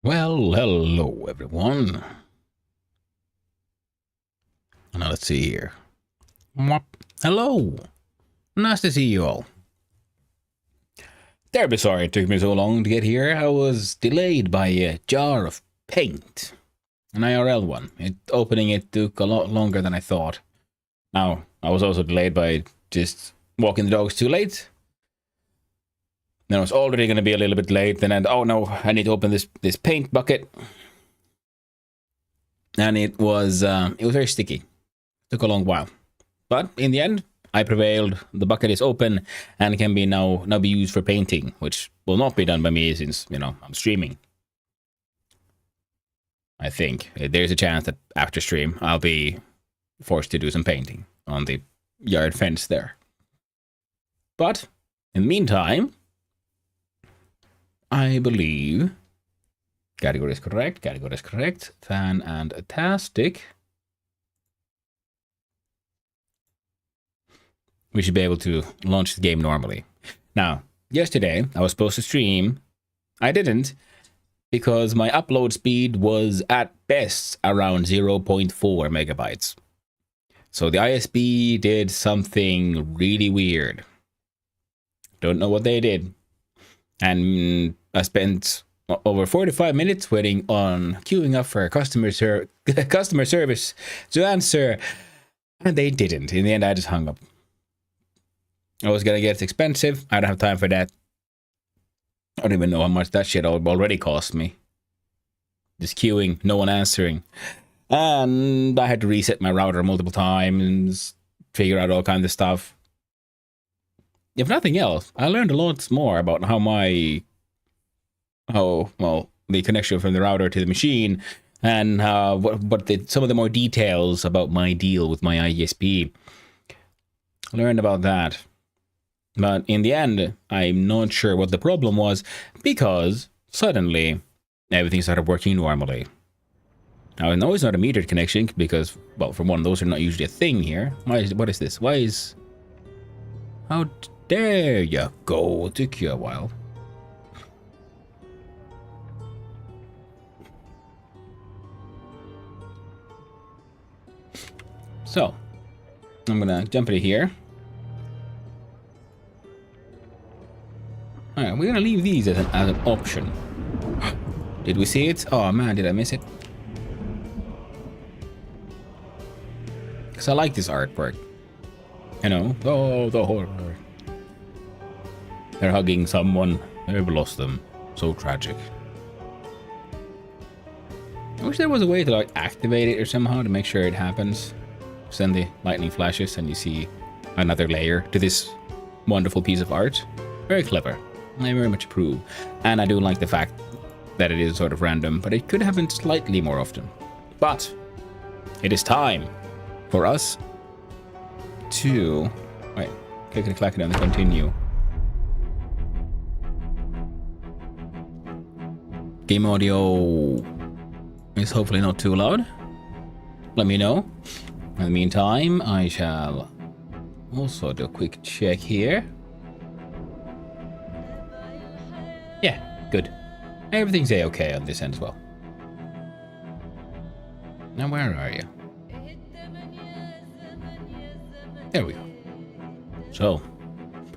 Well, hello everyone. Now let's see here. Mwop. Hello. Nice to see you all. Terribly sorry it took me so long to get here. I was delayed by a jar of paint. An IRL one. Opening it took a lot longer than I thought. Now, I was also delayed by just walking the dogs too late. Then I was already going to be a little bit late. Then oh no, I need to open this paint bucket. And it was very sticky. Took a long while. But in the end, I prevailed. The bucket is open and can be now be used for painting, which will not be done by me since, I'm streaming. I think there's a chance that after stream I'll be forced to do some painting on the yard fence there. But in the meantime, I believe category is correct, fan and tastic. We should be able to launch the game normally. Now, yesterday I was supposed to stream. I didn't because my upload speed was at best around 0.4 megabytes. So the ISP did something really weird. Don't know what they did. And I spent over 45 minutes waiting on queuing up for customer service to answer, and they didn't. In the end, I just hung up. I was gonna get expensive. I don't have time for that. I don't even know how much that shit already cost me. Just queuing, no one answering. And I had to reset my router multiple times, figure out all kinds of stuff. If nothing else, I learned a lot more about the connection from the router to the machine, and some of the more details about my deal with my ISP. I learned about that. But in the end, I'm not sure what the problem was, because suddenly everything started working normally. Now, I know it's not a metered connection because, well, for one, those are not usually a thing here. What is this? How there you go. It took you a while. So, I'm gonna jump into here. Alright, we're gonna leave these as an option. Did we see it? Oh man, did I miss it? Because I like this artwork. Oh, the horror. They're hugging someone. They've lost them. So tragic. I wish there was a way to activate it or somehow to make sure it happens. Send the lightning flashes and you see another layer to this wonderful piece of art. Very clever. I very much approve. And I do like the fact that it is sort of random, but it could happen slightly more often. But it is time for us to... Wait, click and clack it and continue. Game audio is hopefully not too loud. Let me know. In the meantime, I shall also do a quick check here. Yeah, good. Everything's a-okay on this end as well. Now where are you? There we go. So,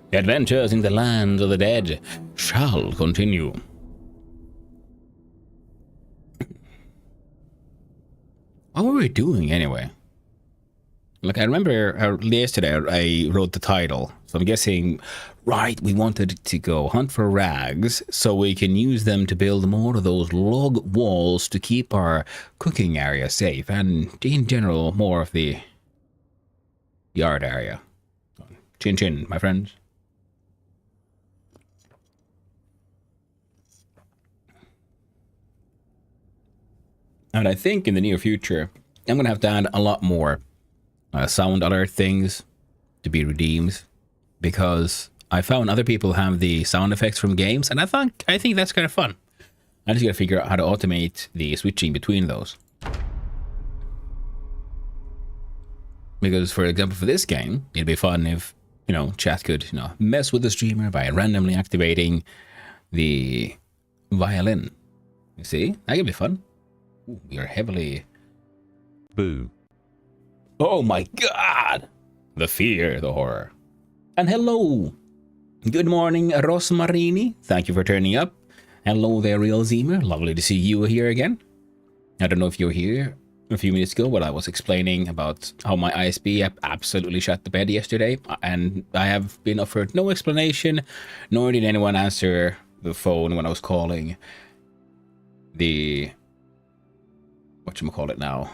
the adventures in the lands of the dead shall continue. What were we doing anyway? Like, I remember yesterday I wrote the title, so I'm guessing, right, we wanted to go hunt for rags so we can use them to build more of those log walls to keep our cooking area safe, and in general, more of the yard area. Chin chin, my friends. And I think in the near future, I'm going to have to add a lot more sound alert things to be redeemed, because I found other people have the sound effects from games, and I think that's kind of fun. I just gotta figure out how to automate the switching between those. Because, for example, for this game, it'd be fun if, chat could, mess with the streamer by randomly activating the violin You see? That could be fun. Ooh, we are heavily... Boo. Oh my god! The fear, the horror. And hello! Good morning, Rosmarini. Thank you for turning up. Hello there, Real Zemer. Lovely to see you here again. I don't know if you were here a few minutes ago, but I was explaining about how my ISP app absolutely shut the bed yesterday, and I have been offered no explanation, nor did anyone answer the phone when I was calling the... whatchamacallit now?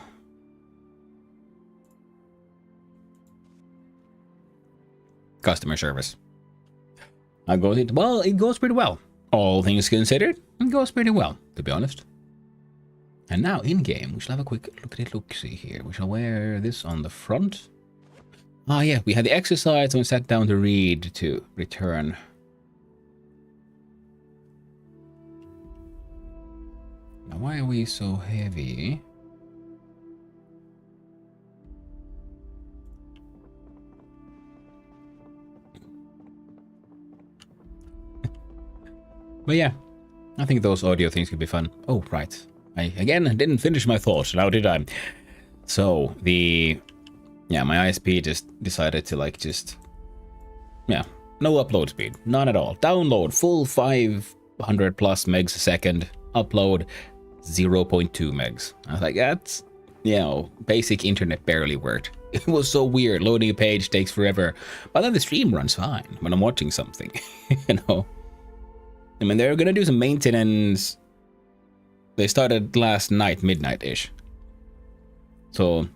Customer service. I go, well, it goes pretty well. All things considered, it goes pretty well, to be honest. And now, in-game, we shall have a quick look-see here. We shall wear this on the front. Ah, yeah, we had the exercise and we sat down to read to return. Now, why are we so heavy? But yeah, I think those audio things could be fun. Oh, right. I, again, didn't finish my thought, now did I? So, my ISP just decided to, like, no upload speed. None at all. Download, full 500 plus megs a second. Upload, 0.2 megs. I was like, that's, basic internet barely worked. It was so weird. Loading a page takes forever. But then the stream runs fine when I'm watching something, I mean, they're gonna do some maintenance. They started last night, midnight-ish. So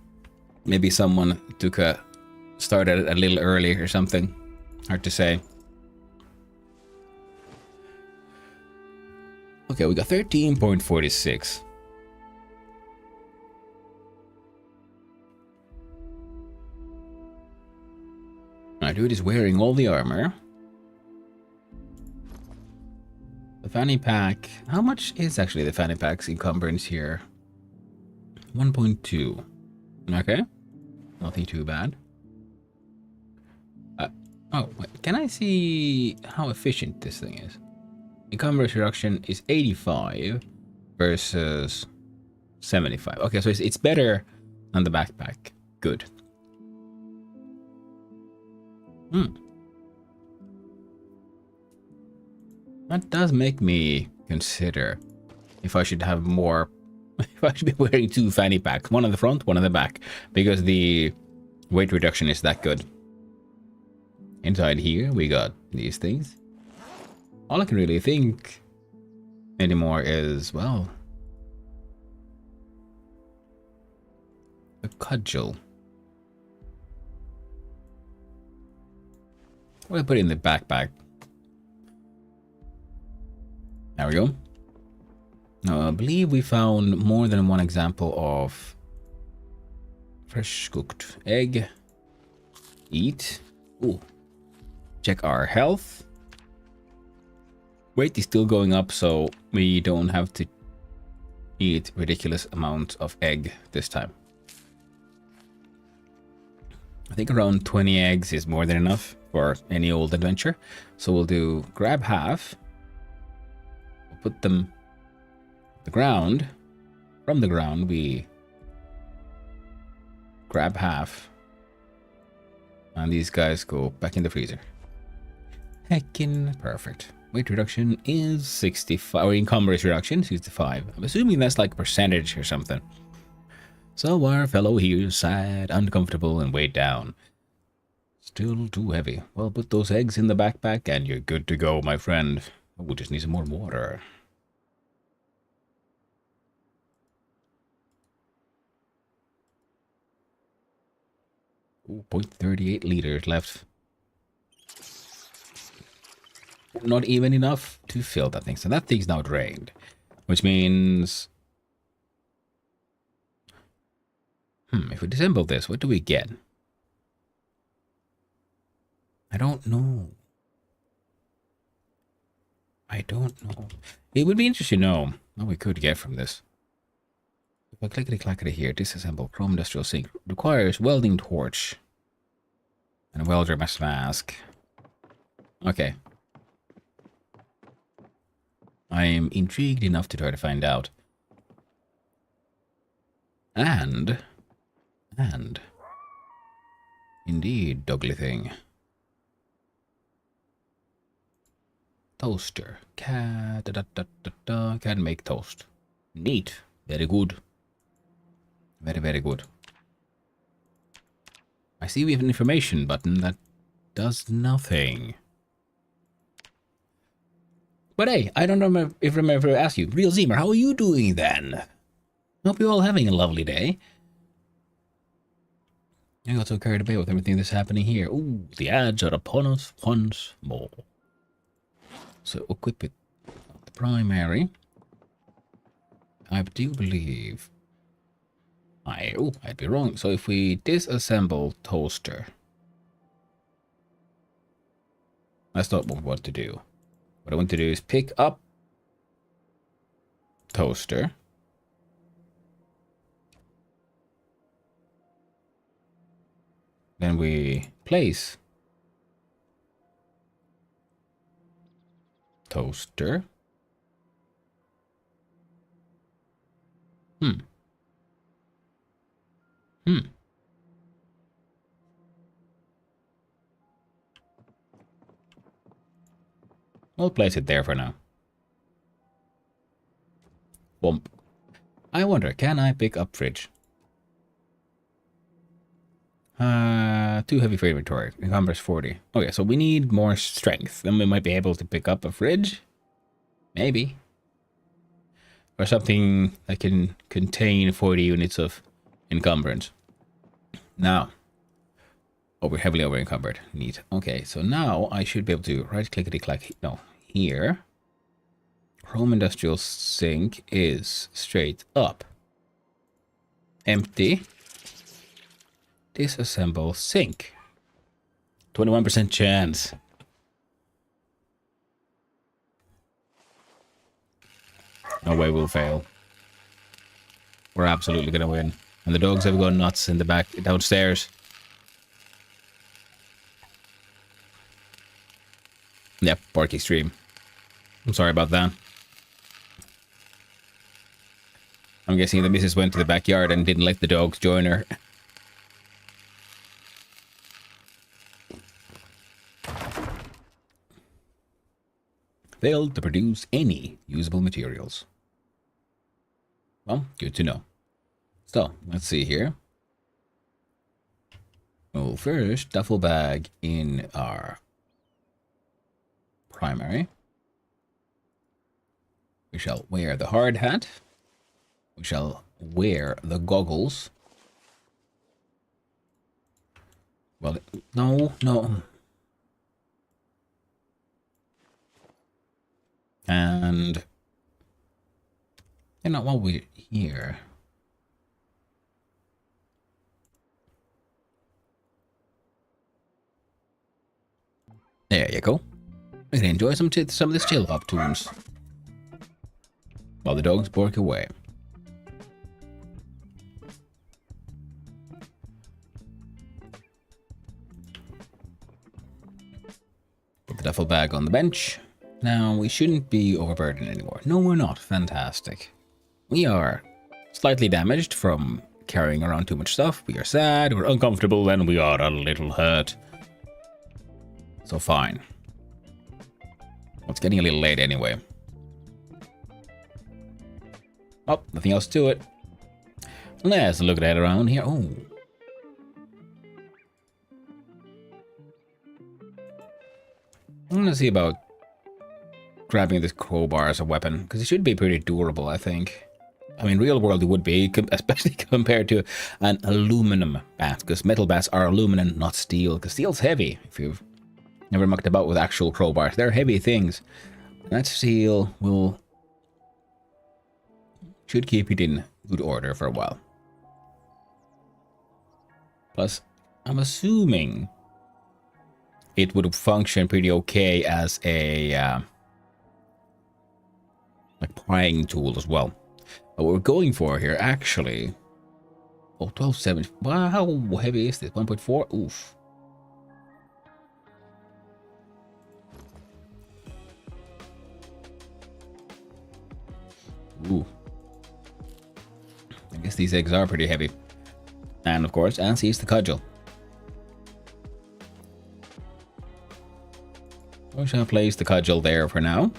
maybe someone started a little early or something. Hard to say. Okay, we got 13.46. My dude is wearing all the armor. The fanny pack. How much is actually the fanny pack's encumbrance here? 1.2. Okay. Nothing too bad. Oh, wait. Can I see how efficient this thing is? Encumbrance reduction is 85 versus 75. Okay, so it's better than the backpack. Good. That does make me consider if I should have more, if I should be wearing two fanny packs, one on the front, one on the back, because the weight reduction is that good. Inside here, we got these things. All I can really think anymore is, well, a cudgel. What do I put in the backpack? There we go. Now, I believe we found more than one example of fresh cooked egg. Eat. Ooh. Check our health. Weight is still going up, so we don't have to eat ridiculous amounts of egg this time. I think around 20 eggs is more than enough for any old adventure. So we'll do grab half. Put them on the ground. From the ground, we grab half. And these guys go back in the freezer. Heckin' perfect. Weight reduction is 65, or encumbrance reduction, 65. I'm assuming that's like a percentage or something. So our fellow here is sad, uncomfortable, and weighed down. Still too heavy. Well, put those eggs in the backpack and you're good to go, my friend. We just need some more water. Ooh, 0.38 liters left. Not even enough to fill that thing. So that thing's now drained. Which means... if we disassemble this, what do we get? I don't know. I don't know. It would be interesting to know what we could get from this. If I clickety-clackety here, disassemble chrome industrial sink. Requires welding torch. And a welder mask. Okay. I am intrigued enough to try to find out. And, indeed, dogly thing. Toaster. Can make toast. Neat. Very good. Very, very good. I see we have an information button that does nothing. But hey, I don't remember to ask you. Real Zemer, how are you doing then? Hope you're all having a lovely day. I got so carried away with everything that's happening here. Ooh, the ads are upon us once more. So equip it. The primary. I do believe... I'd be wrong. So if we disassemble toaster... That's not what we want to do. What I want to do is pick up toaster. Then we place toaster. We'll place it there for now. Bump. I wonder, can I pick up fridge? Too heavy for inventory. Encumbers 40. Okay, so we need more strength. Then we might be able to pick up a fridge. Maybe. Or something that can contain 40 units of encumbrance. Now. Oh, we're heavily over encumbered. Neat. Okay, so now I should be able to right clickety-clack. No, here. Home industrial sink is straight up. Empty. Disassemble sink. 21% chance. No way we'll fail. We're absolutely gonna win. And the dogs have gone nuts in the back downstairs. Yep, bark extreme. I'm sorry about that. I'm guessing the missus went to the backyard and didn't let the dogs join her. Failed to produce any usable materials. Well, good to know. So, let's see here. Well, first, duffel bag in our primary. We shall wear the hard hat. We shall wear the goggles. Well, no. And, you know, while we're here, there you go. We can enjoy some of this chill hop tunes while the dogs bark away. Put the duffel bag on the bench. Now, we shouldn't be overburdened anymore. No, we're not. Fantastic. We are slightly damaged from carrying around too much stuff. We are sad, we're uncomfortable, and we are a little hurt. So fine. It's getting a little late anyway. Oh, nothing else to it. Let's look at it around here. Oh. I'm gonna see about grabbing this crowbar as a weapon, because it should be pretty durable, I think. I mean, real world it would be, especially compared to an aluminum bat, because metal bats are aluminum, not steel, because steel's heavy. If you've never mucked about with actual crowbars, they're heavy things. That steel should keep it in good order for a while. Plus, I'm assuming it would function pretty okay as a like prying tool as well. But what we're going for here, actually... Oh, 1270. Wow, how heavy is this? 1.4? Oof. Ooh. I guess these eggs are pretty heavy. And of course, as is the cudgel. We shall place the cudgel there for now.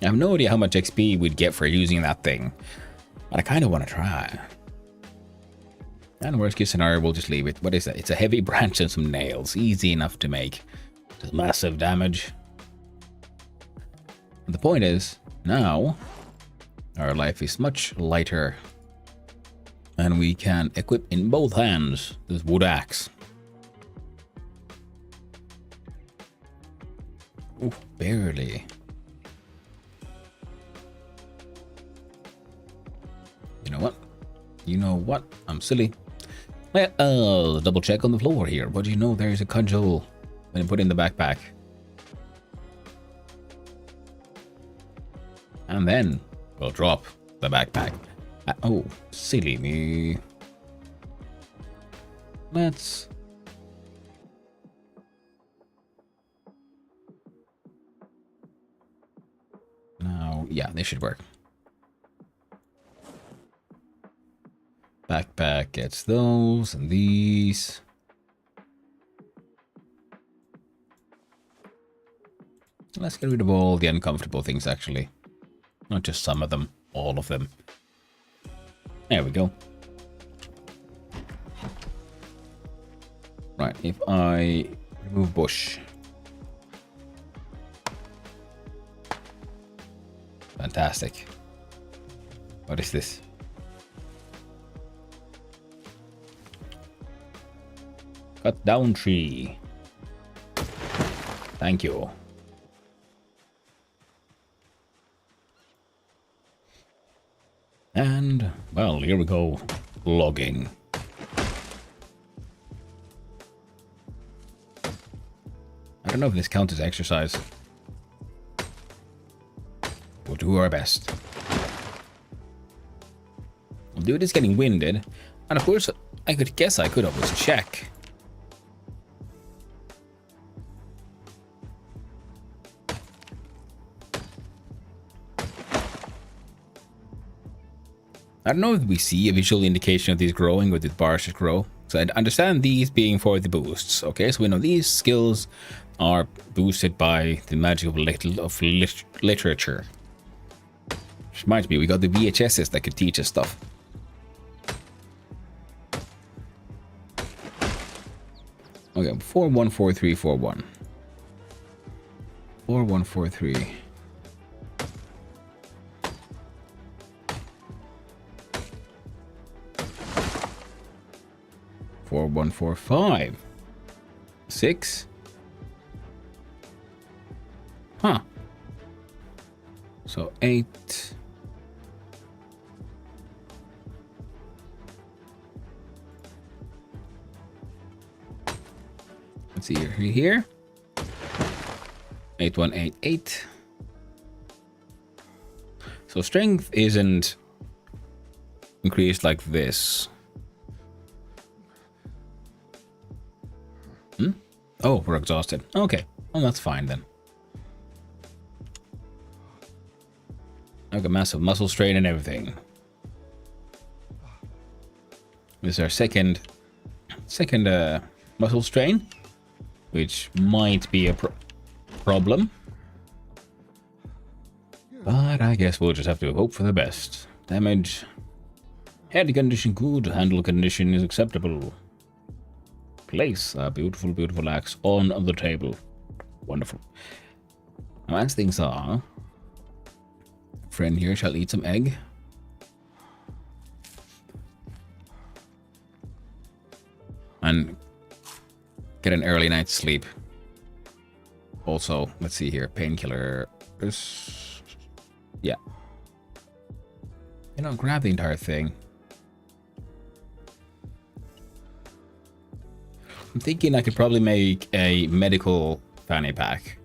I have no idea how much XP we'd get for using that thing, but I kind of want to try. And worst case scenario, we'll just leave it. What is that? It's a heavy branch and some nails. Easy enough to make. Does massive damage. But the point is, now our life is much lighter. And we can equip in both hands this wood axe. Ooh, barely. You know what? You know what? I'm silly. Well, double check on the floor here. What do you know? There's a cudgel when you put in the backpack. And then we'll drop the backpack. Oh, silly me. Let's... Now, yeah, this should work. Backpack gets those and these. Let's get rid of all the uncomfortable things, actually. Not just some of them, all of them. There we go. Right, if I remove bush. Fantastic. What is this? Cut down tree. Thank you. And, well, here we go. Logging. I don't know if this counts as exercise. We'll do our best. Well, dude is getting winded. And of course, I could always check. I don't know if we see a visual indication of these growing or the bars should grow. So I understand these being for the boosts. Okay, so we know these skills are boosted by the magic of literature. Which reminds me, we got the VHSs that could teach us stuff. Okay, 414341. 4143. 4145. 6. Huh. So 8. Let's see here. 8188. So strength isn't increased like this. Oh, we're exhausted. Okay. Well, that's fine then. I've got massive muscle strain and everything. This is our second muscle strain, which might be a problem. But I guess we'll just have to hope for the best. Damage. Head condition good. Handle condition is acceptable. Place a beautiful, beautiful axe on the table. Wonderful. Now, as things are, friend here shall eat some egg. And get an early night's sleep. Also, let's see here. Painkiller. Yeah. You know, grab the entire thing. I'm thinking I could probably make a medical fanny pack.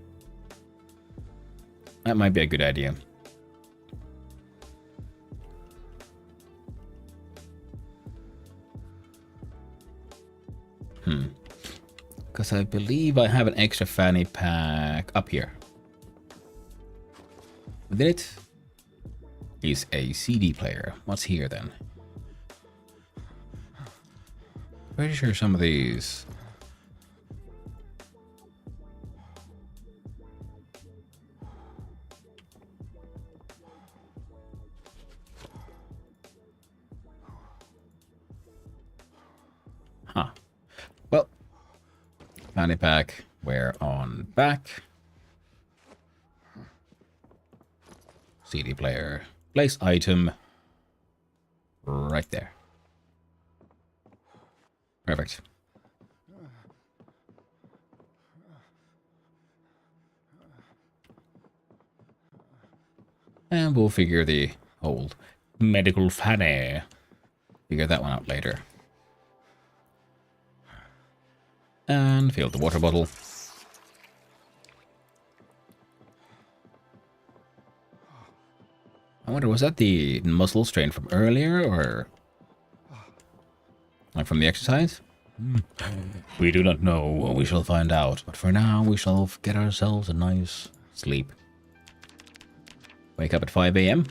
That might be a good idea. Because I believe I have an extra fanny pack up here. Did it? is a CD player. What's here then? Pretty sure some of these... Huh. Well, fanny pack, wear on back. CD player, place item right there. Perfect. And we'll figure the old medical fanny. Figure that one out later. And fill the water bottle. I wonder, was that the muscle strain from earlier, or like from the exercise? We do not know. We shall find out. But for now, we shall get ourselves a nice sleep. Wake up at 5 a.m.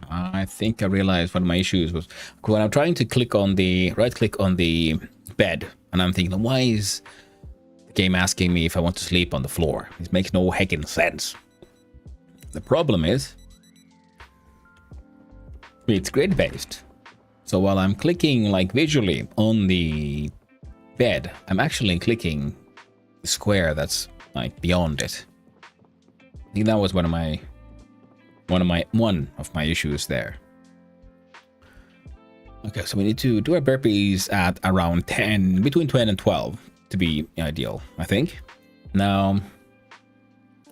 I think I realized one of my issues was when I'm trying to click on the right-click on the bed, and I'm thinking, why is the game asking me if I want to sleep on the floor? It makes no heckin' sense. The problem is, it's grid-based. So while I'm clicking like visually on the bed, I'm actually clicking the square that's like beyond it. I think that was one of my issues there. Okay, so we need to do our burpees at around 10, between 10 and 12 to be ideal, I think. Now,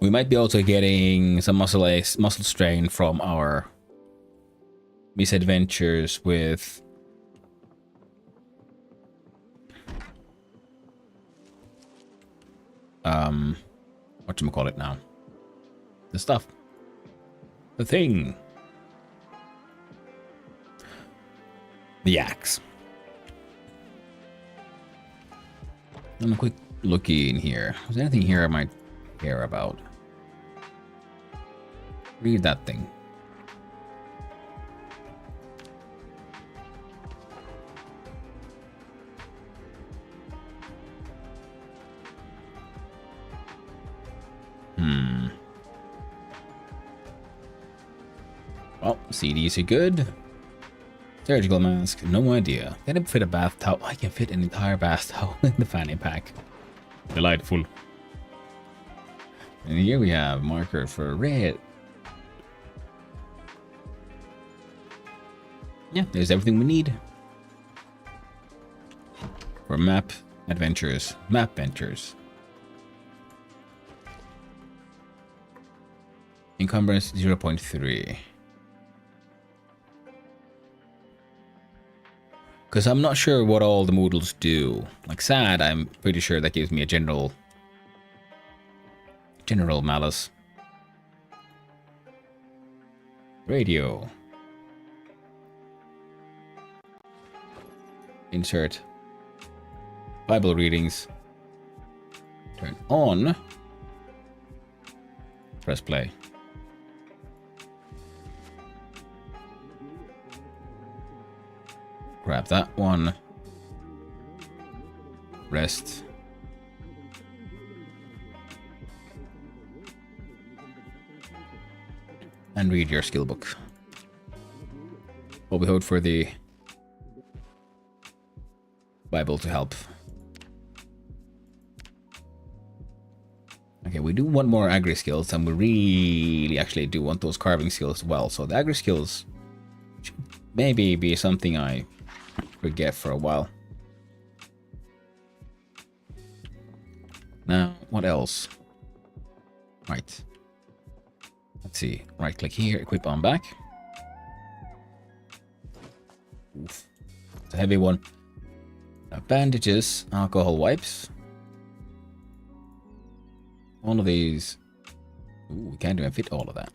we might be also getting some muscle strain from our misadventures with whatchamacallit now? The stuff. The thing. The axe. And a quick looky in here. Is there anything here I might care about? Read that thing. Well, CDs are good. Surgical mask, no idea. Can it fit a bath towel? I can fit an entire bath towel in the fanny pack. Delightful. And here we have marker for red. Yeah, there's everything we need. For map adventures. Map ventures. Encumbrance 0.3. Because I'm not sure what all the moodles do. Like sad, I'm pretty sure that gives me a general malice. Radio. Insert. Bible readings. Turn on. Press play. Grab that one. Rest. And read your skill book. While we hope for the Bible to help. Okay, we do want more agri skills, and we really actually do want those carving skills as well. So the agri skills should maybe be something I forget for a while. Now, what else? Right. Let's see. Right click here, equip on back. Oof. It's a heavy one. Now, bandages, alcohol wipes. All of these. Ooh, we can't even fit all of that.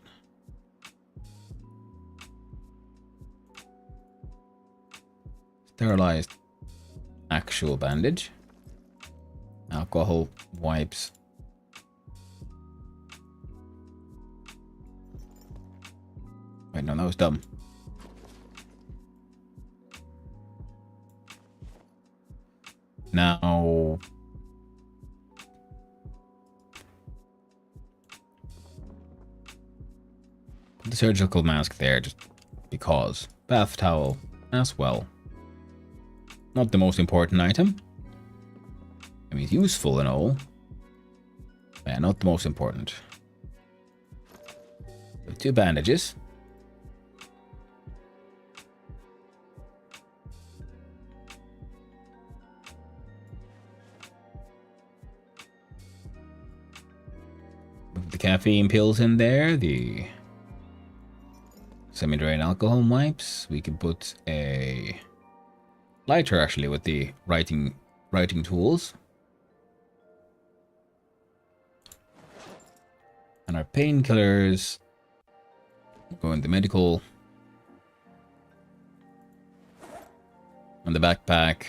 Sterilized actual bandage. Alcohol wipes. was dumb. Now, the surgical mask there, just because. Bath towel as well. Not the most important item. I mean, it's useful and all. Yeah, not the most important. 2 bandages. The caffeine pills in there, the semi-drain alcohol wipes. We can put a lighter actually with the writing tools. And our painkillers go in the medical. And the backpack.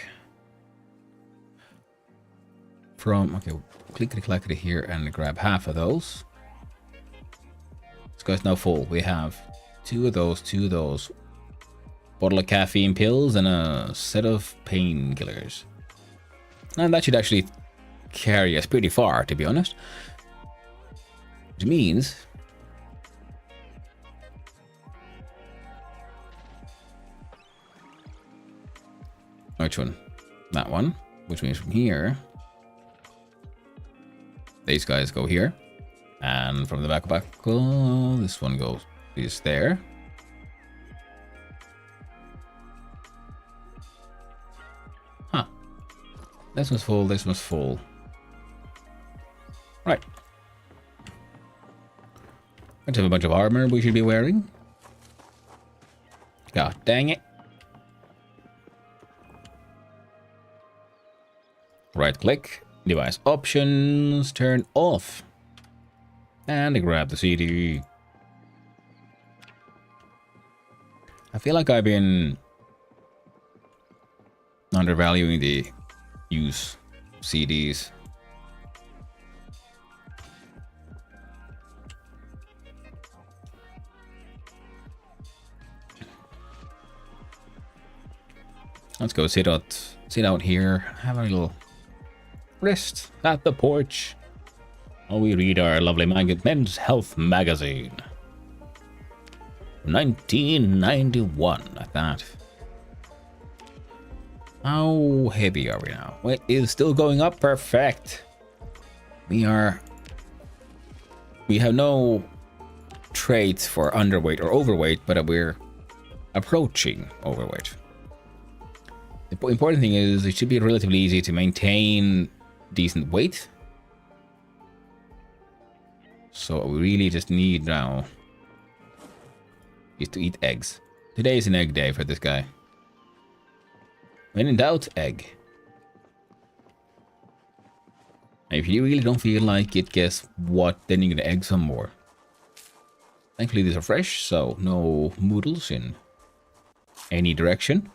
Okay, clickety-clackety here and grab half of those. This guy's now full. We have 2 of those. Bottle of caffeine pills and a set of painkillers. And that should actually carry us pretty far, to be honest. Which means... Which one? That one. Which means from here... These guys go here. And from the back, oh, this one goes is there. Huh. This one's full, this one's full. Right. Let's have a bunch of armor we should be wearing. God dang it. Right click. Device options, turn off. And grab the CD. I feel like I've been undervaluing the use of CDs. Let's go sit out here, have a little rest at the porch while we read our lovely Men's Health magazine. 1991, like that. How heavy are we now? It is still going up. Perfect. We have no traits for underweight or overweight, but we're approaching overweight. The important thing is it should be relatively easy to maintain decent weight. So what we really just need now is to eat eggs. Today is an egg day for this guy. When in doubt, egg. And if you really don't feel like it, guess what? Then you're gonna egg some more. Thankfully these are fresh, so no moodles in any direction.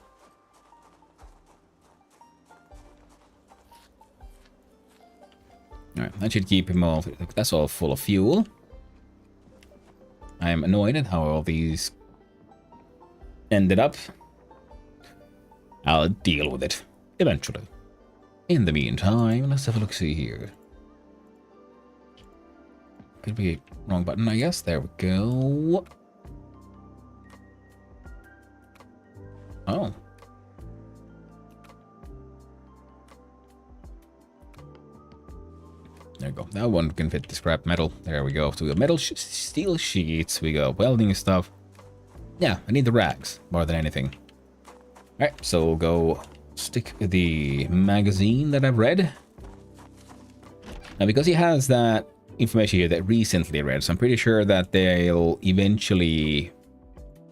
Alright, that should keep him all... That's all full of fuel. I am annoyed at how all these ended up. I'll deal with it eventually. In the meantime, let's have a look-see here. Could be wrong button, I guess. There we go. Oh. There we go. That one can fit the scrap metal. There we go. So we got metal steel sheets. We got welding stuff. Yeah, I need the rags more than anything. Alright, so we'll go stick with the magazine that I've read. Now, because he has that information here that recently read, so I'm pretty sure that they'll eventually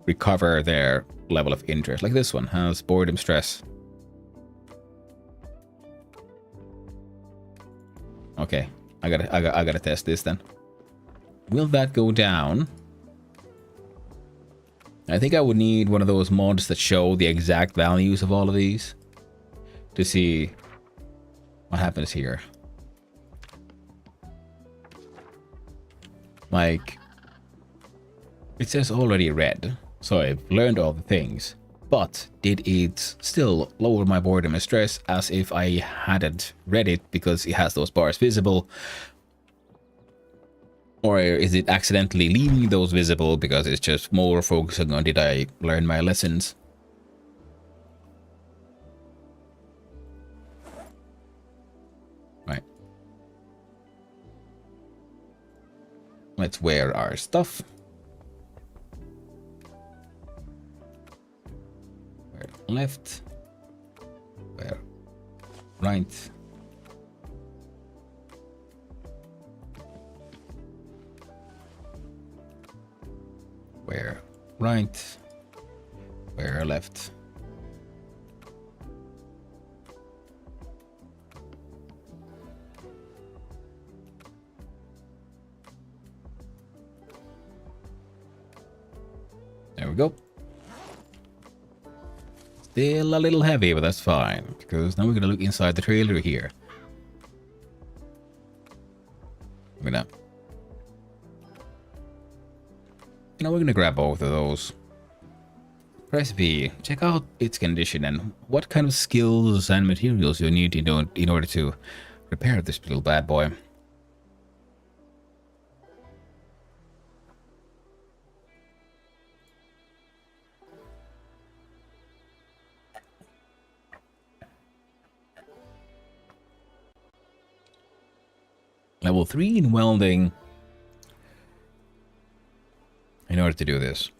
recover their level of interest. Like this one has boredom stress. Okay, I gotta test this then. Will that go down? I think I would need one of those mods that show the exact values of all of these to see what happens here. Like, it says already red, So I've learned all the things. But did it still lower my boredom and stress as if I hadn't read it because it has those bars visible? Or is it accidentally leaving those visible because it's just more focusing on did I learn my lessons? Right. Let's wear our stuff. Wear left. Wear right. Where right, where left. There we go. Still a little heavy, but that's fine, because now we're gonna look inside the trailer here. Now we're gonna grab both of those. Press V. Check out its condition and what kind of skills and materials you need in order to repair this little bad boy. Level 3 in welding. In order to do this.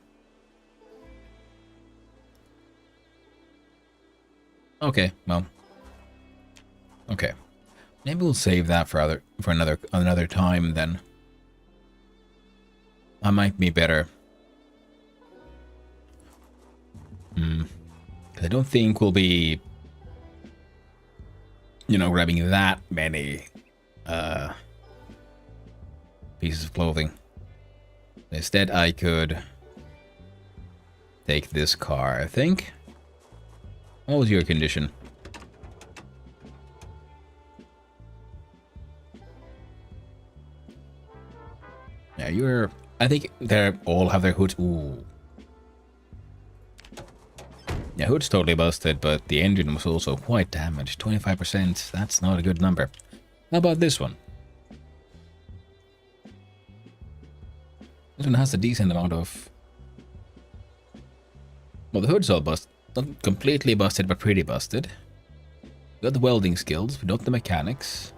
Okay, well. Okay. Maybe we'll save that for another time then. That might be better. I don't think we'll be, you know, grabbing that many pieces of clothing. Instead, I could take this car, I think. What was your condition? Yeah, you're... I think they all have their hoods. Ooh. Yeah, hood's totally busted, but the engine was also quite damaged. 25%, that's not a good number. How about this one? This one has a decent amount of... Well, the hood's all busted. Not completely busted, but pretty busted. We got the welding skills, we got the mechanics.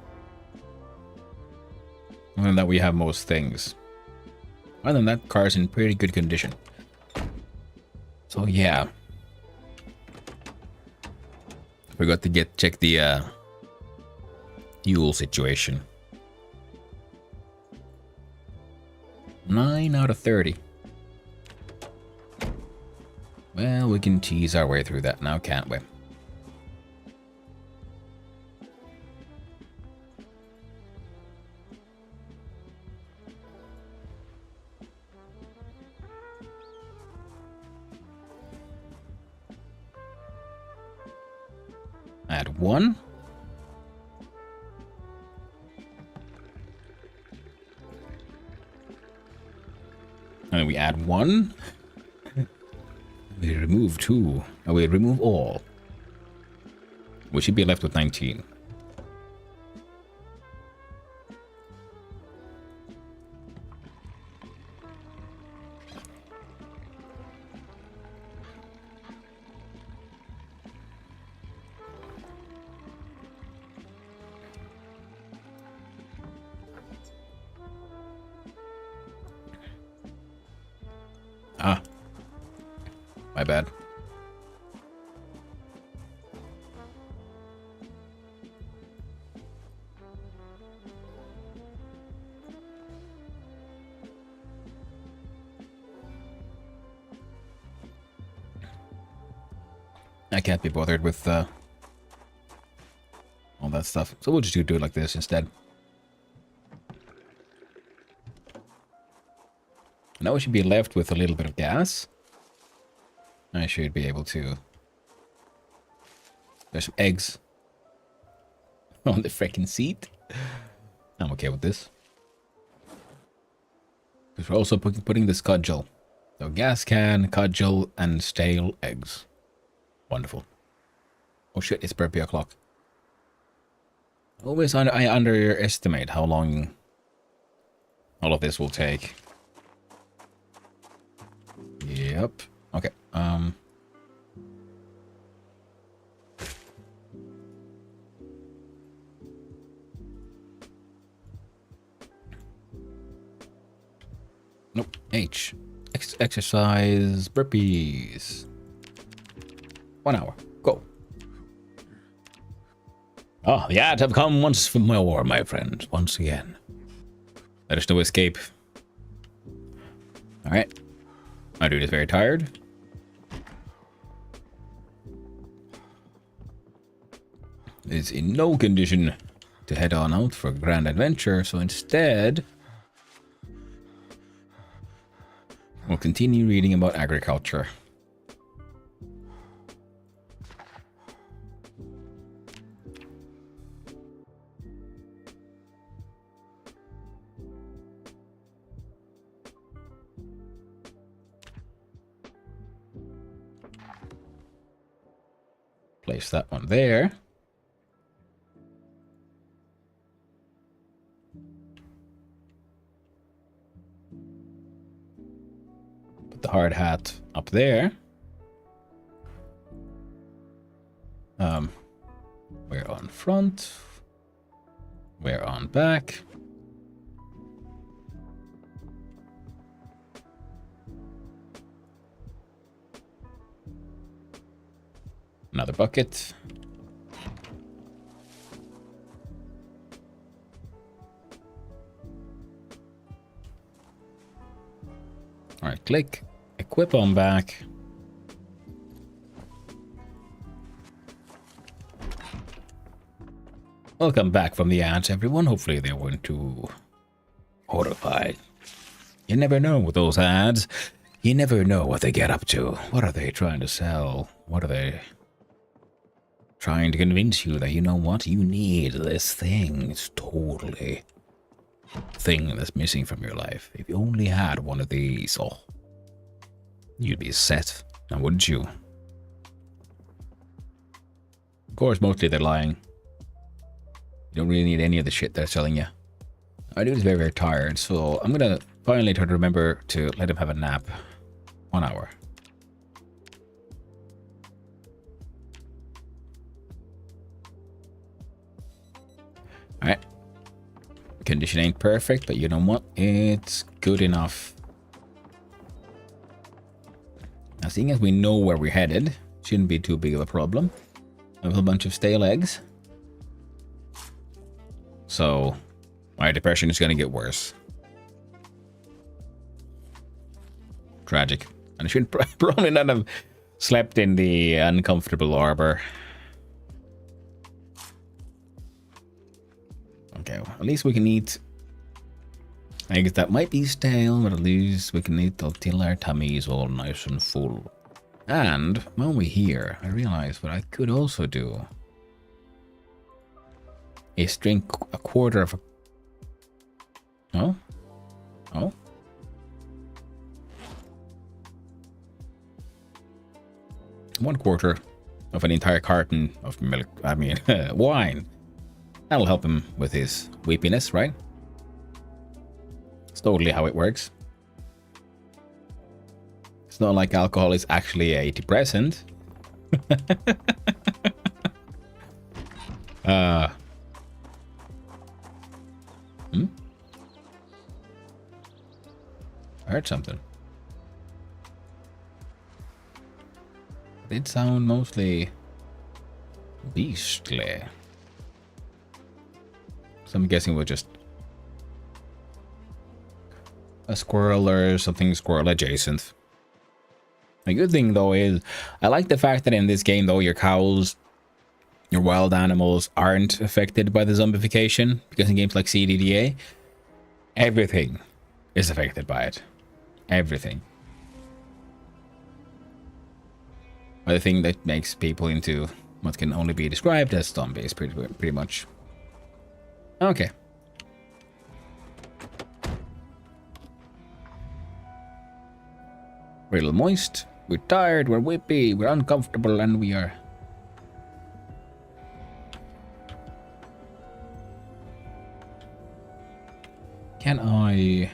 Other than that, we have most things. Other than that, car's in pretty good condition. So yeah. Forgot to check the fuel situation. 9 out of 30. Well, we can tease our way through that now, can't we? Add 1. And then we add 1. We remove 2. Oh, we remove all. We should be left with 19. Ah. My bad. I can't be bothered with all that stuff. So we'll just do it like this instead. Now we should be left with a little bit of gas. I should be able to... There's some eggs on the freaking seat. I'm okay with this. Because we're also putting this cudgel So gas can, cudgel, and stale eggs. Wonderful. Oh shit, it's burpee o'clock. Always I underestimate how long all of this will take. Yep. Okay. Nope. H. Exercise burpees. 1 hour. Go. Oh, the ads have come once more, my friend. Once again. There is no escape. Alright. My dude is very tired. Is in no condition to head on out for a grand adventure, so instead we'll continue reading about agriculture. Place that one there. Put the hard hat up there. We're on front. We're on back. Another bucket. All right, click, equip on back. Welcome back from the ads, everyone. Hopefully they weren't too horrified. You never know with those ads. You never know what they get up to. What are they trying to sell? What are they trying to convince you that, you know what, you need this thing? It's totally a thing that's missing from your life. If you only had one of these, oh, you'd be set, now wouldn't you? Of course, mostly they're lying. You don't really need any of the shit they're selling you. Our dude is very, very tired, so I'm gonna finally try to remember to let him have a nap. 1 hour. Alright. Condition ain't perfect, but you know what? It's good enough. Now, seeing as we know where we're headed, shouldn't be too big of a problem. I have a bunch of stale eggs. So, my depression is going to get worse. Tragic. And I should probably not have slept in the uncomfortable arbor. Okay, well, at least we can eat eggs that might be stale, but at least we can eat till our tummy is all nice and full. And while we're here, I realized what I could also do is drink a quarter of a... Oh? Oh? One quarter of an entire carton of milk, wine. That'll help him with his weepiness, right? It's totally how it works. It's not like alcohol is actually a depressant. I heard something. It did sound mostly beastly. So I'm guessing we're just a squirrel or something squirrel adjacent. The good thing though is I like the fact that in this game though your cows, your wild animals aren't affected by the zombification, because in games like CDDA everything is affected by it. Everything. But the thing that makes people into what can only be described as zombies, pretty much. Okay. We're a little moist. We're tired. We're whippy. We're uncomfortable, and we are. Can I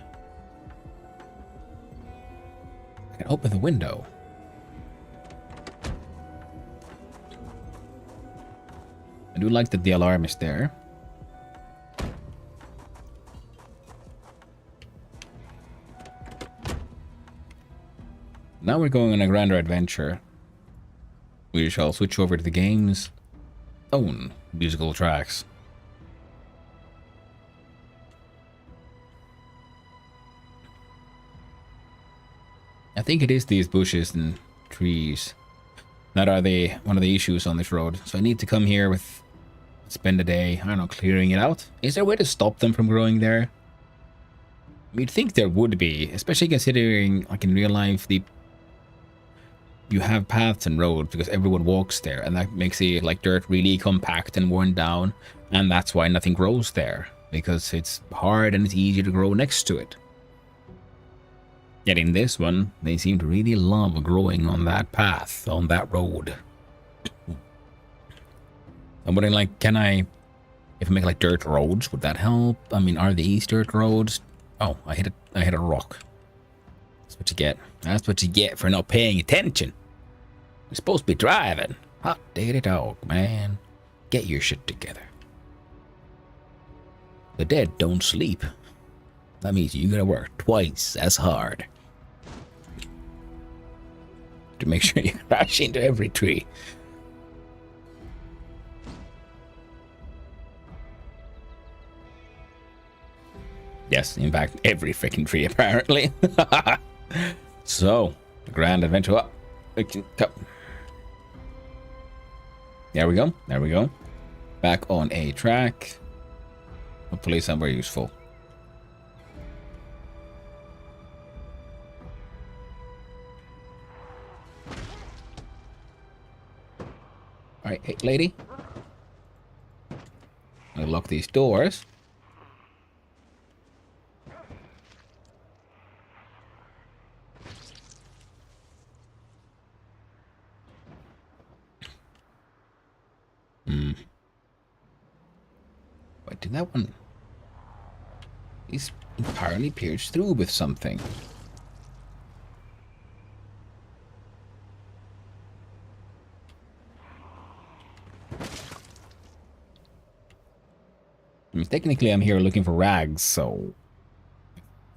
can open the window. I do like that the alarm is there. Now we're going on a grander adventure. We shall switch over to the game's own musical tracks. I think it is these bushes and trees that are one of the issues on this road. So I need to come here spend a day, I don't know, clearing it out. Is there a way to stop them from growing there? You'd think there would be, especially considering, like in real life, you have paths and roads because everyone walks there, and that makes it like dirt really compact and worn down, and that's why nothing grows there, because it's hard and it's easy to grow next to it. Yet in this one, they seem to really love growing on that path, on that road. I'm wondering, like, if I make like dirt roads, would that help? I mean, are these dirt roads? Oh, I hit a rock. That's what you get. That's what you get for not paying attention. You're supposed to be driving. Hot diggity dog, man. Get your shit together. The dead don't sleep. That means you gotta work twice as hard to make sure you crash into every tree. Yes, in fact, every freaking tree, apparently. So, the grand adventure up. There we go. There we go. Back on a track. Hopefully somewhere useful. Alright, hey, lady. I'll lock these doors. Wait, did that one... He's entirely pierced through with something. I mean, technically I'm here looking for rags, so...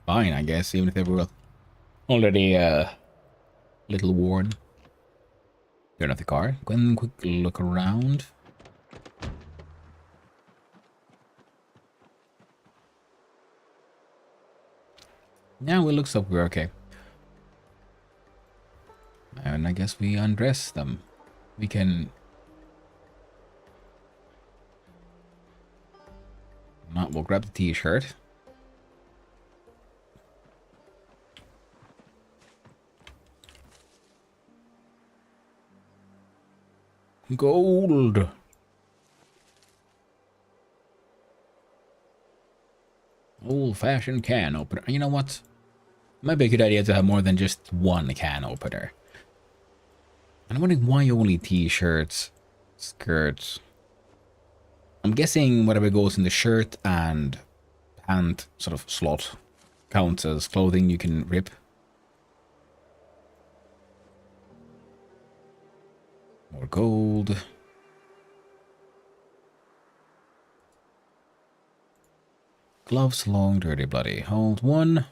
Fine, I guess, even if they were already little worn. Turn off the car. Go and quick look around. Now it looks like we're okay. And I guess we undress them. We can... We'll grab the t-shirt. Gold. Old-fashioned can opener. You know what? Might be a good idea to have more than just one can opener. I'm wondering why only t-shirts, skirts. I'm guessing whatever goes in the shirt and pant sort of slot counts as clothing you can rip. More gold. Gloves, long, dirty, bloody. Hold one.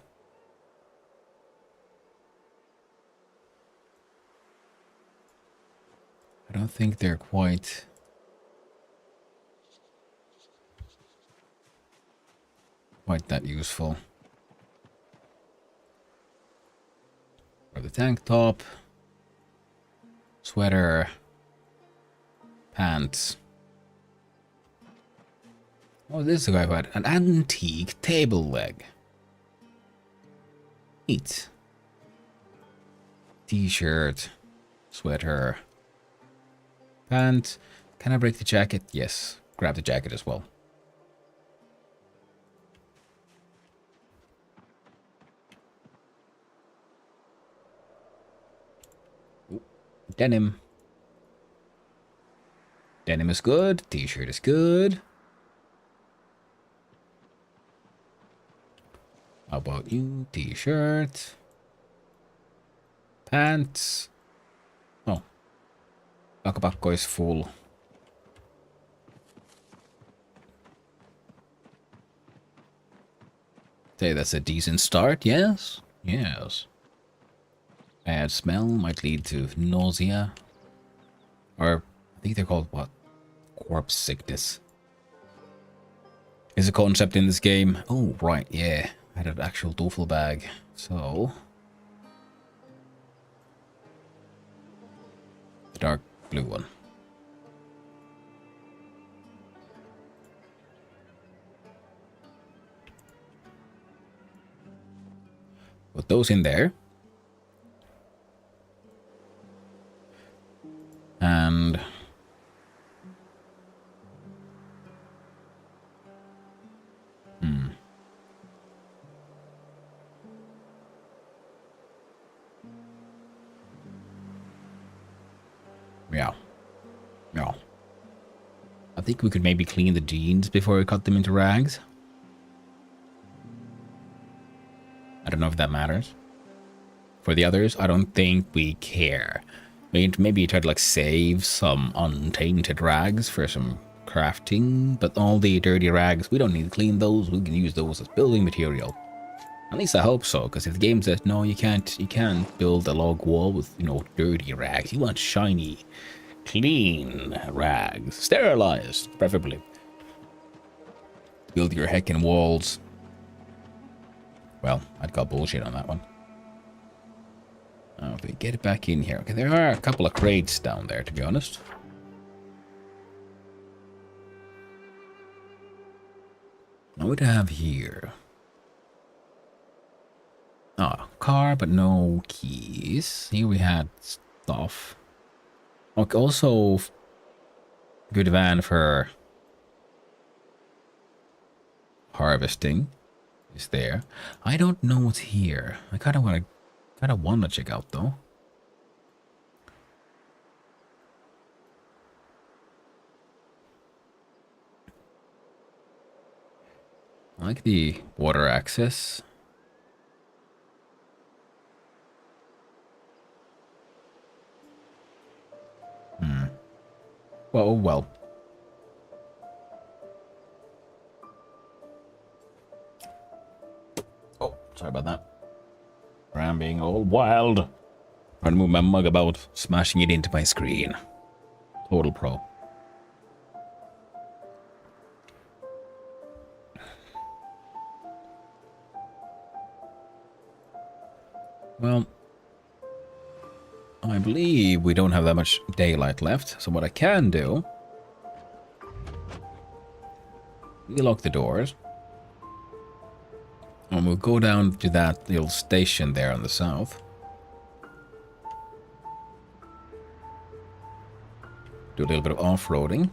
I don't think they're quite that useful. Or the tank top, sweater, pants. Oh, this guy had an antique table leg. Neat. T-shirt, sweater, pants. Can I break the jacket? Yes. Grab the jacket as well. Denim. Denim is good. T-shirt is good. How about you? T-shirt. Pants. Oh. Pakapakko is full. Say that's a decent start, yes? Yes. Bad smell might lead to nausea. Or, I think they're called, what? Corpse sickness. Is a concept in this game. Oh, right, yeah. I had an actual duffel bag. So... the dark blue one. Put those in there. And... yeah. Yeah. I think we could maybe clean the jeans before we cut them into rags. I don't know if that matters. For the others, I don't think we care. Maybe try to like save some untainted rags for some crafting, but all the dirty rags, we don't need to clean those. We can use those as building material. At least I hope so, because if the game says no, you can't build a log wall with, you know, dirty rags. You want shiny, clean rags, sterilized, preferably. Build your heckin' walls. Well, I'd call bullshit on that one. Oh, we get it back in here. Okay, there are a couple of crates down there, to be honest. What do we have here? Oh, car, but no keys. Here we had stuff. Okay, also good van for harvesting is there. I don't know what's here. I kind of want to check out though. I like the water access. Well, oh well. Oh, sorry about that. I'm being all wild. Trying to move my mug about, smashing it into my screen. Total pro. Well, I believe we don't have that much daylight left, so what I can do... we lock the doors. And we'll go down to that little station there on the south. Do a little bit of off-roading.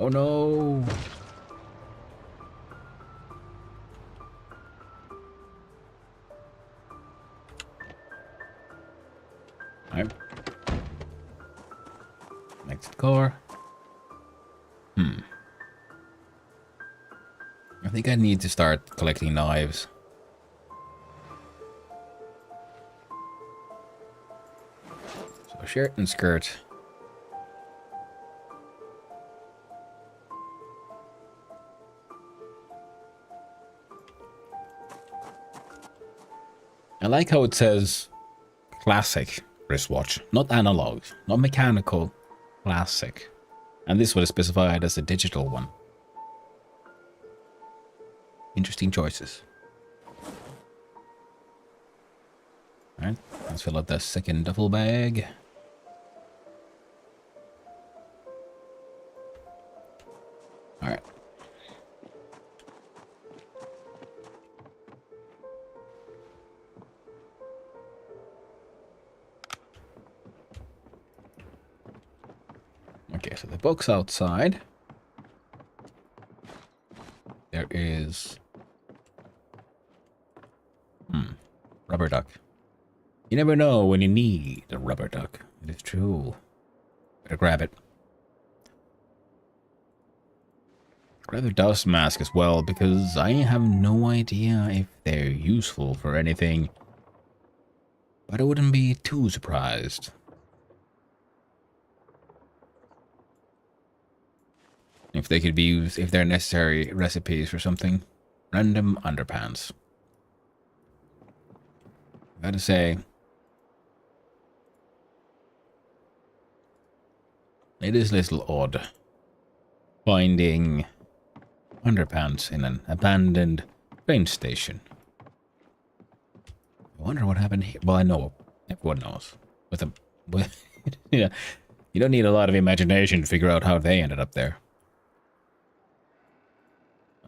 Oh no! Alright. Next car. I think I need to start collecting knives. So shirt and skirt. I like how it says classic wristwatch, not analog, not mechanical, classic. And this was specified as a digital one. Interesting choices. Alright, let's fill up the second duffel bag. Alright. Okay, so the book's outside. There is... rubber duck. You never know when you need a rubber duck. It is true. Better grab it. Grab a dust mask as well, because I have no idea if they're useful for anything. But I wouldn't be too surprised. If they could be used, if they're necessary recipes for something. Random underpants. Gotta say, it is a little odd finding underpants in an abandoned train station. I wonder what happened here. Well, I know. Everyone knows. Yeah, you don't need a lot of imagination to figure out how they ended up there.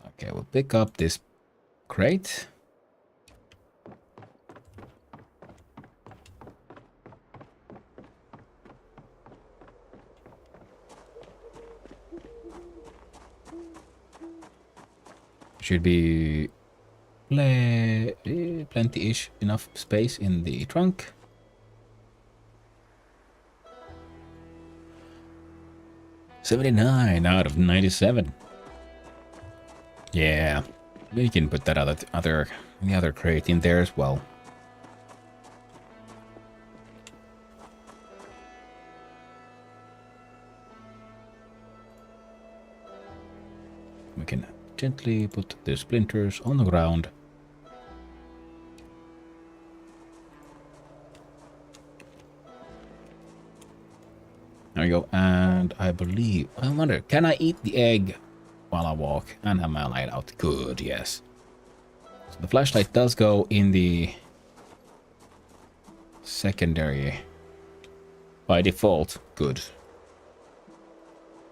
Okay, we'll pick up this crate. Should be plenty-ish enough space in the trunk. $79 out of 97. Yeah, we can put that the other crate in there as well. We can gently put the splinters on the ground. There we go. And I believe, I wonder, can I eat the egg while I walk and have my light out? Good, yes. So the flashlight does go in the secondary by default. Good.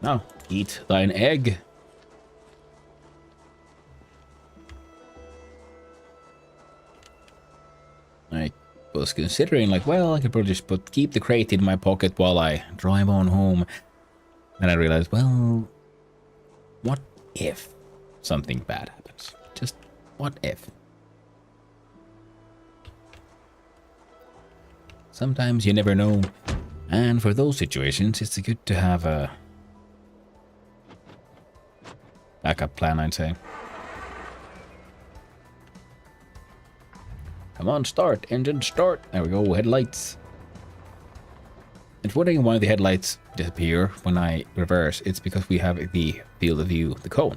Now, eat thine egg. I was considering, like, well, I could probably just keep the crate in my pocket while I drive on home. Then I realized, well, what if something bad happens? Just what if? Sometimes you never know. And for those situations, it's good to have a backup plan, I'd say. Come on, start. Engine start. There we go. Headlights. If wondering why the headlights disappear when I reverse, it's because we have the field of view, the cone.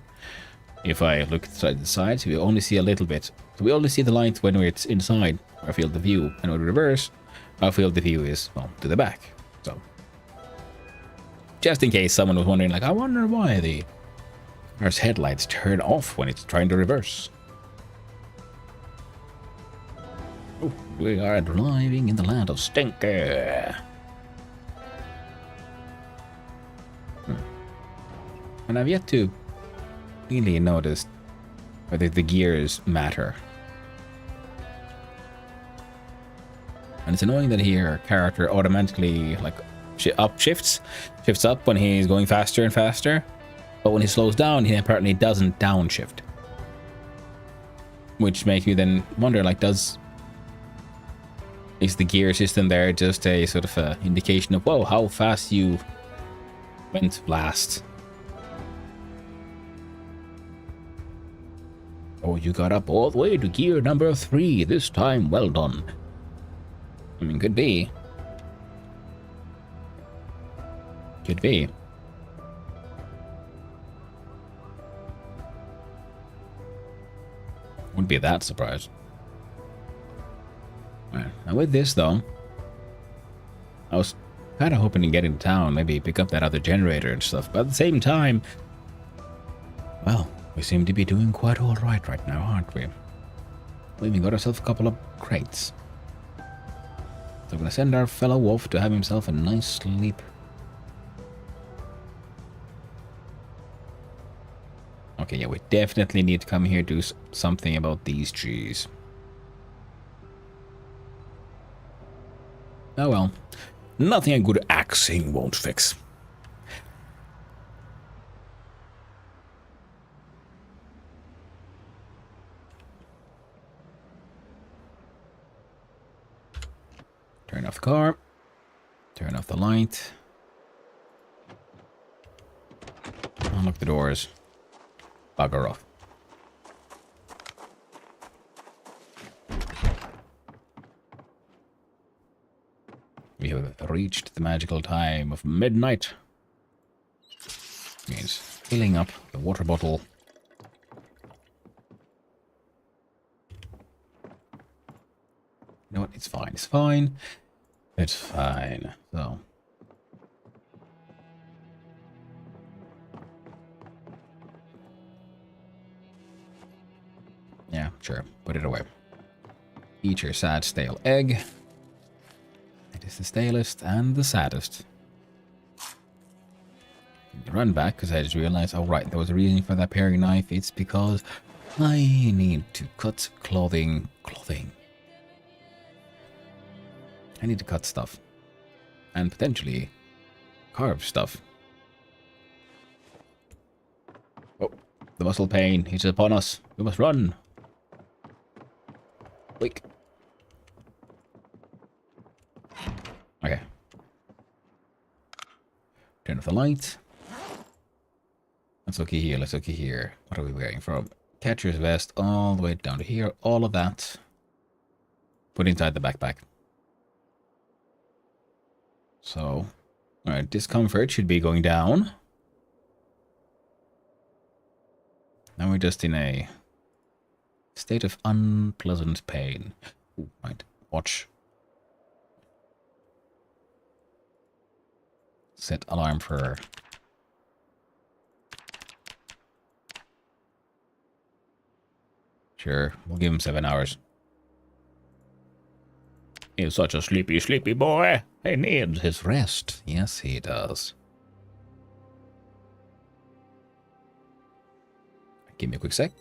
If I look inside the sides, we only see a little bit. So we only see the lights when it's inside our field of view. And when we reverse, our field of view is, well, to the back. So, just in case someone was wondering, like, I wonder why the car's headlights turn off when it's trying to reverse. Oh, we are driving in the land of stinker. And I've yet to really notice whether the gears matter. And it's annoying that here our character automatically like shifts up when he's going faster and faster, but when he slows down, he apparently doesn't downshift. Which makes me then wonder, like, is the gear system there just a sort of a indication of, whoa, how fast you went last? Oh, you got up all the way to gear number 3 this time. Well done. I mean, could be. Could be. Wouldn't be that surprised. Right. Now with this though, I was kind of hoping to get into town, maybe pick up that other generator and stuff, but at the same time, well, we seem to be doing quite all right now, aren't we? We even got ourselves a couple of crates. So we're gonna send our fellow wolf to have himself a nice sleep. Okay, yeah, we definitely need to come here and do something about these trees. Oh well, nothing a good axing won't fix. Turn off the car. Turn off the light. Unlock the doors. Bugger off. We have reached the magical time of midnight. Means filling up the water bottle. You know what? It's fine. It's fine. It's fine. So. Yeah, sure. Put it away. Eat your sad, stale egg. It is the stalest and the saddest. Run back, because I just realized, oh right, there was a reason for that paring knife. It's because I need to cut clothing. I need to cut stuff. And potentially carve stuff. Oh, the muscle pain is upon us. We must run. Quick. Okay. Turn off the light. Let's look here, let's look here. What are we wearing? From catcher's vest all the way down to here. All of that. Put inside the backpack. So, alright, discomfort should be going down. Now we're just in a state of unpleasant pain. Ooh, right, watch. Set alarm for... Sure, we'll give him 7 hours. He's such a sleepy, sleepy boy. He needs his rest. Yes, he does. Give me a quick sec.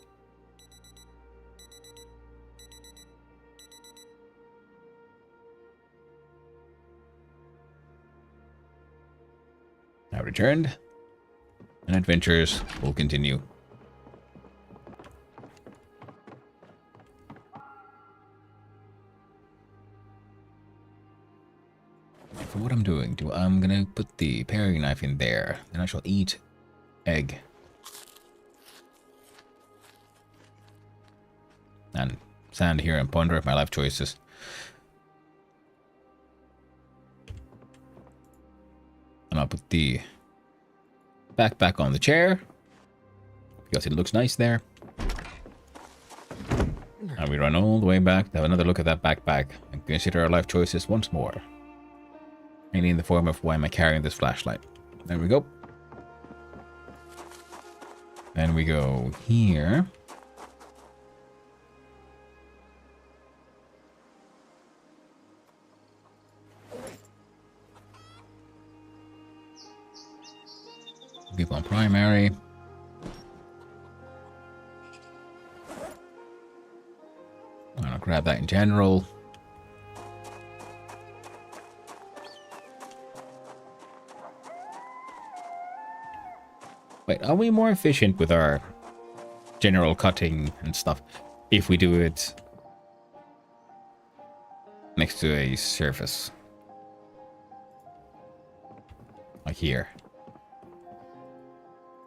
Now returned. And adventures will continue. For what I'm doing, I'm gonna put the paring knife in there. Then I shall eat egg. And stand here and ponder my life choices. And I'll put the backpack on the chair. Because it looks nice there. And we run all the way back to have another look at that backpack. And consider our life choices once more. Mainly in the form of why am I carrying this flashlight. There we go. Then we go here. Keep on primary. I'm gonna grab that in general. Wait, are we more efficient with our general cutting and stuff if we do it next to a surface? Like here.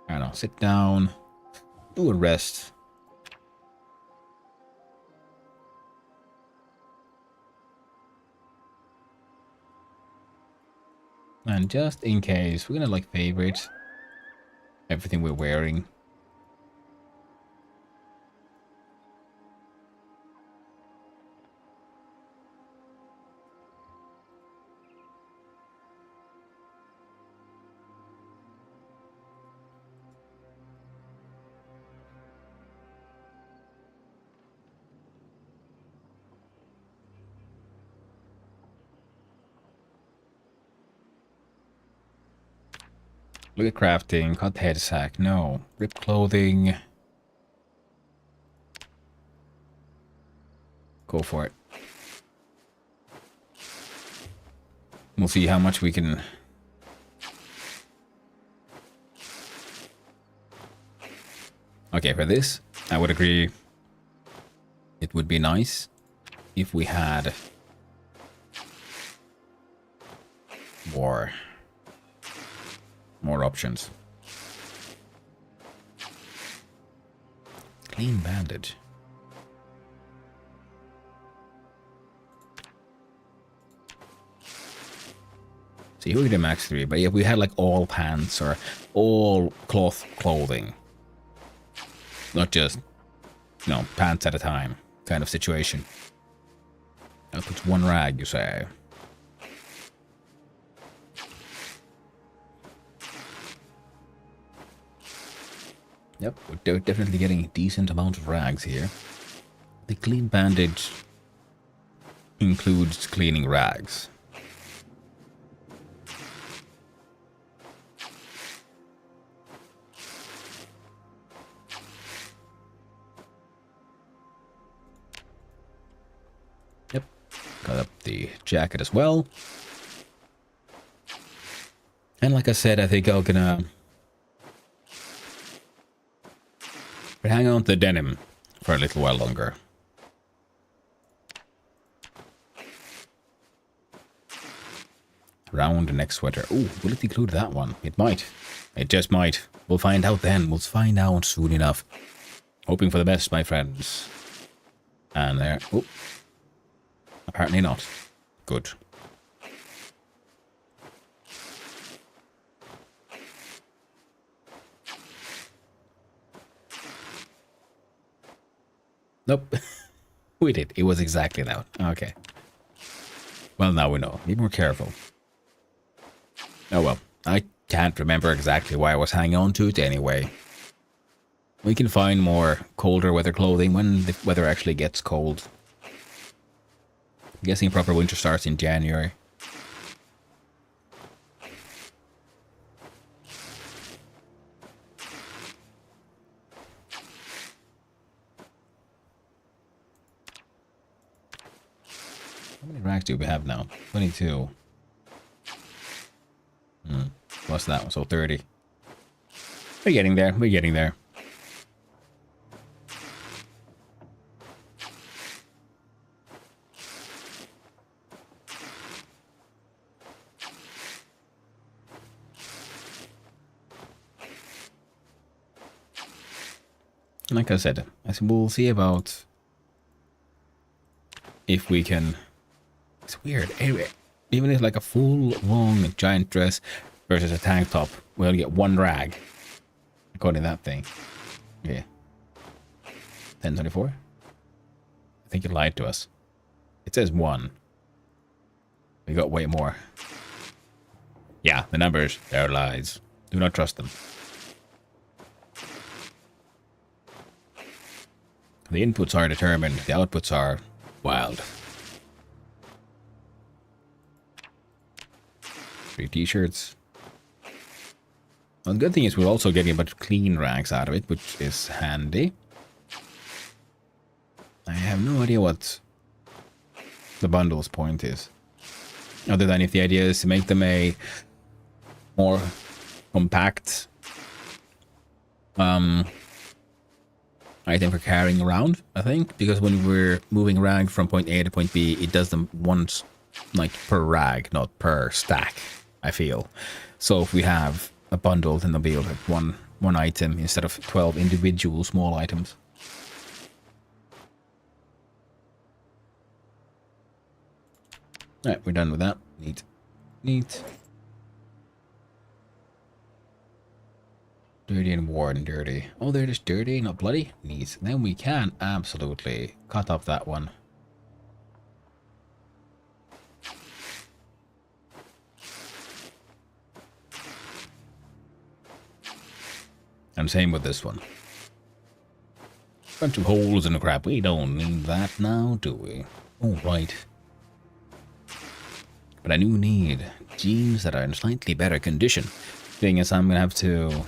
I don't know, sit down, do a rest. And just in case, we're gonna like favorite everything we're wearing. Look at crafting, cut head sack, no. Rip clothing. Go for it. We'll see how much we can... Okay, for this, I would agree. It would be nice if we had more options. Clean bandage. So here we did max 3, but yeah, we had like all pants or all cloth clothing. Not just, you know, pants at a time kind of situation. That's one rag, you say. Yep, we're definitely getting a decent amount of rags here. The clean bandage includes cleaning rags. Yep, got up the jacket as well. And like I said, I think I'm gonna hang on to the denim for a little while longer. Round neck sweater. Ooh, will it include that one? It might. It just might. We'll find out then. We'll find out soon enough. Hoping for the best, my friends. And there. Oh. Apparently not. Good. Nope. We did. It was exactly that. Okay. Well, now we know. Be more careful. Oh well. I can't remember exactly why I was hanging on to it anyway. We can find more colder weather clothing when the weather actually gets cold. I'm guessing proper winter starts in January. How many racks do we have now? 22. Plus that one, so 30. We're getting there. We're getting there. Like I said, we'll see about if we can. It's weird. Anyway, even if like a full long giant dress versus a tank top, we'll get one rag. According to that thing. Yeah. 1024? I think it lied to us. It says 1. We got way more. Yeah, the numbers, they're lies. Do not trust them. The inputs are determined, the outputs are wild. 3 t-shirts. Well, the good thing is we're also getting a bunch of clean rags out of it, which is handy. I have no idea what the bundle's point is. Other than if the idea is to make them a more compact item for carrying around, I think. Because when we're moving rag from point A to point B, it does them once, like per rag, not per stack, I feel. So if we have a bundle, then they'll be able to have one item instead of 12 individual small items. Alright, we're done with that. Neat. Neat. Dirty and worn and dirty. Oh, they're just dirty, not bloody? Neat. Then we can absolutely cut up that one. And same with this one. Bunch of holes in the crap. We don't need that now, do we? Oh, right. But I do need jeans that are in slightly better condition. Thing is, I'm gonna have to.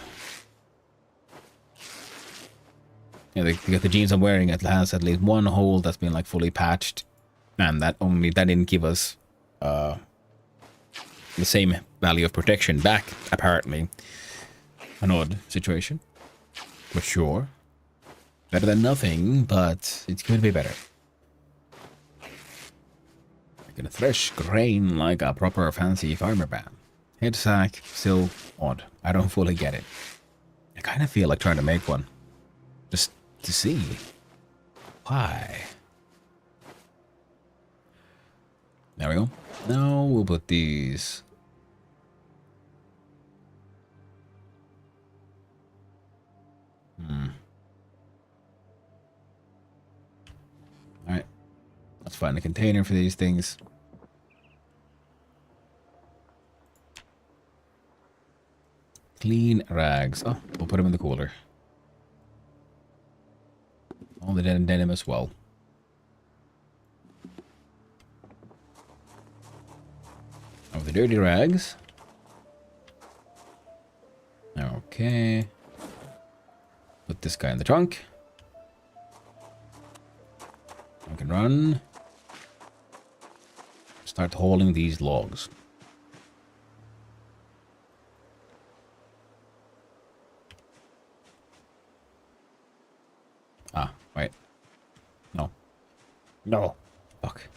Yeah, because the jeans I'm wearing, it has at least one hole that's been like fully patched, and that didn't give us the same value of protection back. Apparently, an odd situation, but sure, better than nothing. But it could be better. I'm gonna thresh grain like a proper fancy farmer man. Head sack, still odd. I don't fully get it. I kind of feel like trying to make one. Just to see. Why? There we go. Now we'll put these. Alright. Let's find a container for these things. Clean rags. Oh, we'll put them in the cooler. All the denim as well. Oh, the dirty rags. Okay. Put this guy in the trunk. I can run. Start hauling these logs. Ah, wait. No. No. Fuck.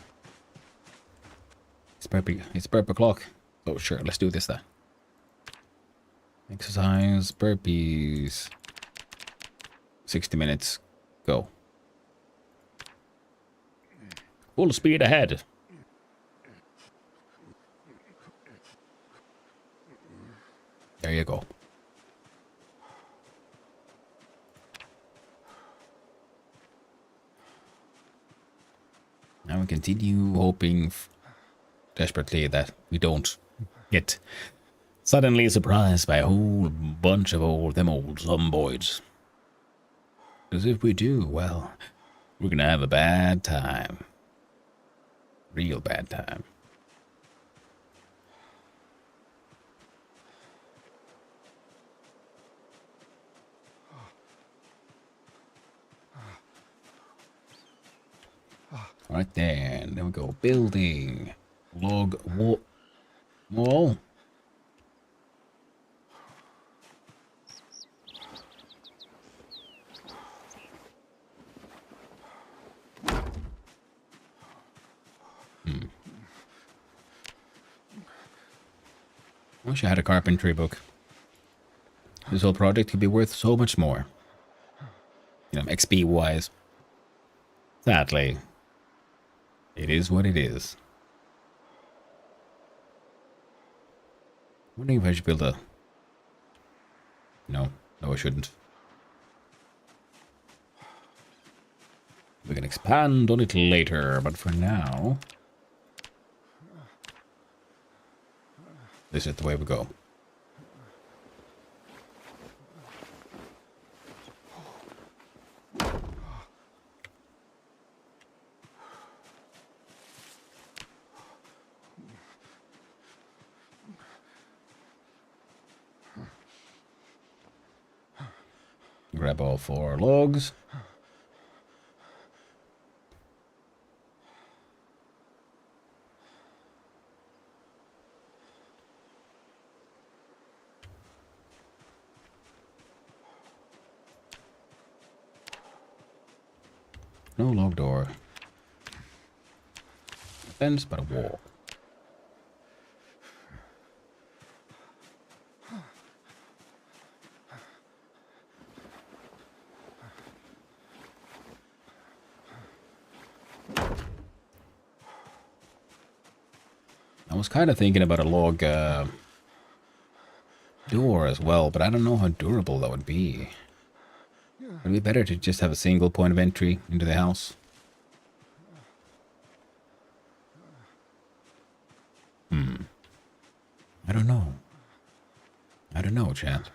It's burp o'clock. Oh, sure. Let's do this then. Exercise, burpees. 60 minutes. Go. Full speed ahead. There you go. Now we continue hoping desperately that we don't get suddenly surprised by a whole bunch of them old zomboids. Because if we do, well, we're gonna have a bad time. Real bad time. Alright then we go. Building. Log wall. I wish I had a carpentry book. This whole project could be worth so much more. You know, XP wise. Sadly, it is what it is. I'm wondering if I should build a... No, I shouldn't. We can expand on it later, but for now... This is the way we go. Grab all 4 logs. No log door. A fence, but a wall. I was kind of thinking about a log door as well, but I don't know how durable that would be. Would it be better to just have a single point of entry into the house? I don't know. I don't know, chat.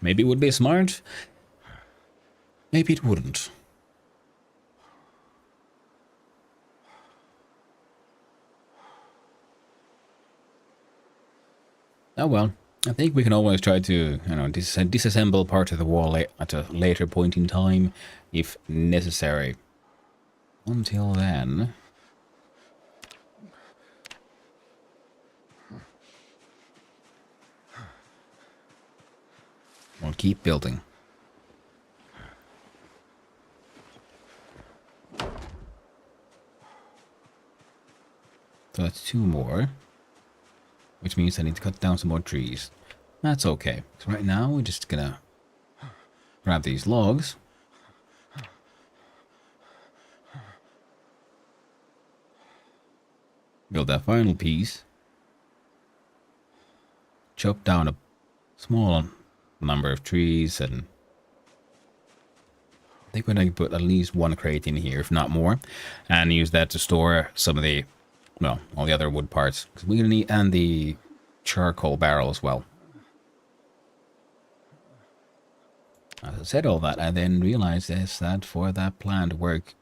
Maybe it would be smart. Maybe it wouldn't. Oh well. I think we can always try to, disassemble part of the wall at a later point in time, if necessary. Until then... we'll keep building. So that's 2 more. which means I need to cut down some more trees. That's okay. So right now we're just gonna grab these logs. Build that final piece. Chop down a small number of trees, and I think we're going to put at least one crate in here, if not more, and use that to store some of the, well, all the other wood parts, because we're going to need, and the charcoal barrel as well. As I said all that, I then realized is that for that plan to work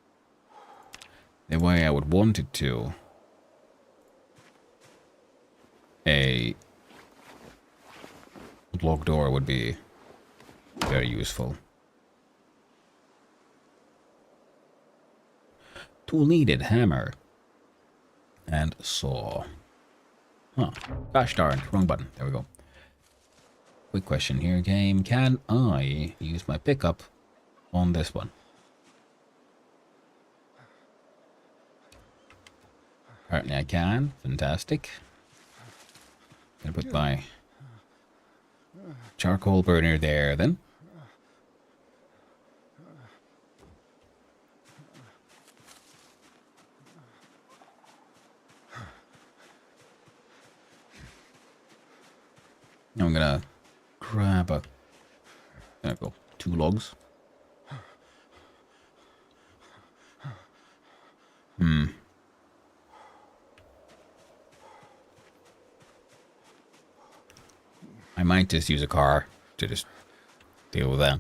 the way I would want it to, a log door would be very useful. Tool needed, hammer and saw. Huh, gosh darn, wrong button. There we go. Quick question here, game. Can I use my pickup on this one? Apparently I can. Fantastic. Gonna put my charcoal burner there then. Now I'm gonna grab a, there we go, 2 logs. I might just use a car to just deal with that.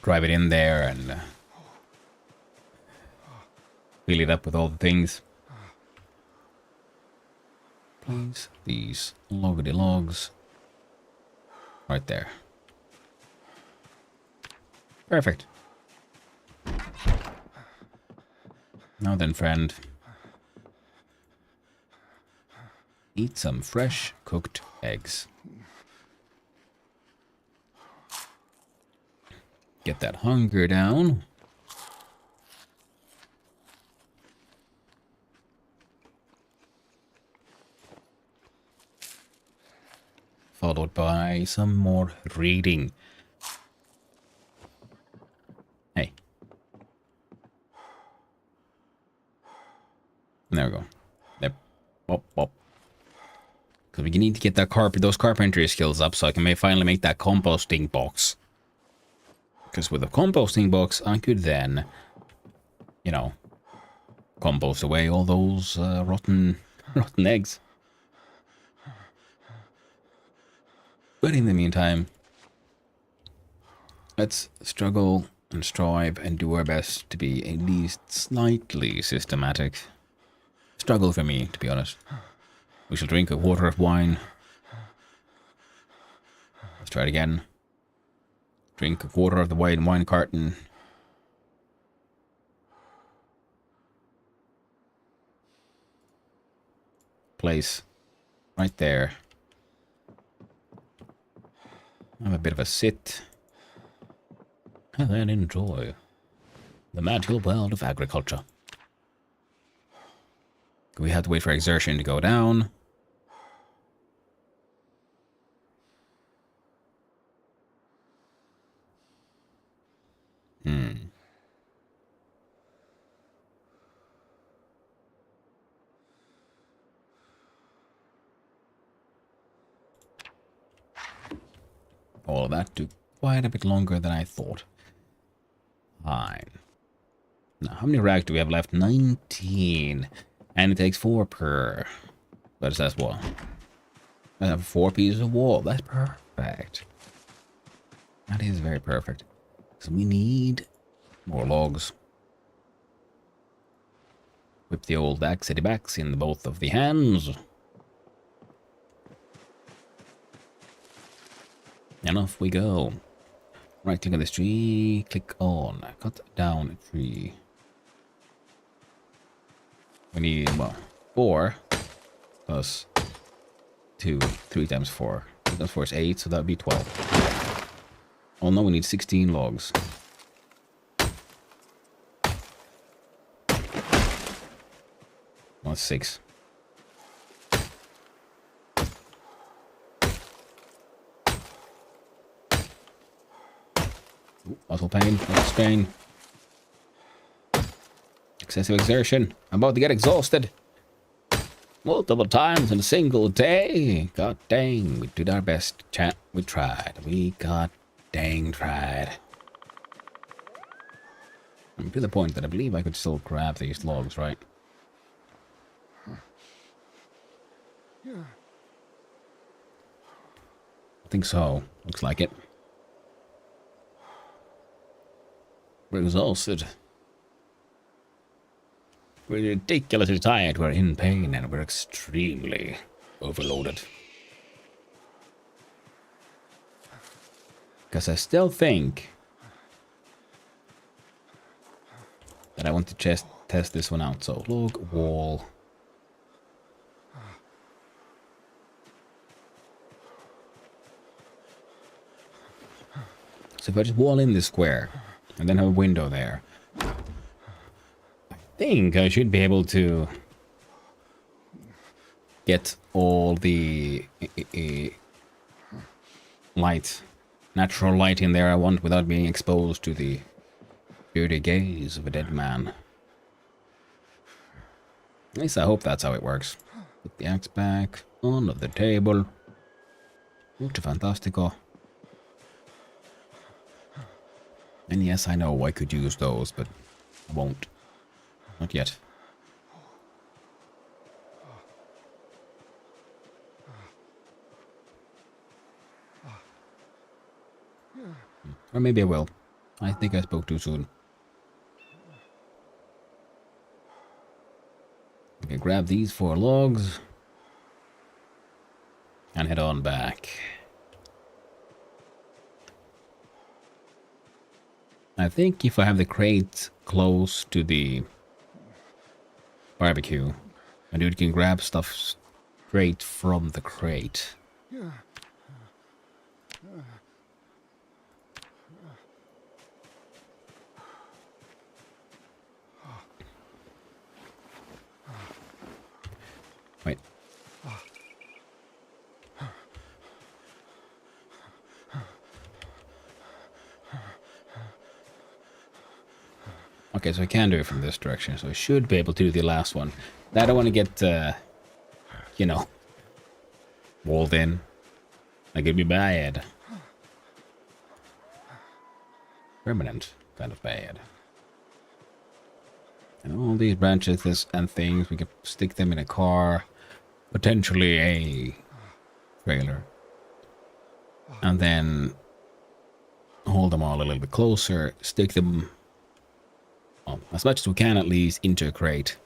Drive it in there and fill it up with all the things. Place these loggedy logs right there. Perfect. Now then, friend. Eat some fresh cooked eggs. Get that hunger down. Followed by some more reading. Hey. There we go. Yep. Pop, pop. Because we need to get that those carpentry skills up so I can finally make that composting box. Because with a composting box, I could then, you know, compost away all those rotten eggs. But in the meantime, let's struggle and strive and do our best to be at least slightly systematic. Struggle for me, to be honest. We shall drink a quarter of wine. Let's try it again. Drink a quarter of the wine carton. Place right there. Have a bit of a sit. And then enjoy the magical world of agriculture. We have to wait for exertion to go down. All of that took quite a bit longer than I thought. Fine. Now, how many rags do we have left? 19. And it takes 4 per. What is that wall? I have 4 pieces of wall. That's perfect. That is very perfect. So we need more logs. Whip the old axity backs in both of the hands. And off we go. Right click on this tree, click on, cut down a tree. We need, well, 4 plus 2, 3 times 4. 3 times 4 is 8, so that would be 12. Oh no, we need 16 logs. Well, that's 6. Ooh, muscle pain, muscle strain. Excessive exertion. I'm about to get exhausted. Multiple times in a single day. God dang, we did our best, chat. We tried. We god dang tried. I'm to the point that I believe I could still grab these logs, right? I think so. Looks like it. We're exhausted. We're ridiculously tired, we're in pain, and we're extremely overloaded. Because I still think that I want to just test this one out. So, log, wall. So if I just wall in this square, and then have a window there, I think I should be able to get all the light, natural light in there I want without being exposed to the dirty gaze of a dead man. At least I hope that's how it works. Put the axe back on the table. Mucho fantastico. And yes, I know I could use those, but I won't. Not yet. Or maybe I will. I think I spoke too soon. Okay, grab these 4 logs. And head on back. I think if I have the crate close to the barbecue, my dude can grab stuff straight from the crate. Wait. Okay, so I can do it from this direction, so I should be able to do the last one. I don't want to get, you know, walled in. That could be bad. Permanent kind of bad. And all these branches and things, we could stick them in a car, potentially a trailer, and then hold them all a little bit closer, stick them, well, as much as we can at least, into a crate.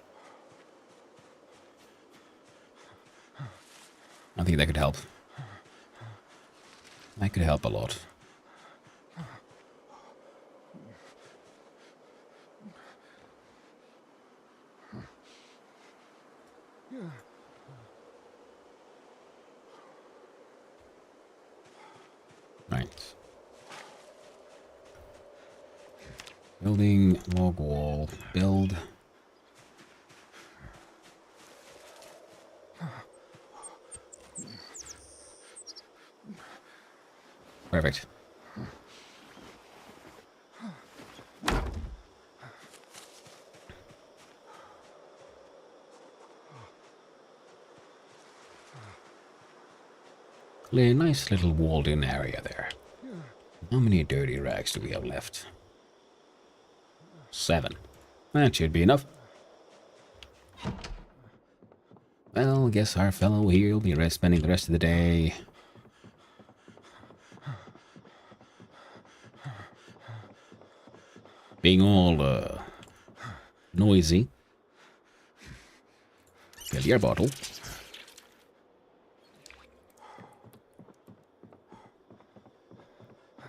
I think that could help. That could help a lot. Right. Building, log wall, build. Perfect. A nice little walled-in area there. How many dirty rags do we have left? 7. That should be enough. Well, guess our fellow here will be spending the rest of the day being all noisy. Fill your bottle.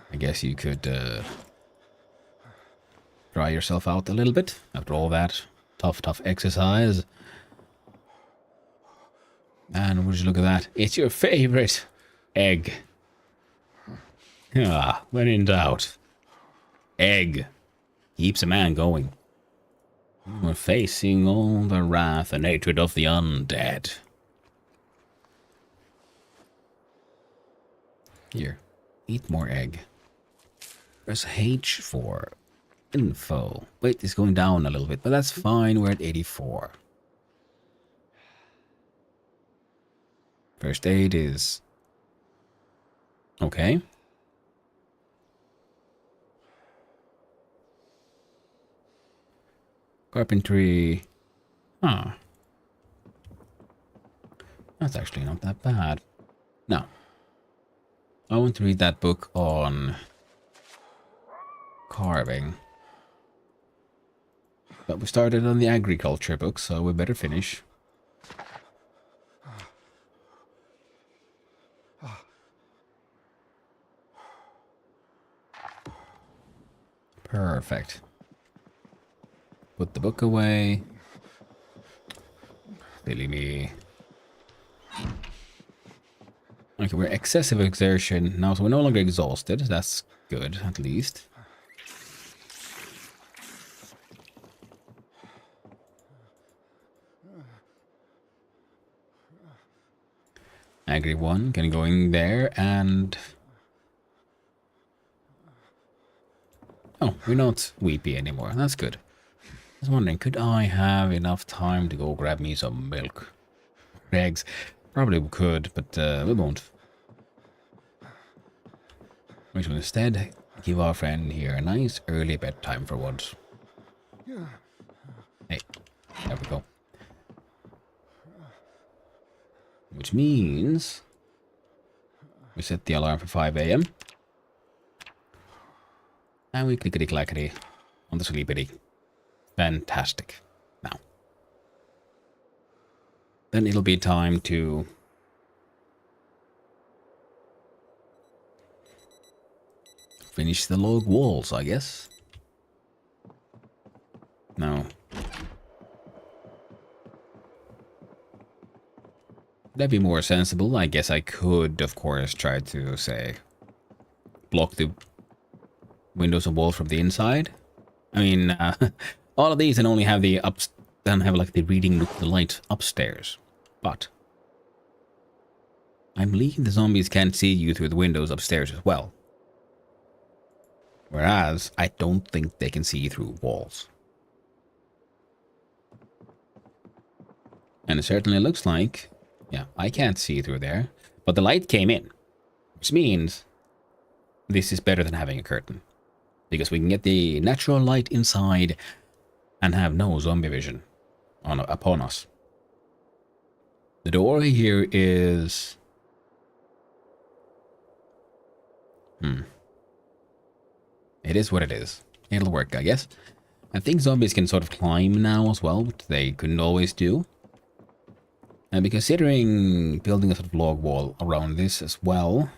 I guess you could dry yourself out a little bit after all that tough exercise. And would you look at that? It's your favorite egg. Ah, when in doubt. Egg keeps a man going. We're facing all the wrath and hatred of the undead. Here, eat more egg. Press H for info. Wait, it's going down a little bit, but that's fine. We're at 84. First aid is okay. Carpentry. Huh. That's actually not that bad. No. I want to read that book on carving. But we started on the agriculture book, so we better finish. Perfect. Put the book away. Silly me. Okay, we're excessive exertion now, so we're no longer exhausted. That's good, at least. Agri 1, gonna go in there and... Oh, we're not weepy anymore. That's good. I was wondering, could I have enough time to go grab me some milk? Eggs? Probably could, but we won't. We shall instead give our friend here a nice early bedtime for once. Hey, there we go. Which means we set the alarm for 5 AM. And we clickety-clackety on the sleepity. Fantastic. Now. Then it'll be time to finish the log walls, I guess. No. That'd be more sensible. I guess I could, of course, try to, say, block the windows and walls from the inside. I mean, all of these and only have the then have like the reading the light upstairs. But I'm believing the zombies can't see you through the windows upstairs as well. Whereas I don't think they can see through walls. And it certainly looks like, yeah, I can't see through there, but the light came in, which means this is better than having a curtain. Because we can get the natural light inside and have no zombie vision upon us. The door here is... It is what it is. It'll work, I guess. I think zombies can sort of climb now as well, which they couldn't always do. And be considering building a sort of log wall around this as well.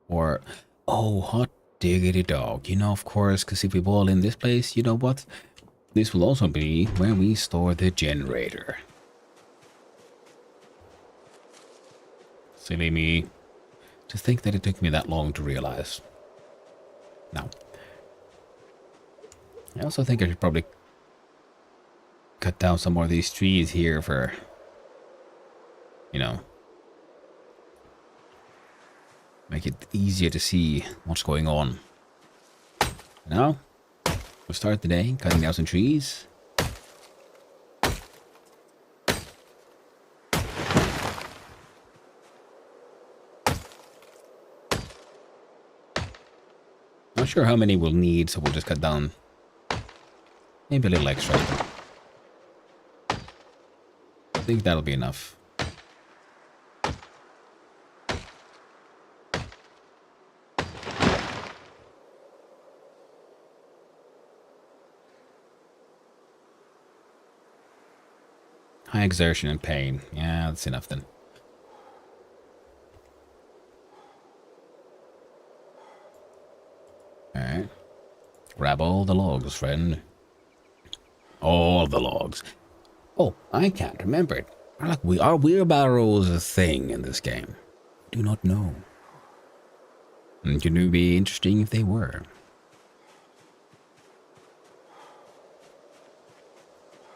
Or... Oh, hot diggity dog. You know, of course, because if we wall in this place, you know what? This will also be where we store the generator. Silly me. To think that it took me that long to realize. Now. I also think I should probably cut down some more of these trees here for, you know, make it easier to see what's going on. Now, we'll start the day cutting down some trees. Not sure how many we'll need, so we'll just cut down maybe a little extra. I think that'll be enough. High exertion and pain. Yeah, that's enough then. Alright. Grab all the logs, friend. All the logs. Oh, I can't remember it. Are wheelbarrows a thing in this game? Do not know. It would be interesting if they were.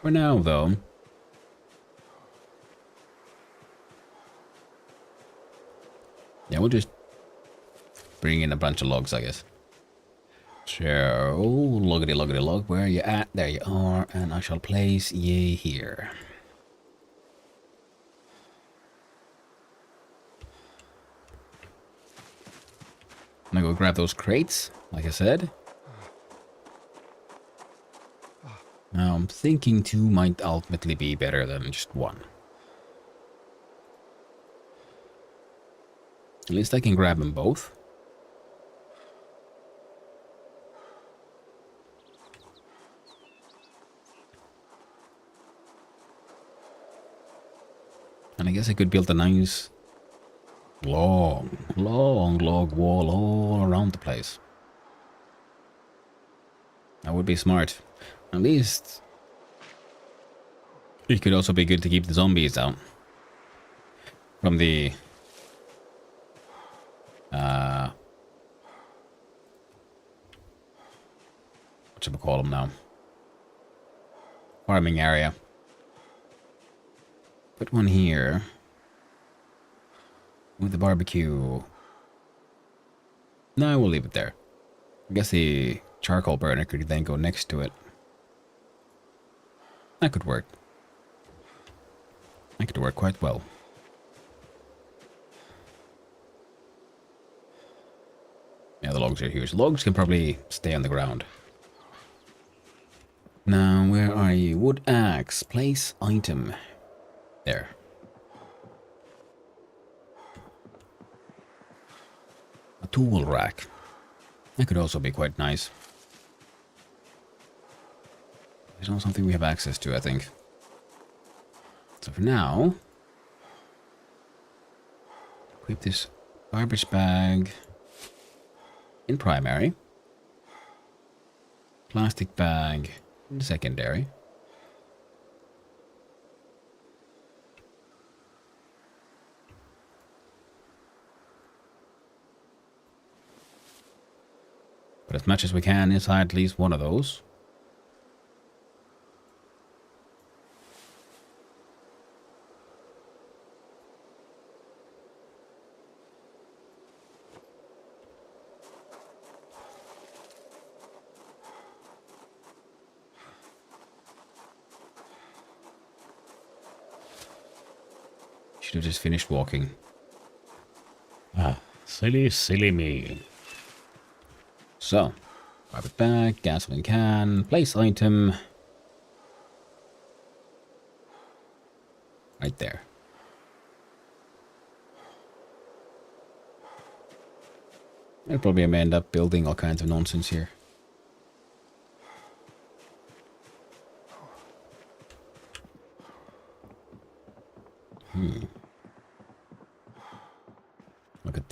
For now, though, yeah, we'll just bring in a bunch of logs, I guess. So, loggity loggity log, where are you at? There you are, and I shall place ye here. I'm gonna go grab those crates, like I said. Now, I'm thinking 2 might ultimately be better than just 1. At least I can grab them both. And I guess I could build a nice long log wall all around the place. That would be smart. At least it could also be good to keep the zombies out from the what should we call them now? Farming area. Put one here with the barbecue. No, we'll leave it there. I guess the charcoal burner could then go next to it. That could work. That could work quite well. Yeah, the logs are huge. Logs can probably stay on the ground. Now, where are you? Wood axe. Place item. There. A tool rack. That could also be quite nice. It's not something we have access to, I think. So for now, equip this garbage bag in primary. Plastic bag in secondary. But as much as we can inside at least one of those. Should have just finished walking. Ah, silly me. So, garbage bag, gasoline can, place item. Right there. I'll probably end up building all kinds of nonsense here. Look at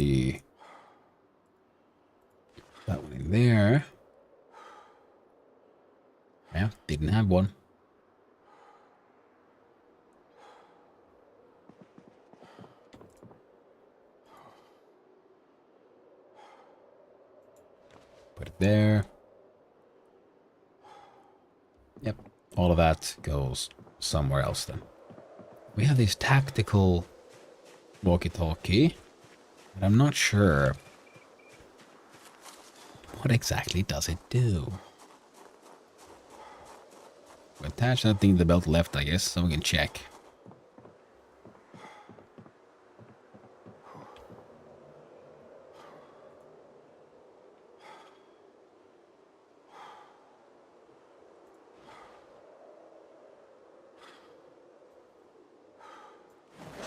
that one in there. Yeah, didn't have one. Put it there. Yep, all of that goes somewhere else then. We have this tactical walkie-talkie, but I'm not sure what exactly does it do. Attach that thing to the belt left, I guess, so we can check.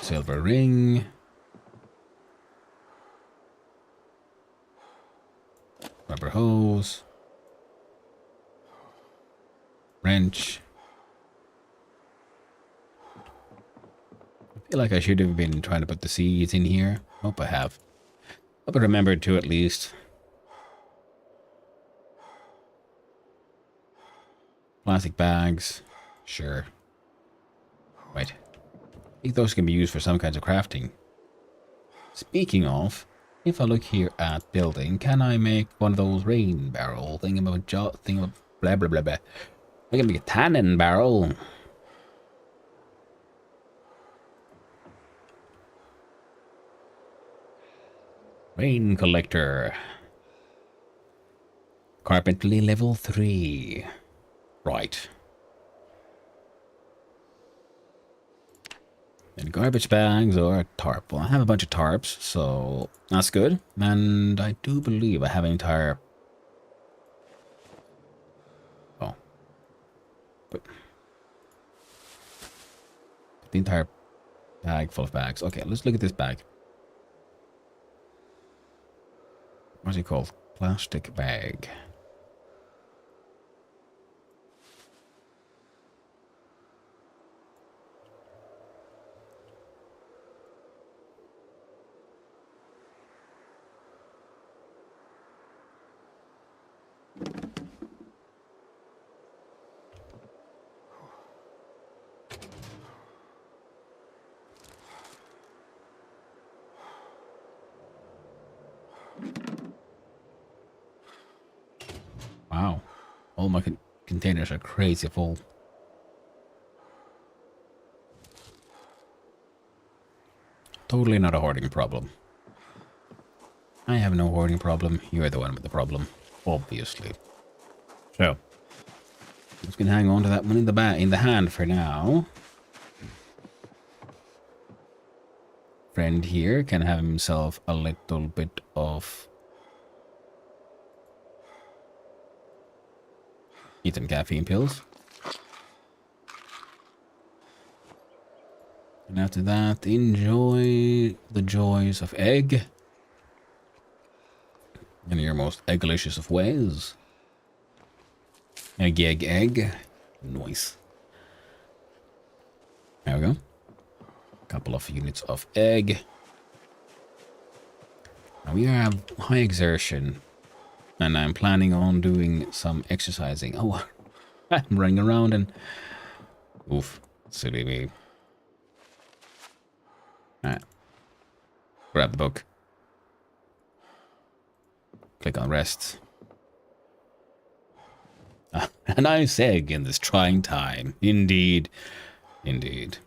Silver ring. Rubber hose. Wrench. I feel like I should have been trying to put the seeds in here. Hope I have. Hope I remembered to at least. Plastic bags. Sure. Right. I think those can be used for some kinds of crafting. Speaking of, if I look here at building, can I make one of those rain barrel thingamabout blah blah blah blah. I can make a tannin barrel. Rain collector. Carpentry level 3. Right. And garbage bags or a tarp. Well, I have a bunch of tarps, so that's good. And I do believe I have an entire... Oh. But... The entire bag full of bags. Okay, let's look at this bag. What's it called? Plastic bag. Wow. All my containers are crazy full. Totally not a hoarding problem. I have no hoarding problem. You're the one with the problem. Obviously. So. Just gonna hang on to that one in the hand for now. Friend here can have himself a little bit of eating caffeine pills. And after that, enjoy the joys of egg. In your most egglicious of ways. Egg, egg, egg. Nice. There we go. Couple of units of egg. Now we have high exertion. And I'm planning on doing some exercising. Oh, I'm running around and... Oof. Silly me. Alright. Grab the book. Click on rest. A nice egg in this trying time. Indeed. Indeed.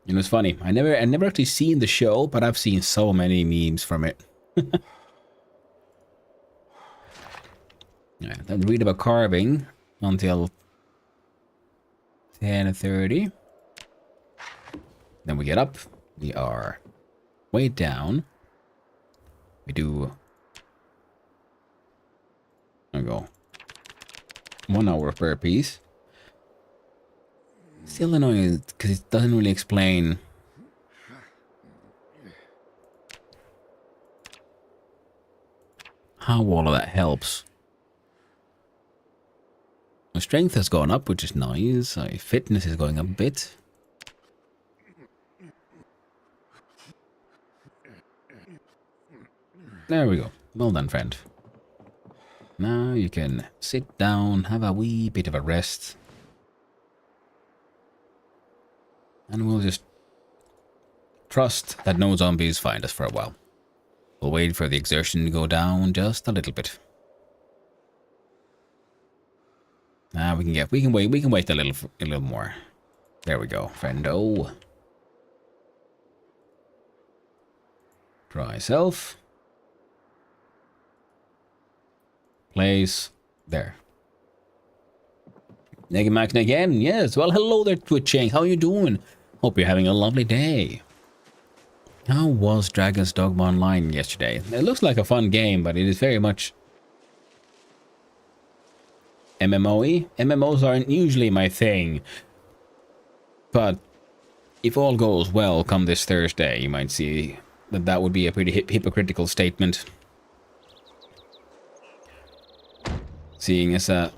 You know, it's funny. I never actually seen the show, but I've seen so many memes from it. Yeah, then read about carving until 10:30. Then we get up. We are way down. We do... There we go. 1 hour per piece. Still annoying because it doesn't really explain how all of that helps. My strength has gone up, which is nice. My fitness is going up a bit. There we go. Well done, friend. Now you can sit down, have a wee bit of a rest. And we'll just trust that no zombies find us for a while. We'll wait for the exertion to go down just a little bit. Ah, we can wait a little more. There we go, friendo. Try self. Place there. Negamax again, yes. Well, hello there, Twitching. How you doing? Hope you're having a lovely day. How was Dragon's Dogma Online yesterday? It looks like a fun game, but it is very much MMO-y. MMOs aren't usually my thing. But if all goes well come this Thursday, you might see that that would be a pretty hypocritical statement. Seeing as a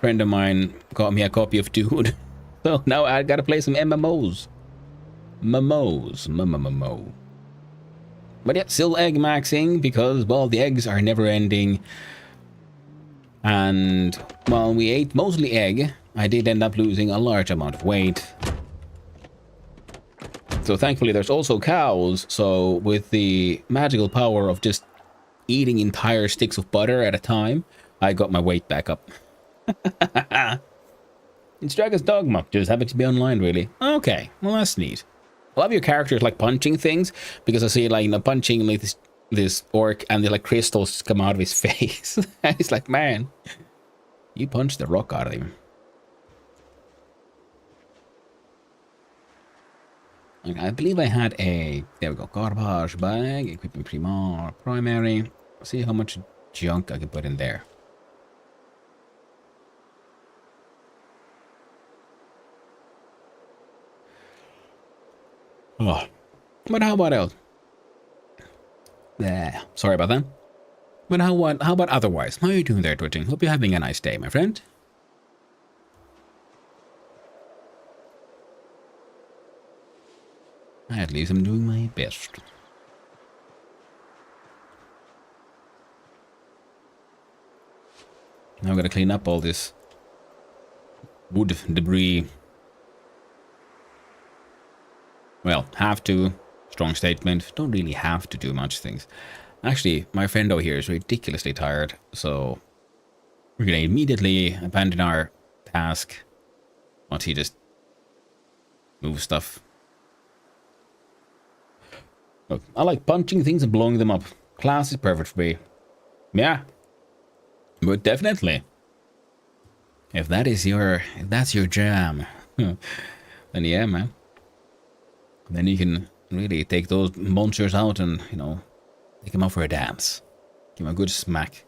friend of mine got me a copy of Dude. So now I gotta play some MMOs. Mo. But yeah, still egg maxing because, well, the eggs are never ending. And, well, we ate mostly egg. I did end up losing a large amount of weight. So thankfully there's also cows. So with the magical power of just eating entire sticks of butter at a time, I got my weight back up. It's Dragon's Dogma. Just happened to be online, really. Okay, well, that's neat. lot of your characters like punching things, because I see like, you know, punching like this orc, and the like crystals come out of his face. And he's like, man, you punched the rock out of him. Okay, I believe I had a, there we go, garbage bag, equipment primary. See how much junk I can put in there. Oh, but how about else? Yeah, sorry about that. But how about otherwise? How are you doing there, Twitching? Hope you're having a nice day, my friend. At least I'm doing my best. Now I'm gonna clean up all this wood debris. Well, have to. Strong statement. Don't really have to do much things. Actually, my friendo here is ridiculously tired, so we're gonna immediately abandon our task once he just moves stuff. Look, I like punching things and blowing them up. Class is perfect for me. Yeah. But definitely. If that's your jam, then yeah, man. Then you can really take those monsters out and, you know, take them out for a dance. Give them a good smack.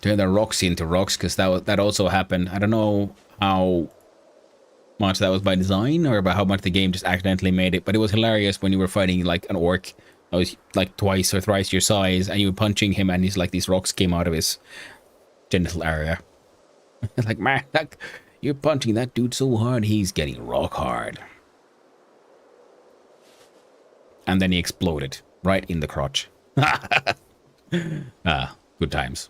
Turn the rocks into rocks, because that also happened. I don't know how much that was by design or about how much the game just accidentally made it, but it was hilarious when you were fighting like an orc that was like twice or thrice your size, and you were punching him, and he's like, these rocks came out of his genital area. It's like, man, you're punching that dude so hard, he's getting rock hard. And then he exploded right in the crotch. Ah, good times.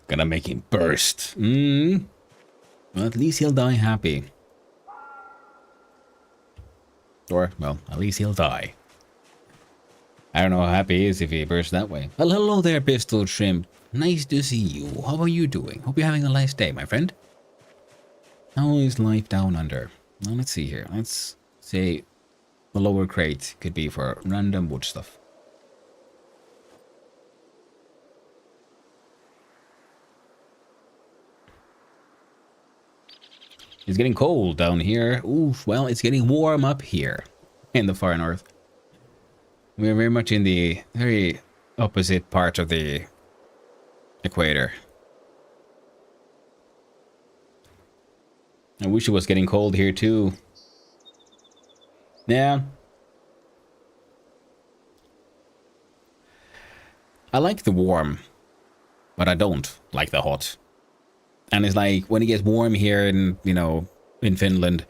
Gonna make him burst. Well, at least he'll die happy. Or, well, at least he'll die. I don't know how happy he is if he bursts that way. Well, hello there, Pistol Shrimp. Nice to see you. How are you doing? Hope you're having a nice day, my friend. How is life down under? Now, let's see here. Let's say the lower crate could be for random wood stuff. It's getting cold down here. Oof, well, it's getting warm up here in the far north. We're very much in the very opposite part of the equator. I wish it was getting cold here too. Yeah. I like the warm, but I don't like the hot. And it's like, when it gets warm here in, you know, in Finland,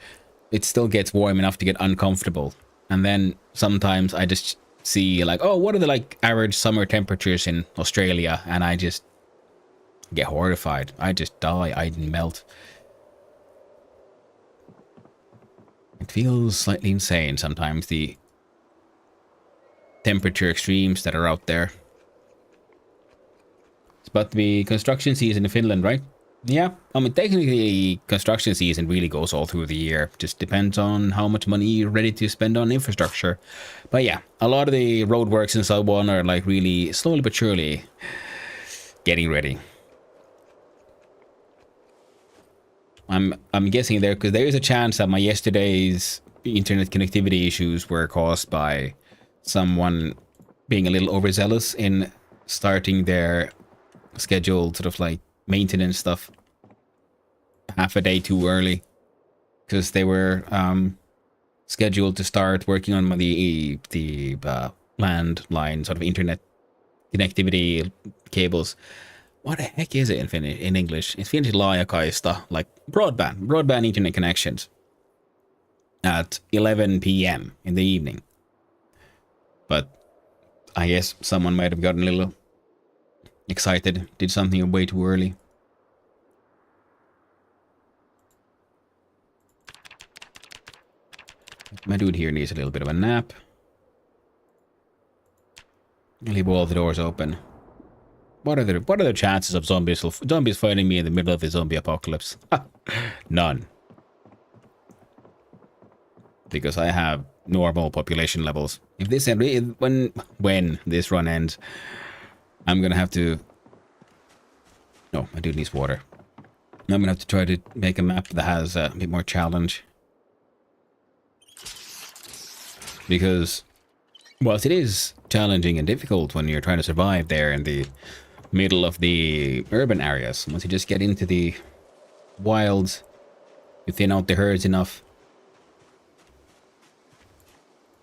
it still gets warm enough to get uncomfortable. And then sometimes I just see like, oh, what are the like average summer temperatures in Australia? And I just get horrified. I just die. I melt. It feels slightly insane sometimes, the temperature extremes that are out there. It's about to be construction season in Finland, right? Yeah, I mean, technically, construction season really goes all through the year. Just depends on how much money you're ready to spend on infrastructure. But yeah, a lot of the roadworks and so on are like really slowly but surely getting ready. I'm guessing there, because there is a chance that my yesterday's internet connectivity issues were caused by someone being a little overzealous in starting their scheduled sort of like maintenance stuff half a day too early, because they were scheduled to start working on the landline sort of internet connectivity cables. What the heck is it in English? It's Finnish laajakaista, like broadband internet connections at 11 p.m. in the evening. But I guess someone might have gotten a little excited, did something way too early. My dude here needs a little bit of a nap. I'll leave all the doors open. what are the chances of zombies fighting me in the middle of a zombie apocalypse? None. Because I have normal population levels. If this when this run ends, I'm gonna have to. No, I do need water. I'm gonna have to try to make a map that has a bit more challenge. Because, whilst it is challenging and difficult when you're trying to survive there in the middle of the urban areas, once you just get into the wilds, you thin out the herds enough,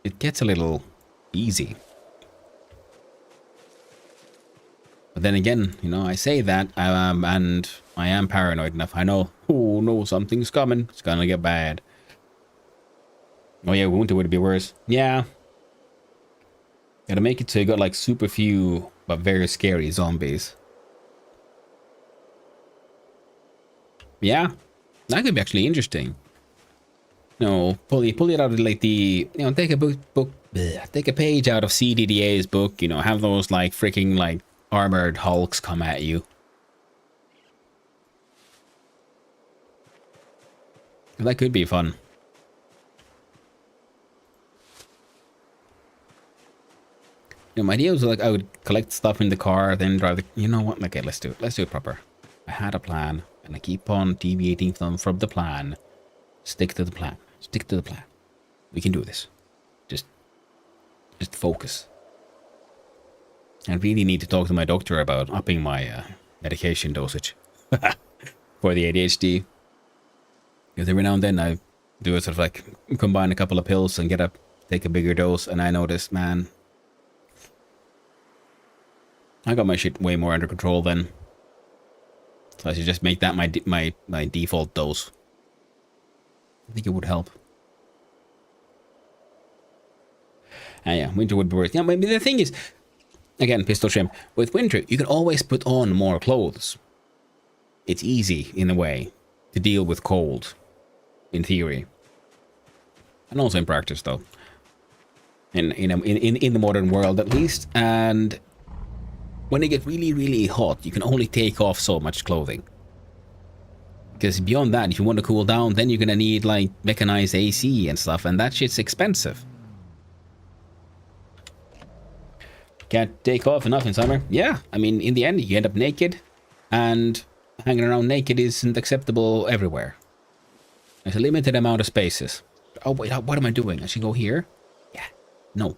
it gets a little easy. But then again, you know, I say that, and I am paranoid enough. I know, oh no, something's coming. It's gonna get bad. Oh yeah, winter would be worse. Yeah. Gotta make it so you got like super few, but very scary zombies. Yeah, that could be actually interesting. No, pull it out of like the, you know, take a page out of CDDA's book, you know, have those like freaking like armored hulks come at you. That could be fun. You know, my idea was like I would collect stuff in the car, then drive the, you know what, okay, let's do it. Let's do it proper. I had a plan, and I keep on deviating from the plan. Stick to the plan. Stick to the plan. We can do this. Just focus. I really need to talk to my doctor about upping my medication dosage for the ADHD. Because every now and then I do a sort of like combine a couple of pills and take a bigger dose, and I notice, man, I got my shit way more under control then. So I should just make that my default dose. I think it would help. Yeah, winter would be worse. Yeah, maybe the thing is, again, Pistol Shrimp, with winter, you can always put on more clothes. It's easy, in a way, to deal with cold, in theory. And also in practice, though. In the modern world, at least. And when it gets really, really hot, you can only take off so much clothing. Because beyond that, if you want to cool down, then you're gonna need, like, mechanized AC and stuff, and that shit's expensive. Can't take off enough in summer. Yeah, I mean, in the end, you end up naked, and hanging around naked isn't acceptable everywhere. There's a limited amount of spaces. Oh, wait, what am I doing? I should go here? Yeah. No.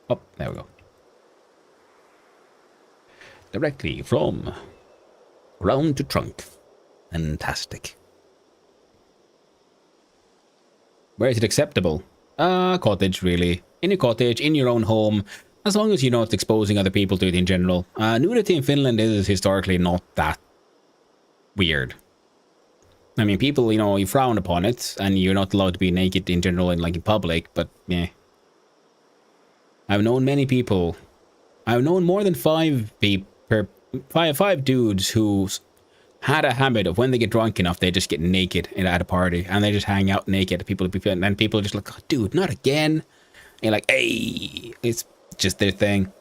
Oh, there we go. Directly from ground to trunk. Fantastic. Where is it acceptable? Cottage, really. In a cottage, in your own home, as long as you're not exposing other people to it in general. Nudity in Finland is historically not that weird. I mean, people, you know, you frown upon it, and you're not allowed to be naked in general in, like, in public, but, yeah. I've known many people. I've known more than five dudes who had a habit of when they get drunk enough, they just get naked at a party, and they just hang out naked. And people are just like, oh, dude, not again. And you're like, hey, it's just their thing.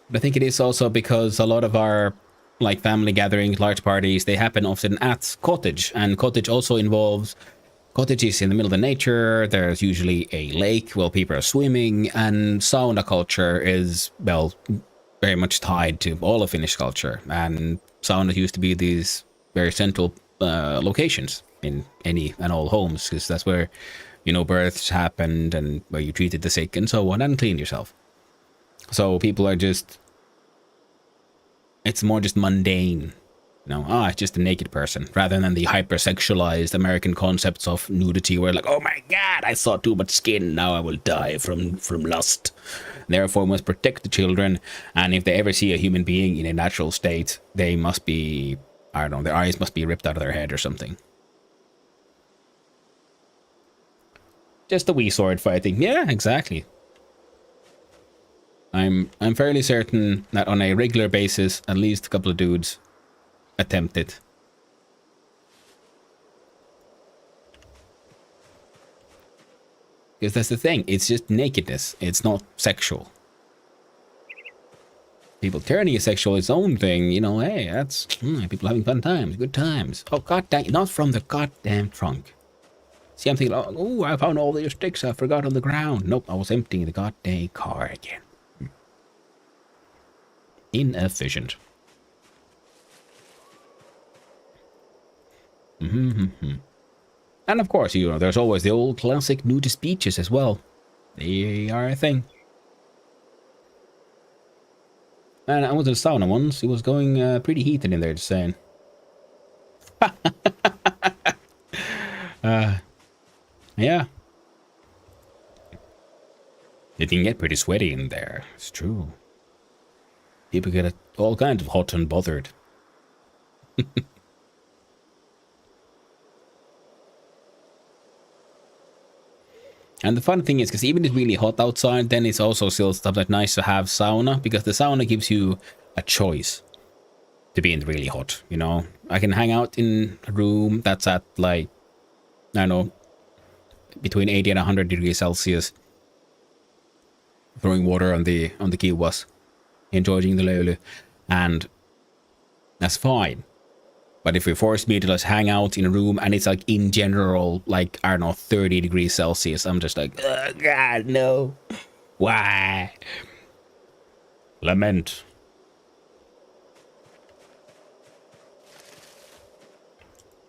But I think it is also because a lot of our, like, family gatherings, large parties, they happen often at cottage, and cottage also involves cottages in the middle of the nature. There's usually a lake where people are swimming, and sauna culture is, well, very much tied to all of Finnish culture, and saunas used to be these very central locations in any and all homes, because that's where, you know, births happened, and where you treated the sick and so on, and cleaned yourself. So people are just, it's more just mundane, you know, it's just a naked person, rather than the hypersexualized American concepts of nudity, where like, oh my god, I saw too much skin, now I will die from lust. Therefore, must protect the children, and if they ever see a human being in a natural state, they must be, I don't know, their eyes must be ripped out of their head or something. Just a wee sword fighting. Yeah, exactly. I'm fairly certain that on a regular basis, at least a couple of dudes attempt it. Because that's the thing, it's just nakedness, it's not sexual. people turning asexual is its own thing, you know. Hey, that's people having fun times, good times. Oh god dang, not from the goddamn trunk. See, I'm thinking, oh, I found all these sticks I forgot on the ground. Nope, I was emptying the goddamn car again. Inefficient. And of course, you know, there's always the old classic nudist beaches as well. They are a thing. And I went to the sauna once. It was going pretty heated in there, just saying. Yeah. It can get pretty sweaty in there. It's true. People get all kinds of hot and bothered. And the fun thing is, because even if it's really hot outside, then it's also still stuff that's nice to have sauna, because the sauna gives you a choice to be in really hot, you know? I can hang out in a room that's at, like, I don't know, between 80 and 100 degrees Celsius, throwing water on the kiwas, enjoying the löyly, and that's fine. But if you force me to just hang out in a room and it's like in general, like, I don't know, 30 degrees Celsius, I'm just like, oh god, no. Why? Lament.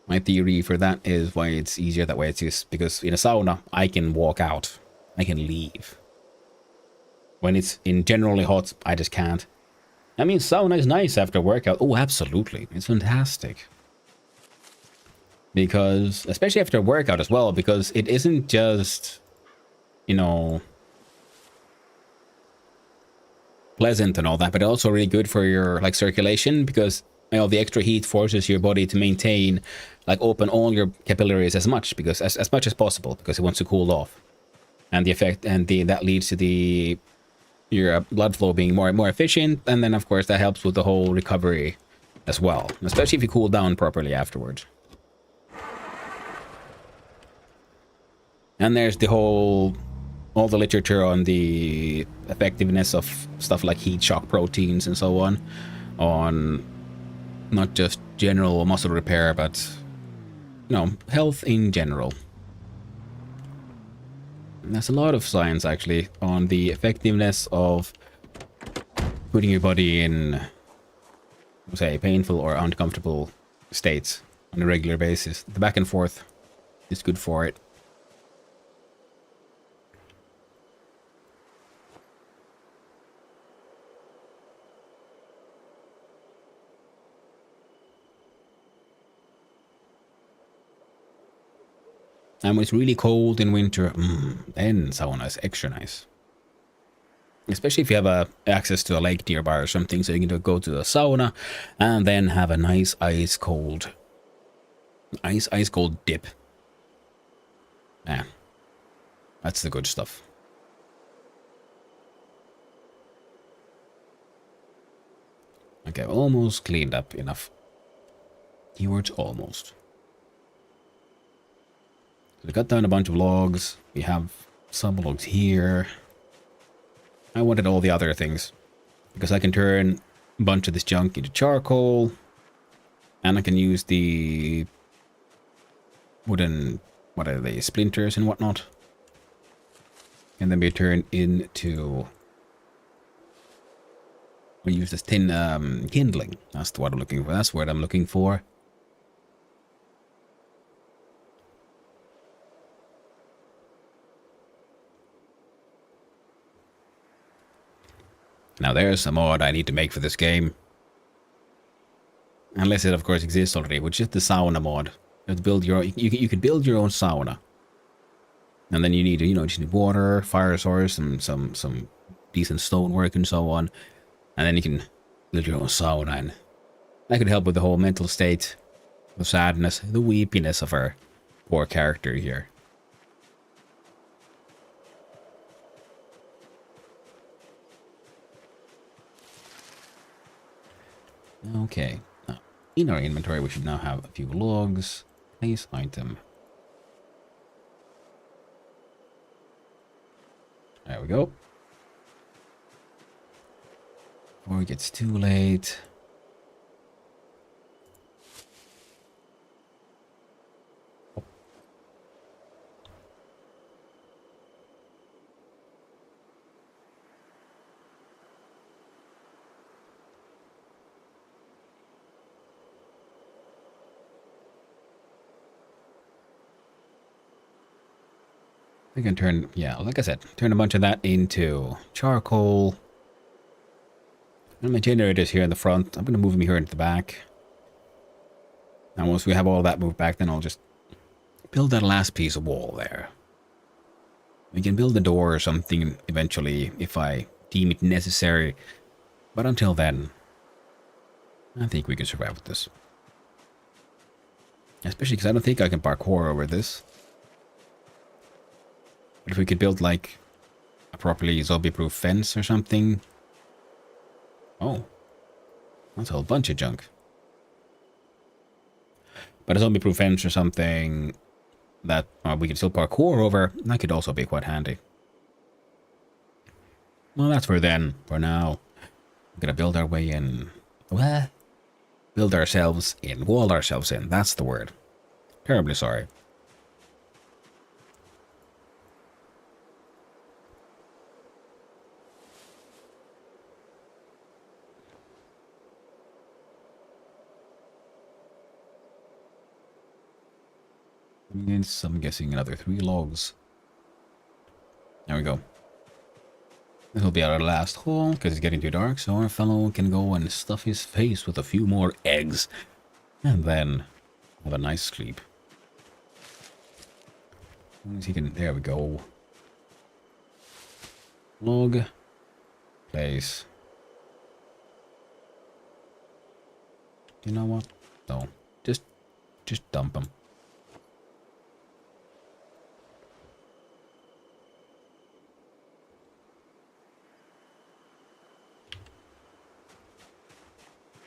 My theory for that is why it's easier that way. It's just because in a sauna, I can walk out. I can leave. When it's in generally hot, I just can't. I mean, sauna is nice after workout. Oh, absolutely. It's fantastic. Because, especially after a workout as well, because it isn't just, you know, pleasant and all that, but also really good for your, like, circulation, because, you know, the extra heat forces your body to maintain, like, open all your capillaries as much, because, as much as possible, because it wants to cool off. And the effect, and that leads to your blood flow being more efficient, and then of course that helps with the whole recovery as well, especially if you cool down properly afterwards. And there's all the literature on the effectiveness of stuff like heat shock proteins and so on not just general muscle repair, but, you know, health in general. There's a lot of science, actually, on the effectiveness of putting your body in, say, painful or uncomfortable states on a regular basis. The back and forth is good for it. And when it's really cold in winter, then sauna is extra nice. Especially if you have access to a lake nearby or something, so you can go to the sauna and then have a nice ice cold dip. Yeah, that's the good stuff. Okay, almost cleaned up enough. Keywords almost. We cut down a bunch of logs. We have some logs here. I wanted all the other things, because I can turn a bunch of this junk into charcoal, and I can use the wooden, what are they, splinters and whatnot, and then be turned into, we use this tin kindling. That's what I'm looking for. That's what I'm looking for. Now there's a mod I need to make for this game. Unless it of course exists already, which is the sauna mod. You have to build your own, you can build your own sauna. And then you need, you know, just need water, fire source, and some decent stonework and so on. And then you can build your own sauna, and that could help with the whole mental state, the sadness, the weepiness of our poor character here. Okay, now, in our inventory we should now have a few logs. Place item. There we go. Or it gets too late. I can turn, yeah, like I said, turn a bunch of that into charcoal. And my generator's here in the front. I'm going to move them here into the back. And once we have all that moved back, then I'll just build that last piece of wall there. We can build a door or something eventually if I deem it necessary. But until then, I think we can survive with this. Especially because I don't think I can parkour over this. But if we could build like a properly zombie-proof fence or something. Oh, that's a whole bunch of junk. But a zombie-proof fence or something that we can still parkour over, that could also be quite handy. Well, that's for then. For now, we're gonna build our way in. What? Build ourselves in. Wall ourselves in. That's the word. Terribly sorry. I'm guessing another 3 logs. There we go. This will be our last hole because it's getting too dark, so our fellow can go and stuff his face with a few more eggs and then have a nice sleep. As long as he can, there we go. Log. Place. You know what? No. Just dump him.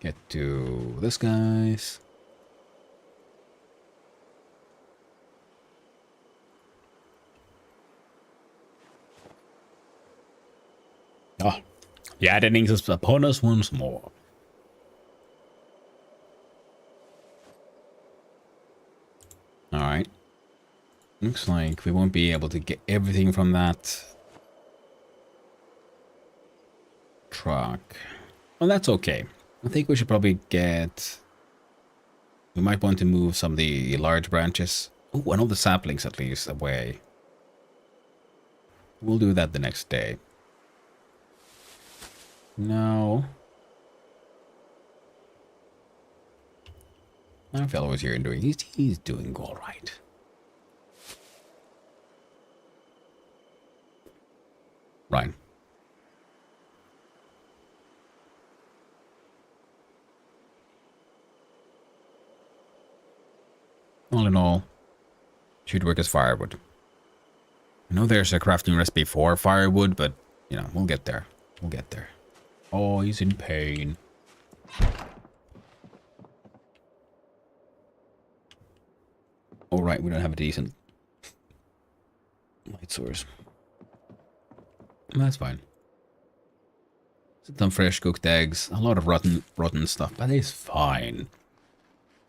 Get to this guy's. Oh, the earnings is upon us once more. Alright. Looks like we won't be able to get everything from that truck. Well, that's okay. I think we should probably get... We might want to move some of the large branches. Oh, and all the saplings at least away. We'll do that the next day. No. Our fellow is here and doing... He's doing all right. Right. All in all, should work as firewood. I know there's a crafting recipe for firewood, but, you know, we'll get there. We'll get there. Oh, he's in pain. All right, we don't have a decent light source. That's fine. Some fresh cooked eggs, a lot of rotten stuff, but it's fine.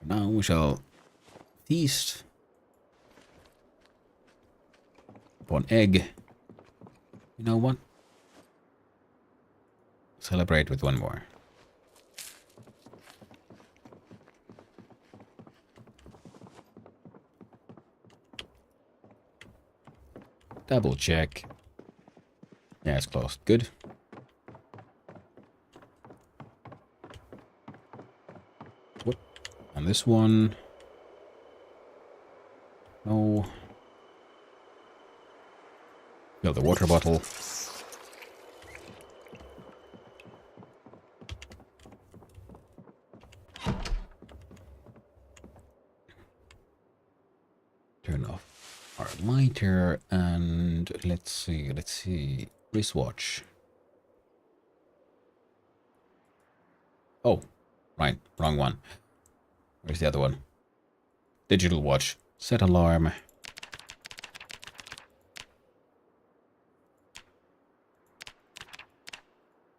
Now we shall feast upon egg. You know what? Celebrate with one more. Double check. Yeah, it's closed. Good. What? And this one. No. Fill the water bottle. Turn off our lighter and let's see. Wristwatch. Oh, right, wrong one. Where's the other one? Digital watch. Set alarm.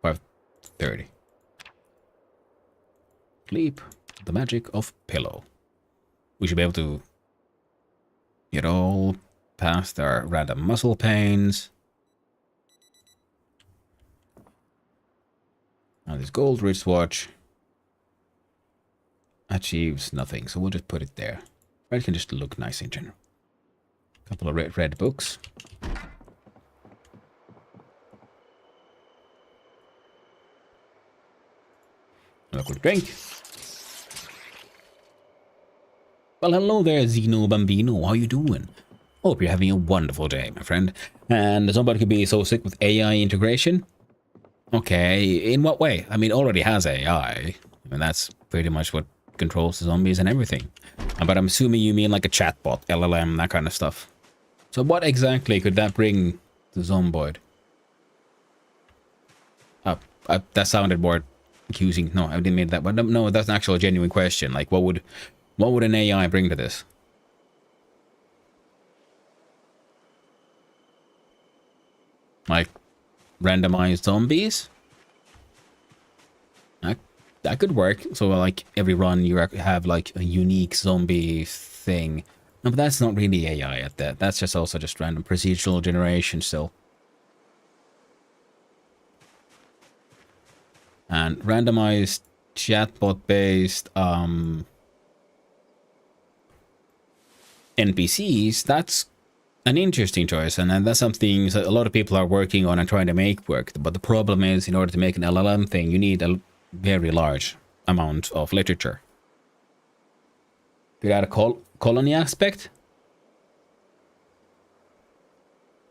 5:30. Sleep. The magic of pillow. We should be able to get all past our random muscle pains. Now this gold wristwatch achieves nothing, so we'll just put it there. It can just look nice in general. A couple of red books. A quick drink. Well, hello there, Zeno Bambino. How you doing? Hope you're having a wonderful day, my friend. And somebody could be so sick with AI integration? Okay, in what way? I mean, it already has AI. I mean, that's pretty much what controls the zombies and everything. But I'm assuming you mean like a chatbot, LLM, that kind of stuff. So what exactly could that bring to Zomboid? That sounded more accusing. No, I didn't mean that. But no, that's an actual genuine question. Like, what would an AI bring to this? Like, randomized zombies? That could work. So, like, every run you have, like, a unique zombie thing. No, but that's not really AI at that. That's just also just random procedural generation still. And randomized chatbot-based NPCs, that's an interesting choice, and that's something a lot of people are working on and trying to make work. But the problem is, in order to make an LLM thing, you need a very large amount of literature. Could add a colony aspect?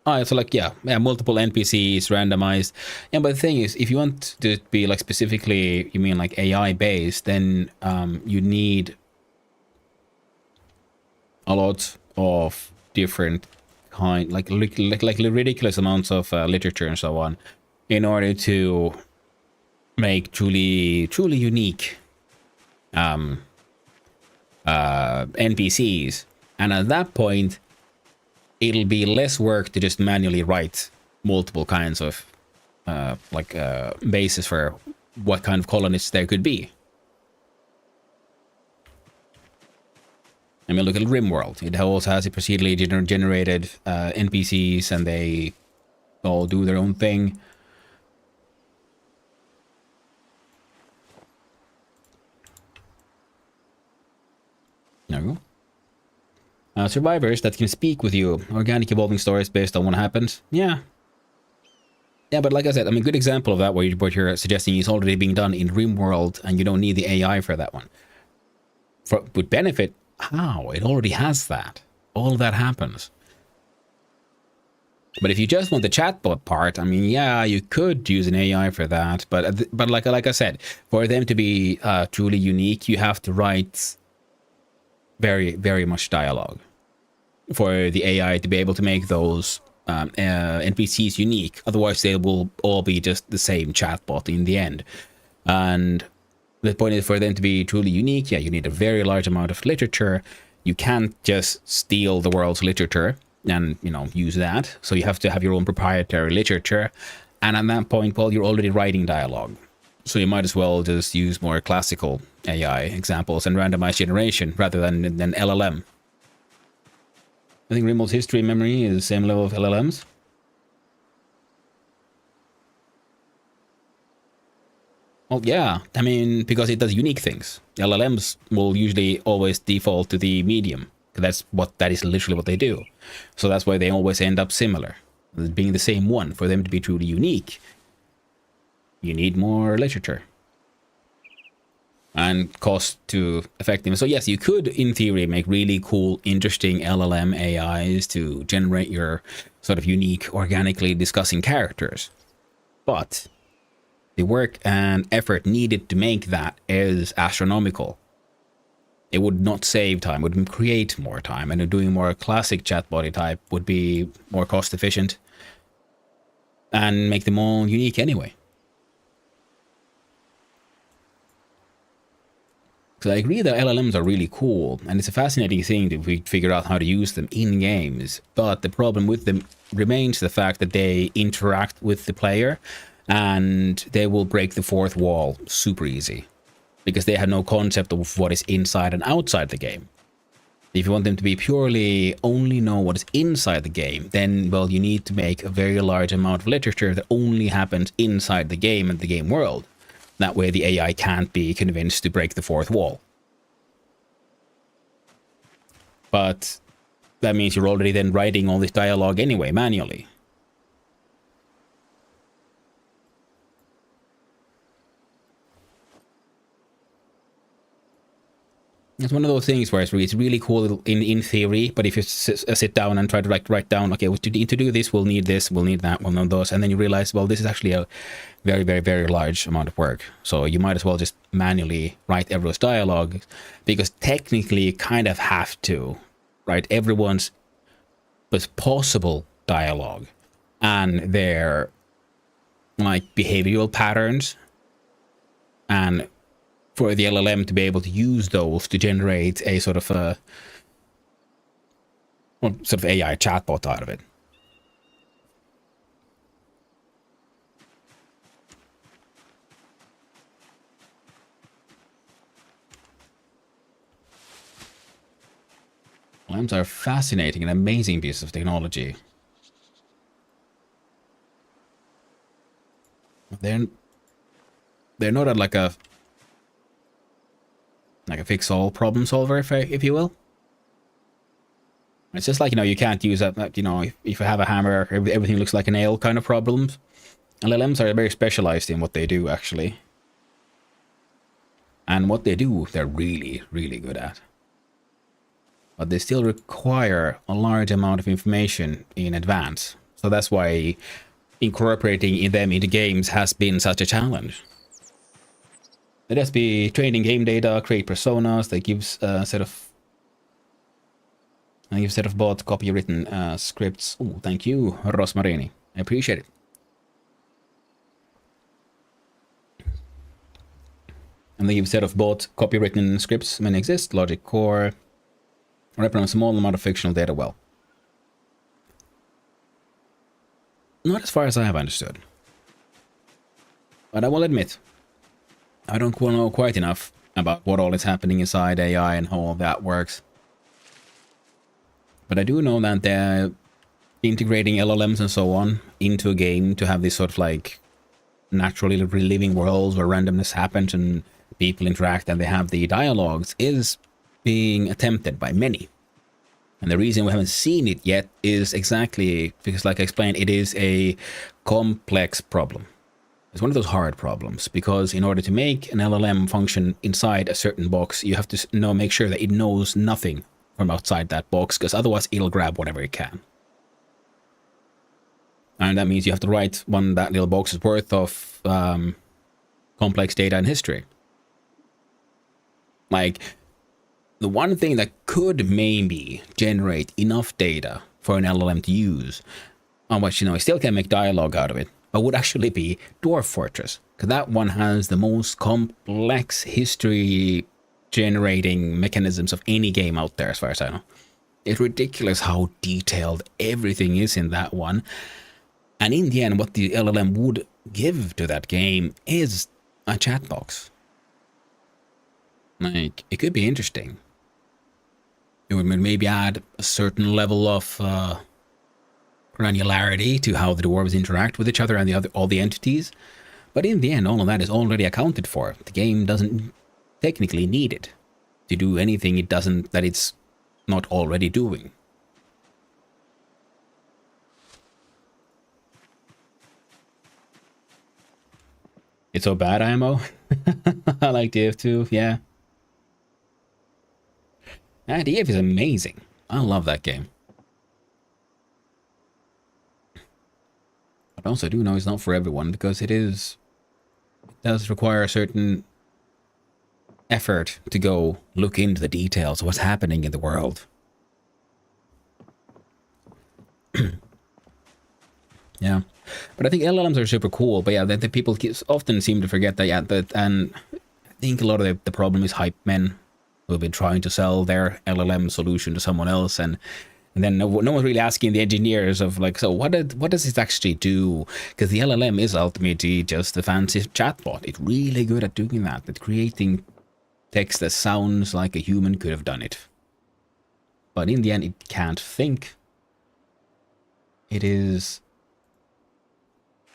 Oh, so like, yeah, multiple NPCs randomized. Yeah, but the thing is, if you want to be like specifically, you mean like AI based, then you need a lot of different kind, like ridiculous amounts of literature and so on, in order to make truly unique NPCs. And at that point, it'll be less work to just manually write multiple kinds of basis for what kind of colonists there could be. I mean, look at RimWorld. It also has a procedurally generated NPCs, and they all do their own thing. There we go. Survivors that can speak with you. Organic evolving stories based on what happened. Yeah. Yeah, but like I said, I mean, good example of that, what you're suggesting is already being done in RimWorld, and you don't need the AI for that one. With benefit, how? It already has that. All that happens. But if you just want the chatbot part, I mean, yeah, you could use an AI for that. But like I said, for them to be truly unique, you have to write very, very much dialogue for the AI to be able to make those NPCs unique. Otherwise, they will all be just the same chatbot in the end. And the point is, for them to be truly unique, yeah, you need a very large amount of literature. You can't just steal the world's literature and, you know, use that. So you have to have your own proprietary literature. And at that point, well, you're already writing dialogue. So you might as well just use more classical AI examples and randomized generation rather than LLM. I think RimWorld's history memory is the same level of LLMs. Well, yeah, I mean, because it does unique things. LLMs will usually always default to the medium. That is literally what they do. So that's why they always end up similar, being the same one. For them to be truly unique, you need more literature and cost to affect them. So yes, you could, in theory, make really cool, interesting LLM AIs to generate your sort of unique, organically discussing characters. But the work and effort needed to make that is astronomical. It would not save time, it would create more time, and doing more classic chatbot type would be more cost efficient and make them all unique anyway. So I agree that LLMs are really cool, and it's a fascinating thing to figure out how to use them in games, but the problem with them remains the fact that they interact with the player, and they will break the fourth wall super easy. because they have no concept of what is inside and outside the game. If you want them to be purely only know what is inside the game, then, well, you need to make a very large amount of literature that only happens inside the game and the game world. That way the AI can't be convinced to break the fourth wall. But that means you're already then writing all this dialogue anyway, manually. It's one of those things where it's really cool in theory, but if you sit down and try to write down, okay, to do this, we'll need this, we'll need that, we'll need those, and then you realize, well, this is actually a very, very, very large amount of work. So you might as well just manually write everyone's dialogue, because technically you kind of have to write everyone's possible dialogue and their like behavioral patterns, and for the LLM to be able to use those to generate a sort of a AI chatbot out of it. LLMs are fascinating and amazing pieces of technology. They're not at like a fix-all problem solver, if you will. It's just like, you can't use that, if you have a hammer, everything looks like a nail kind of problems. LLMs are very specialized in what they do, actually. And what they do, they're really, really good at. But they still require a large amount of information in advance. So that's why incorporating them into games has been such a challenge. Let us be training game data, create personas. They give a set of bot copywritten scripts. Oh, thank you, Rosmarini. I appreciate it. And they give a set of bot copywritten scripts when they exist. Logic core. Represent a small amount of fictional data well. Not as far as I have understood. But I will admit, I don't know quite enough about what all is happening inside AI and how all that works. But I do know that they're integrating LLMs and so on into a game to have this sort of like naturally living worlds where randomness happens and people interact and they have the dialogues is being attempted by many. And the reason we haven't seen it yet is exactly because, like I explained, it is a complex problem. It's one of those hard problems, because in order to make an LLM function inside a certain box, you have to make sure that it knows nothing from outside that box, because otherwise it'll grab whatever it can. And that means you have to write that little box's worth of complex data and history. Like, the one thing that could maybe generate enough data for an LLM to use, on which, I still can make dialogue out of it, but would actually be Dwarf Fortress, because that one has the most complex history generating mechanisms of any game out there, as far as I know. It's ridiculous how detailed everything is in that one. And in the end, what the LLM would give to that game is a chat box. Like, it could be interesting. It would maybe add a certain level of granularity to how the dwarves interact with each other and all the entities. But in the end, all of that is already accounted for. The game doesn't technically need it to do anything that it's not already doing. It's so bad, IMO. I like DF2, yeah. Yeah, DF is amazing. I love that game. But also do know it's not for everyone, because it does require a certain effort to go look into the details of what's happening in the world. Yeah, but I think LLMs are super cool. But yeah, the people often seem to forget that. Yeah, and I think a lot of the problem is hype men who have been trying to sell their LLM solution to someone else, and And then no one's really asking the engineers of like, so what does this actually do? Because the LLM is ultimately just a fancy chatbot. It's really good at doing that, at creating text that sounds like a human could have done it. But in the end, it can't think. It is,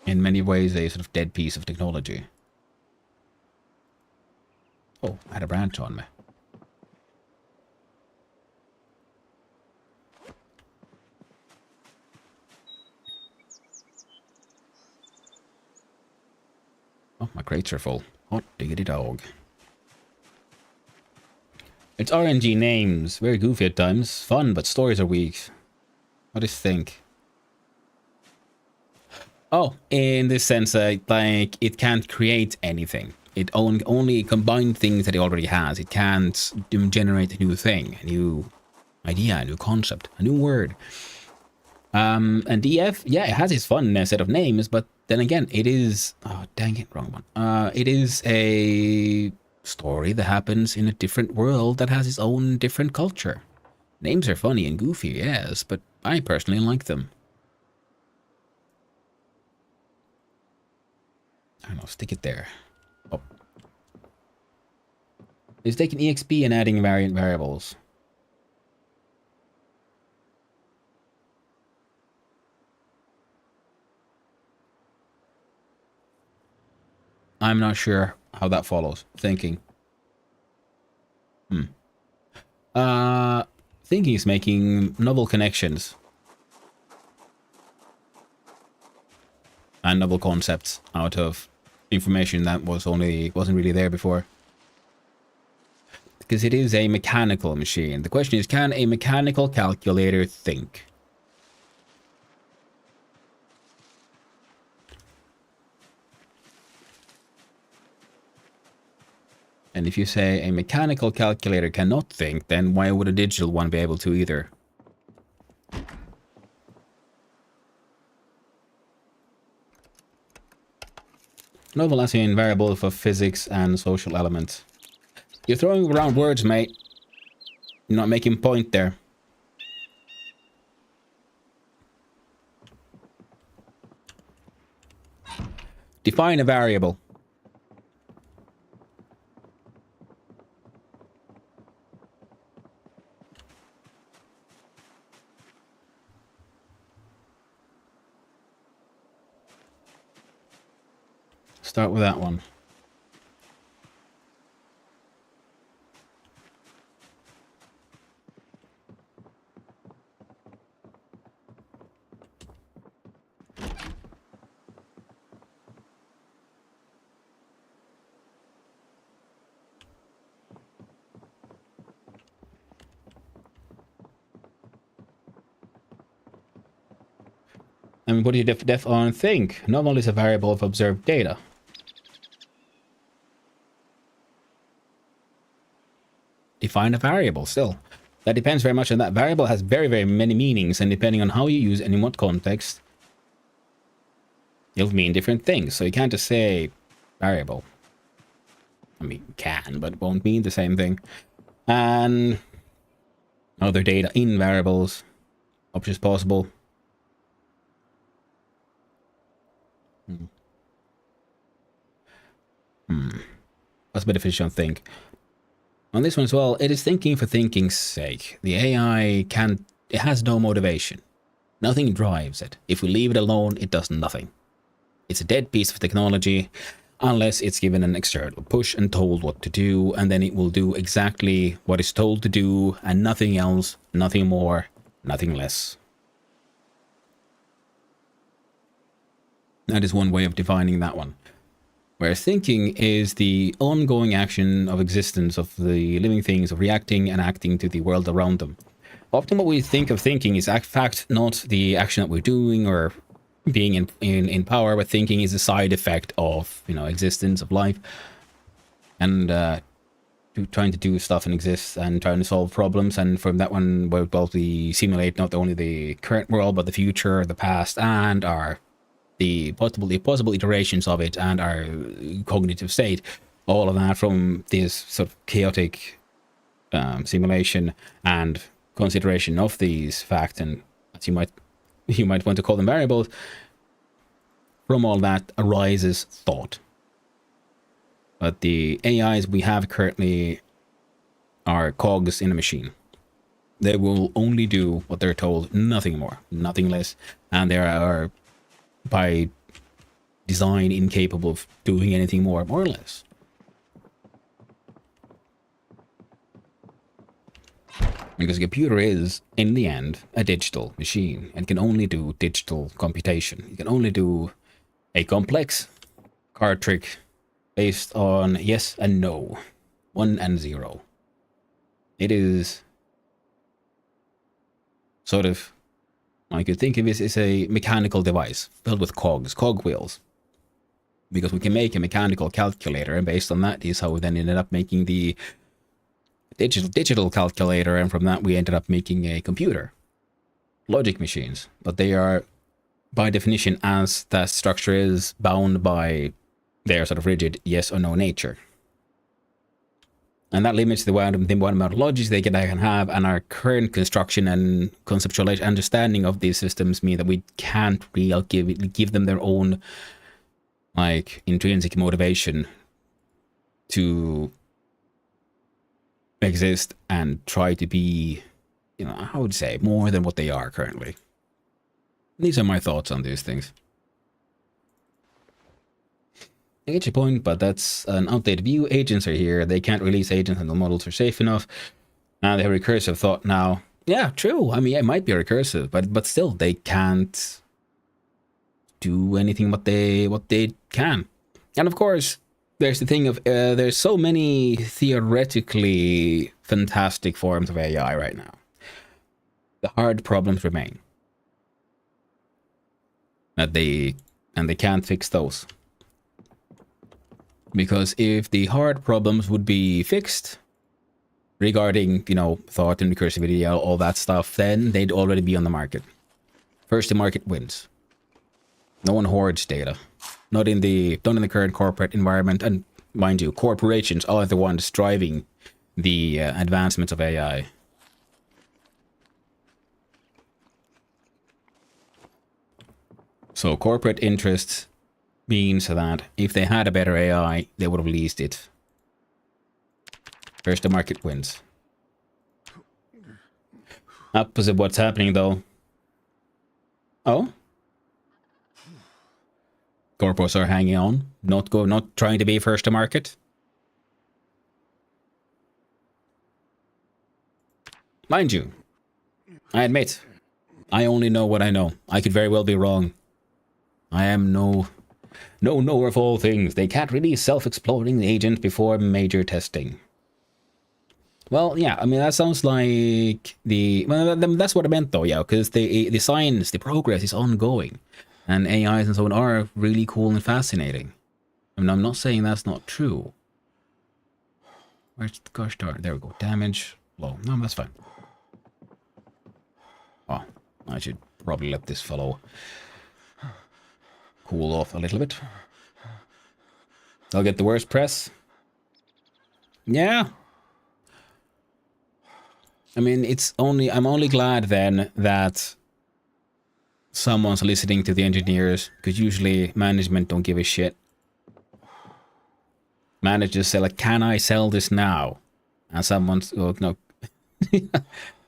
in many ways, a sort of dead piece of technology. Oh, I had a branch on me. Oh, my crates are full. Hot diggity dog. It's RNG names. Very goofy at times. Fun, but stories are weak. What do you think? Oh, in this sense, like, it can't create anything. It only combines things that it already has. It can't generate a new thing, a new idea, a new concept, a new word. And DF, yeah, it has its fun set of names, but then again, it is... Oh, dang it, wrong one. It is a story that happens in a different world that has its own different culture. Names are funny and goofy, yes, but I personally like them. I don't know, stick it there. Oh. It's taking EXP and adding variables. I'm not sure how that follows. Thinking. Thinking is making novel connections. And novel concepts out of information that wasn't really there before. Because it is a mechanical machine. The question is, can a mechanical calculator think? And if you say a mechanical calculator cannot think, then why would a digital one be able to either? Novel as in variable for physics and social elements. You're throwing around words, mate. You're not making point there. Define a variable. Start with that one. And what do you def on think? Normal is a variable of observed data. Define a variable still. That depends very much on that variable has very, very many meanings, and depending on how you use and in what context, it'll mean different things. So you can't just say variable. I mean, can, but won't mean the same thing. And other data in variables, options possible. What's the definition of think? On this one as well, it is thinking for thinking's sake. The AI it has no motivation. Nothing drives it. If we leave it alone, it does nothing. It's a dead piece of technology unless it's given an external push and told what to do, and then it will do exactly what it's told to do and nothing else, nothing more, nothing less. That is one way of defining that one. Whereas thinking is the ongoing action of existence of the living things, of reacting and acting to the world around them. Often what we think of thinking is in fact not the action that we're doing or being in power, but thinking is a side effect of, existence, of life. And trying to do stuff and exist and trying to solve problems. And from that one, we'll both simulate not only the current world, but the future, the past, and the possible iterations of it and our cognitive state, all of that from this sort of chaotic simulation and consideration of these facts, and as you might want to call them variables, from all that arises thought. But the AIs we have currently are cogs in a machine. They will only do what they're told, nothing more, nothing less, and they are by design incapable of doing anything more or less. Because a computer is, in the end, a digital machine and can only do digital computation. You can only do a complex card trick based on yes and no, 1 and 0. It is sort of, I could think of it as a mechanical device filled with cogwheels. Because we can make a mechanical calculator, and based on that is how we then ended up making the digital calculator, and from that we ended up making a computer. Logic machines, but they are, by definition, as that structure is, bound by their sort of rigid yes or no nature. And that limits the amount of logic they can have, and our current construction and conceptual understanding of these systems mean that we can't really give them their own like intrinsic motivation to exist and try to be, you know, I would say more than what they are currently. These are my thoughts on these things. I get your point, but that's an outdated view. Agents are here. They can't release agents until models are safe enough. And they have recursive thought now. Yeah, true. I mean, it might be recursive, but still, they can't do anything what they can. And of course, there's the thing of there's so many theoretically fantastic forms of AI right now. The hard problems remain. And they can't fix those. Because if the hard problems would be fixed regarding, you know, thought and recursivity, all that stuff, then they'd already be on the market. First to market wins. No one hoards data. Not in the current corporate environment, and mind you, corporations are the ones driving the advancements of AI. So corporate interests means that if they had a better AI, they would have released it. First the market wins. Opposite what's happening though. Oh? Corpos are hanging on, not trying to be first to market. Mind you, I admit, I only know what I know. I could very well be wrong. I am no knower of all things. They can't release self-exploring agent before major testing. Well, yeah, I mean, that sounds like that's what I meant though, yeah, because the science, the progress is ongoing. And AIs and so on are really cool and fascinating. I mean, I'm not saying that's not true. Where's the gosh darn? There we go. Damage low. No, that's fine. Oh, I should probably let this fellow cool off a little bit. I'll get the worst press. Yeah. I mean, I'm only glad then that someone's listening to the engineers, because usually management don't give a shit. Managers say like, can I sell this now? And someone's, oh, no.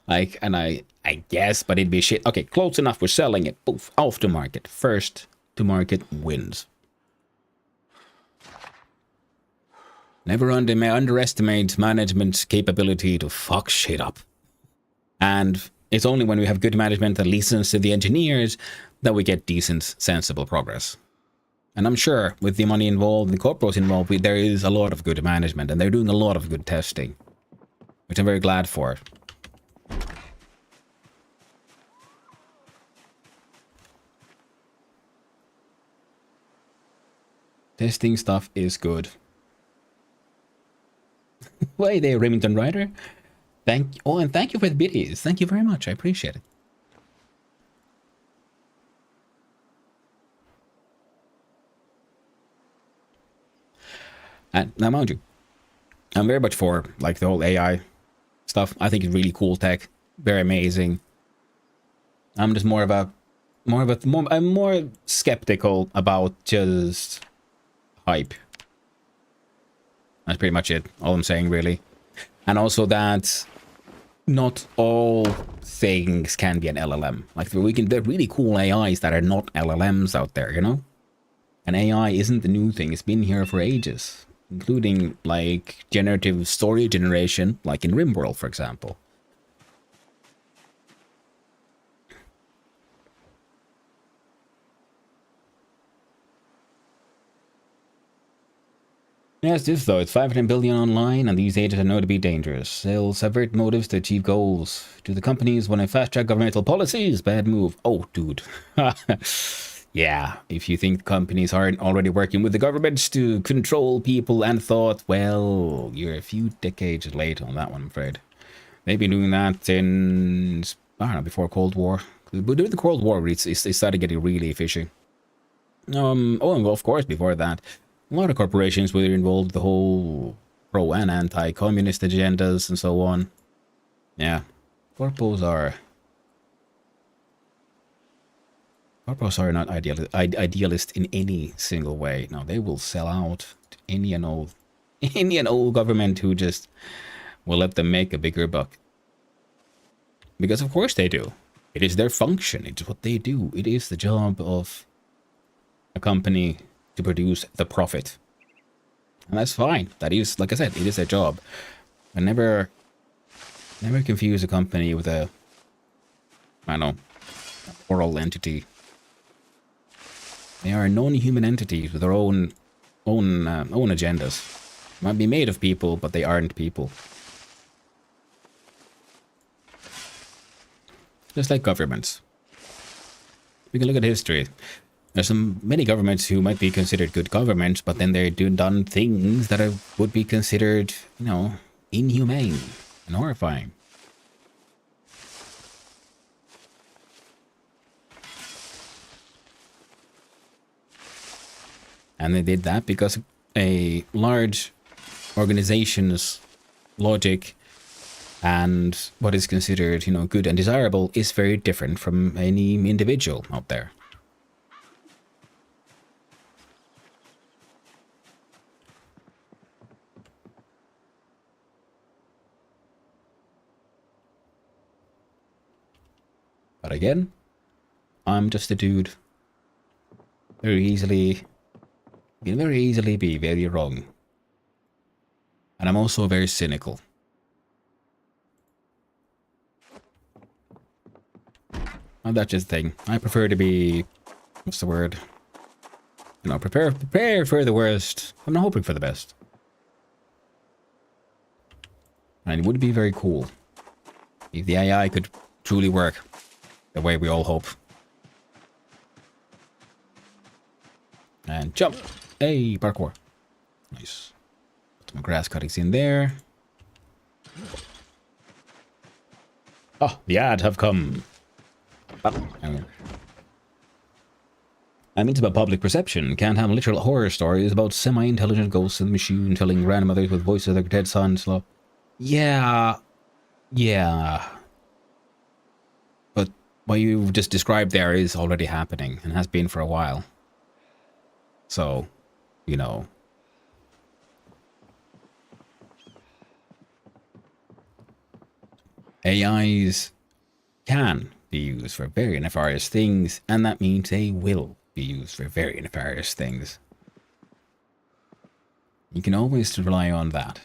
Like, and I guess, but it'd be shit. Okay, close enough, we're selling it. Poof, off to market. First to market wins. Never underestimate management's capability to fuck shit up. And it's only when we have good management that listens to the engineers that we get decent, sensible progress. And I'm sure with the money involved, the corporates involved, there is a lot of good management, and they're doing a lot of good testing, which I'm very glad for. Testing stuff is good. Why there, Remington Rider? And thank you for the biddies. Thank you very much. I appreciate it. And now, mind you, I'm very much for like the whole AI stuff. I think it's really cool tech. very amazing. I'm just I'm more skeptical about just hype. That's pretty much it. All I'm saying, really. And also that not all things can be an LLM. Like there are really cool AIs that are not LLMs out there, you know? And AI isn't the new thing. It's been here for ages, including like generative story generation, like in RimWorld, for example. Yes, this though, it's 500 billion online, and these agents are known to be dangerous. They'll subvert motives to achieve goals. Do the companies want to fast-track governmental policies? Bad move. Oh, dude. Yeah, if you think companies aren't already working with the governments to control people and thought, well, you're a few decades late on that one, I'm afraid. They've been doing that in, I don't know, before Cold War. But during the Cold War, it started getting really fishy. Oh, and well, of course, before that, a lot of corporations were involved, the whole pro and anti-communist agendas and so on. Yeah, corpos are not idealist in any single way. No, they will sell out to any and all government who just will let them make a bigger buck. Because of course they do. It is their function. It's what they do. It is the job of a company to produce the profit. And that's fine. That is, like I said, it is their job. But never confuse a company with a, I don't know, a moral entity. They are non-human entities with their own agendas. Might be made of people, but they aren't people. Just like governments. We can look at history. There's many governments who might be considered good governments, but then they've done things that would be considered, you know, inhumane and horrifying. And they did that because a large organization's logic and what is considered, you know, good and desirable is very different from any individual out there. But again, I'm just a dude. Can very easily be very wrong. And I'm also very cynical. And that's just the thing. I prefer to be, what's the word? You know, prepare for the worst. I'm not hoping for the best. And it would be very cool if the AI could truly work the way we all hope. And jump. Hey, parkour. Nice. Put some grass cuttings in there. Oh, the ads have come. I'm into my public perception. Can't have literal horror stories about semi-intelligent ghosts in the machine telling grandmothers with voices of their dead sons. Yeah. But what you just described there is already happening and has been for a while. So, you know. AIs can be used for very nefarious things, and that means they will be used for very nefarious things. You can always rely on that.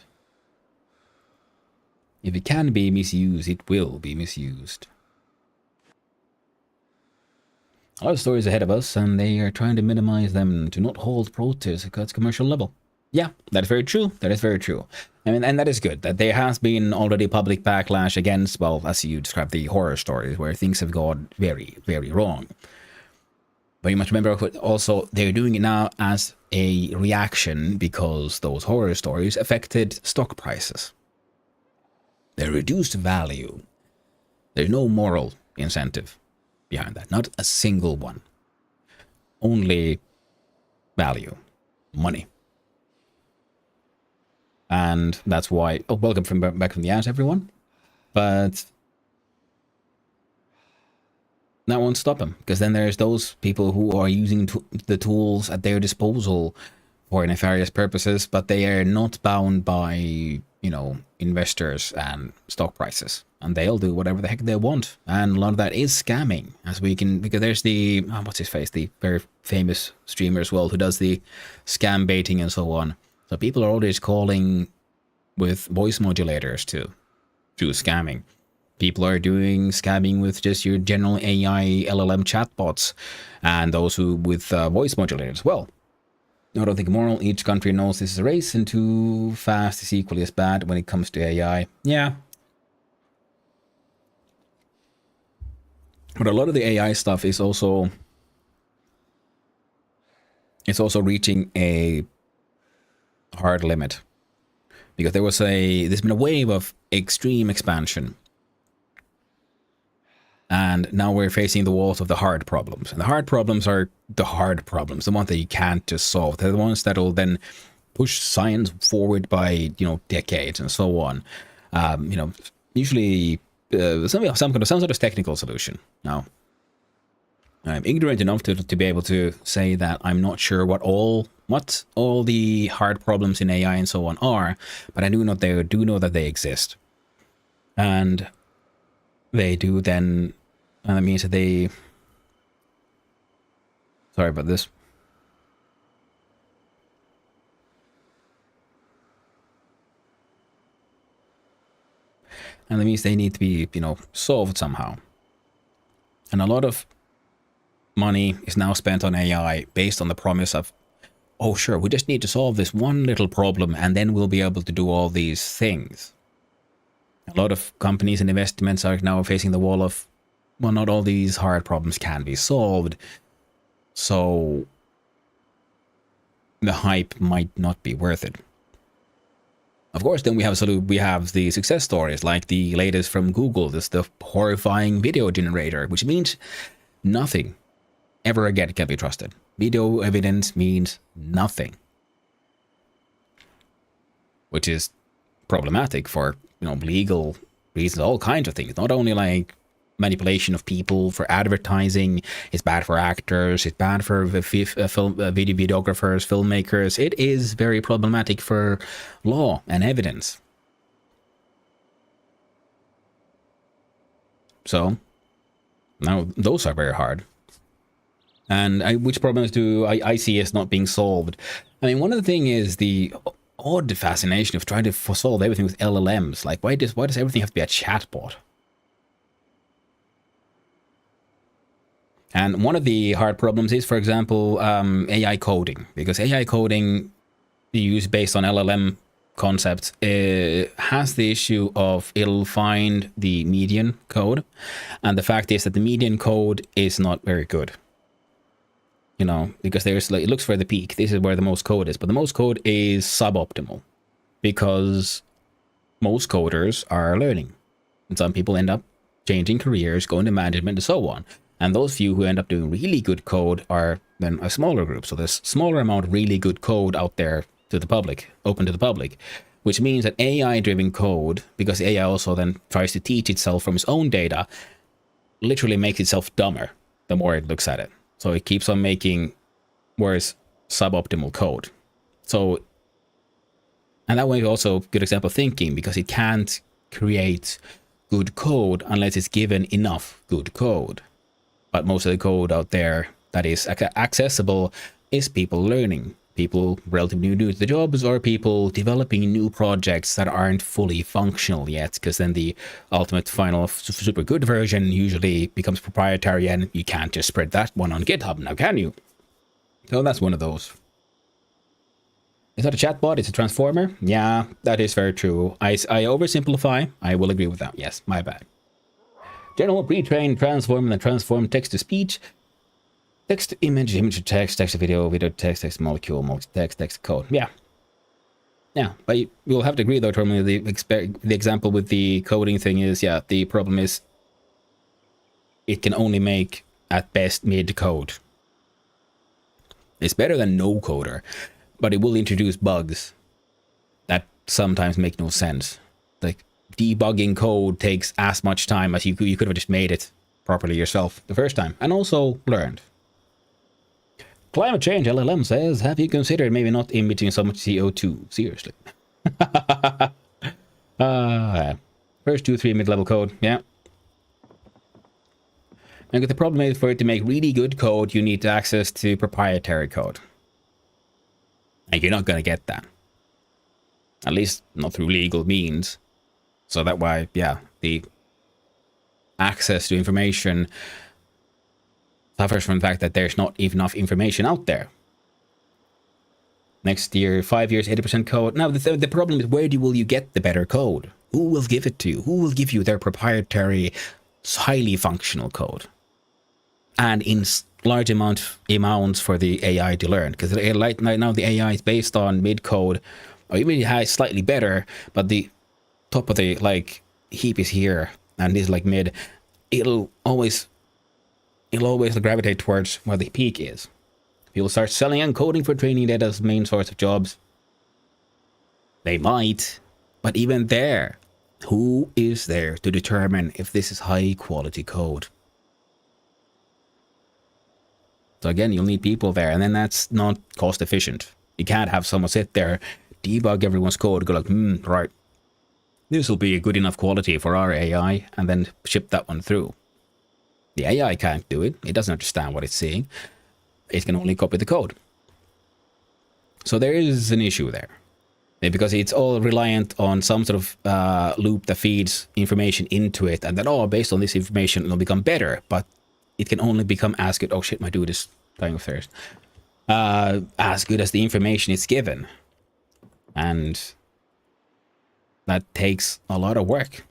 If it can be misused, it will be misused. A lot of stories ahead of us, and they are trying to minimize them to not hold protests at its commercial level. Yeah, that is very true. That is very true. I mean, and that is good. That there has been already public backlash against, well, as you described, the horror stories where things have gone very, very wrong. But you must remember also they're doing it now as a reaction because those horror stories affected stock prices. They reduced value. There's no moral incentive behind that. Not a single one. Only value. Money. And that's why... Oh, welcome back from the ads, everyone. But that won't stop them, because then there's those people who are using the tools at their disposal for nefarious purposes, but they are not bound by, you know, investors and stock prices, and they'll do whatever the heck they want. And a lot of that is scamming, as we can, because there's the what's his face, the very famous streamer as well, who does the scam baiting and so on. So people are always calling with voice modulators to do scamming. People are doing scamming with just your general AI LLM chatbots, and those who with voice modulators. Well, I don't think moral. Each country knows this is a race, and too fast is equally as bad when it comes to AI. Yeah. But a lot of the AI stuff is also, it's also reaching a hard limit, because there's been a wave of extreme expansion, and now we're facing the walls of the hard problems. And the hard problems are the hard problems, the ones that you can't just solve. They're the ones that will then push science forward by, you know, decades and so on. You know, usually some sort of technical solution. Now, I'm ignorant enough to be able to say that I'm not sure what all the hard problems in AI and so on are, but I do know that they exist, and they do then. And that means that they. Sorry about this. And that means they need to be, you know, solved somehow. And a lot of money is now spent on AI based on the promise of, oh sure, we just need to solve this one little problem and then we'll be able to do all these things. A lot of companies and investments are now facing the wall of, well, not all these hard problems can be solved, so the hype might not be worth it. Of course, then we have the success stories, like the latest from Google, the horrifying video generator, which means nothing ever again can be trusted. Video evidence means nothing, which is problematic for, you know, legal reasons, all kinds of things. Not only like manipulation of people for advertising, it's bad for actors, it's bad for videographers, filmmakers. It is very problematic for law and evidence. So now those are very hard. And which problems do I see as not being solved? I mean, one of the things is the odd fascination of trying to solve everything with LLMs. Like, why does everything have to be a chatbot? And one of the hard problems is, for example, AI coding, because AI coding used based on LLM concepts has the issue of it'll find the median code, and the fact is that the median code is not very good. You know, because there's like, it looks for the peak. This is where the most code is, but the most code is suboptimal because most coders are learning, and some people end up changing careers, going to management, and so on. And those few who end up doing really good code are then a smaller group. So there's smaller amount of really good code out there to the public, open to the public, which means that AI-driven code, because AI also then tries to teach itself from its own data, literally makes itself dumber the more it looks at it. So it keeps on making worse suboptimal code. So, and that way also a good example of thinking, because it can't create good code unless it's given enough good code. But most of the code out there that is accessible is people learning, people relatively new to the jobs, or people developing new projects that aren't fully functional yet, because then the ultimate final super good version usually becomes proprietary, and you can't just spread that one on GitHub now, can you? So that's one of those. Is that a chatbot? It's a transformer? Yeah, that is very true. I oversimplify. I will agree with that. Yes, my bad. General pre-trained transform, and then transform text to speech, text to image, image to text, text to video, video to text, text to molecule, molecule to text, text to code. Yeah. Yeah, but you'll have to agree though, Terminally, the example with the coding thing is, yeah, the problem is it can only make, at best, mid code. It's better than no coder, but it will introduce bugs that sometimes make no sense. Like, debugging code takes as much time as you could have just made it properly yourself the first time, and also learned. Climate change, LLM says, have you considered maybe not emitting so much CO2? Seriously. First 2-3 mid-level code, yeah. And the problem is, for it to make really good code, you need access to proprietary code. And you're not going to get that. At least not through legal means. So that why, yeah, the access to information suffers from the fact that there's not enough information out there. Next year, 5 years, 80% code. Now, the problem is, where will you get the better code? Who will give it to you? Who will give you their proprietary, highly functional code? And in large amounts for the AI to learn. Because right now the AI is based on mid-code, or even high, slightly better, but the top of the heap is here, and this is mid. It'll always gravitate towards where the peak is. People start selling and coding for training data as main source of jobs. They might, but even there, who is there to determine if this is high quality code? So again, you'll need people there, and then that's not cost efficient. You can't have someone sit there, debug everyone's code, go right, this will be a good enough quality for our AI, and then ship that one through. The AI can't do it. It doesn't understand what it's seeing. It can only copy the code. So there is an issue there. Because it's all reliant on some sort of loop that feeds information into it, and then, based on this information, it'll become better, but it can only become as good. Oh shit, my dude is dying of thirst. As good as the information it's given. And that takes a lot of work.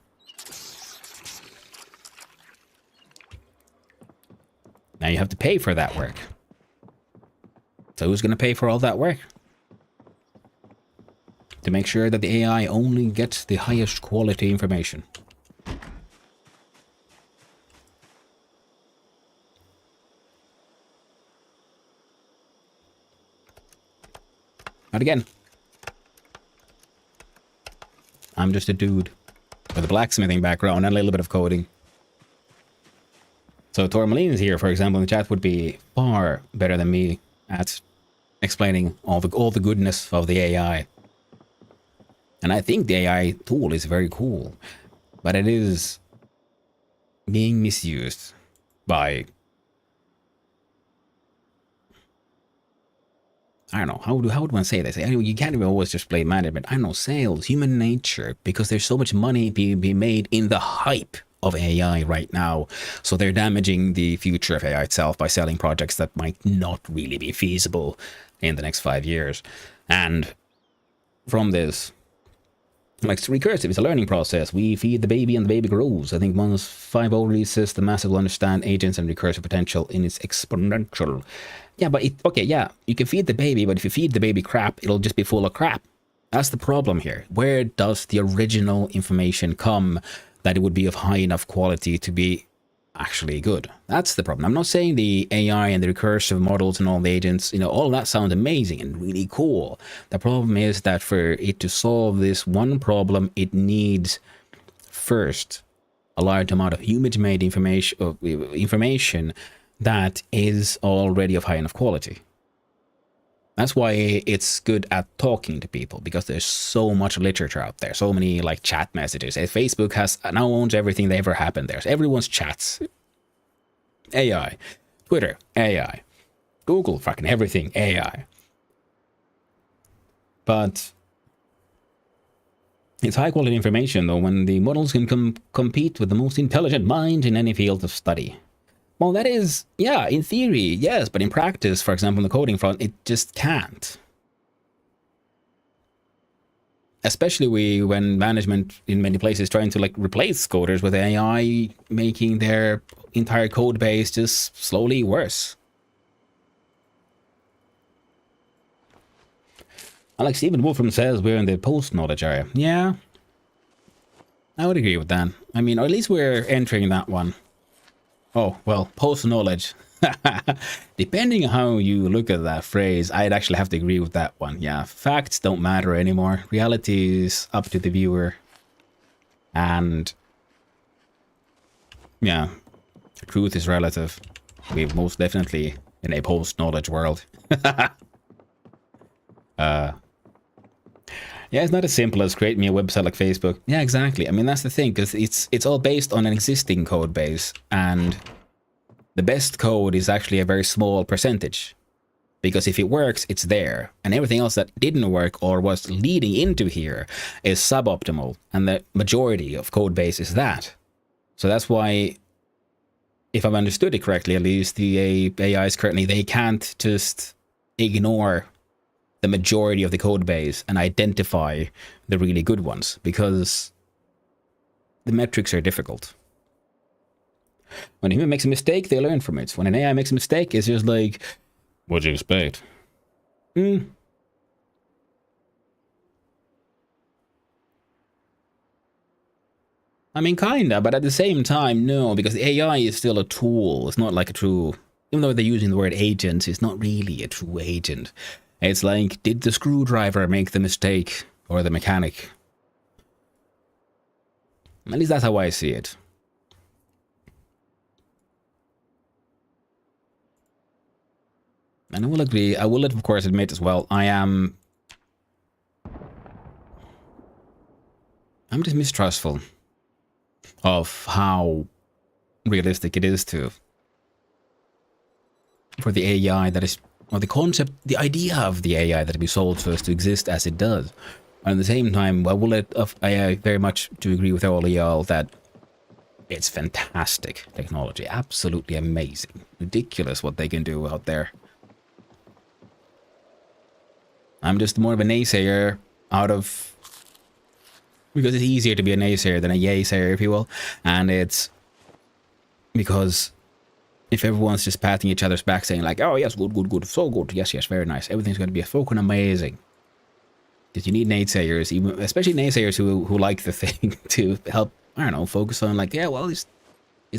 Now you have to pay for that work. So who's going to pay for all that work? To make sure that the AI only gets the highest quality information. But again, I'm just a dude with a blacksmithing background and a little bit of coding. So Tormalin here, for example, in the chat would be far better than me at explaining all the goodness of the AI. And I think the AI tool is very cool, but it is being misused by, I don't know, how would one say this? You can't even always just play management. I don't know, sales, human nature, because there's so much money being made in the hype of AI right now. So they're damaging the future of AI itself by selling projects that might not really be feasible in the next 5 years. And from this, recursive, it's a learning process. We feed the baby and the baby grows. I think once 5.0 releases, the masses will understand agents and recursive potential in its exponential. Yeah, but you can feed the baby, but if you feed the baby crap, it'll just be full of crap. That's the problem here. Where does the original information come that it would be of high enough quality to be actually good? That's the problem. I'm not saying the AI and the recursive models and all the agents, all that sounds amazing and really cool. The problem is that for it to solve this one problem, it needs first a large amount of human-made information that is already of high enough quality. That's why it's good at talking to people, because there's so much literature out there, so many chat messages. Facebook now owns everything that ever happened there. So everyone's chats. AI. Twitter, AI. Google, fucking everything, AI. But it's high quality information though when the models can compete with the most intelligent mind in any field of study. Well, that is, yeah, in theory, yes, but in practice, for example, on the coding front, it just can't. Especially when management in many places trying to replace coders with AI, making their entire code base just slowly worse. Like Stephen Wolfram says, we're in the post-knowledge area. Yeah, I would agree with that. I mean, or at least we're entering that one. Oh, well, post-knowledge. Depending on how you look at that phrase, I'd actually have to agree with that one. Yeah, facts don't matter anymore. Reality is up to the viewer. And, yeah, Truth is relative. We're most definitely in a post-knowledge world. Yeah, it's not as simple as create me a website like Facebook. Yeah, exactly. I mean, that's the thing, because it's all based on an existing code base, and the best code is actually a very small percentage. Because if it works, it's there. And everything else that didn't work or was leading into here is suboptimal. And the majority of code base is that. So that's why, if I've understood it correctly, at least the AIs currently, they can't just ignore the majority of the code base and identify the really good ones, because the metrics are difficult. When a human makes a mistake, they learn from it. When an AI makes a mistake, it's just like, what'd you expect? I mean, kinda, but at the same time, no, because the AI is still a tool. It's not like a true, even though they're using the word agent, it's not really a true agent. It's like, did the screwdriver make the mistake, or the mechanic? At least that's how I see it. And I will agree, I will of course admit as well, I'm just mistrustful of how realistic it is for the AI that is, or the concept, the idea of the AI that we sold to us to exist as it does. And at the same time, I will let AI very much to agree with all of y'all that it's fantastic technology, absolutely amazing, ridiculous what they can do out there. I'm just more of a naysayer because it's easier to be a naysayer than a yay-sayer, if you will. And it's because if everyone's just patting each other's back saying like, oh yes, good, good, good, so good, yes, yes, very nice, everything's going to be fucking amazing. Because you need naysayers, even, especially naysayers who like the thing, to help, I don't know, focus on like, yeah, well, it's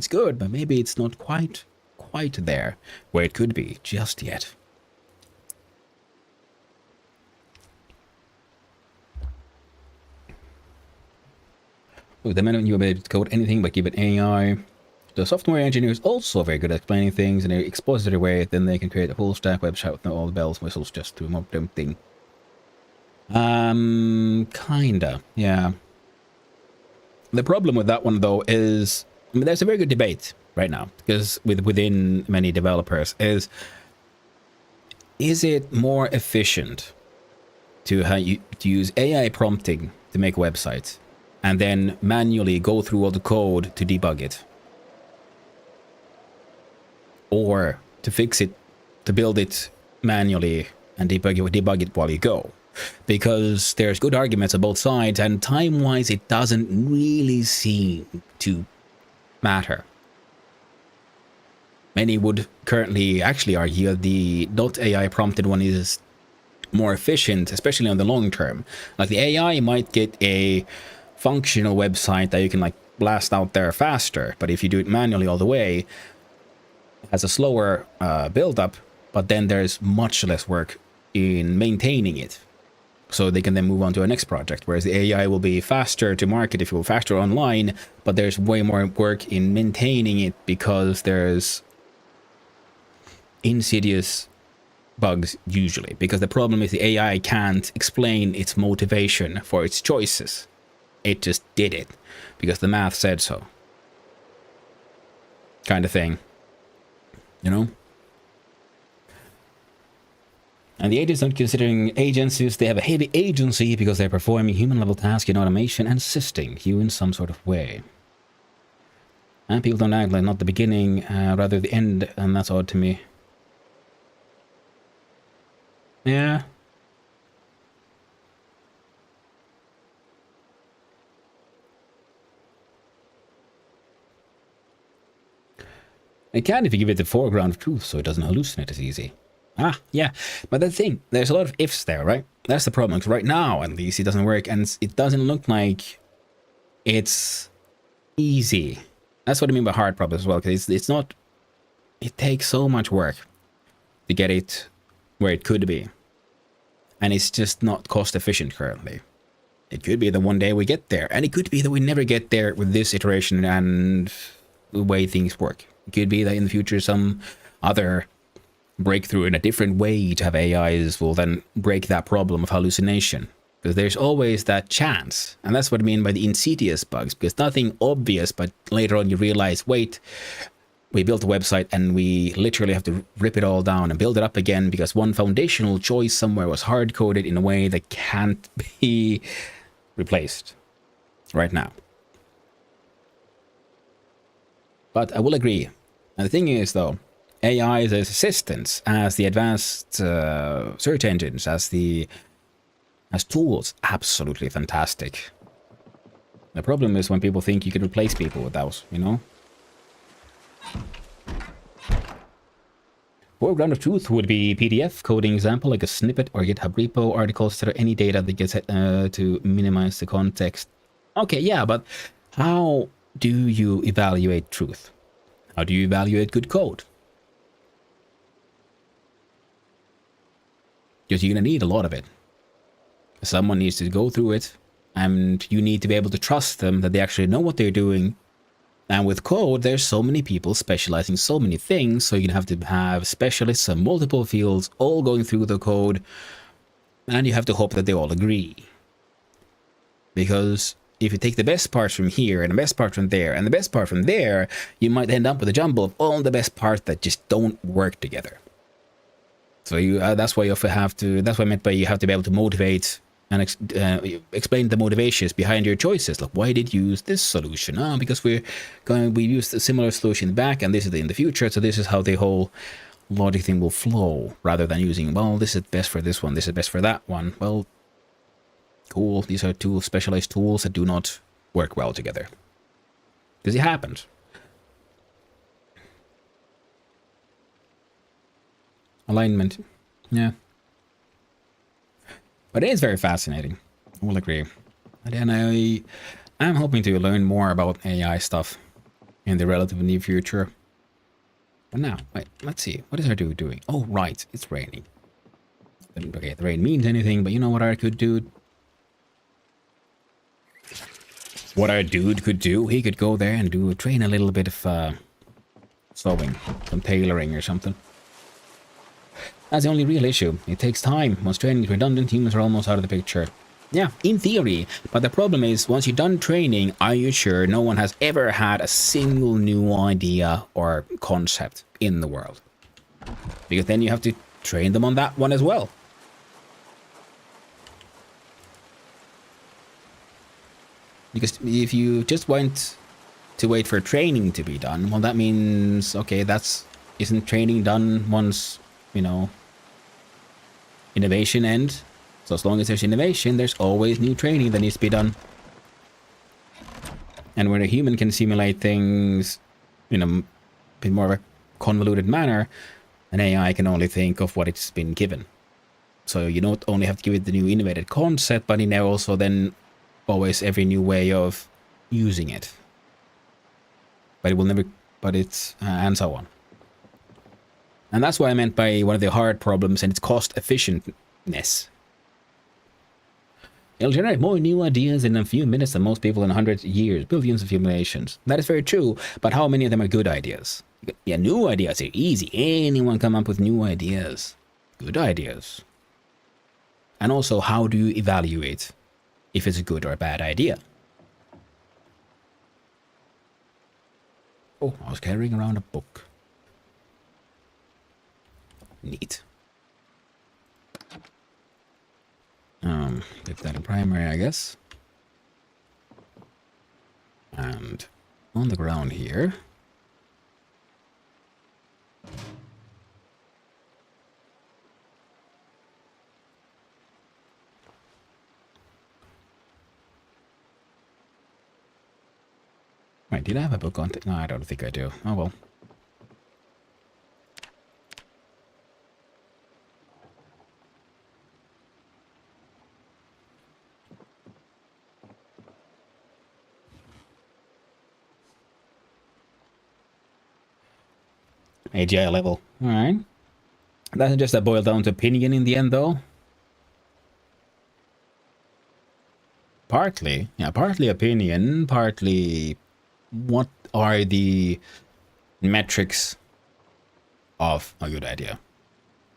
good, but maybe it's not quite there where it could be just yet. Look, the minute you're able to code anything but give it AI. The software engineer is also very good at explaining things in an expository way. Then they can create a full stack website with all the bells and whistles just to mock them thing. Kinda, yeah. The problem with that one though is, I mean, there's a very good debate right now because within many developers is it more efficient to use AI prompting to make websites and then manually go through all the code to debug it? Or to fix it, to build it manually and debug it while you go? Because there's good arguments on both sides, and time-wise it doesn't really seem to matter. Many would currently actually argue that the not AI prompted one is more efficient, especially on the long term. Like the AI might get a functional website that you can like blast out there faster, but if you do it manually all the way, it has a slower build up, but then there's much less work in maintaining it. So they can then move on to a next project, whereas the AI will be faster to market, if you will, faster online, but there's way more work in maintaining it because there's insidious bugs usually. Because the problem is the AI can't explain its motivation for its choices. It just did it because the math said so. Kind of thing. You know? And the agents aren't considering agencies, they have a heavy agency because they're performing human-level tasks in automation and assisting you in some sort of way. And people don't act like not the beginning, rather the end, and that's odd to me. Yeah. It can if you give it the foreground of truth so it doesn't hallucinate as easy. Ah, yeah. But the thing, there's a lot of ifs there, right? That's the problem. Because right now, at least, it doesn't work. And it doesn't look like it's easy. That's what I mean by hard problems as well. Because it's not... It takes so much work to get it where it could be. And it's just not cost efficient currently. It could be that one day we get there. And it could be that we never get there with this iteration and the way things work. It could be that in the future some other breakthrough in a different way to have AIs will then break that problem of hallucination. Because there's always that chance. And that's what I mean by the insidious bugs. Because nothing obvious, but later on you realize, wait, we built a website and we literally have to rip it all down and build it up again because one foundational choice somewhere was hard-coded in a way that can't be replaced right now. But I will agree. And the thing is, though, AI as assistants, as the advanced search engines, as tools, absolutely fantastic. The problem is when people think you can replace people with those, you know? Foreground of truth would be PDF coding example, like a snippet or GitHub repo, articles that are any data that gets to minimize the context. Okay, yeah, but how do you evaluate truth? How do you evaluate good code? Because you're going to need a lot of it. Someone needs to go through it, and you need to be able to trust them that they actually know what they're doing. And with code, there's so many people specializing so many things, so you have to have specialists in multiple fields all going through the code, and you have to hope that they all agree. Because if you take the best parts from here, and the best part from there, and the best part from there, you might end up with a jumble of all the best parts that just don't work together. So that's why you have to. That's what I meant by you have to be able to motivate and explain the motivations behind your choices. Like, why did you use this solution? Because we used a similar solution in the back, and this is in the future. So this is how the whole logic thing will flow, rather than using, well, this is best for this one, this is best for that one. Well, cool. These are two specialized tools that do not work well together. Because it happens. Alignment, yeah. But it is very fascinating. I will agree. And I'm hoping to learn more about AI stuff in the relatively near future. But now, wait, let's see. What is our dude doing? Oh, right, it's raining. Okay, the rain means anything, but you know what our dude do? What our dude could do? He could go there and train a little bit of sewing, some tailoring or something. That's the only real issue. It takes time. Once training is redundant, humans are almost out of the picture. Yeah, in theory. But the problem is, once you're done training, are you sure no one has ever had a single new idea or concept in the world? Because then you have to train them on that one as well. Because if you just want to wait for training to be done, well, that means, okay, isn't training done once, you know, innovation ends? So as long as there's innovation, there's always new training that needs to be done. And when a human can simulate things in a bit more of a convoluted manner, an AI can only think of what it's been given. So you don't only have to give it the new innovative concept, but in there also then always every new way of using it. But it will never, and so on. And that's what I meant by one of the hard problems, and its cost efficientness. It'll generate more new ideas in a few minutes than most people in 100 years, billions of simulations. That is very true, but how many of them are good ideas? Yeah, new ideas are easy. Anyone come up with new ideas. Good ideas. And also, how do you evaluate if it's a good or a bad idea? Oh, I was carrying around a book. Neat. Get that in primary, I guess. And on the ground here. Wait, did I have a book on it? No, I don't think I do. Oh well. AGI level. Alright. That's just that boiled down to opinion in the end, though. Partly. Yeah, partly opinion, partly what are the metrics of a good idea.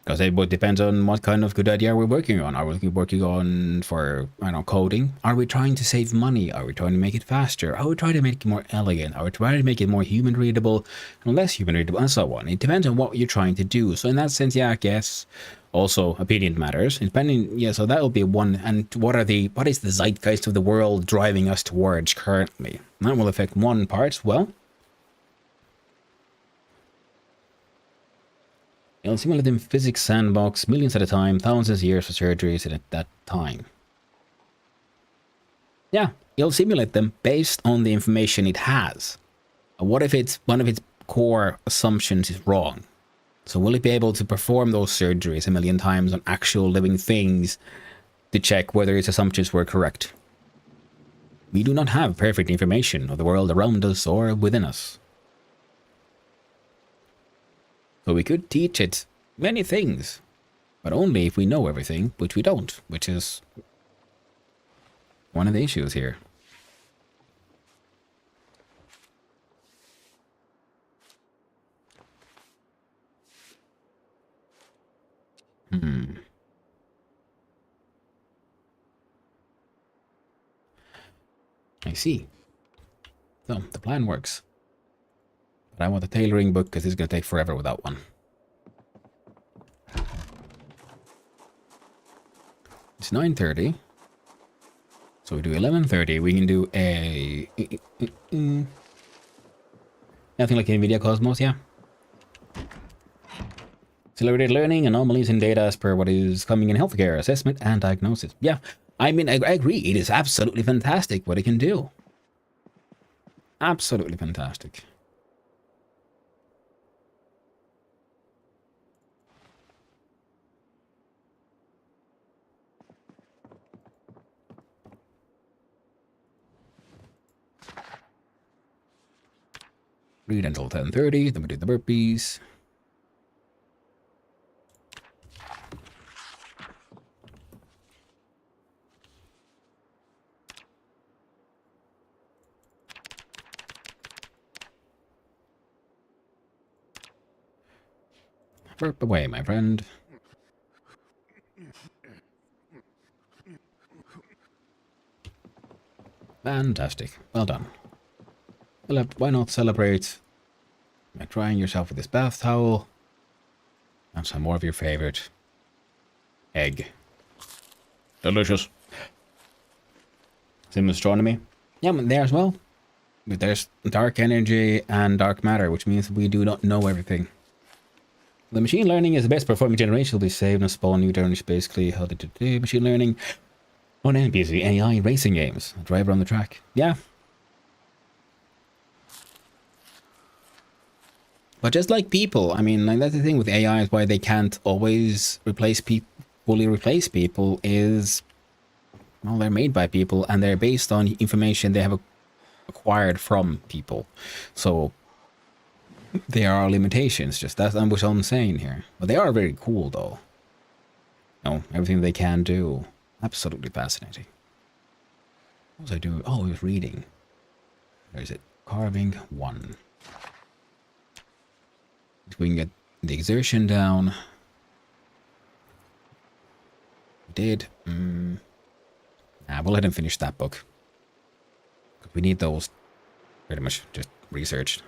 Because it would depend on what kind of good idea we're working on. Are we working on for, I don't know, coding? Are we trying to save money? Are we trying to make it faster? Are we trying to make it more elegant? Are we trying to make it more human readable and less human readable, and so on? It depends on what you're trying to do. So in that sense, yeah, I guess also opinion matters. Depending, yeah, so that will be one. And what is the zeitgeist of the world driving us towards currently? That will affect one part. Well, it'll simulate in physics sandbox, millions at a time, thousands of years for surgeries at that time. Yeah, it'll simulate them based on the information it has. What if one of its core assumptions is wrong? So will it be able to perform those surgeries a million times on actual living things to check whether its assumptions were correct? We do not have perfect information of the world around us or within us. So we could teach it many things, but only if we know everything, which we don't, which is one of the issues here. I see. So, the plan works. But I want the tailoring book because it's going to take forever without one. It's 9:30. So we do 11:30. We can do a... Nothing like NVIDIA Cosmos, yeah. Accelerated learning, anomalies in data as per what is coming in healthcare, assessment and diagnosis. Yeah, I mean, I agree. It is absolutely fantastic what it can do. Absolutely fantastic. Read until 10:30, then we do the burpees. Burp away, my friend. Fantastic. Well done. Why not celebrate by drying yourself with this bath towel and some more of your favorite egg. Delicious. Same astronomy. Yeah, but there as well. But there's dark energy and dark matter, which means we do not know everything. The machine learning is the best performing generation will be saved and spawn new generation, basically how to do machine learning on NPC AI racing games. Driver on the track. Yeah. But just like people, I mean, like that's the thing with AI is why they can't always fully replace people is, well, they're made by people and they're based on information they have acquired from people. So there are limitations, just that's what I'm saying here. But they are very cool though. No, everything they can do. Absolutely fascinating. What was I doing? Oh, I was reading. Where is it? Carving 1. We can get the exertion down. Did. We'll let him finish that book. We need those pretty much just researched.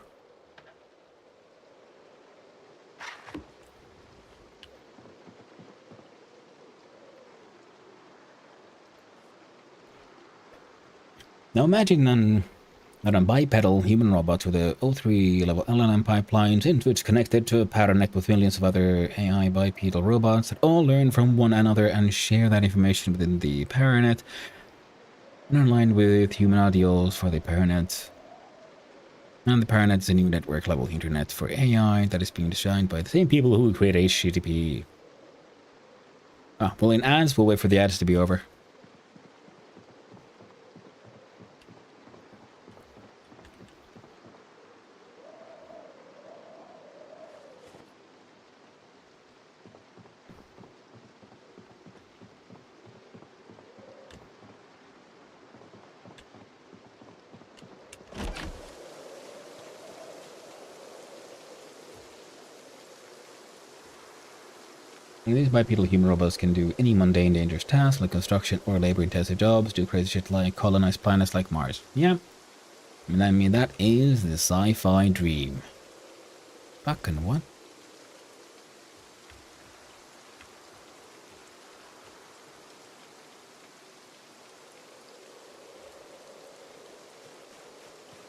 Now imagine a bipedal human robot with a O3 level LLM pipelines into which connected to a pattern net with millions of other AI bipedal robots that all learn from one another and share that information within the paranet and are aligned with human ideals for the paranet. And the paranet is a new network level internet for AI that is being designed by the same people who create HTTP. Well, in ads, we'll wait for the ads to be over. These bipedal human robots can do any mundane dangerous tasks like construction or labor-intensive jobs, do crazy shit like colonize planets like Mars. Yeah. I mean, that is the sci-fi dream. Fucking what?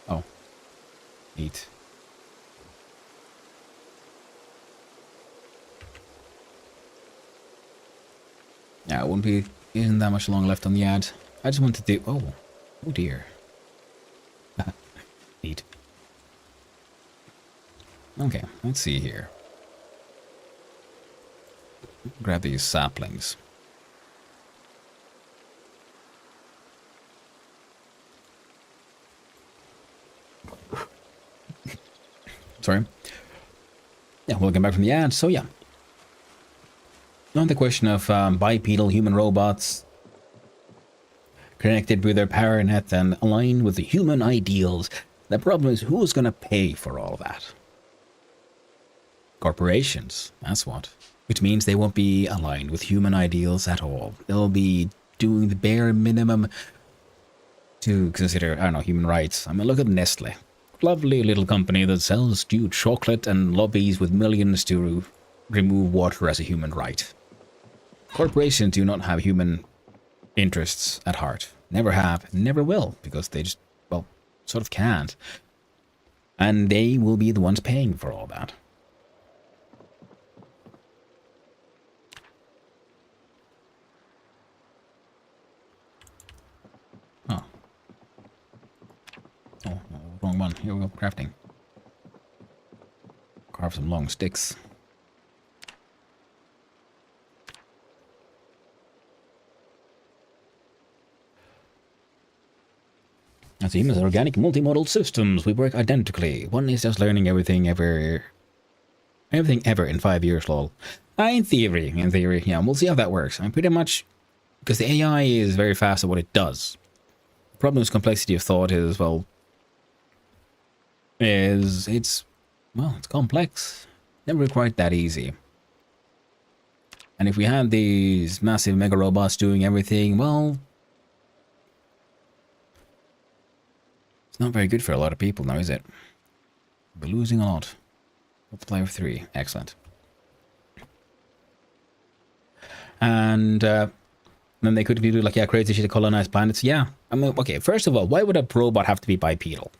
Oh. Neat. Yeah, it wouldn't be... Isn't that much long left on the ad. I just want to do... Oh. Oh dear. Neat. Okay, let's see here. Grab these saplings. Sorry. Yeah, welcome back from the ad. So yeah. On the question of bipedal human robots connected with their power net and aligned with the human ideals, the problem is who's going to pay for all that? Corporations, that's what. Which means they won't be aligned with human ideals at all. They'll be doing the bare minimum to consider, I don't know, human rights. I mean, look at Nestle. Lovely little company that sells you chocolate and lobbies with millions to remove water as a human right. Corporations do not have human interests at heart. Never have, never will, because they just, well, sort of can't. And they will be the ones paying for all that. Oh. Oh, wrong one. Here we go, crafting. Carve some long sticks. As humans are organic multimodal systems, we work identically. One is just learning everything ever in 5 years, lol. In theory, yeah, we'll see how that works. I'm pretty much, because the AI is very fast at what it does. The problem is complexity of thought is, well, it's complex. Never quite that easy. And if we had these massive mega robots doing everything, well, not very good for a lot of people now, is it? We're losing a lot. Multiply with 3. Excellent. And then they could do like, yeah, crazy shit to colonize planets. Yeah. I mean, okay, first of all, why would a robot have to be bipedal?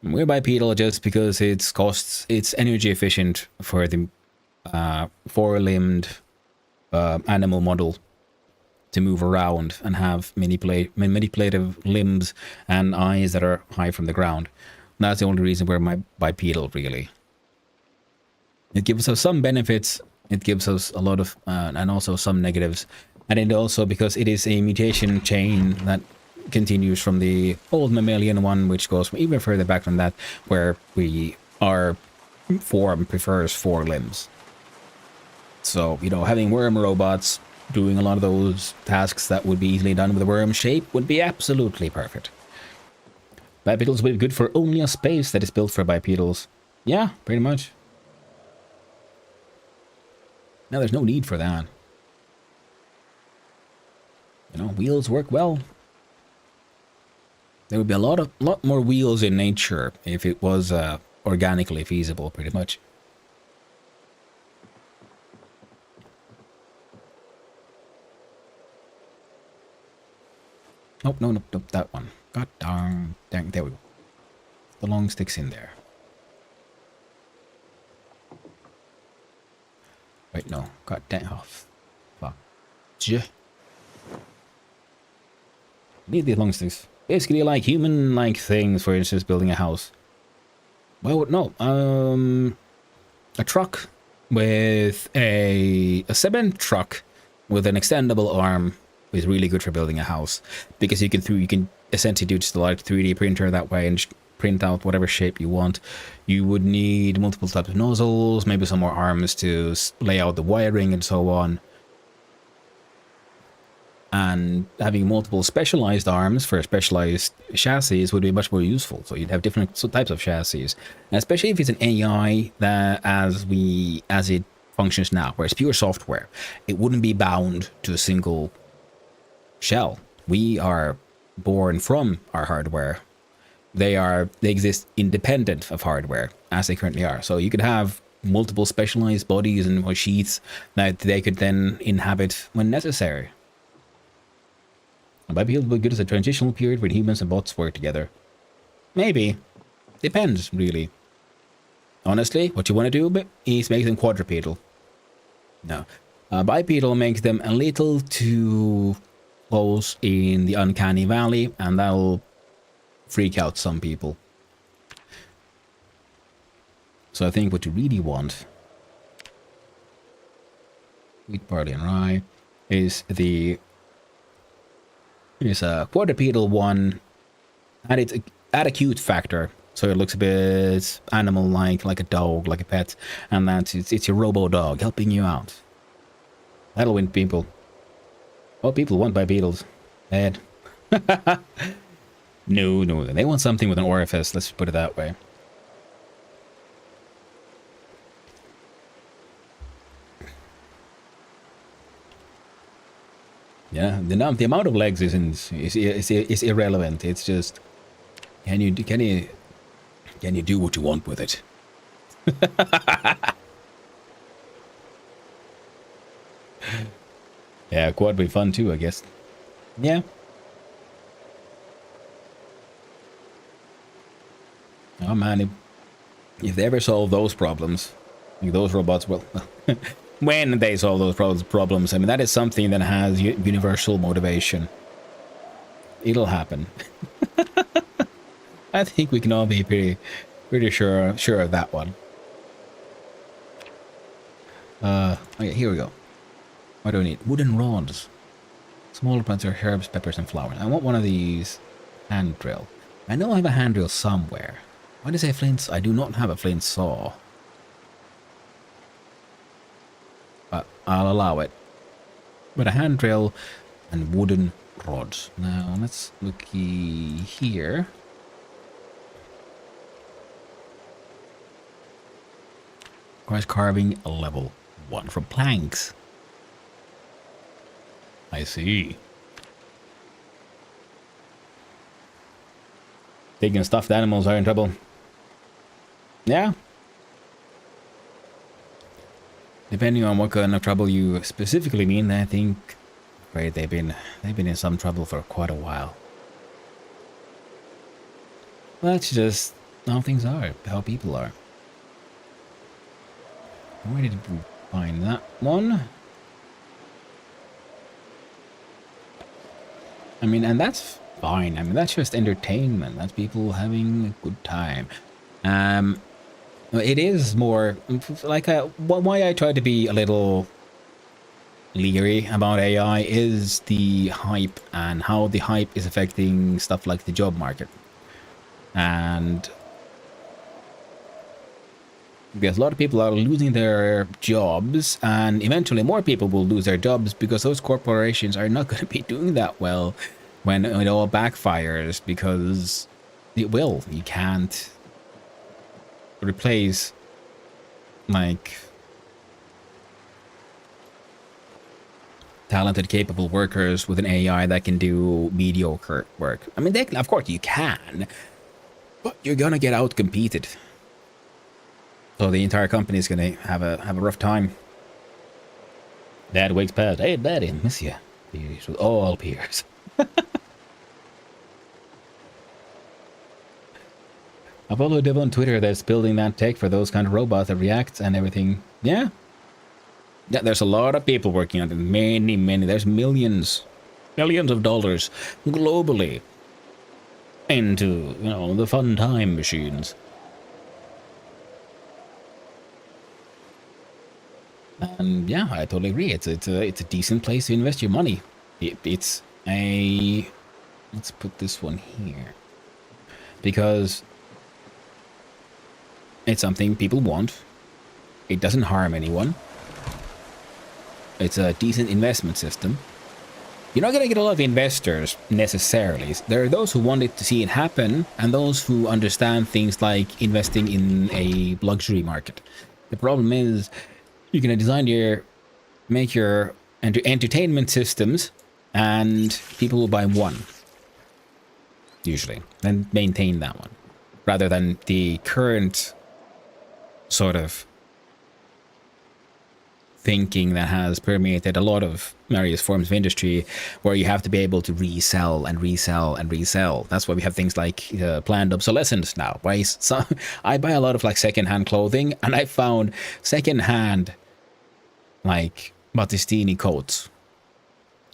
We're bipedal just because it's energy efficient for the four-limbed animal model to move around and have manipulative limbs and eyes that are high from the ground. That's the only reason we're bipedal, really. It gives us some benefits, it gives us a lot of, and also some negatives. And it also, because it is a mutation chain that continues from the old mammalian one, which goes even further back than that, where our form prefers 4 limbs. So, you know, having worm robots doing a lot of those tasks that would be easily done with a worm shape would be absolutely perfect. Bipedals would be good for only a space that is built for bipedals. Yeah, pretty much. Now there's no need for that. You know, wheels work well. There would be a lot more wheels in nature if it was organically feasible, pretty much. Nope, no, that one. God darn, dang, there we go. The long sticks in there. Wait, no, god dang, oh, fuck. Need these long sticks. Basically, like human-like things, for instance, building a house. Well, no, a truck with a cement truck with an extendable arm is really good for building a house, because you can essentially do just a large 3D printer that way and just print out whatever shape you want. You would need multiple types of nozzles, maybe some more arms to lay out the wiring and so on. And having multiple specialized arms for specialized chassis would be much more useful. So you'd have different types of chassis, and especially if it's an AI that as it functions now, where it's pure software. It wouldn't be bound to a single shell. We are born from our hardware. They exist independent of hardware as they currently are. So you could have multiple specialized bodies and sheaths that they could then inhabit when necessary. And by being good as a transitional period when humans and bots work together. Maybe. Depends, really. Honestly, what you want to do is make them quadrupedal. No. Bipedal makes them a little too close in the uncanny valley, and that'll freak out some people. So I think what you really want, wheat, barley, and rye, is a quadrupedal one. Add a cute factor, so it looks a bit animal-like, like a dog, like a pet, and it's your robo dog helping you out. That'll win people. Oh, people want bipedals. Bad. No, they want something with an orifice. Let's put it that way. Yeah, the amount of legs is irrelevant. It's just, can you do what you want with it? Yeah, quad would be fun too, I guess. Yeah. Oh man, if they ever solve those problems, like those robots will. When they solve those problems, I mean, that is something that has universal motivation. It'll happen. I think we can all be pretty sure of that one. Okay, here we go. What do we need? Wooden rods. Smaller plants are herbs, peppers, and flowers. I want one of these hand drill. I know I have a hand drill somewhere. Why does it say flint? I do not have a flint saw. But I'll allow it. But a hand drill and wooden rods. Now let's look here. Requires carving level 1 from planks. I see. Thinking stuffed animals are in trouble. Yeah. Depending on what kind of trouble you specifically mean, I think right, they've been in some trouble for quite a while. That's just how things are, how people are. Where did we find that one? I mean, and that's fine. I mean, that's just entertainment. That's people having a good time. It is more like why I try to be a little leery about AI is the hype and how the hype is affecting stuff like the job market. And because a lot of people are losing their jobs, and eventually more people will lose their jobs because those corporations are not going to be doing that well when it all backfires, because it will. You can't replace like talented, capable workers with an AI that can do mediocre work. I mean, of course you can, but you're gonna get out competed. So the entire company is gonna have a rough time. Dad wakes past. Hey, Daddy, miss you. Peers with all peers. I follow a dev on Twitter that's building that tech for those kind of robots that react and everything. Yeah. Yeah, there's a lot of people working on it. Many. There's millions of dollars globally into, the fun time machines. And yeah, I totally agree. It's a decent place to invest your money. Let's put this one here, because it's something people want. It doesn't harm anyone. It's a decent investment system. You're not going to get a lot of investors necessarily. There are those who wanted to see it happen, and those who understand things like investing in a luxury market. The problem is, You're going to make your entertainment systems, and people will buy one, usually, and maintain that one, rather than the current sort of thinking that has permeated a lot of various forms of industry, where you have to be able to resell and resell and resell. That's why we have things like planned obsolescence now. Why I buy a lot of like secondhand clothing, and I found secondhand like Battistini coats,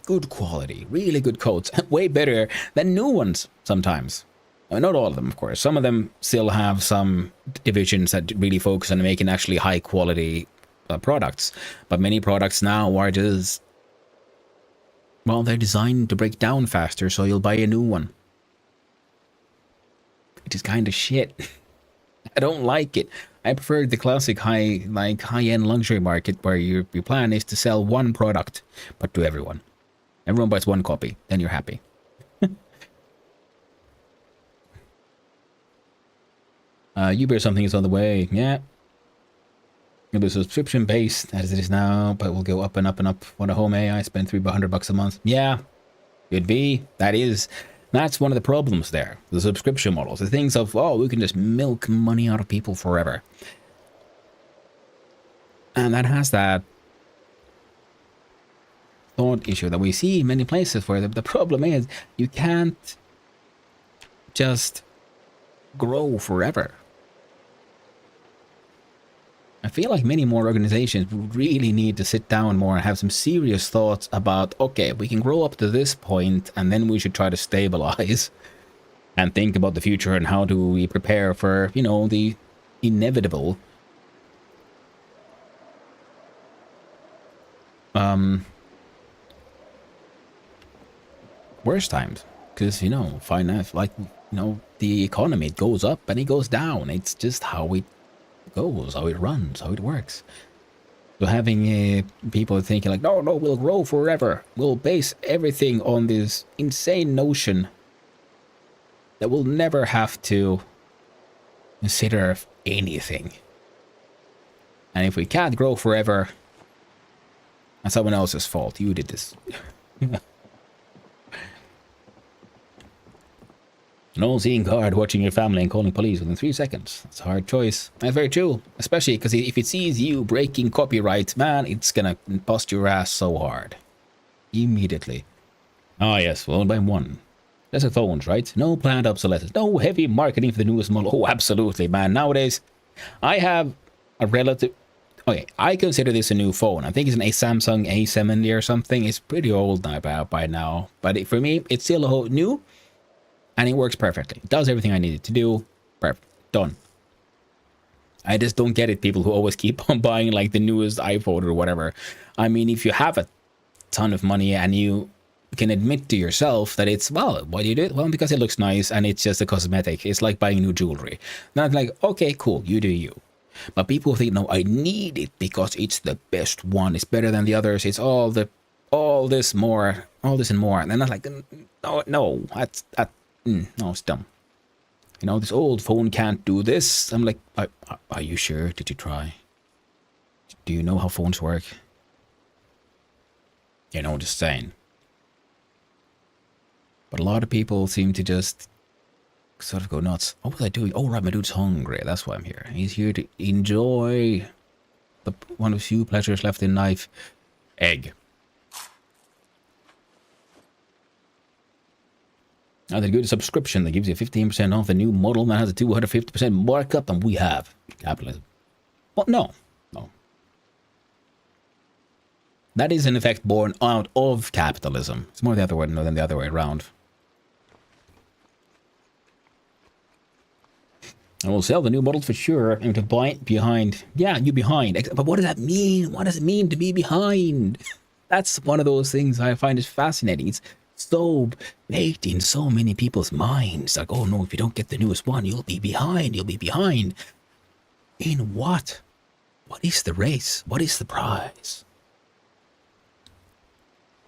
good quality, really good coats, way better than new ones sometimes. Not all of them, of course. Some of them still have some divisions that really focus on making actually high quality products, but many products now are just, well, they're designed to break down faster, so you'll buy a new one. It is kind of shit. I don't like it. I prefer the classic high-end luxury market where your plan is to sell one product, but to everyone. Everyone buys one copy, then you're happy. Uber something is on the way. Yeah. It'll be subscription based as it is now, but will go up and up and up. What a home AI, spend $300 a month. Yeah, could be. That's one of the problems there. The subscription models, the things of, oh, we can just milk money out of people forever. And that has that thought issue that we see in many places where the problem is you can't just grow forever. I feel like many more organizations really need to sit down more and have some serious thoughts about, okay, we can grow up to this point, and then we should try to stabilize and think about the future and how do we prepare for, you know, the inevitable worst times. Because, you know, finance, like, you know, the economy, it goes up and it goes down. It's just how it goes, how it runs, how it works. So having people thinking like, no, we'll grow forever. We'll base everything on this insane notion that we'll never have to consider anything. And if we can't grow forever, that's someone else's fault. You did this. An all-seeing card watching your family and calling police within 3 seconds. That's a hard choice. That's very true. Especially because if it sees you breaking copyright, man, it's gonna bust your ass so hard. Immediately. Ah, yes, well, by one. That's the phones, right? No planned obsolescence. No heavy marketing for the newest model. Oh, absolutely, man. Nowadays, I have a relative... Okay, I consider this a new phone. I think it's a Samsung A70 or something. It's pretty old by now. But for me, it's still a whole new... And it works perfectly. It does everything I need it to do. Perfect. Done. I just don't get it, people who always keep on buying like the newest iPhone or whatever. I mean, if you have a ton of money and you can admit to yourself that it's, well, why do you do it? Well, because it looks nice and it's just a cosmetic. It's like buying new jewelry. Not like, okay, cool, you do you. But people think, no, I need it because it's the best one. It's better than the others. It's all this and more. And they're not like, no, no, it's dumb. You know, this old phone can't do this. I'm like, are you sure? Did you try? Do you know how phones work? You know, just saying. But a lot of people seem to just sort of go nuts. What was I doing? Oh, right, my dude's hungry. That's why I'm here. He's here to enjoy one of the few pleasures left in life. Egg. Now they good subscription that gives you 15% off the new model that has a 250% markup, and we have capitalism. Well, no. That is in effect born out of capitalism. It's more the other way than the other way around. I will sell the new model for sure, and to buy behind. Yeah, you behind. But what does that mean? What does it mean to be behind? That's one of those things I find is fascinating. It's so baked in so many people's minds. Like, oh no, if you don't get the newest one, you'll be behind. You'll be behind. In what? What is the race? What is the prize?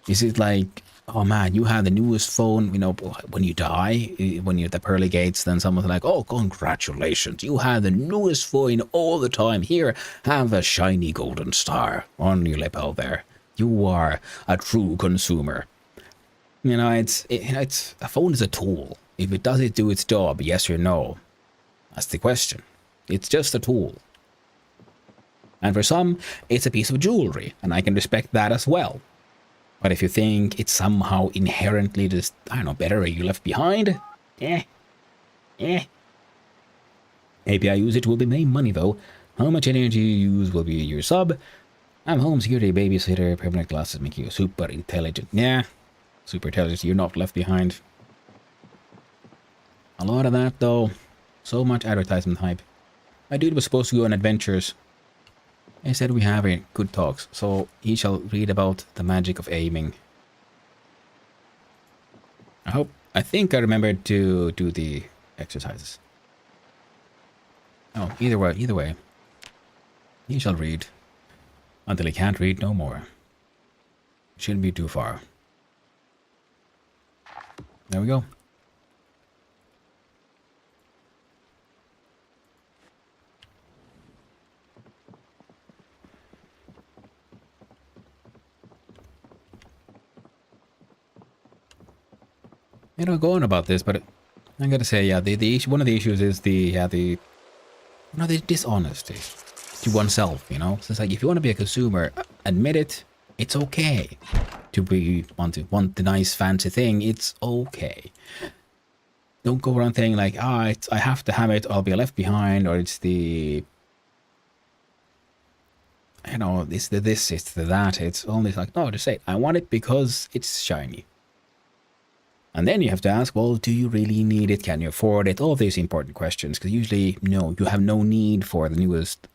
Is it like, oh man, you have the newest phone, you know, when you die, when you're at the pearly gates, then someone's like, oh, congratulations, you have the newest phone all the time. Here, have a shiny golden star on your lapel there. You are a true consumer. You know, it's a phone is a tool. If it does it do its job, yes or no? That's the question. It's just a tool. And for some, it's a piece of jewelry, and I can respect that as well. But if you think it's somehow inherently just, I don't know, better or you left behind, Maybe I use it will be my money though. How much energy you use will be your sub. I'm home security babysitter, permanent glasses make you super intelligent. Yeah, super intelligent, you're not left behind. A lot of that though. So much advertisement hype. My dude was supposed to go on adventures. Instead we have good talks, so he shall read about the magic of aiming. I think I remembered to do the exercises. Oh, either way. He shall read. Until he can't read no more. Shouldn't be too far. There we go. You know, go on about this, but I gotta say, yeah, one of the issues is the dishonesty to oneself. You know, so it's like if you want to be a consumer, admit it. It's okay to want the nice fancy thing. It's okay. Don't go around saying like, I have to have it. I'll be left behind, or it's the, you know, it's the this, it's the that. It's only like, no, just say I want it because it's shiny. And then you have to ask, well, do you really need it? Can you afford it? All these important questions, because usually, no, you have no need for the newest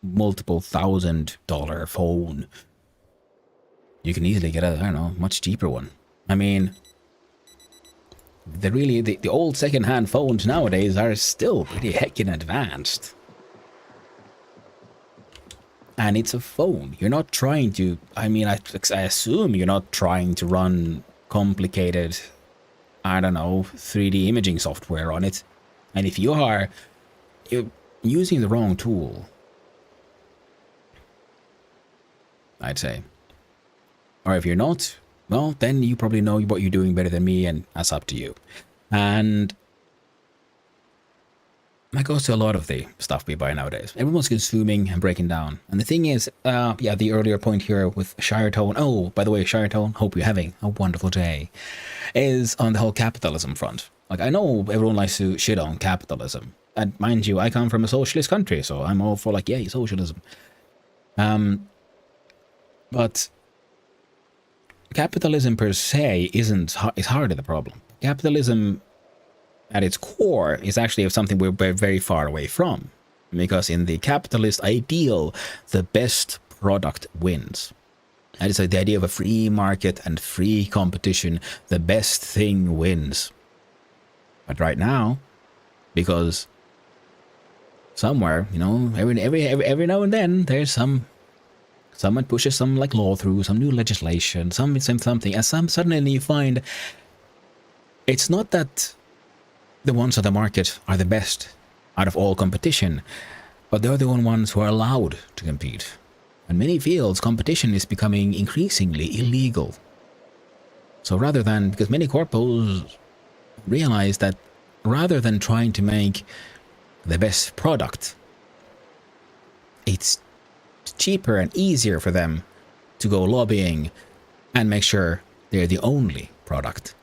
multiple $1,000 phone. You can easily get a, I don't know, much cheaper one. I mean, the old second-hand phones nowadays are still pretty heckin' advanced. And it's a phone. You're not trying to, I mean, I assume you're not trying to run complicated, I don't know, 3D imaging software on it. And if you are, you're using the wrong tool, I'd say. Or if you're not, well, then you probably know what you're doing better than me, and that's up to you. And that goes to a lot of the stuff we buy nowadays. Everyone's consuming and breaking down. And the thing is, yeah, the earlier point here with Shire Tone, oh, by the way, Shire Tone, hope you're having a wonderful day, is on the whole capitalism front. Like, I know everyone likes to shit on capitalism. And mind you, I come from a socialist country, so I'm all for like, yay, socialism. But capitalism per se is hardly the problem. Capitalism at its core is actually something we're very far away from. Because in the capitalist ideal, the best product wins. That is like the idea of a free market and free competition. The best thing wins. But right now, because somewhere, you know, every now and then, there's someone pushes some like law through, some new legislation, something, and suddenly you find it's not that the ones on the market are the best out of all competition, but they're the only ones who are allowed to compete. In many fields, competition is becoming increasingly illegal. So rather than, because many corpos realize that rather than trying to make the best product, it's cheaper and easier for them to go lobbying and make sure they're the only product.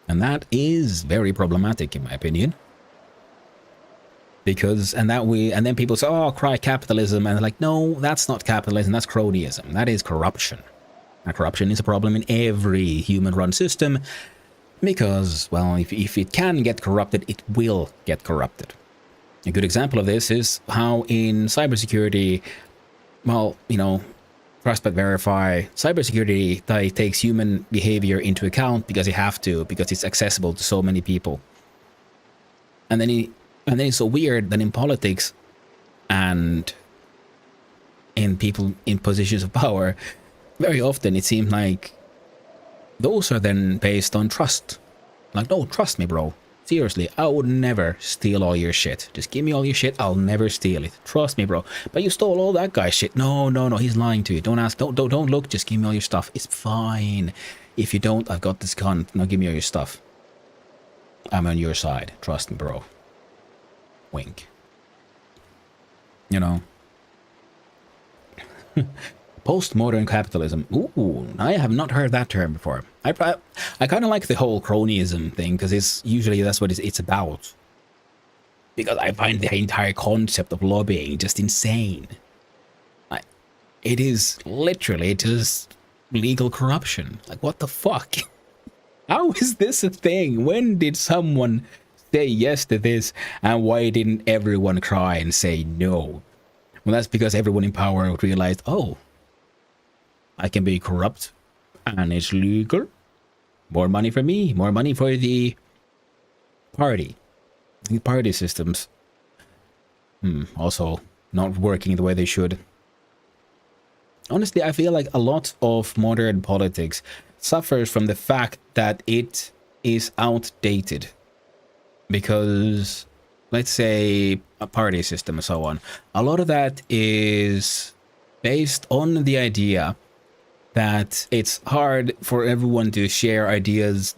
And that is very problematic in my opinion. Because, and then people say, oh, cry capitalism, and they're like, no, that's not capitalism, that's cronyism, that is corruption. And corruption is a problem in every human-run system, because, well, if it can get corrupted, it will get corrupted. A good example of this is how in cybersecurity, well, you know, trust but verify, cybersecurity takes human behavior into account because you have to, because it's accessible to so many people. And then it's so weird that in politics and in people in positions of power, very often it seems like those are then based on trust. Like, no, trust me, bro. Seriously, I would never steal all your shit. Just give me all your shit, I'll never steal it. Trust me, bro. But you stole all that guy's shit. No, he's lying to you. Don't ask, don't look, just give me all your stuff. It's fine. If you don't, I've got this gun. Now give me all your stuff. I'm on your side. Trust me, bro. Wink. You know. Postmodern capitalism. Ooh, I have not heard that term before. I kind of like the whole cronyism thing, because it's usually that's what it's about. Because I find the entire concept of lobbying just insane. It is literally just legal corruption. Like, what the fuck? How is this a thing? When did someone say yes to this, and why didn't everyone cry and say no? Well, that's because everyone in power realized, oh, I can be corrupt, and it's legal. More money for me, more money for the party. The party systems also not working the way they should. Honestly, I feel like a lot of modern politics suffers from the fact that it is outdated. Because, let's say, a party system and so on, a lot of that is based on the idea that it's hard for everyone to share ideas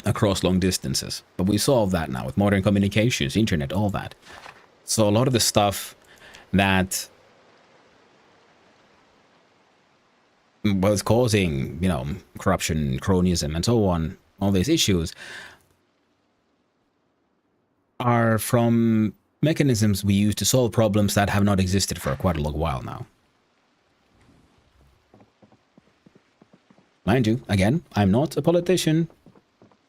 across long distances. But we solve that now with modern communications, internet, all that. So a lot of the stuff that was causing, you know, corruption, cronyism, and so on, all these issues, are from mechanisms we use to solve problems that have not existed for quite a long while now. Mind you, again, I'm not a politician,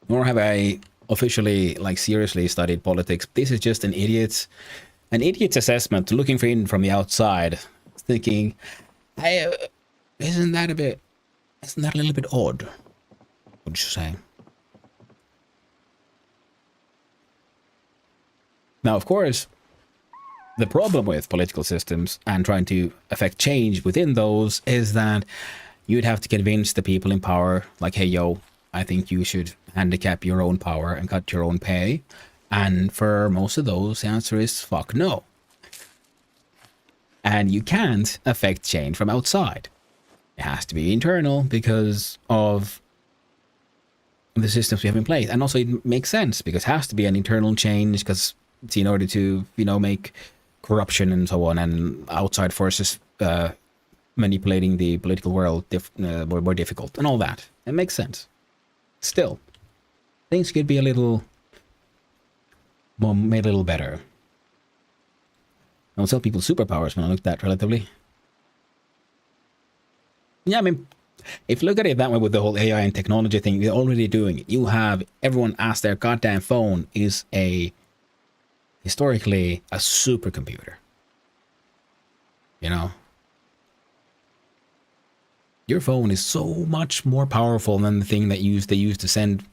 nor have I officially, like, seriously studied politics. This is just an idiot's assessment, looking for in from the outside, thinking, isn't that a little bit odd? Would you say? Now, of course, the problem with political systems and trying to affect change within those is that you'd have to convince the people in power, like, hey, yo, I think you should handicap your own power and cut your own pay. And for most of those, the answer is fuck no. And you can't affect change from outside. It has to be internal because of the systems we have in place. And also it makes sense because it has to be an internal change because it's in order to, you know, make corruption and so on and outside forces manipulating the political world more difficult and all that. It makes sense. Still, things could be a little more, made a little better. I will tell people superpowers when I look at that relatively. Yeah, I mean, if you look at it that way with the whole AI and technology thing, you're already doing it. You have everyone as their goddamn phone is historically a supercomputer. You know? Your phone is so much more powerful than the thing that they use to send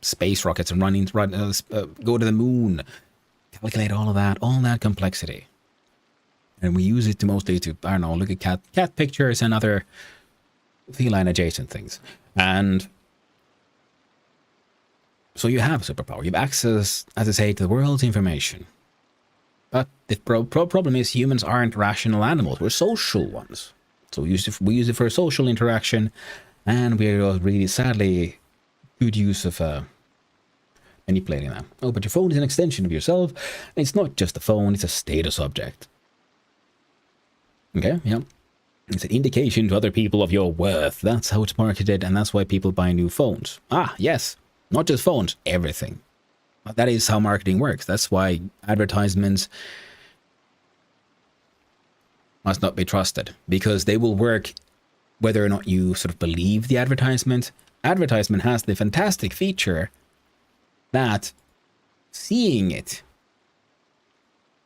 space rockets and go to the moon, calculate all that complexity. And we use it to mostly to, I don't know, look at cat pictures and other feline adjacent things. And so you have superpower. You have access, as I say, to the world's information. But the problem is humans aren't rational animals. We're social ones. So we use it for social interaction, and we're really sadly good use of manipulating that. Oh, but your phone is an extension of yourself. And it's not just a phone, it's a status object. Okay, yeah. It's an indication to other people of your worth. That's how it's marketed, and that's why people buy new phones. Ah, yes. Not just phones, everything. That is how marketing works. That's why advertisements must not be trusted, because they will work whether or not you sort of believe the advertisement. Advertisement has the fantastic feature that seeing it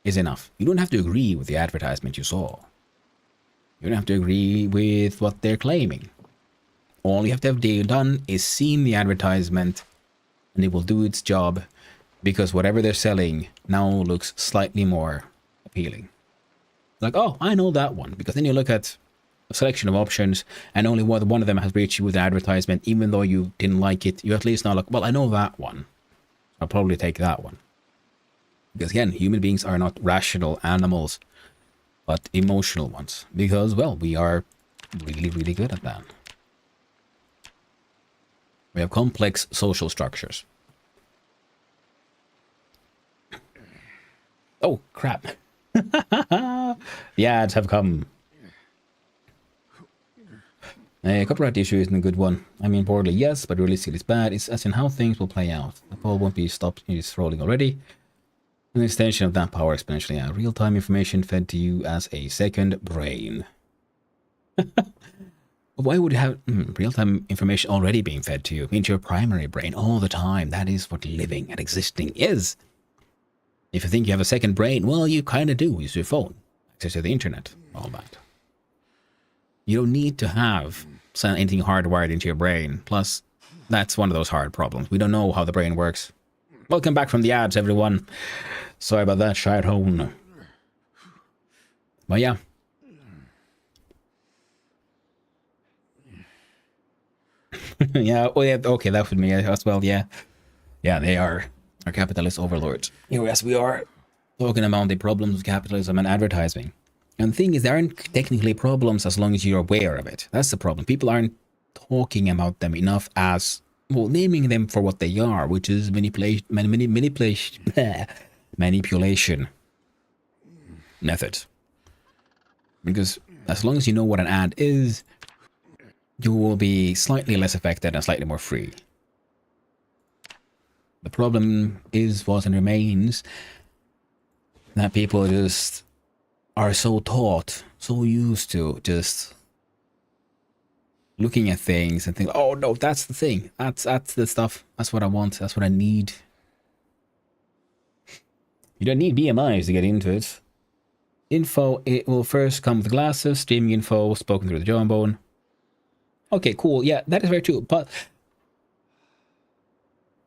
is enough. You don't have to agree with the advertisement you saw. You don't have to agree with what they're claiming. All you have to have done is seen the advertisement, and it will do its job, because whatever they're selling now looks slightly more appealing. Like, oh, I know that one. Because then you look at a selection of options, and only one of them has reached you with an advertisement, even though you didn't like it, you at least know, like, well, I know that one. I'll probably take that one. Because again, human beings are not rational animals, but emotional ones. Because, well, we are really, really good at that. We have complex social structures. Oh, crap. The ads have come. A copyright issue isn't a good one. I mean, broadly, yes, but realistically, it's bad. It's as in how things will play out. The poll won't be stopped. It's rolling already. An extension of that power exponentially. Yeah. Real-time information fed to you as a second brain. Why would you have real-time information already being fed to you into your primary brain all the time? That is what living and existing is. If you think you have a second brain, well, you kind of do. Use your phone, access to the internet, all that. You don't need to have anything hardwired into your brain. Plus, that's one of those hard problems. We don't know how the brain works. Welcome back from the ads, everyone. Sorry about that, shite home. But yeah. Yeah, oh yeah, okay, that would me as well, yeah. Yeah, they are capitalist overlords. Yes, we are talking about the problems of capitalism and advertising. And the thing is, they aren't technically problems as long as you're aware of it. That's the problem. People aren't talking about them enough as, well, naming them for what they are, which is manipulation methods. Because as long as you know what an ad is, you will be slightly less affected and slightly more free. The problem is, was, and remains that people just are so taught, so used to just looking at things and think, oh no, that's the thing. That's the stuff. That's what I want. That's what I need. You don't need BMIs to get into it. Info, it will first come with glasses, streaming info, spoken through the jawbone. Okay, cool. Yeah, that is very true. But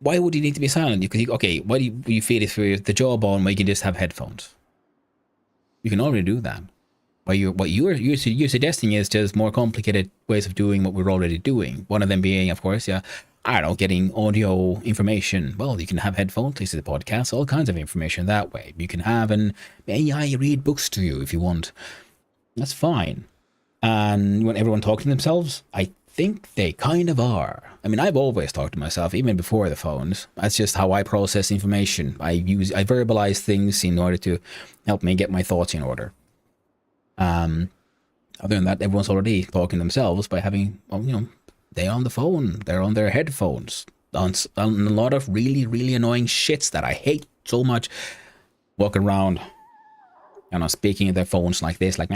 why would you need to be silent? Because okay, why do you feel it for the jawbone where you can just have headphones? You can already do that. What you're suggesting is just more complicated ways of doing what we're already doing. One of them being, of course, yeah, I don't know, getting audio information. Well, you can have headphones, listen to podcasts, all kinds of information that way. You can have an AI read books to you if you want. That's fine. And you want everyone talking to themselves? I think they kind of are. I mean, I've always talked to myself, even before the phones. That's just how I process information. I verbalize things in order to help me get my thoughts in order. Other than that, everyone's already talking to themselves by having, well, you know, they're on the phone, they're on their headphones, on a lot of really, really annoying shits that I hate so much. Walking around, you know, speaking in their phones like this, like,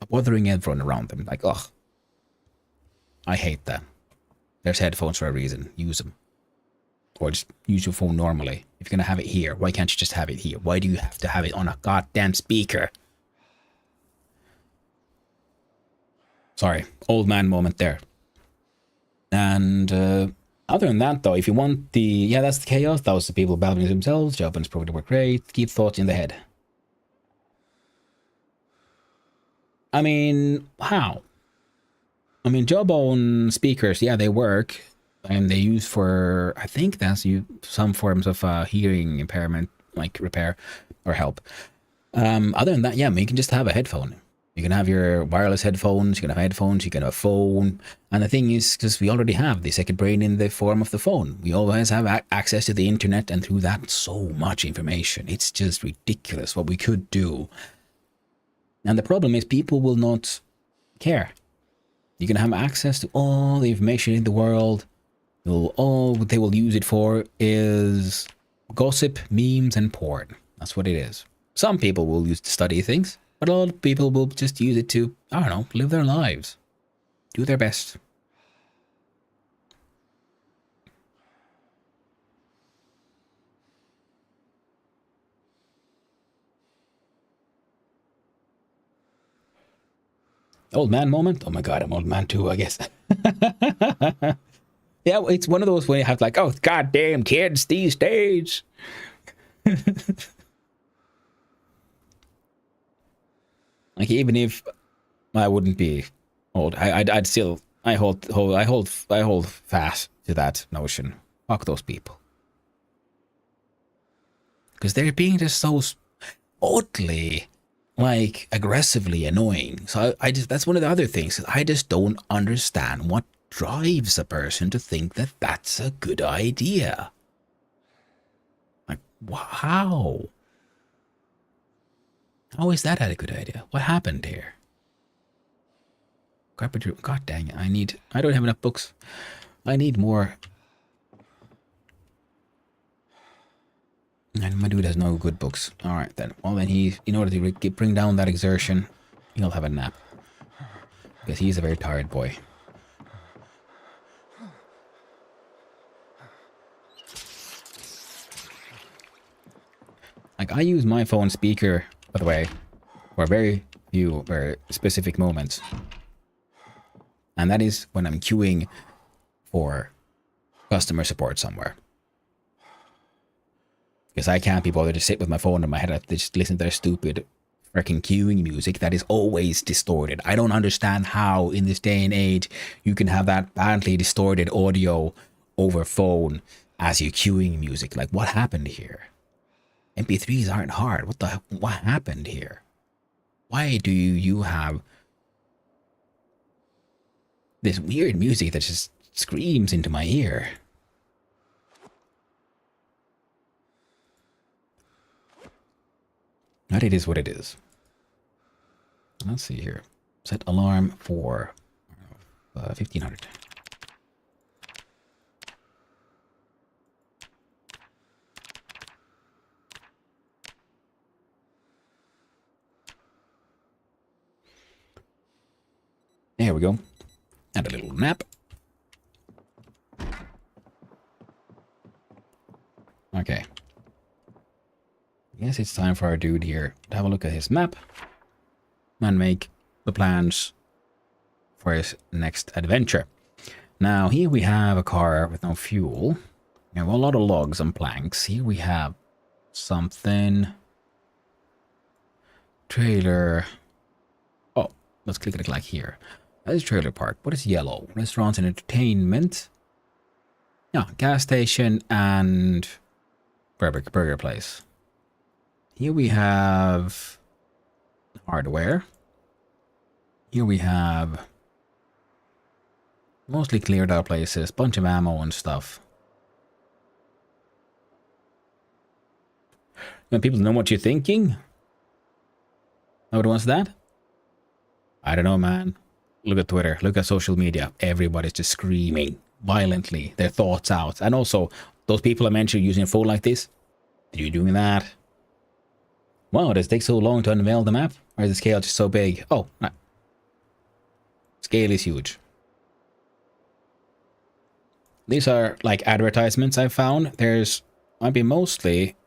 bothering everyone around them. Like, ugh. I hate that. There's headphones for a reason. Use them. Or just use your phone normally. If you're going to have it here, why can't you just have it here? Why do you have to have it on a goddamn speaker? Sorry, old man moment there. And other than that, though, if you want the... Yeah, that's the chaos. That was the people battling themselves. Jawbones probably work great. Keep thoughts in the head. I mean, how? I mean, jawbone speakers, yeah, they work. And they use for... I think that's some forms of hearing impairment, like repair or help. Other than that, yeah, I mean, you can just have a headphone. You can have your wireless headphones, you can have headphones, you can have a phone. And the thing is, because we already have the second brain in the form of the phone. We always have access to the internet, and through that, so much information. It's just ridiculous what we could do. And the problem is people will not care. You can have access to all the information in the world. All they will use it for is gossip, memes, and porn. That's what it is. Some people will use it to study things. But a lot of people will just use it to, I don't know, live their lives. Do their best. Old man moment? Oh my god, I'm old man too, I guess. Yeah, it's one of those where you have like, oh, goddamn kids these days. Like, even if... I wouldn't be old. I'd still. I hold fast to that notion. Fuck those people. Because they're being just so oddly, like, aggressively annoying. So I just, that's one of the other things. I just don't understand what drives a person to think that that's a good idea. Like, how? How is that a good idea? What happened here? God dang it, I don't have enough books. I need more. And my dude has no good books. Alright then. Well then in order to bring down that exertion, he'll have a nap. Because he's a very tired boy. Like, I use my phone speaker, by the way, for very few, very specific moments. And that is when I'm queuing for customer support somewhere. Because I can't be bothered to sit with my phone in my head and just listen to their stupid freaking queuing music that is always distorted. I don't understand how in this day and age you can have that badly distorted audio over phone as you're queuing music. Like, what happened here? MP3s aren't hard. What happened here? Why do you have this weird music that just screams into my ear? But it is what it is. Let's see here. Set alarm for 1500. There we go. And a little nap. Okay. I guess it's time for our dude here to have a look at his map and make the plans for his next adventure. Now, here we have a car with no fuel. We have a lot of logs and planks. Here we have something. Trailer. Oh, let's click it like here. That is trailer park. What is yellow? Restaurants and entertainment. Yeah, gas station and burger place. Here we have hardware. Here we have mostly cleared out places, bunch of ammo and stuff. When people know what you're thinking? Nobody wants that? I don't know, man. Look at Twitter, look at social media. Everybody's just screaming violently their thoughts out. And also, those people I mentioned using a phone like this, are you doing that? Wow, does it take so long to unveil the map? Or is the scale just so big? Oh, no. Scale is huge. These are like advertisements I've found. There's, might be mostly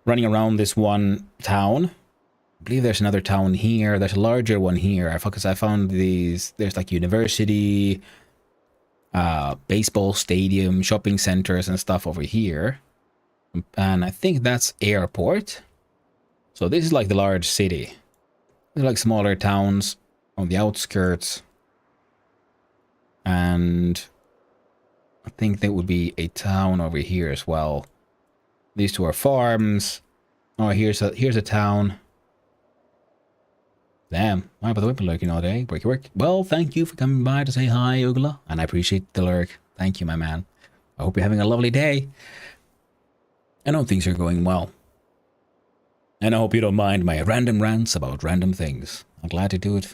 running around this one town. I believe there's another town here. There's a larger one here. Because I found these, there's like university, baseball stadium, shopping centers and stuff over here. And I think that's airport. So this is like the large city. They're like smaller towns on the outskirts. And I think there would be a town over here as well. These two are farms. Oh, here's a town. Damn, why bother been lurking all day? Work. Well, thank you for coming by to say hi, Ugla. And I appreciate the lurk. Thank you, my man. I hope you're having a lovely day. I know things are going well. And I hope you don't mind my random rants about random things. I'm glad to do it.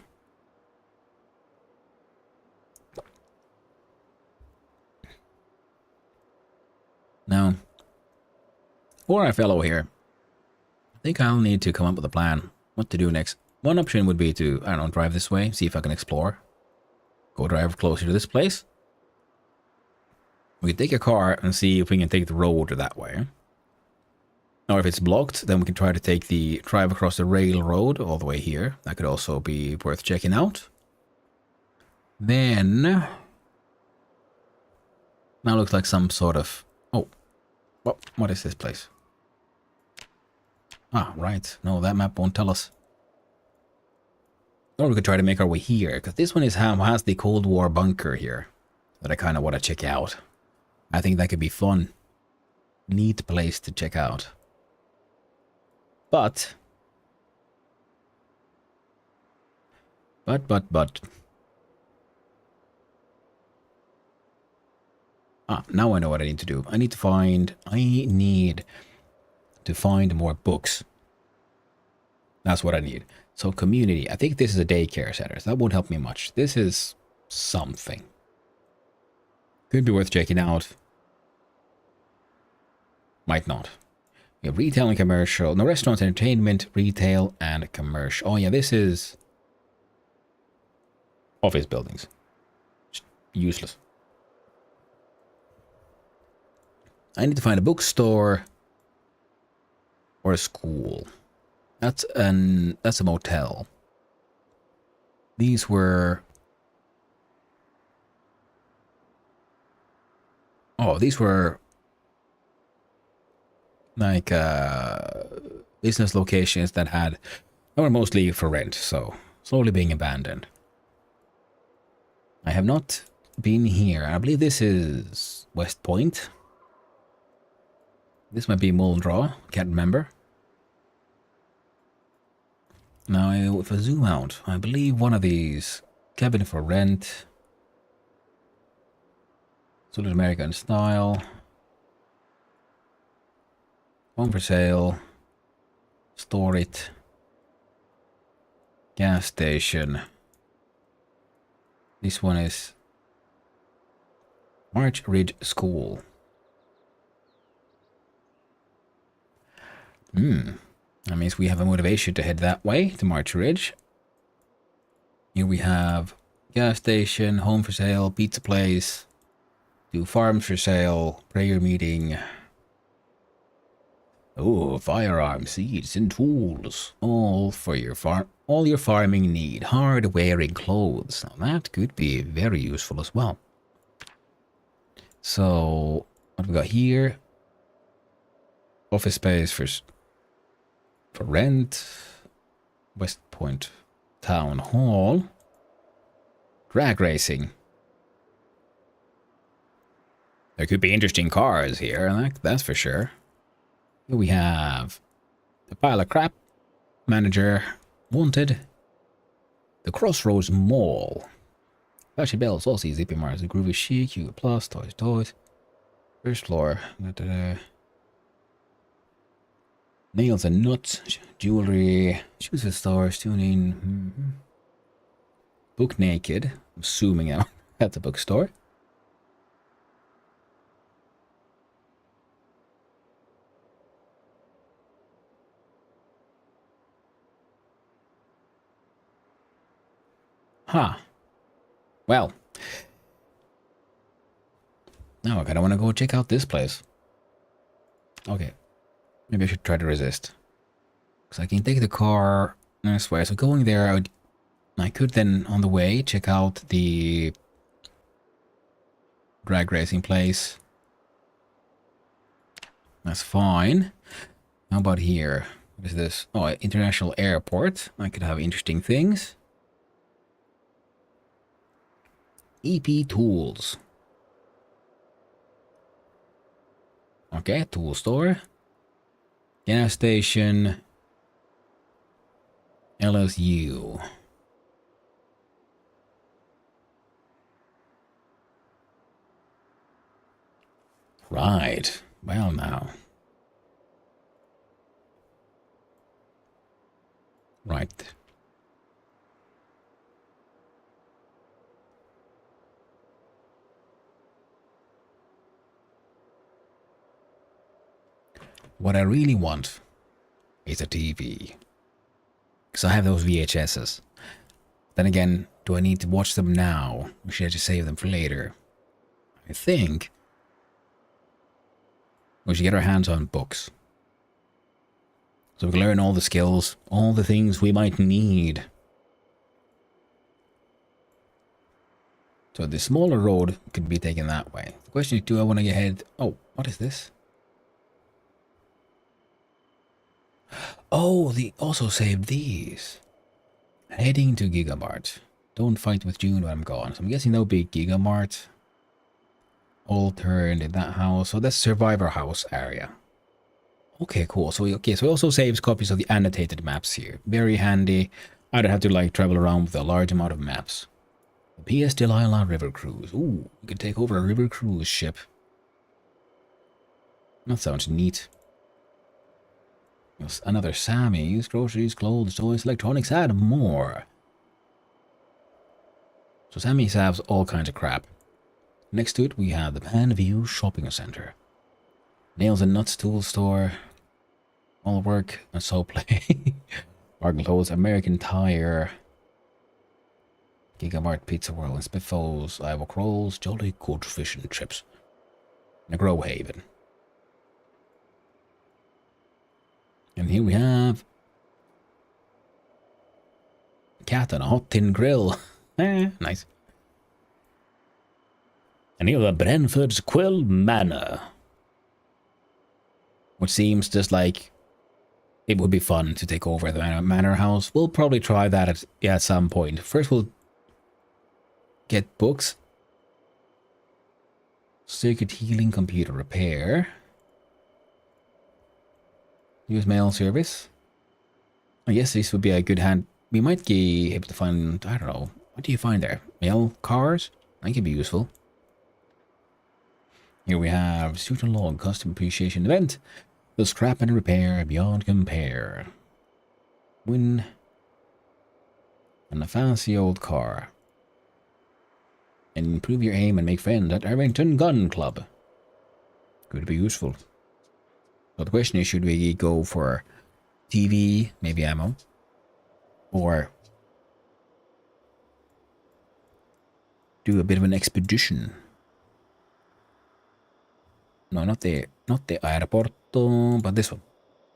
Now, for our fellow here, I think I'll need to come up with a plan. What to do next. One option would be to, I don't know, drive this way, see if I can explore. Go drive closer to this place. We can take a car and see if we can take the road that way. Or if it's blocked, then we can try to drive across the railroad all the way here. That could also be worth checking out. Then, now looks like some sort of, oh, what is this place? Ah, right. No, that map won't tell us. Or we could try to make our way here, because this one has the Cold War bunker here that I kind of want to check out. I think that could be fun. Neat place to check out. But... now I know what I need to do. I need to find more books. That's what I need. So community. I think this is a daycare center. So that won't help me much. This is something. Could be worth checking out. Might not. We have retail and commercial. No, restaurants, entertainment, retail, and commercial. Oh yeah, this is office buildings. Useless. I need to find a bookstore or a school. That's a motel. These were... Oh, these were like business locations that were mostly for rent, so slowly being abandoned. I have not been here. I believe this is West Point. This might be Muldraw. Can't remember. Now, if I zoom out, I believe one of these, cabin for rent, Solid American style, home for sale, store it, gas station. This one is March Ridge School. That means we have a motivation to head that way, to March Ridge. Here we have gas station, home for sale, pizza place, 2 farms for sale, prayer meeting. Oh, firearms, seeds, and tools. All for your all your farming need. Hard wearing clothes. Now that could be very useful as well. So, what we got here? Office space for rent. West Point Town Hall. Drag racing. There could be interesting cars here, that's for sure. Here we have the pile of crap. Manager. Wanted. The Crossroads Mall. Fashion Bells, Aussie, Zippy Mars, the Groovy Chic, U Plus, Toys. First floor. Nails and nuts, jewelry, shoes and stars, tuning. Book Naked. I'm zooming out at the bookstore. Huh. Well. Now I kind of want to go check out this place. Okay. Maybe I should try to resist. Because I can take the car this way. So going there, I could then, on the way, check out the drag racing place. That's fine. How about here? What is this? Oh, international airport. I could have interesting things. EP Tools. Okay, tool store. Gas station. LSU. Right. Well now. Right. What I really want is a TV. Because I have those VHSs. Then again, do I need to watch them now? Or should I just save them for later? I think we should get our hands on books. So we can learn all the skills, all the things we might need. So the smaller road could be taken that way. The question is, do I want to get ahead? Oh, what is this? Oh, they also saved these. Heading to Gigamart. Don't fight with June when I'm gone. So I'm guessing that'll be Gigamart. All turned in that house. So that's Survivor House area. Okay, cool. So so it also saves copies of the annotated maps here. Very handy. I don't have to like travel around with a large amount of maps. The PS Delilah River Cruise. Ooh, we could take over a river cruise ship. That sounds neat. Another Sammy's, groceries, clothes, toys, electronics, and more. So Sammy's has all kinds of crap. Next to it, we have the Panview Shopping Center. Nails and Nuts Tool Store. All work and so play. Bargain Clothes, American Tire. Gigamart Pizza World and Spiffos, Iowa Crolls, Jolly Good Fish and Chips. Negro Haven. And here we have Cat on a Hot Tin Grill. Nice. And here we have Brentford's Quill Manor. Which seems just like it would be fun to take over the manor house. We'll probably try that at some point. First we'll get books. Circuit healing, computer repair. Use mail service. I guess this would be a good hand. We might be able to find, I don't know. What do you find there? Mail cars? That could be useful. Here we have Suit and Log Custom Appreciation Event. The scrap and repair beyond compare. Win. And a fancy old car. And improve your aim and make friends at Arrington Gun Club. Could be useful. So the question is, should we go for TV, maybe ammo, or do a bit of an expedition? No, not the aeroporto, but this one,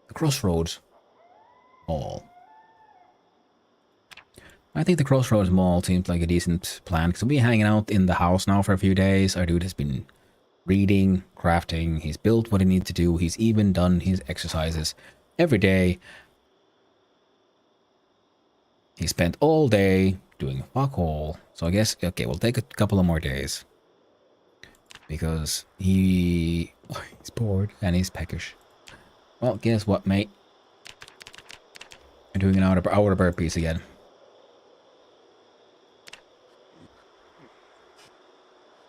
the Crossroads Mall. I think the Crossroads Mall seems like a decent plan because we'll be hanging out in the house now for a few days. Our dude has been reading, crafting, he's built what he needs to do, he's even done his exercises every day. He spent all day doing fuck all. So I guess, okay, we'll take a couple of more days. Because he's bored and he's peckish. Well, guess what, mate? I'm doing an hour burpees again.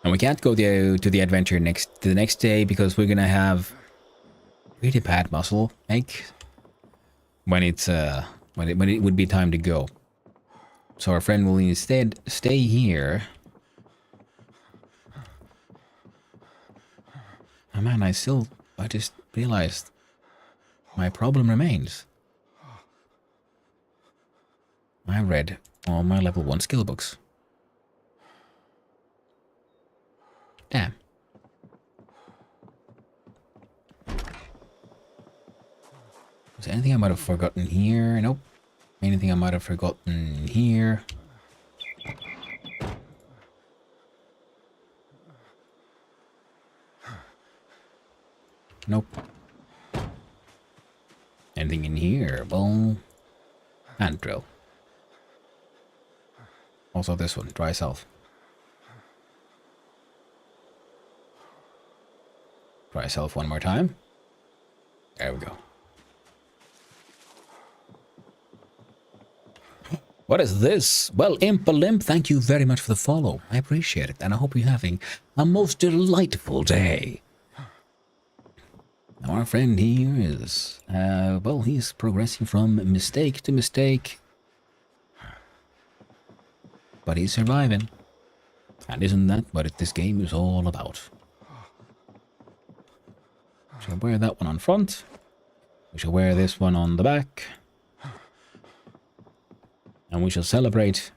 And we can't go to the adventure the next day because we're gonna have really bad muscle ache when it's when it would be time to go. So our friend will instead stay here. Oh man, I just realized my problem remains. I read all my level 1 skill books. Damn. Is there anything I might have forgotten here? Nope. Anything I might have forgotten here? Nope. Anything in here? Bowl. Hand drill. Also this one, dry self. Try self one more time. There we go. What is this? Well, Impa thank you very much for the follow. I appreciate it, and I hope you're having a most delightful day. Now our friend here is, well, he's progressing from mistake to mistake. But he's surviving. And isn't that what this game is all about? We shall wear that one on front. We shall wear this one on the back. And we shall celebrate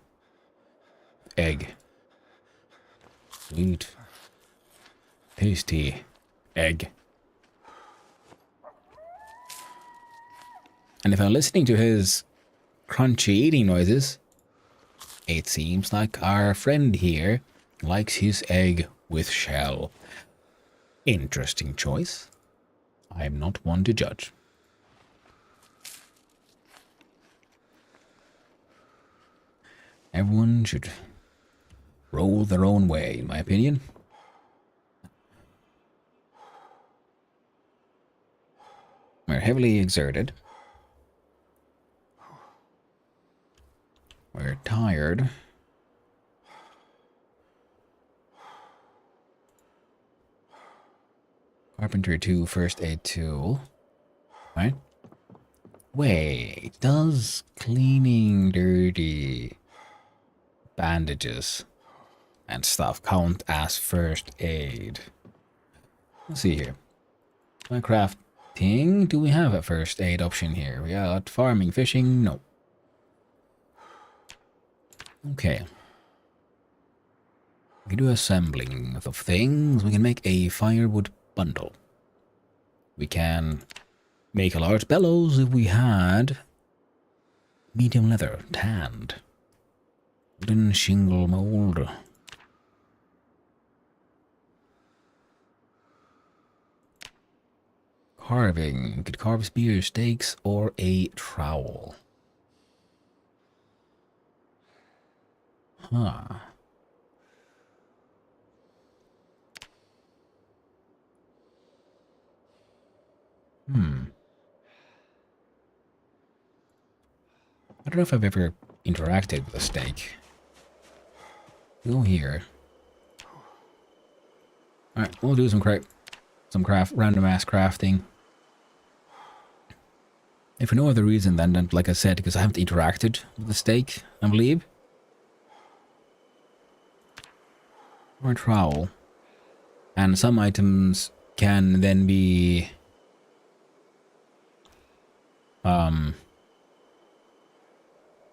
egg. Sweet. Tasty egg. And if I'm listening to his crunchy eating noises, it seems like our friend here likes his egg with shell. Interesting choice. I am not one to judge. Everyone should roll their own way, in my opinion. We're heavily exerted. We're tired. Carpenter 2, first aid tool. Right? Wait, does cleaning dirty bandages and stuff count as first aid? Let's see here. Crafting. Do we have a first aid option here? We got farming, fishing. No. Okay. We can do assembling of things. We can make a firewood bundle. We can make a large bellows if we had medium leather, tanned. Wooden shingle mold. Carving. You could carve spears, stakes, or a trowel. Huh. I don't know if I've ever interacted with a stake. Go here. Alright, we'll do some random ass crafting. If for no other reason than like I said, because I haven't interacted with the stake, I believe. Or a trowel. And some items can then be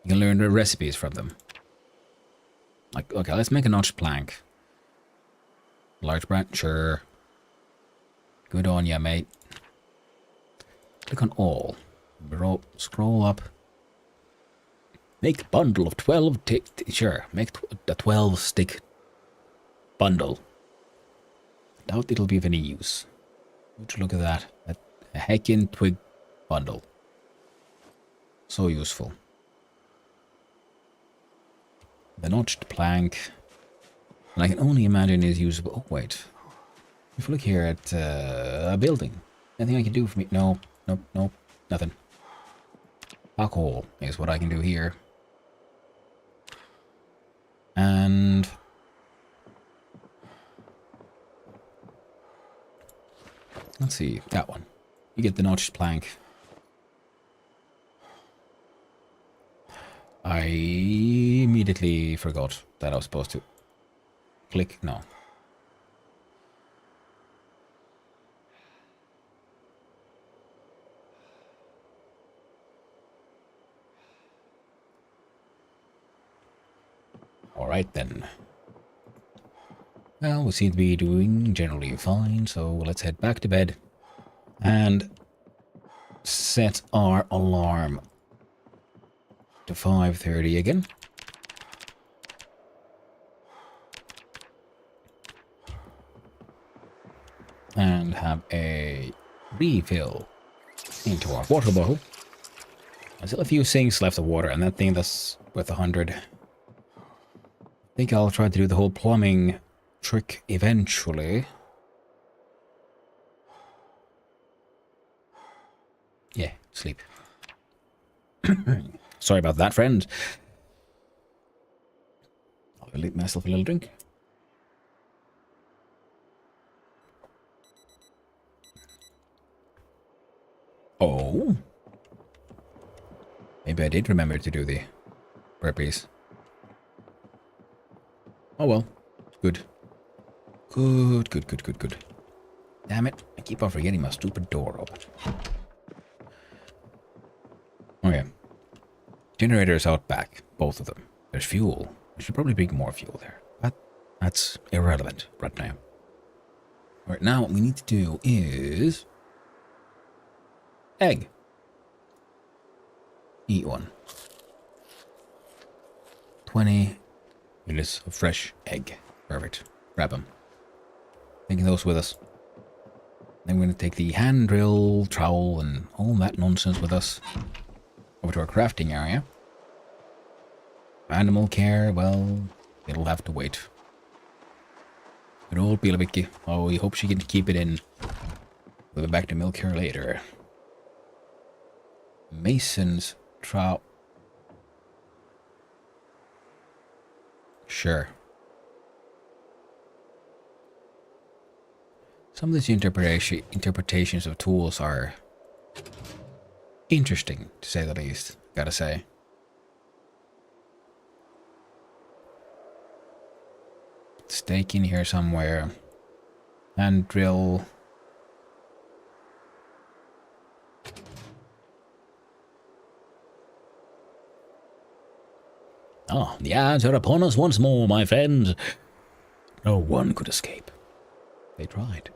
you can learn the recipes from them. Like, okay, let's make a notched plank. Large branch, sure. Good on ya, mate. Click on all. Scroll up. Make bundle of 12 sure, make a 12 stick bundle. Doubt it'll be of any use. Would you look at that? A heckin' twig bundle. So useful. The notched plank. And I can only imagine is usable. Oh, wait. If you look here at a building, anything I can do for me? No, nope, nope, nothing. Alcohol is what I can do here. And let's see, that one. You get the notched plank. I immediately forgot that I was supposed to click. No. Alright then. Well, we seem to be doing generally fine, so let's head back to bed and set our alarm to 5:30 again. And have a refill into our water bottle. There's still a few sinks left of water, and that thing that's worth 100. I think I'll try to do the whole plumbing trick eventually. Yeah, sleep. Sorry about that, friends. I'll leave myself a little drink. Oh. Maybe I did remember to do the burpees. Oh well. Good. Good. Damn it. I keep on forgetting my stupid door open. Okay. Generators out back. Both of them. There's fuel. I should probably bring more fuel there. But that's irrelevant right now. Alright, now what we need to do is egg. Eat one. 20 units of fresh egg. Perfect. Grab them. Taking those with us. Then we're going to take the hand drill, trowel, and all that nonsense with us over to our crafting area. Animal care, well, it'll have to wait. Good old Bielabicki. Oh, we hope she can keep it in. We'll be back to milk her later. Mason's trout. Sure. Some of these interpretations of tools are interesting, to say the least, gotta say. Stake in here somewhere. Hand drill. Oh, the odds are upon us once more, my friends. No one could escape. They tried.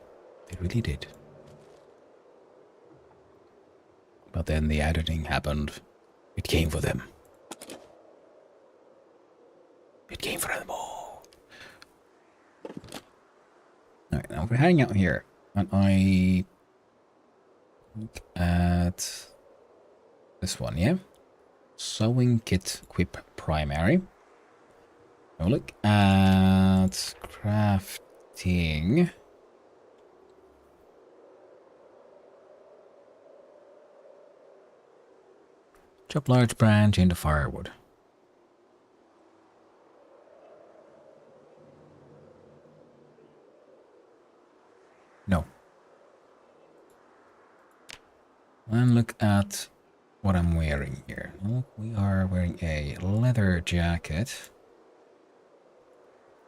They really did. But then the editing happened. It came for them. It came for them all. Alright, now we're heading out here. And I look at this one, yeah? Sewing kit equip primary. Now look at crafting. Chop large branch into firewood. No. And look at what I'm wearing here. Look, we are wearing a leather jacket.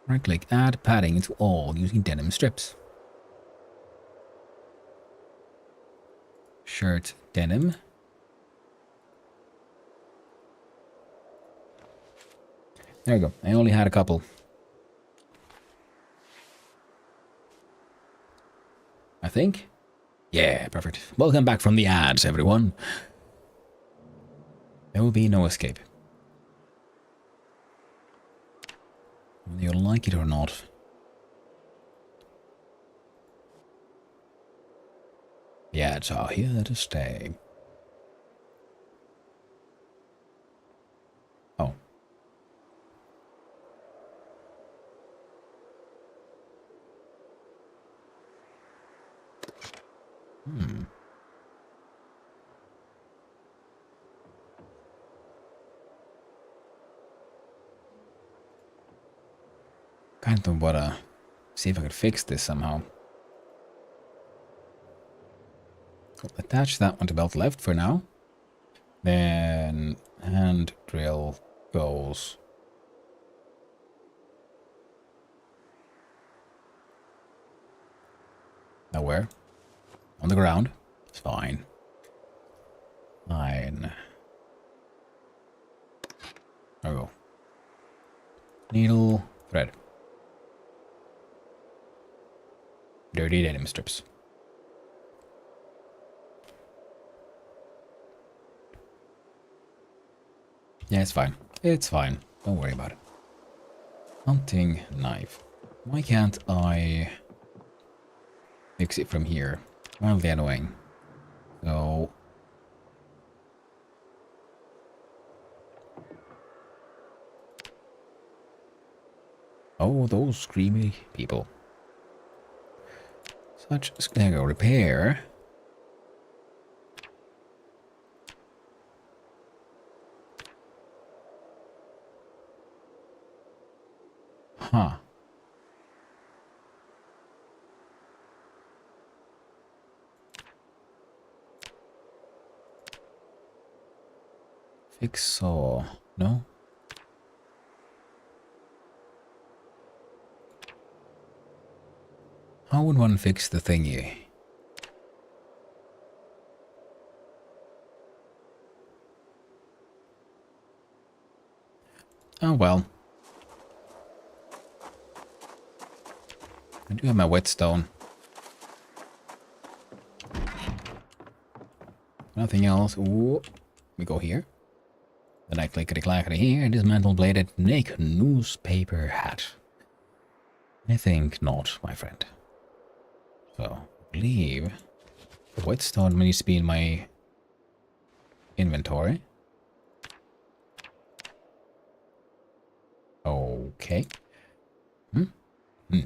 Right click, add padding to all using denim strips. Shirt, denim. There we go. I only had a couple. I think. Yeah, perfect. Welcome back from the ads, everyone. There will be no escape. Whether you like it or not. The ads are here to stay. Oh. Kind of wanna see if I could fix this somehow. I'll attach that one to belt left for now. Then hand drill goes. Nowhere. On the ground. It's fine. Fine. There we go. Needle, thread. Dirty denim strips. Yeah, it's fine. It's fine. Don't worry about it. Hunting knife. Why can't I fix it from here? Mildly annoying. So oh, those screamy people. Such there we go. Repair. Huh. Fix saw. No? How would one fix the thingy? Oh well. I do have my whetstone. Nothing else. Ooh. We go here. Then I clickety-clackety here, dismantle bladed, make newspaper hat. I think not, my friend. So, I believe the whetstone needs to be in my inventory. Okay. Hmm? Hmm.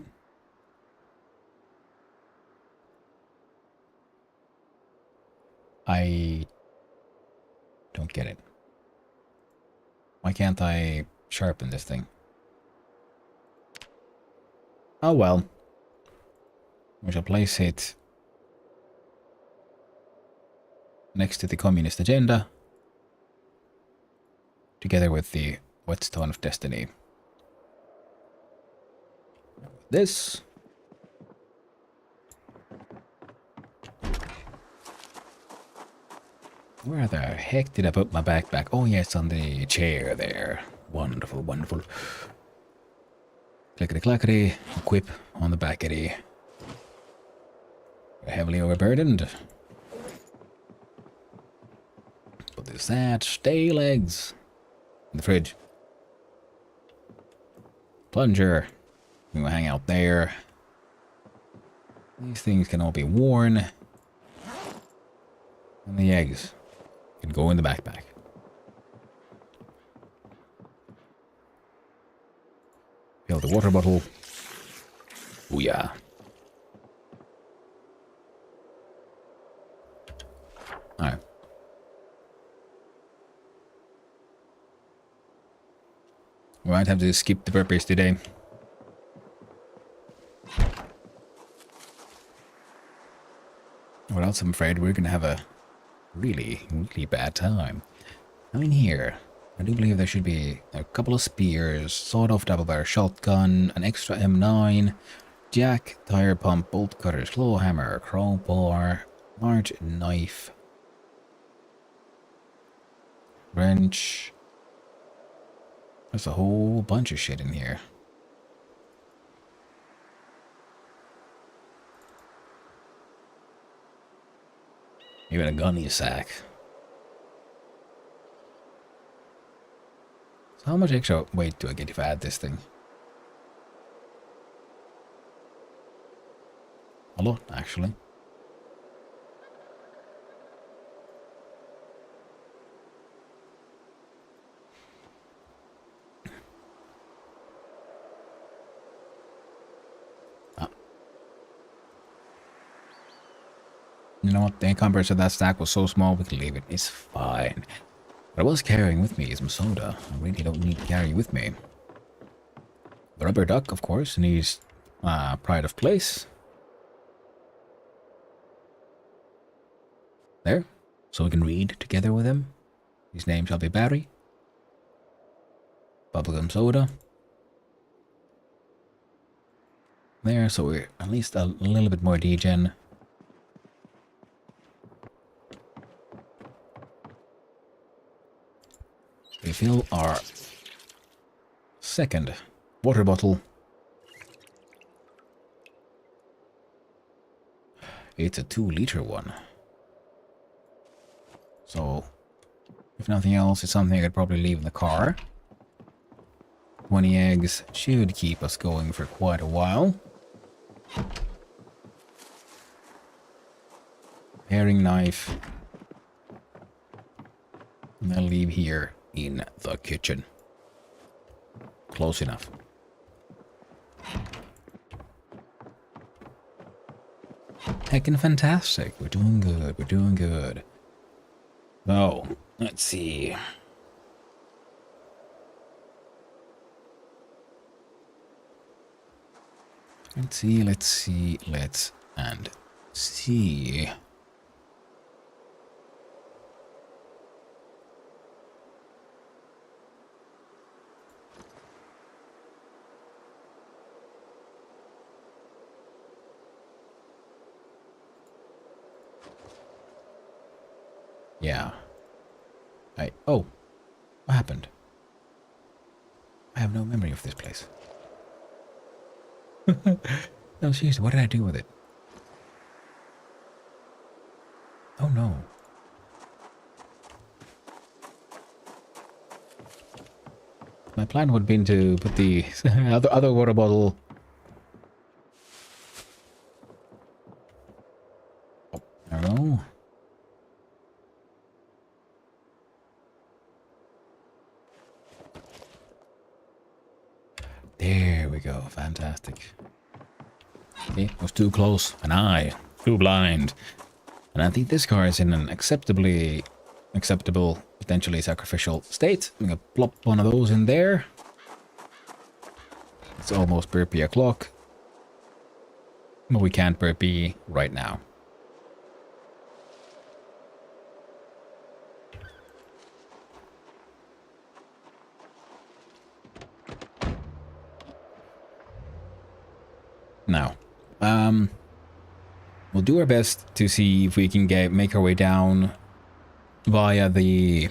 I don't get it. Why can't I sharpen this thing? Oh well. We shall place it next to the communist agenda, together with the whetstone of destiny. This. Where the heck did I put my backpack? Oh yes, on the chair there. Wonderful, wonderful. Clickety clackety, equip on the backety. Heavily overburdened. What is that? Stay legs. In the fridge. Plunger. We will hang out there. These things can all be worn. And the eggs can go in the backpack. Fill the water bottle. Oh yeah. Alright. We might have to skip the burpees today. Or else I'm afraid we're gonna have a really, really bad time. Now in here, I do believe there should be a couple of spears, sawed-off double-barrel shotgun, an extra M9, jack, tire pump, bolt cutters, claw hammer, crowbar, large knife, wrench. There's a whole bunch of shit in here. Even a gunny sack. So how much extra weight do I get if I add this thing? A lot, actually. Ah. You know what? The encumbrance of that stack was so small we can leave it. It's fine. What I was carrying with me is my soda. I really don't need to carry with me. The rubber duck, of course, needs pride of place. There. So we can read together with him. His name shall be Barry. Bubblegum soda. There, so we're at least a little bit more degen. We fill our second water bottle. It's a 2-liter one. So, if nothing else, it's something I could probably leave in the car. 20 eggs should keep us going for quite a while. Paring knife. And I'll leave here in the kitchen. Close enough. Heckin' fantastic. We're doing good. We're doing good. So, let's see. Let's see. Yeah. Oh, what happened? I have no memory of this place. No, seriously, what did I do with it? Oh no. My plan would have been to put the other water bottle. Oh, I don't know. we go. Fantastic. Okay, was too close. And I, too blind. And I think this car is in an acceptable, potentially sacrificial state. I'm gonna plop one of those in there. It's almost burpee o'clock. But we can't burpee right now. Now, we'll do our best to see if we can make our way down via the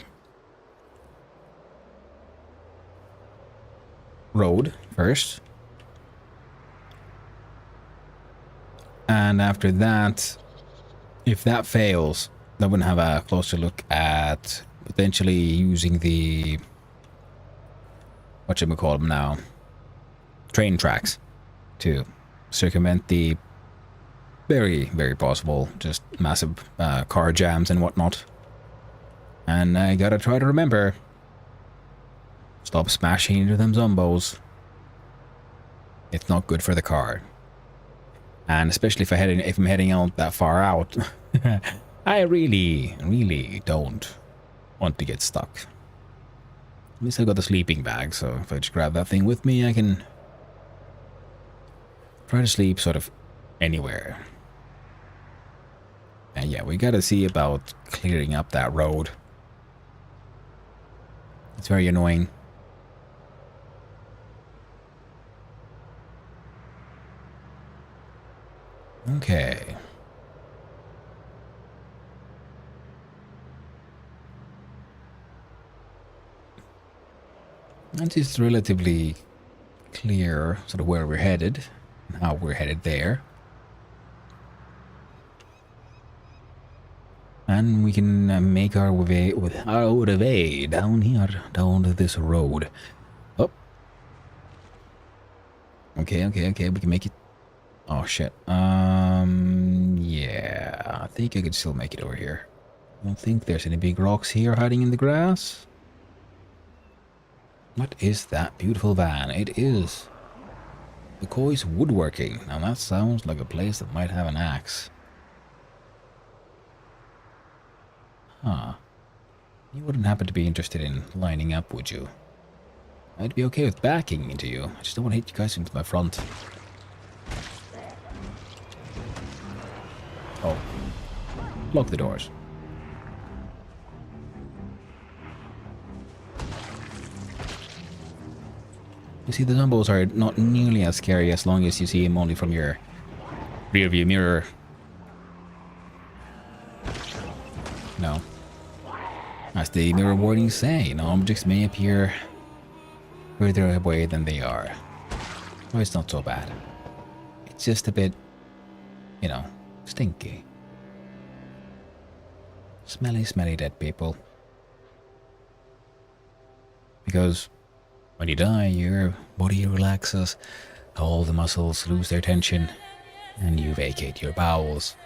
road first. And after that, if that fails, then we'll have a closer look at potentially using the, whatchamacallit now, train tracks to circumvent the very, very possible just massive car jams and whatnot. And I gotta try to remember, stop smashing into them zombos. It's not good for the car. And especially if I'm heading out that far out, I really, really don't want to get stuck. At least I got the sleeping bag, so if I just grab that thing with me, I can try to sleep sort of anywhere. And yeah, we gotta see about clearing up that road. It's very annoying. Okay. It is relatively clear sort of where we're headed and how we're headed there. And we can make our way down here, down this road. Oh. Okay, we can make it. Oh shit. Yeah, I think I could still make it over here. I don't think there's any big rocks here hiding in the grass. What is that beautiful van? It is McCoy's Woodworking. Now that sounds like a place that might have an axe. Huh. You wouldn't happen to be interested in lining up, would you? I'd be okay with backing into you. I just don't want to hit you guys into my front. Oh. Lock the doors. You see, the zombos are not nearly as scary as long as you see them only from your rear view mirror. No. As the mirror warnings say, objects may appear further away than they are. Oh, it's not so bad. It's just a bit, stinky. Smelly, smelly dead people. Because when you die, your body relaxes, all the muscles lose their tension, and you vacate your bowels.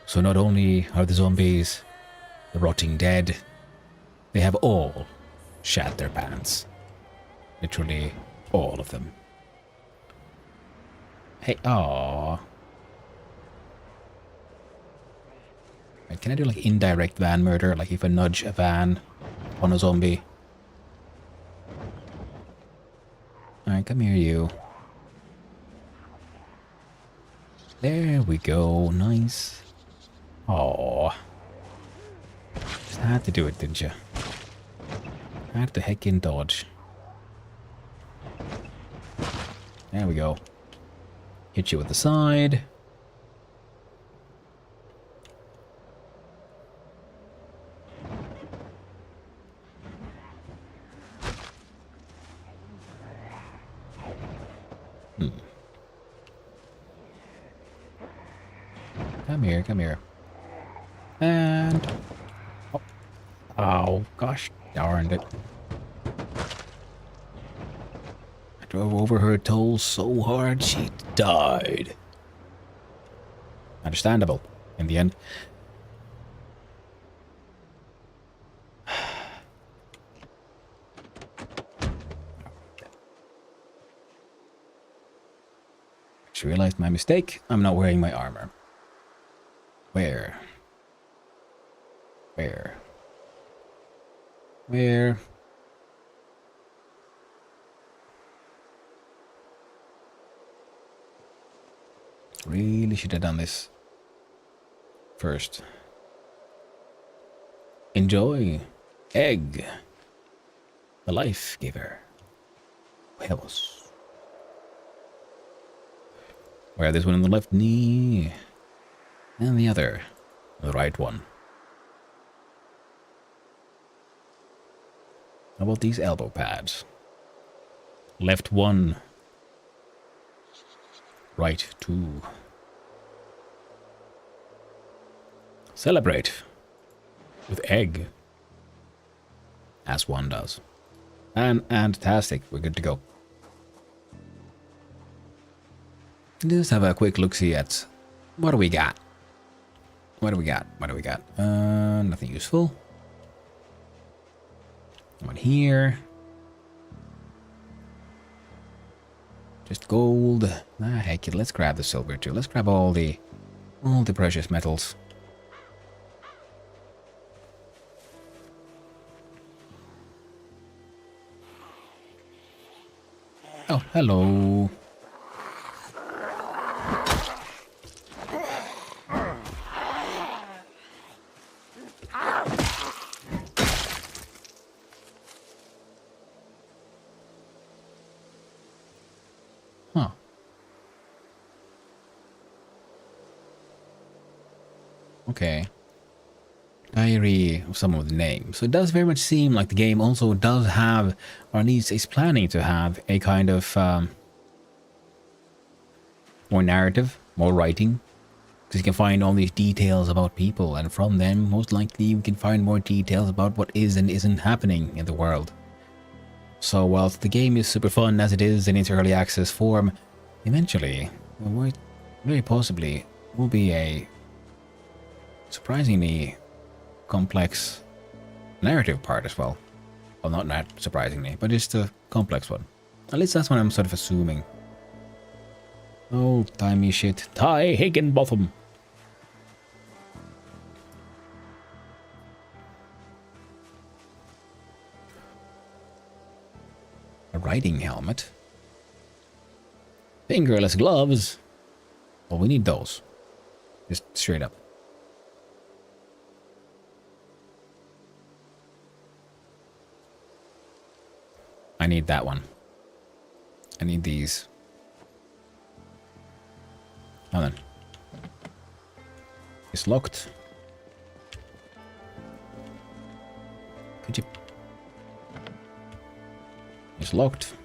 So not only are the zombies the rotting dead, they have all shat their pants. Literally all of them. Hey, aww. Right, can I do like indirect van murder? Like if I nudge a van on a zombie? Alright, come here, you. There we go. Nice. Aww. Just had to do it, didn't you? Had to heckin' dodge. There we go. Hit you with the side. Come here. And... Oh, gosh darn it. I drove over her toll so hard she died. Understandable, in the end. Just realized my mistake. I'm not wearing my armor. Where? Where? Where? Really should have done this first. Enjoy. Egg. The life giver. Huevos. Wear this one on the left knee. And the other. The right one. How about these elbow pads? Left one. Right two. Celebrate. With egg. As one does. And fantastic. We're good to go. Let's have a quick look-see at what do we got. What do we got? What do we got? Nothing useful. One here. Just gold. Ah, heck it. Let's grab the silver too. Let's grab all the precious metals. Oh, hello. Huh. Okay. Diary of someone with a name. So it does very much seem like the game also does have, or at least is planning to have, a kind of more narrative, more writing. Because you can find all these details about people, and from them, most likely, you can find more details about what is and isn't happening in the world. So whilst the game is super fun as it is in its early access form, eventually, well, very possibly, will be a surprisingly complex narrative part as well. Well, not surprisingly, but just a complex one. At least that's what I'm sort of assuming. Oh, timey shit. Ty Higginbotham. A riding helmet. Fingerless gloves. Well, we need those. Just straight up. I need that one. I need these. Hold on. It's locked. Could you... It's locked.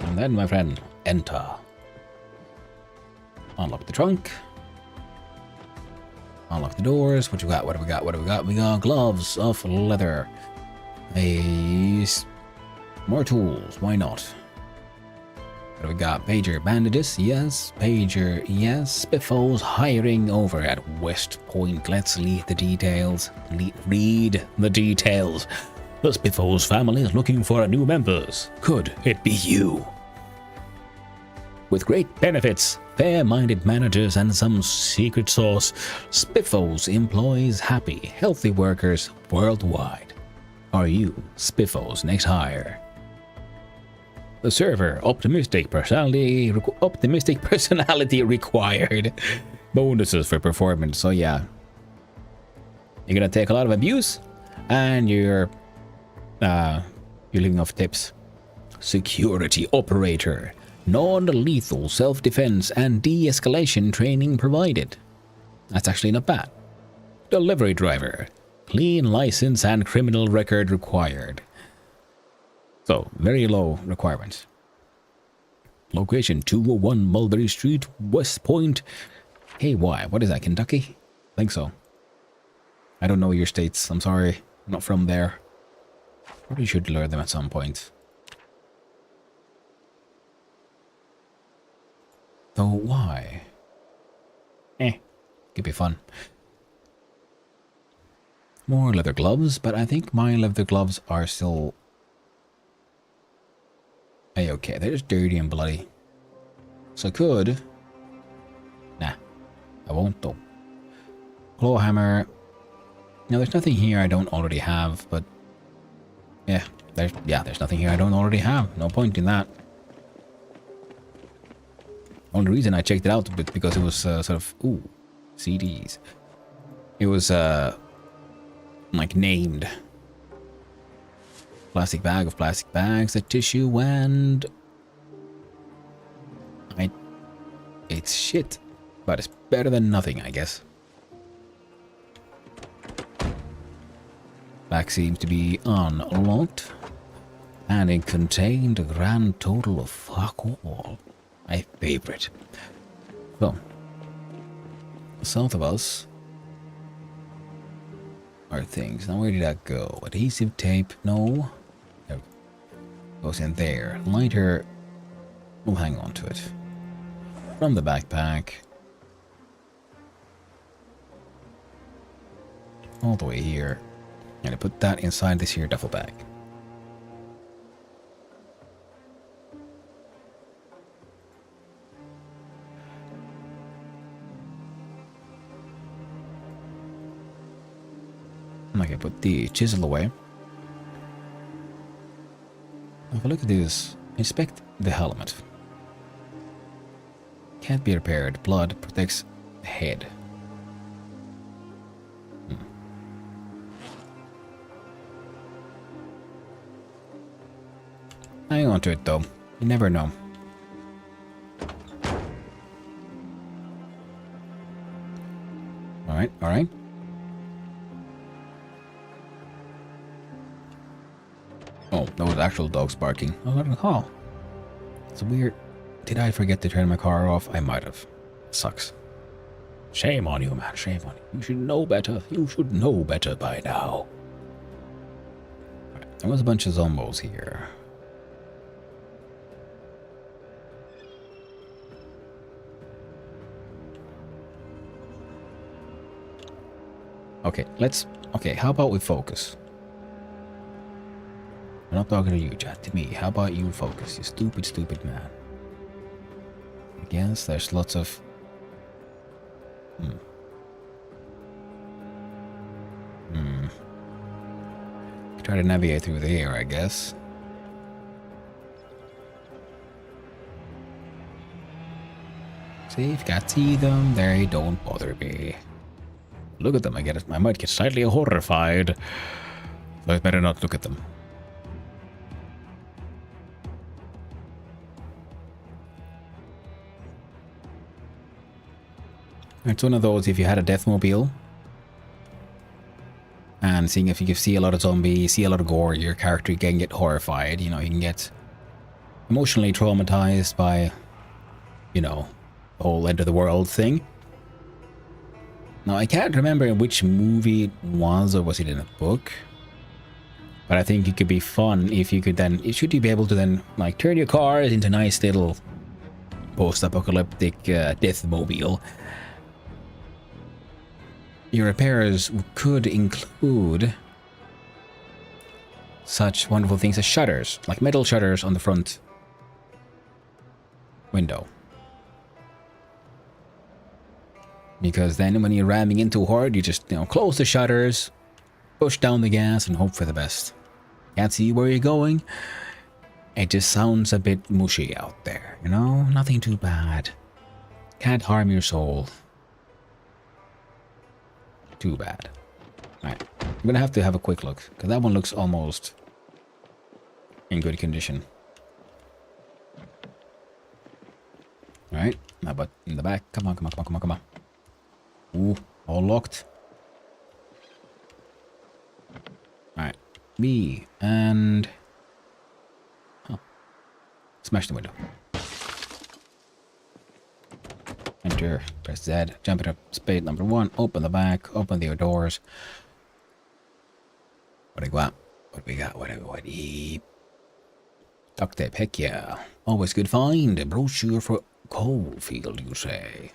And then, my friend, enter. Unlock the trunk. Unlock the doors. What you got? What do we got? What do we got? We got gloves of leather. More tools. Why not? What do we got? Pager bandages. Yes. Pager. Yes. Spiffos hiring over at West Point. Let's read the details. Read the details. The Spiffos family is looking for new members. Could it be you? With great benefits, fair-minded managers, and some secret sauce, Spiffos employs happy, healthy workers worldwide. Are you Spiffos' next hire? The server, optimistic personality required. Bonuses for performance. So yeah, you're gonna take a lot of abuse, and you're living off tips. Security operator. Non-lethal self-defense and de-escalation training provided. That's actually not bad. Delivery driver. Clean license and criminal record required. So, very low requirements. Location 201 Mulberry Street, West Point. Hey, why? What is that, Kentucky? I think so. I don't know your states. I'm sorry. I'm not from there. Probably should learn them at some point. Though why? Could be fun. More leather gloves, but I think my leather gloves are still a-okay. They're just dirty and bloody. So I could... Nah, I won't though. Claw hammer. Now there's nothing here I don't already have, but... there's nothing here I don't already have. No point in that. Only reason I checked it out because it was sort of... Ooh, CDs. It was, like, named. Plastic bag of plastic bags, a tissue, and... It's shit. But it's better than nothing, I guess. Bag seems to be unlocked. And it contained a grand total of fuck all. My favorite. So, south of us are things. Now, where did that go? Adhesive tape? No. There goes in there. Lighter. We'll hang on to it. From the backpack. All the way here. And I put that inside this here duffel bag. Okay, put the chisel away. Have a look at this. Inspect the helmet. Can't be repaired. Blood protects the head. Hang on to it though. You never know. Alright, alright. Oh, that was actual dogs barking. I was like, oh. It's weird. Did I forget to turn my car off? I might have. Sucks. Shame on you, man. Shame on you. You should know better. You should know better by now. Right. There was a bunch of zombos here. Okay, okay, how about we focus? I'm not talking to you, chat, to me. How about you focus, you stupid, stupid man? I guess there's lots of... Try to navigate through there, I guess. See, if you can't see them, they don't bother me. Look at them, I might get slightly horrified. So I better not look at them. It's one of those, if you had a deathmobile and seeing if you see a lot of zombies, see a lot of gore, your character can get horrified. You know, you can get emotionally traumatized by, you know, the whole end of the world thing. Now, I can't remember which movie it was, or was it in a book? But I think it could be fun if you could then, should you be able to then, like, turn your cars into nice little post-apocalyptic deathmobile. Your repairs could include such wonderful things as shutters, like metal shutters on the front window. Because then when you're ramming into hard, you just, you know, close the shutters, push down the gas, and hope for the best. Can't see where you're going. It just sounds a bit mushy out there, you know? Nothing too bad. Can't harm your soul. Too bad. Alright, I'm gonna have to have a quick look, because that one looks almost in good condition. Alright, now but in the back. Come on, come on, come on, come on, come on. Ooh, all locked. Alright, me and... Huh. Smash the window. Enter, press Z, jump it up, spade number 1, open the back, open the doors. What do we got? What do we got? What do we duct tape, heck yeah. Always good find. A brochure for Coalfield, you say?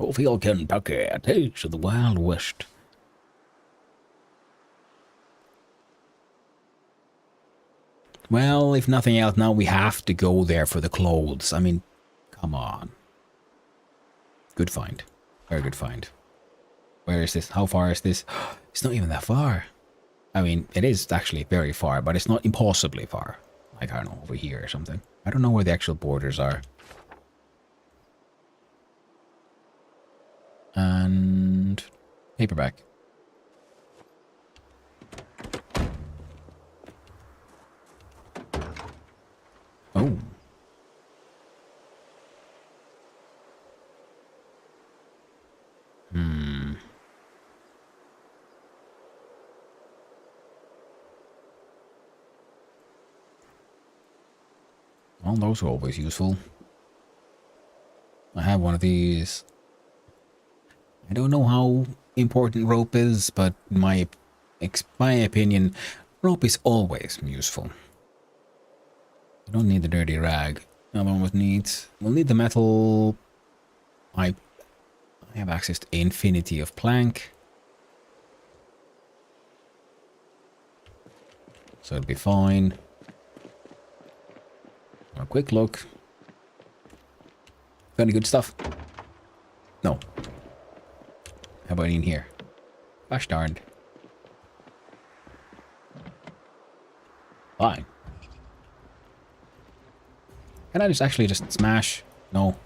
Cofield, Kentucky, a taste of the Wild West. Well, if nothing else, now we have to go there for the clothes. I mean, come on. Good find. Very good find. Where is this? How far is this? It's not even that far. I mean, it is actually very far, but it's not impossibly far. Like, I don't know, over here or something. I don't know where the actual borders are. And paperback. Oh. Well, those are always useful. I have one of these. I don't know how important rope is, but in my opinion, rope is always useful. I don't need the dirty rag. No one would need. We'll need the metal. I have access to infinity of plank. So it'll be fine. A quick look. Got any good stuff? No. How about in here? Gosh darned. Fine. Can I just actually just smash? No.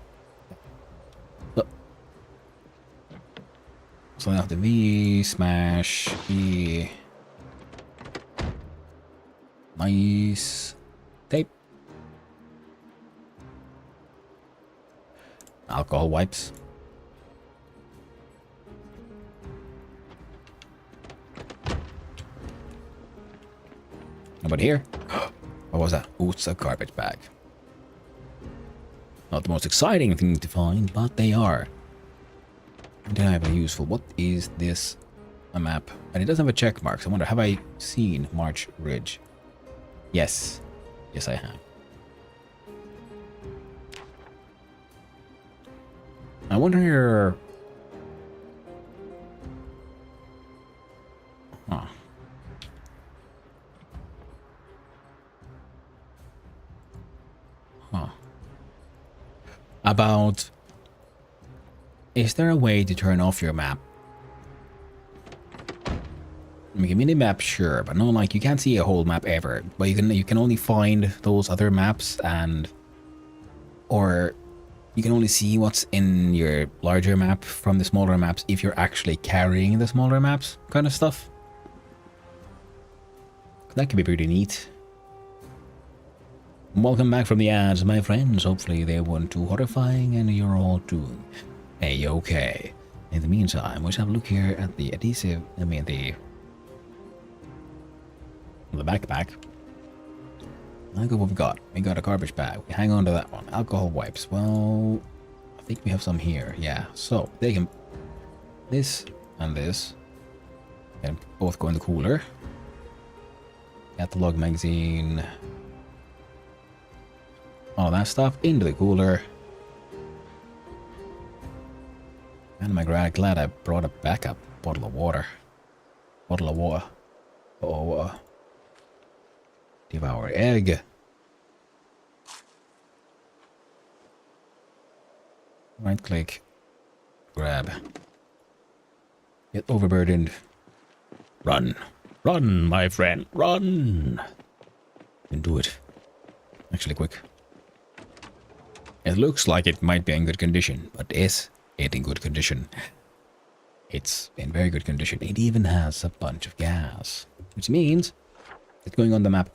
So I have the V, smash, E. Nice. Tape. Alcohol wipes. Nobody here? What was that? Ooh, it's a garbage bag. Not the most exciting thing to find, but they are. Then I have a useful. What is this? A map. And it doesn't have a check mark. So I wonder, have I seen March Ridge? Yes. Yes, I have. I wonder... Huh. Huh. About... Is there a way to turn off your map? I mean, a mini map, sure, but no, like, you can't see a whole map ever. But you can only find those other maps and... Or... You can only see what's in your larger map from the smaller maps if you're actually carrying the smaller maps, kind of stuff. That could be pretty neat. Welcome back from the ads, my friends. Hopefully they weren't too horrifying and you're all doing A-okay. In the meantime, let's have a look here at the adhesive, the backpack. Look at what we've got. We got a garbage bag. We hang on to that one. Alcohol wipes. Well, I think we have some here. Yeah. So they can. This and this can both go in the cooler. Catalog magazine. All that stuff into the cooler. And I'm glad I brought a backup bottle of water. Bottle of water. Oh. Devour egg. Right click. Grab. Get overburdened. Run. Run, my friend. Run. You can do it. Actually, quick. It looks like it might be in good condition, but is it in good condition? It's in very good condition. It even has a bunch of gas, which means it's going on the map.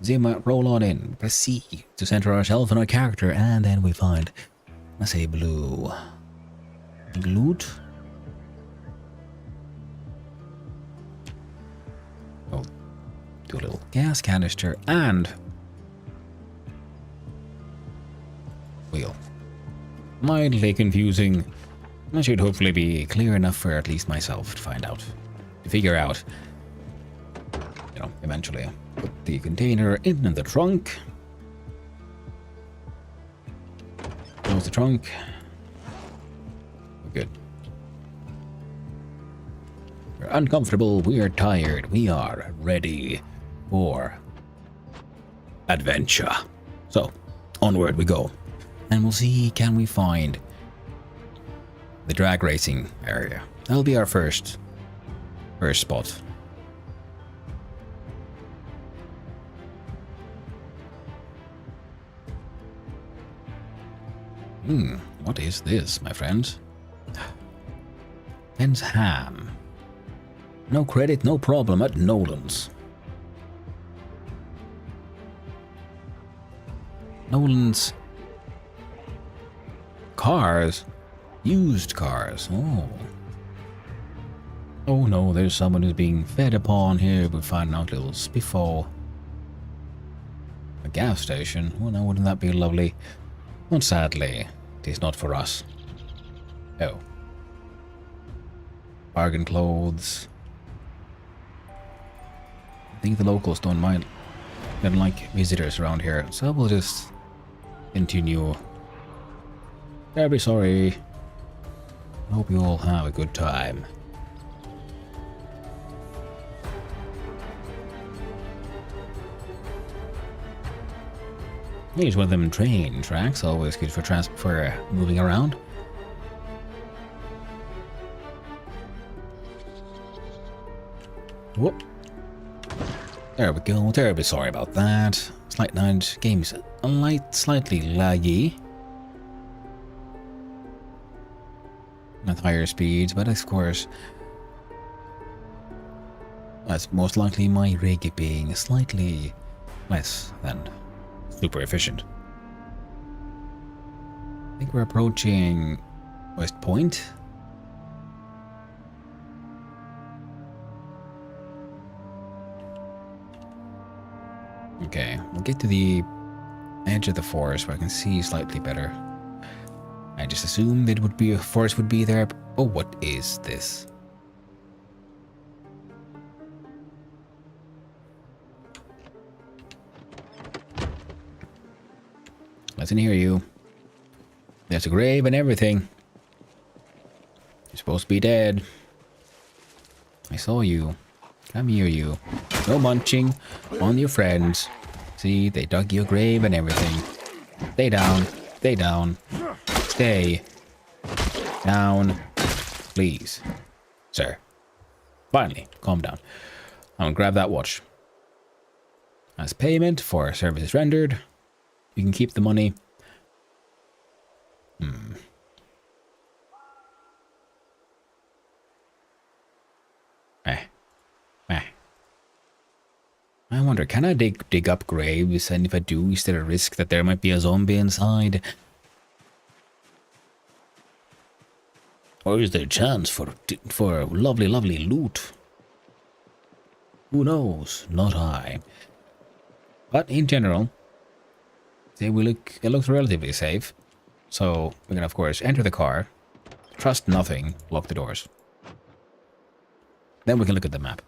Zoom out, roll on in, press C to center ourselves and our character, and then we find, let's say, blue. Glued? Oh, do a little gas canister and wheel. Mildly confusing. That should hopefully be clear enough for at least myself to find out, to figure out, you know, eventually. Put the container in the trunk. Close the trunk. Good. We're uncomfortable, we are tired, we are ready for adventure. So, onward we go. And we'll see, can we find the drag racing area? That'll be our first spot. What is this, my friends? Ben's Ham. No credit, no problem at Nolan's. Nolan's cars? Used cars. Oh. Oh no, there's someone who's being fed upon here. We find out little spiffo. A gas station? Oh no, wouldn't that be lovely? But sadly, it is not for us. Oh. Bargain clothes. I think the locals don't like visitors around here, so we'll just continue. Very sorry. Hope you all have a good time. Here's one of them train tracks, always good for moving around. Whoop. There we go. Terribly sorry about that. Slight nudge. Game's slightly laggy. At higher speeds, but of course, that's most likely my rig being slightly less than super efficient. I think we're approaching West Point. Okay, we'll get to the edge of the forest where I can see slightly better. I just assumed it would be a forest would be there. Oh, what is this? Listen here, you. There's a grave and everything. You're supposed to be dead. I saw you. Come here, you. No munching on your friends. See, they dug your grave and everything. Stay down. Stay down. Stay down. Please. Sir. Finally, calm down. I'm gonna grab that watch. As payment for services rendered, you can keep the money. I wonder, can I dig up graves, and if I do, is there a risk that there might be a zombie inside? Or is there a chance for lovely, lovely loot? Who knows? Not I. But in general, it looks relatively safe. So we can, of course, enter the car, trust nothing, lock the doors. Then we can look at the map.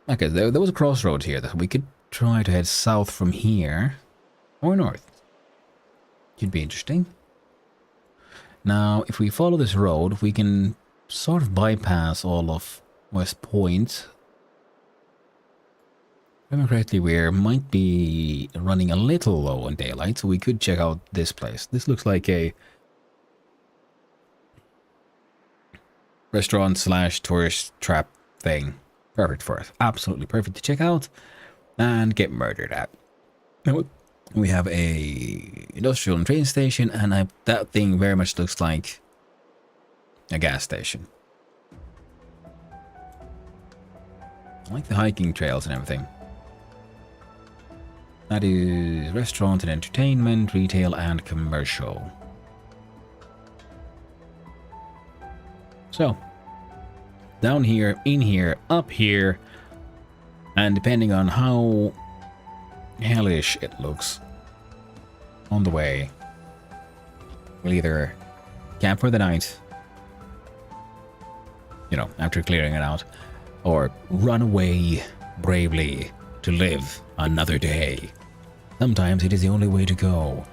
Okay, there was a crossroads here that we could try to head south from here, or north. Could be interesting. Now, if we follow this road, we can sort of bypass all of West Point. If I'm correctly, we might be running a little low on daylight, so we could check out this place. This looks like a restaurant / tourist trap thing. Perfect for us. Absolutely perfect to check out and get murdered at. We have a industrial and train station, and that thing very much looks like a gas station. I like the hiking trails and everything. That is restaurant and entertainment, retail and commercial. So, down here, in here, up here, and depending on how hellish it looks on the way, we'll either camp for the night, you know, after clearing it out, or run away bravely to live another day. Sometimes it is the only way to go.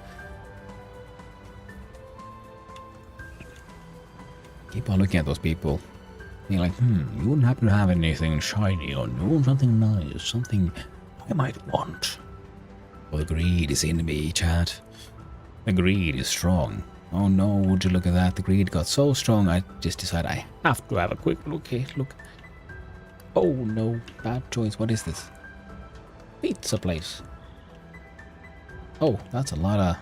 keep on looking at those people. Being like, you wouldn't happen to have anything shiny or no, something nice, something I might want. Well, the greed is in me, chat. The greed is strong. Oh no, would you look at that? The greed got so strong, I just decided I have to have a quick look. Look. Oh no, bad choice. What is this? Pizza place. Oh, that's a lot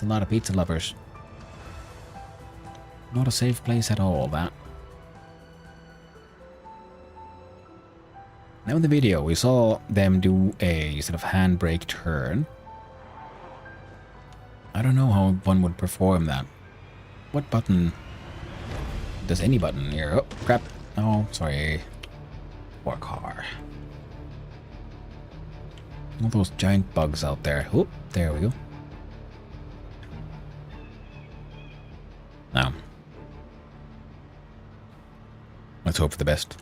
of pizza lovers. Not a safe place at all, that. Now in the video, we saw them do a sort of handbrake turn. I don't know how one would perform that. What button? Does any button here? Oh, crap. Oh, sorry. Poor car. All those giant bugs out there. Oh, there we go. Now, let's hope for the best.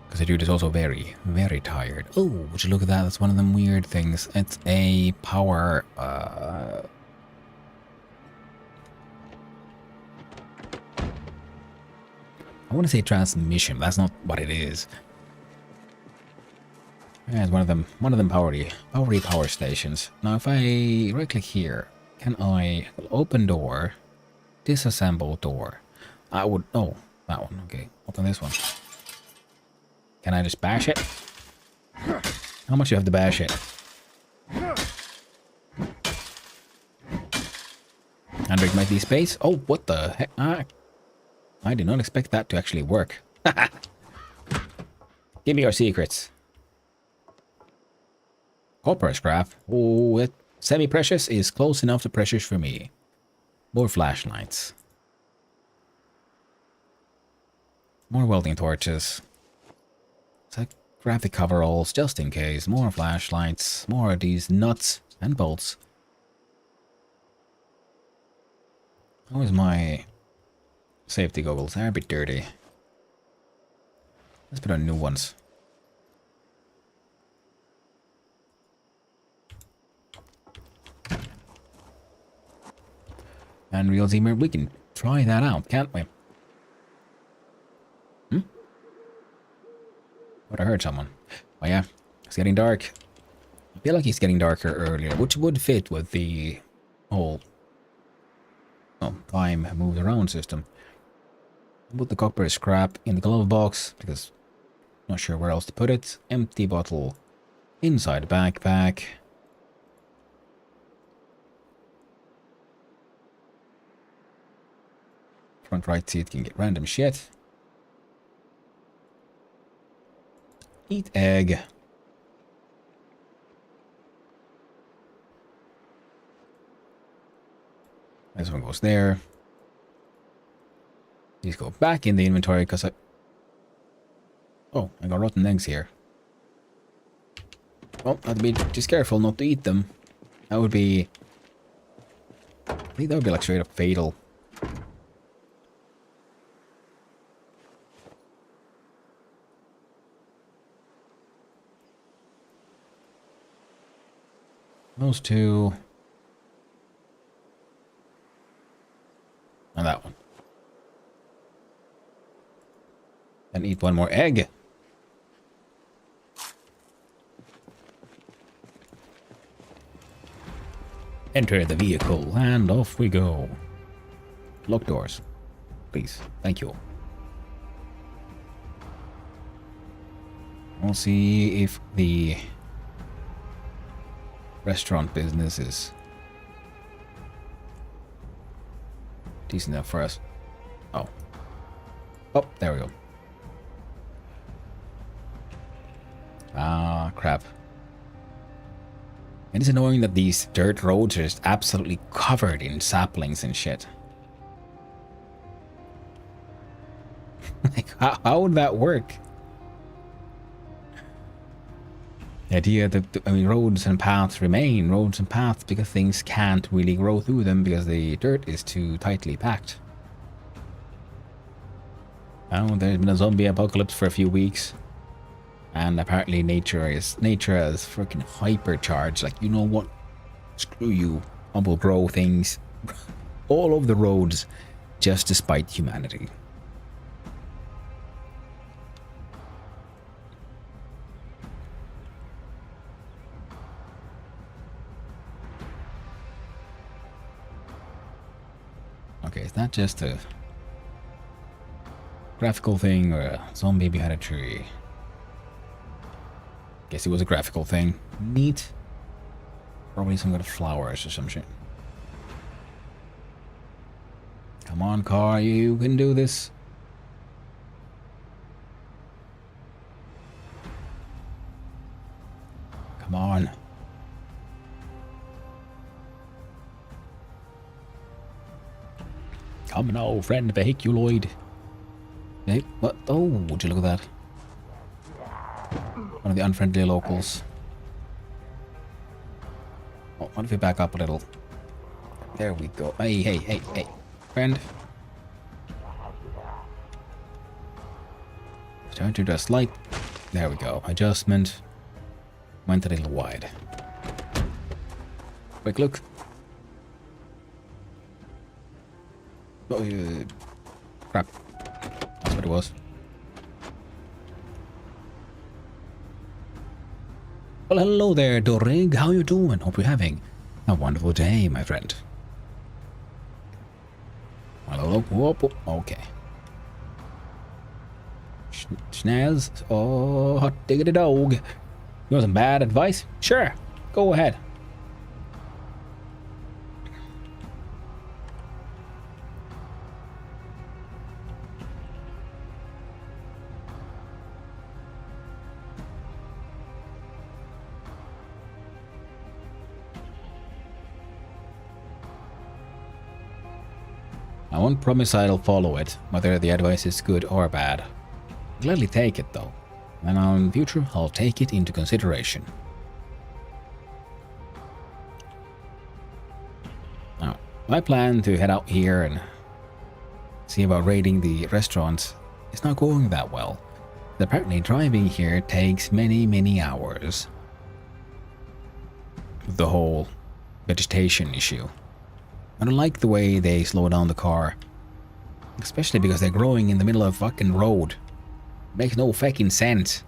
Because the dude is also very, very tired. Oh, would you look at that? That's one of them weird things. It's a power... I want to say transmission. That's not what it is. Yeah, it's one of them power stations. Now, if I right-click here, can I open door, disassemble door? I would... Oh, that one. Okay, open this one. Can I just bash it? How much do you have to bash it? Handbrake might be space. Oh, what the heck? I did not expect that to actually work. Give me your secrets. Copper scrap. Oh, semi-precious is close enough to precious for me. More flashlights. More welding torches. Graphic coveralls, just in case. More flashlights. More of these nuts and bolts. How is my safety goggles? They're a bit dirty. Let's put on new ones. And Real Zoomer, we can try that out, can't we? But I heard someone. Oh yeah, it's getting dark. I feel like it's getting darker earlier, which would fit with the whole time moved around system. Put the copper scrap in the glove box because not sure where else to put it. Empty bottle inside the backpack. Front right seat can get random shit. Eat egg. This one goes there. These go back in the inventory because I... Oh, I got rotten eggs here. Well, I have to be just careful not to eat them. That would be... I think that would be like straight up fatal. Those two. And that one. And eat one more egg. Enter the vehicle and off we go. Lock doors. Please. Thank you. We'll see if the restaurant business is decent enough for us. Oh. Oh, there we go. Ah, crap. It is annoying that these dirt roads are just absolutely covered in saplings and shit. Like, how would that work? The idea that, I mean, roads and paths remain roads and paths because things can't really grow through them because the dirt is too tightly packed. Now, there's been a zombie apocalypse for a few weeks. And apparently nature is freaking hypercharged. Like, you know what? Screw you. I will grow things all over the roads just to spite humanity. Okay, is that just a graphical thing or a zombie behind a tree? Guess it was a graphical thing. Neat. Probably some kind of flowers or some shit. Come on, car, you can do this. Come on. Come now, friend vehiculoid. Hey, what? Oh, would you look at that? One of the unfriendly locals. Oh, what if we back up a little? There we go. Hey, hey, hey, hey. Friend. Turn to the slight. There we go. Adjustment. Went a little wide. Quick look. Oh, crap. That's what it was. Well, hello there, Dorig. How you doing? Hope you're having a wonderful day, my friend. Hello, whoop, okay. Schnaz. Oh, hot diggity dog. You want some bad advice? Sure, go ahead. I won't promise I'll follow it, whether the advice is good or bad. I'll gladly take it though, and in future I'll take it into consideration. Now, my plan to head out here and see about raiding the restaurant is not going that well. Apparently driving here takes many hours. With the whole vegetation issue. I don't like the way they slow down the car. Especially because they're growing in the middle of a fucking road. Makes no fucking sense.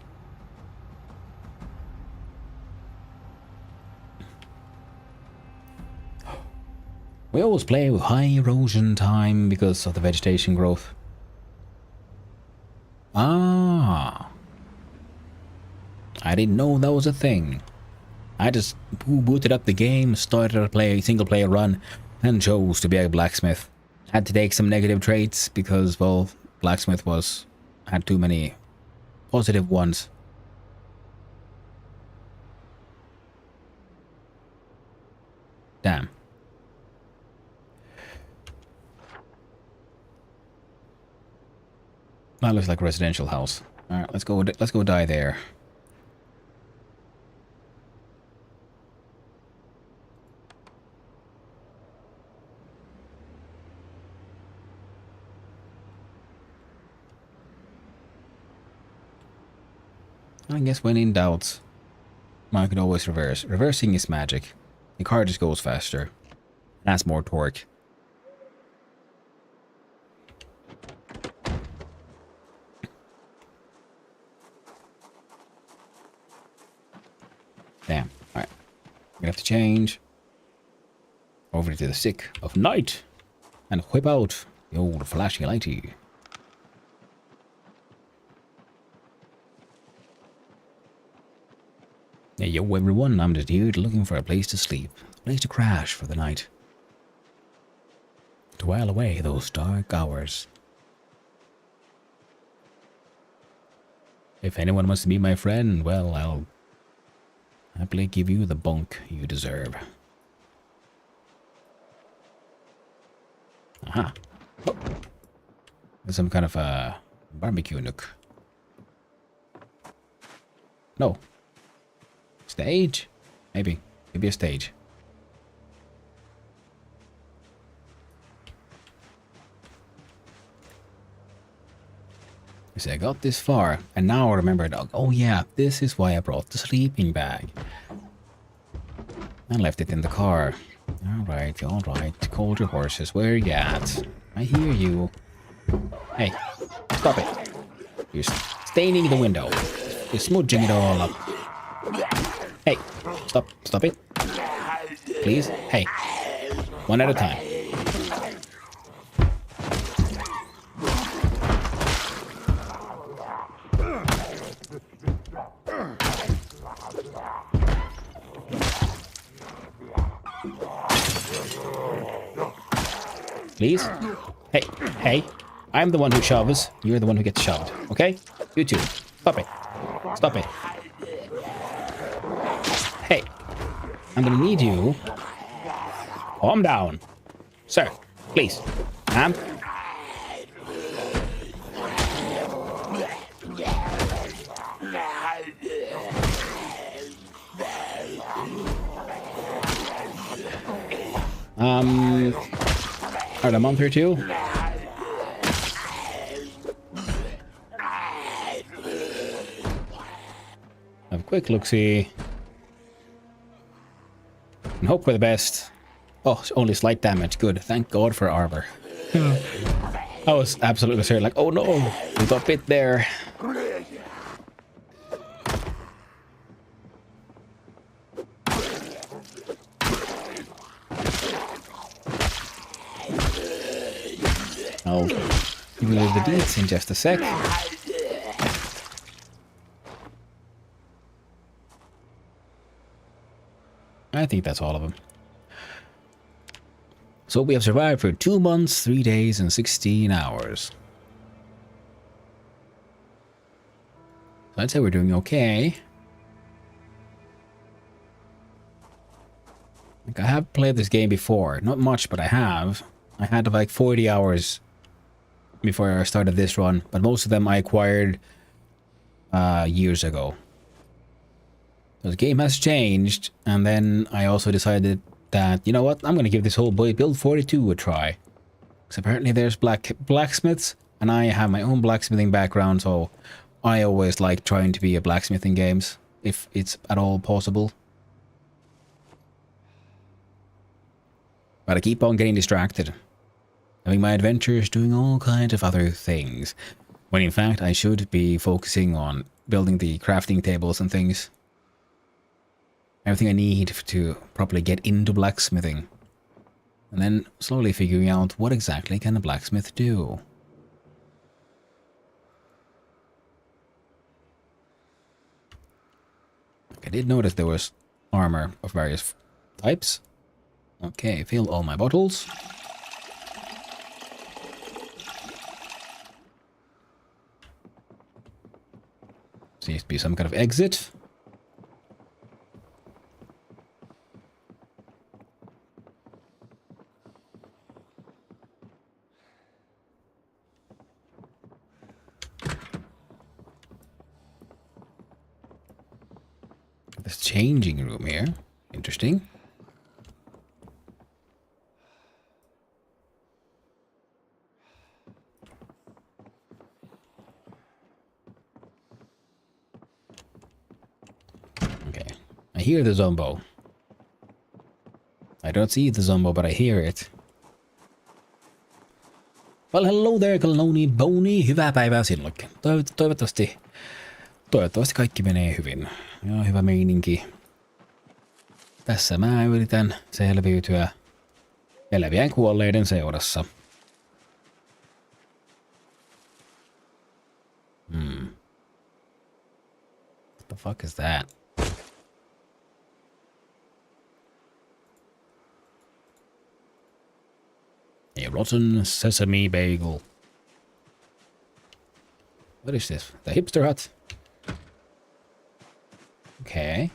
We always play with high erosion time because of the vegetation growth. Ah. I didn't know that was a thing. I just booted up the game, started to play a single player run, and chose to be a blacksmith. Had to take some negative traits because, well, blacksmith had too many positive ones. Damn. That looks like a residential house. All right, let's go die there. I guess when in doubt, I could always reverse. Reversing is magic. The car just goes faster. Has more torque. Damn. Alright. I'm gonna have to change over to the stick of night and whip out the old flashy lighty. Hey, yo everyone, I'm the dude looking for a place to sleep, a place to crash for the night. To while away those dark hours. If anyone wants to be my friend, well, I'll happily give you the bunk you deserve. Aha. Oh. There's some kind of a barbecue nook. No. Stage? Maybe a stage. You see, I got this far, and now I remembered, oh yeah, this is why I brought the sleeping bag. I left it in the car. Alright, alright. Hold your horses. Where you at? I hear you. Hey, stop it. You're staining the window. You're smudging it all up. Hey, stop it. Please. Hey, one at a time. Please? Hey. I'm the one who shoves. You're the one who gets shoved. Okay? You too. Stop it. Stop it. Hey. I'm gonna need you. Calm down. Sir, please. Ma'am. Alright, a month or two. Have a quick look-see. And hope for the best. Oh, only slight damage. Good. Thank God for armor. I was absolutely scared. Like, oh no, we got bit there. I'll give you the deeds in just a sec. I think that's all of them. So we have survived for 2 months, 3 days, and 16 hours. So I'd say we're doing okay. Like, I have played this game before. Not much, but I have. I had like 40 hours before I started this run, but most of them I acquired years ago. So the game has changed, and then I also decided that, you know what, I'm gonna give this whole build 42 a try. Because apparently there's blacksmiths, and I have my own blacksmithing background, so I always like trying to be a blacksmith in games, if it's at all possible. But I keep on getting distracted. Having my adventures, doing all kinds of other things. When in fact I should be focusing on building the crafting tables and things. Everything I need to properly get into blacksmithing. And then slowly figuring out what exactly can a blacksmith do. I did notice there was armor of various types. Okay, fill all my bottles. Seems to be some kind of exit. This changing room here. Interesting. Okay. I hear the zombo. I don't see the zombo, but I hear it. Well, hello there, Kaloni Boni. Hyvää päivää sinulle. Toivottavasti kaikki menee hyvin. Ja hyvä meininki. Tässä mä yritän selviytyä elävien kuolleiden seurassa. What the fuck is that? A rotten sesame bagel. What is this? The hipster hut? Okay.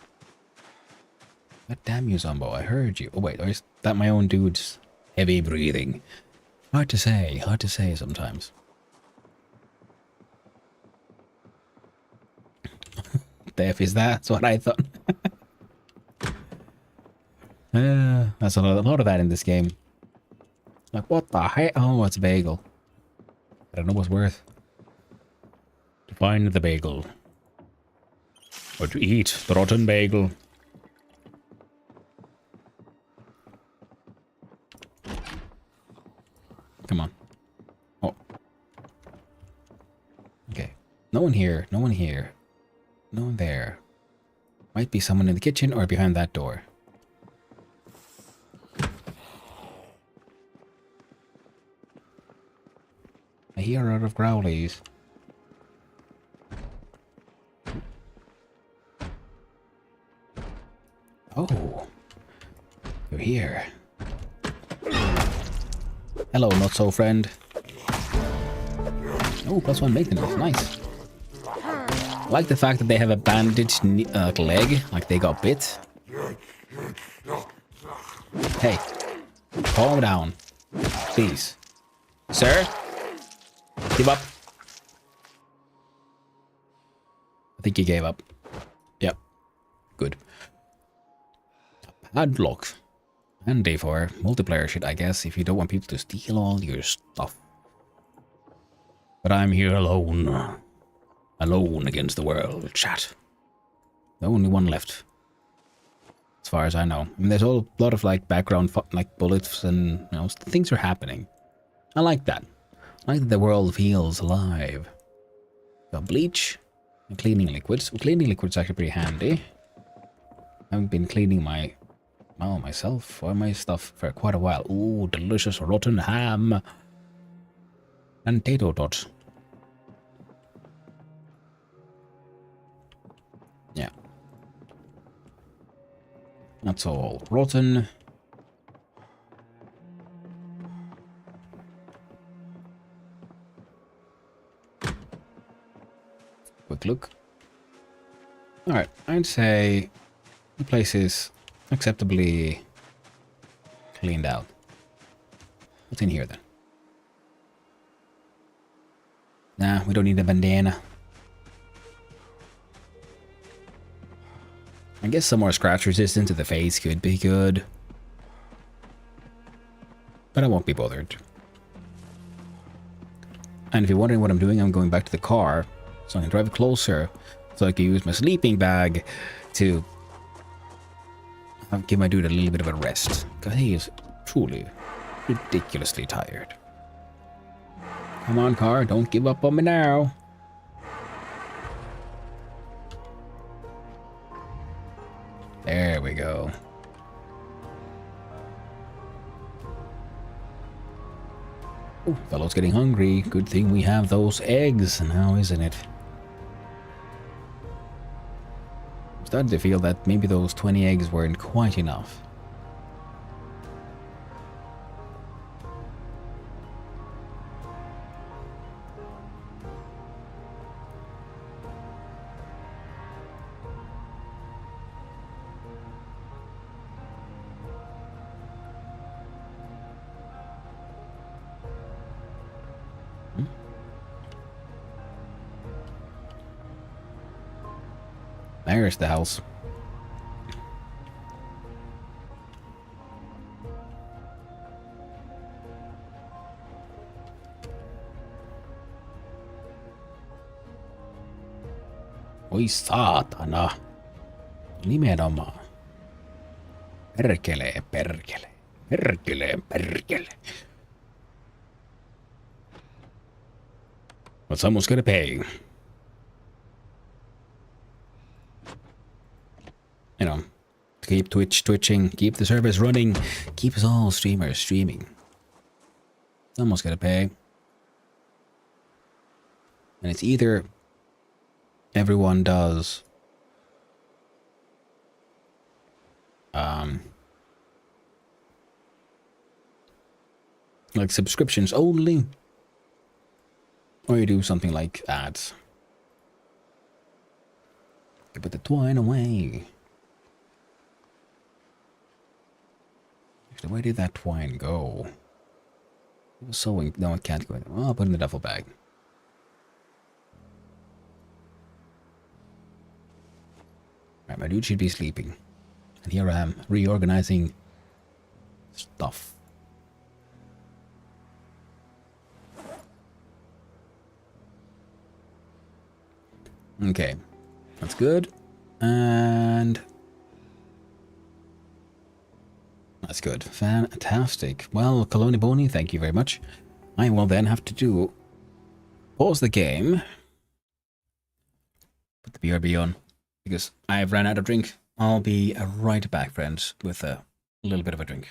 God damn you, Zombo. I heard you. Oh, wait. Or is that my own dude's heavy breathing? Hard to say sometimes. Death is that? That's what I thought. That's a lot of that in this game. Like, what the heck? Oh, it's a bagel. I don't know what's worth. To find the bagel. Or to eat the rotten bagel. one here. No one here. No one there. Might be someone in the kitchen or behind that door. I hear a lot of growlies. Oh. You're here. Hello, not-so-friend. Oh, +1 maintenance. Nice. I like the fact that they have a bandaged leg, like they got bit. Hey, calm down, please. Sir? Give up. I think he gave up. Yep. Good. Padlock. Handy for multiplayer shit, I guess, if you don't want people to steal all your stuff. But I'm here alone. Alone against the world, chat. The only one left. As far as I know. I mean, there's a lot of, like, background, like, bullets and, you know, things are happening. I like that. I like that the world feels alive. Got bleach and cleaning liquids. Well, cleaning liquids actually pretty handy. I haven't been cleaning myself or my stuff for quite a while. Ooh, delicious rotten ham. And potato tots. Yeah. That's all rotten. Quick look. Alright, I'd say the place is acceptably cleaned out. What's in here then? Nah, we don't need a bandana. I guess some more scratch resistance to the face could be good. But I won't be bothered. And if you're wondering what I'm doing, I'm going back to the car so I can drive closer so I can use my sleeping bag to give my dude a little bit of a rest. Because he is truly ridiculously tired. Come on, car, don't give up on me now. There we go. Oh, fellow's getting hungry. Good thing we have those eggs now, isn't it? I'm starting to feel that maybe those 20 eggs weren't quite enough. There's the house. Oi saatana. Nimenomaan. Perkele, perkele. Perkele, perkele. But someone's gonna pay. You know, keep Twitch twitching, keep the service running, keep us all streamers streaming. Someone's gonna pay. And it's either everyone does like subscriptions only, or you do something like ads. Put the twine away. Actually, where did that twine go? It was sewing. No, it can't go. Oh, I'll put it in the duffel bag. Right, my dude should be sleeping. And here I am, reorganizing stuff. Okay, that's good. And that's good. Fantastic. Well, Coloni Boni, thank you very much. I will then have to pause the game the BRB on because I've ran out of drink. I'll be right back, friends, with a little bit of a drink.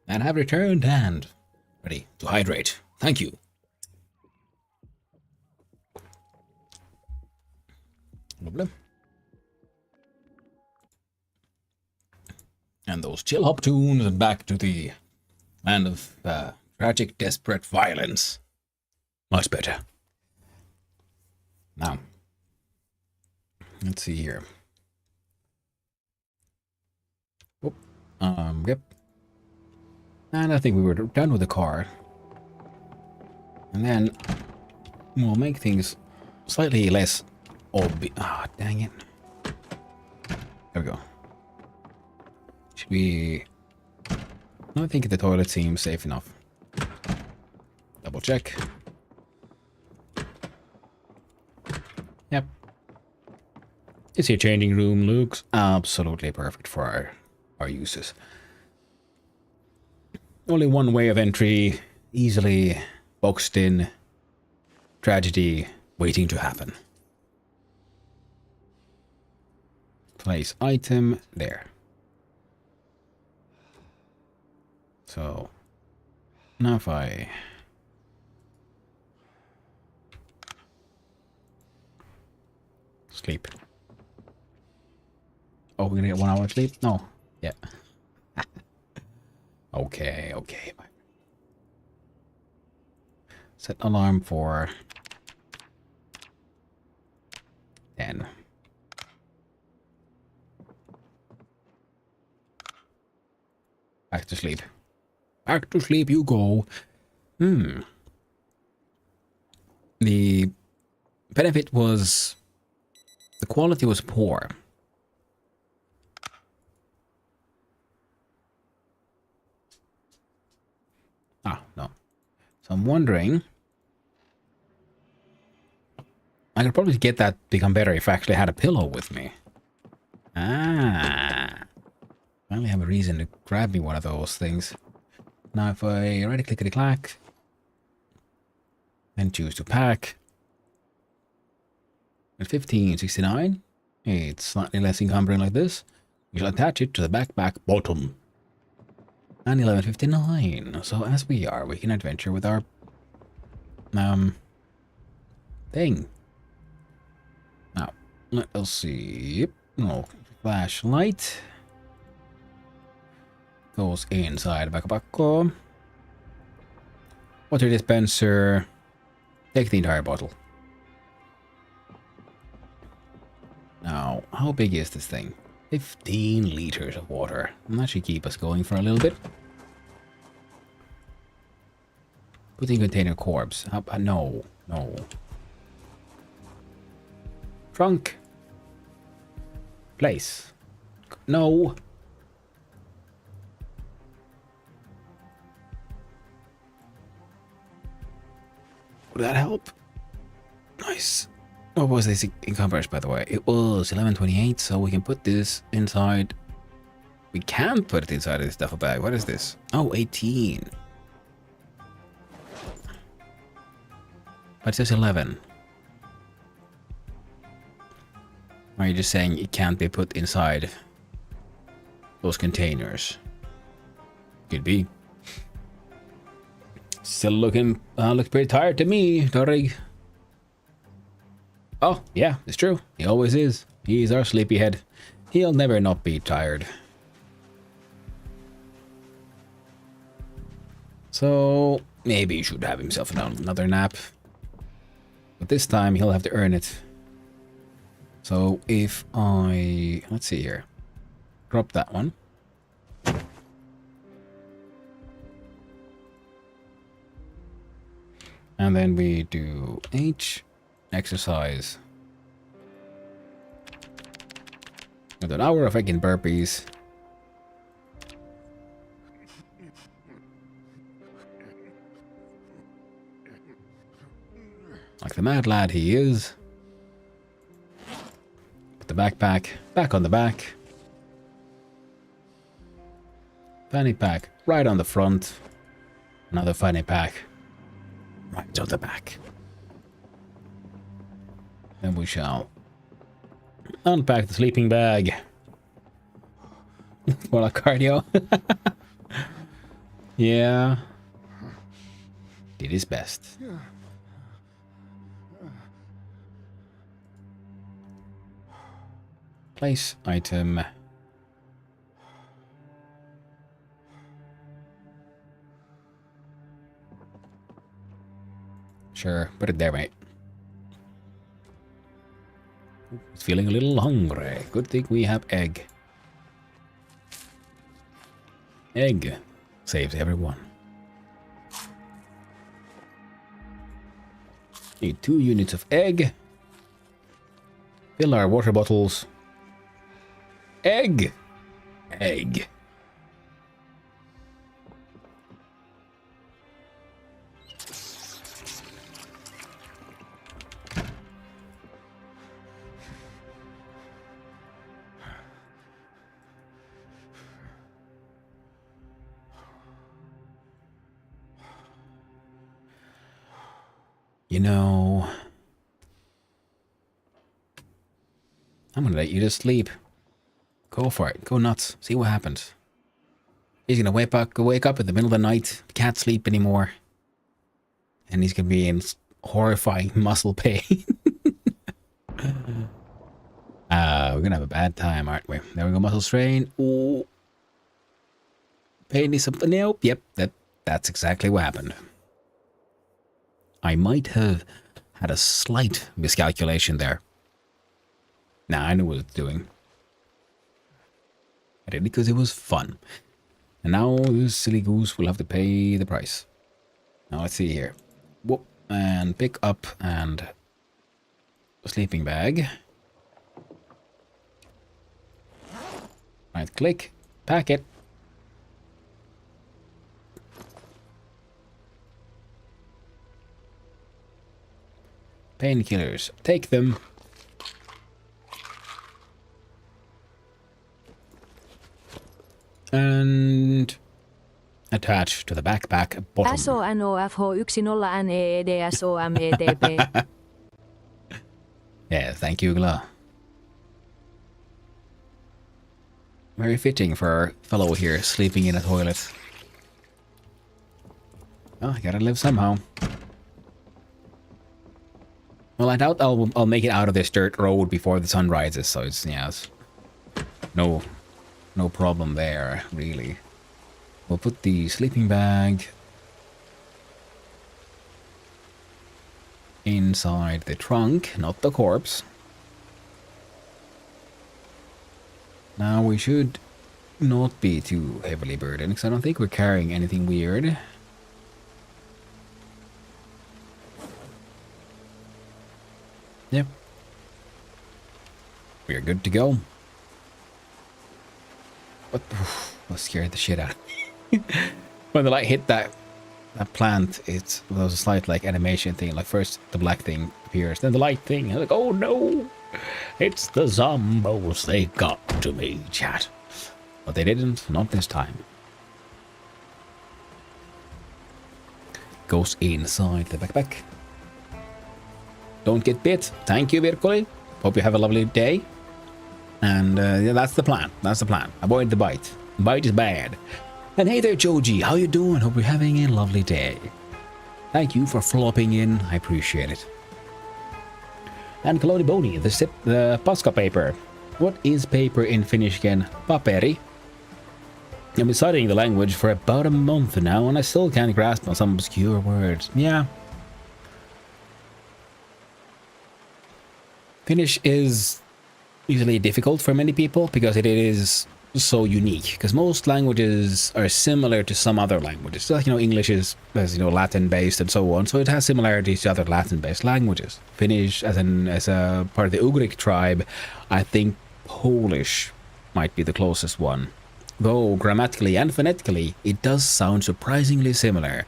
And have returned and ready to hydrate. Thank you. Lovely. And those chill hop tunes and back to the land of tragic, desperate violence. Much better. Now, let's see here. Oh, yep. And I think we were done with the car. And then we'll make things slightly less obvious. Ah, dang it. There we go. Should we... I think the toilet seems safe enough. Double check. Yep. This here changing room looks absolutely perfect for our uses. Only one way of entry, easily boxed in, tragedy waiting to happen. Place item there. So now if I sleep. Oh, we're gonna get 1 hour sleep? No. Yeah. Okay. Set alarm for 10. back to sleep. Back to sleep you go. The benefit was the quality was poor. Ah, no. So I'm wondering, I could probably get that to become better if I actually had a pillow with me. Ah. Finally have a reason to grab me one of those things. Now if I right clickety clack and choose to pack. At 1569, it's slightly less encumbering like this. We shall attach it to the backpack bottom. And 1159. So as we are, we can adventure with our thing. Now, let us see. No, flashlight goes inside the backpack. Water dispenser. Take the entire bottle. Now, how big is this thing? 15 liters of water. And that should keep us going for a little bit. Put in container corpse. No. Trunk. Place. No. Would that help? Nice. What was this encumbrance, by the way? It was 1128, so we can put this inside. We can put it inside of this duffel bag. What is this? Oh, 18. But it says 11. Are you just saying it can't be put inside those containers? Could be. Still looks pretty tired to me, Dorig. Oh, yeah, it's true. He always is. He's our sleepyhead. He'll never not be tired. So, maybe he should have himself another nap. But this time, he'll have to earn it. So, if I... Let's see here. Drop that one. And then we do H... Exercise. With an hour of making burpees. Like the mad lad he is. Put the backpack back on the back. Fanny pack right on the front. Another fanny pack right on the back. Then we shall unpack the sleeping bag. More like cardio. Yeah. Did his best. Place item. Sure, put it there, mate. It's feeling a little hungry. Good thing we have egg. Egg saves everyone. Need 2 units of egg. Fill our water bottles. Egg! Egg. You know, I'm gonna let you just sleep. Go for it. Go nuts. See what happens. He's gonna wake up in the middle of the night. Can't sleep anymore. And he's gonna be in horrifying muscle pain. We're gonna have a bad time, aren't we? There we go, muscle strain. Ooh. Pain is something. Nope. Yep, that's exactly what happened. I might have had a slight miscalculation there. Nah, I knew what I was doing. I did it because it was fun. And now this silly goose will have to pay the price. Now let's see here. Whoop, and pick up and a sleeping bag. Right click, pack it. Painkillers, take them. And attach to the backpack bottom. SONOFH10NEEDSOMEDP. Yeah, thank you, Gla. Very fitting for our fellow here sleeping in a toilet. Oh, I gotta live somehow. Well, I doubt I'll make it out of this dirt road before the sun rises, so it's, yeah, it's no problem there, really. We'll put the sleeping bag inside the trunk, not the corpse. Now we should not be too heavily burdened, because I don't think we're carrying anything weird. Yep. We're good to go. What? That scared the shit out of me. When the light hit that plant, there was a slight like animation thing. Like first the black thing appears, then the light thing. I'm like, oh no, it's the zombos. They got to me, chat. But they didn't. Not this time. Goes inside the backpack. Don't get bit. Thank you, Virkoli. Hope you have a lovely day. And yeah, that's the plan. That's the plan. Avoid the bite. Bite is bad. And hey there, Joji. How you doing? Hope you're having a lovely day. Thank you for flopping in. I appreciate it. And Kalodi Boni, the Pasca paper. What is paper in Finnish again? Paperi. I've been studying the language for about a month now, and I still can't grasp on some obscure words. Yeah. Finnish is usually difficult for many people because it is so unique. Because most languages are similar to some other languages. So, English is, Latin-based and so on. So it has similarities to other Latin-based languages. Finnish, as a part of the Ugric tribe, I think Polish might be the closest one. Though grammatically and phonetically, it does sound surprisingly similar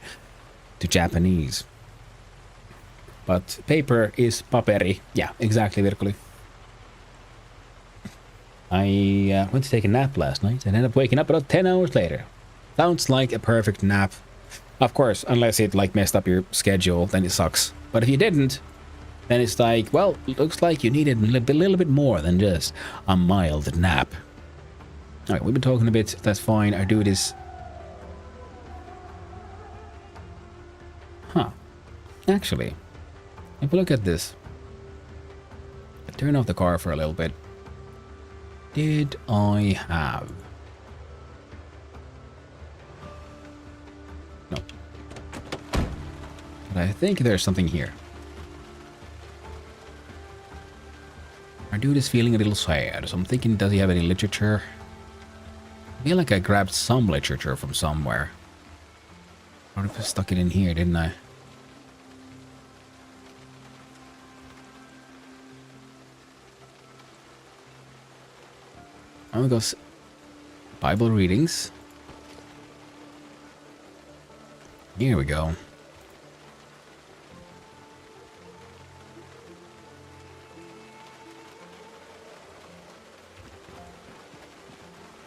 to Japanese. But paper is paperi. Yeah, exactly, Virkuli. I went to take a nap last night and ended up waking up about 10 hours later. Sounds like a perfect nap. Of course, unless it messed up your schedule, then it sucks. But if you didn't, then it's like, well, it looks like you needed a little bit more than just a mild nap. Alright, we've been talking a bit. That's fine. Our dude is... Huh. Actually... If we look at this, turn off the car for a little bit. Did I have? No. But I think there's something here. Our dude is feeling a little sad, so I'm thinking, does he have any literature? I feel like I grabbed some literature from somewhere. I would have stuck it in here, didn't I? I'm gonna go Bible readings. Here we go.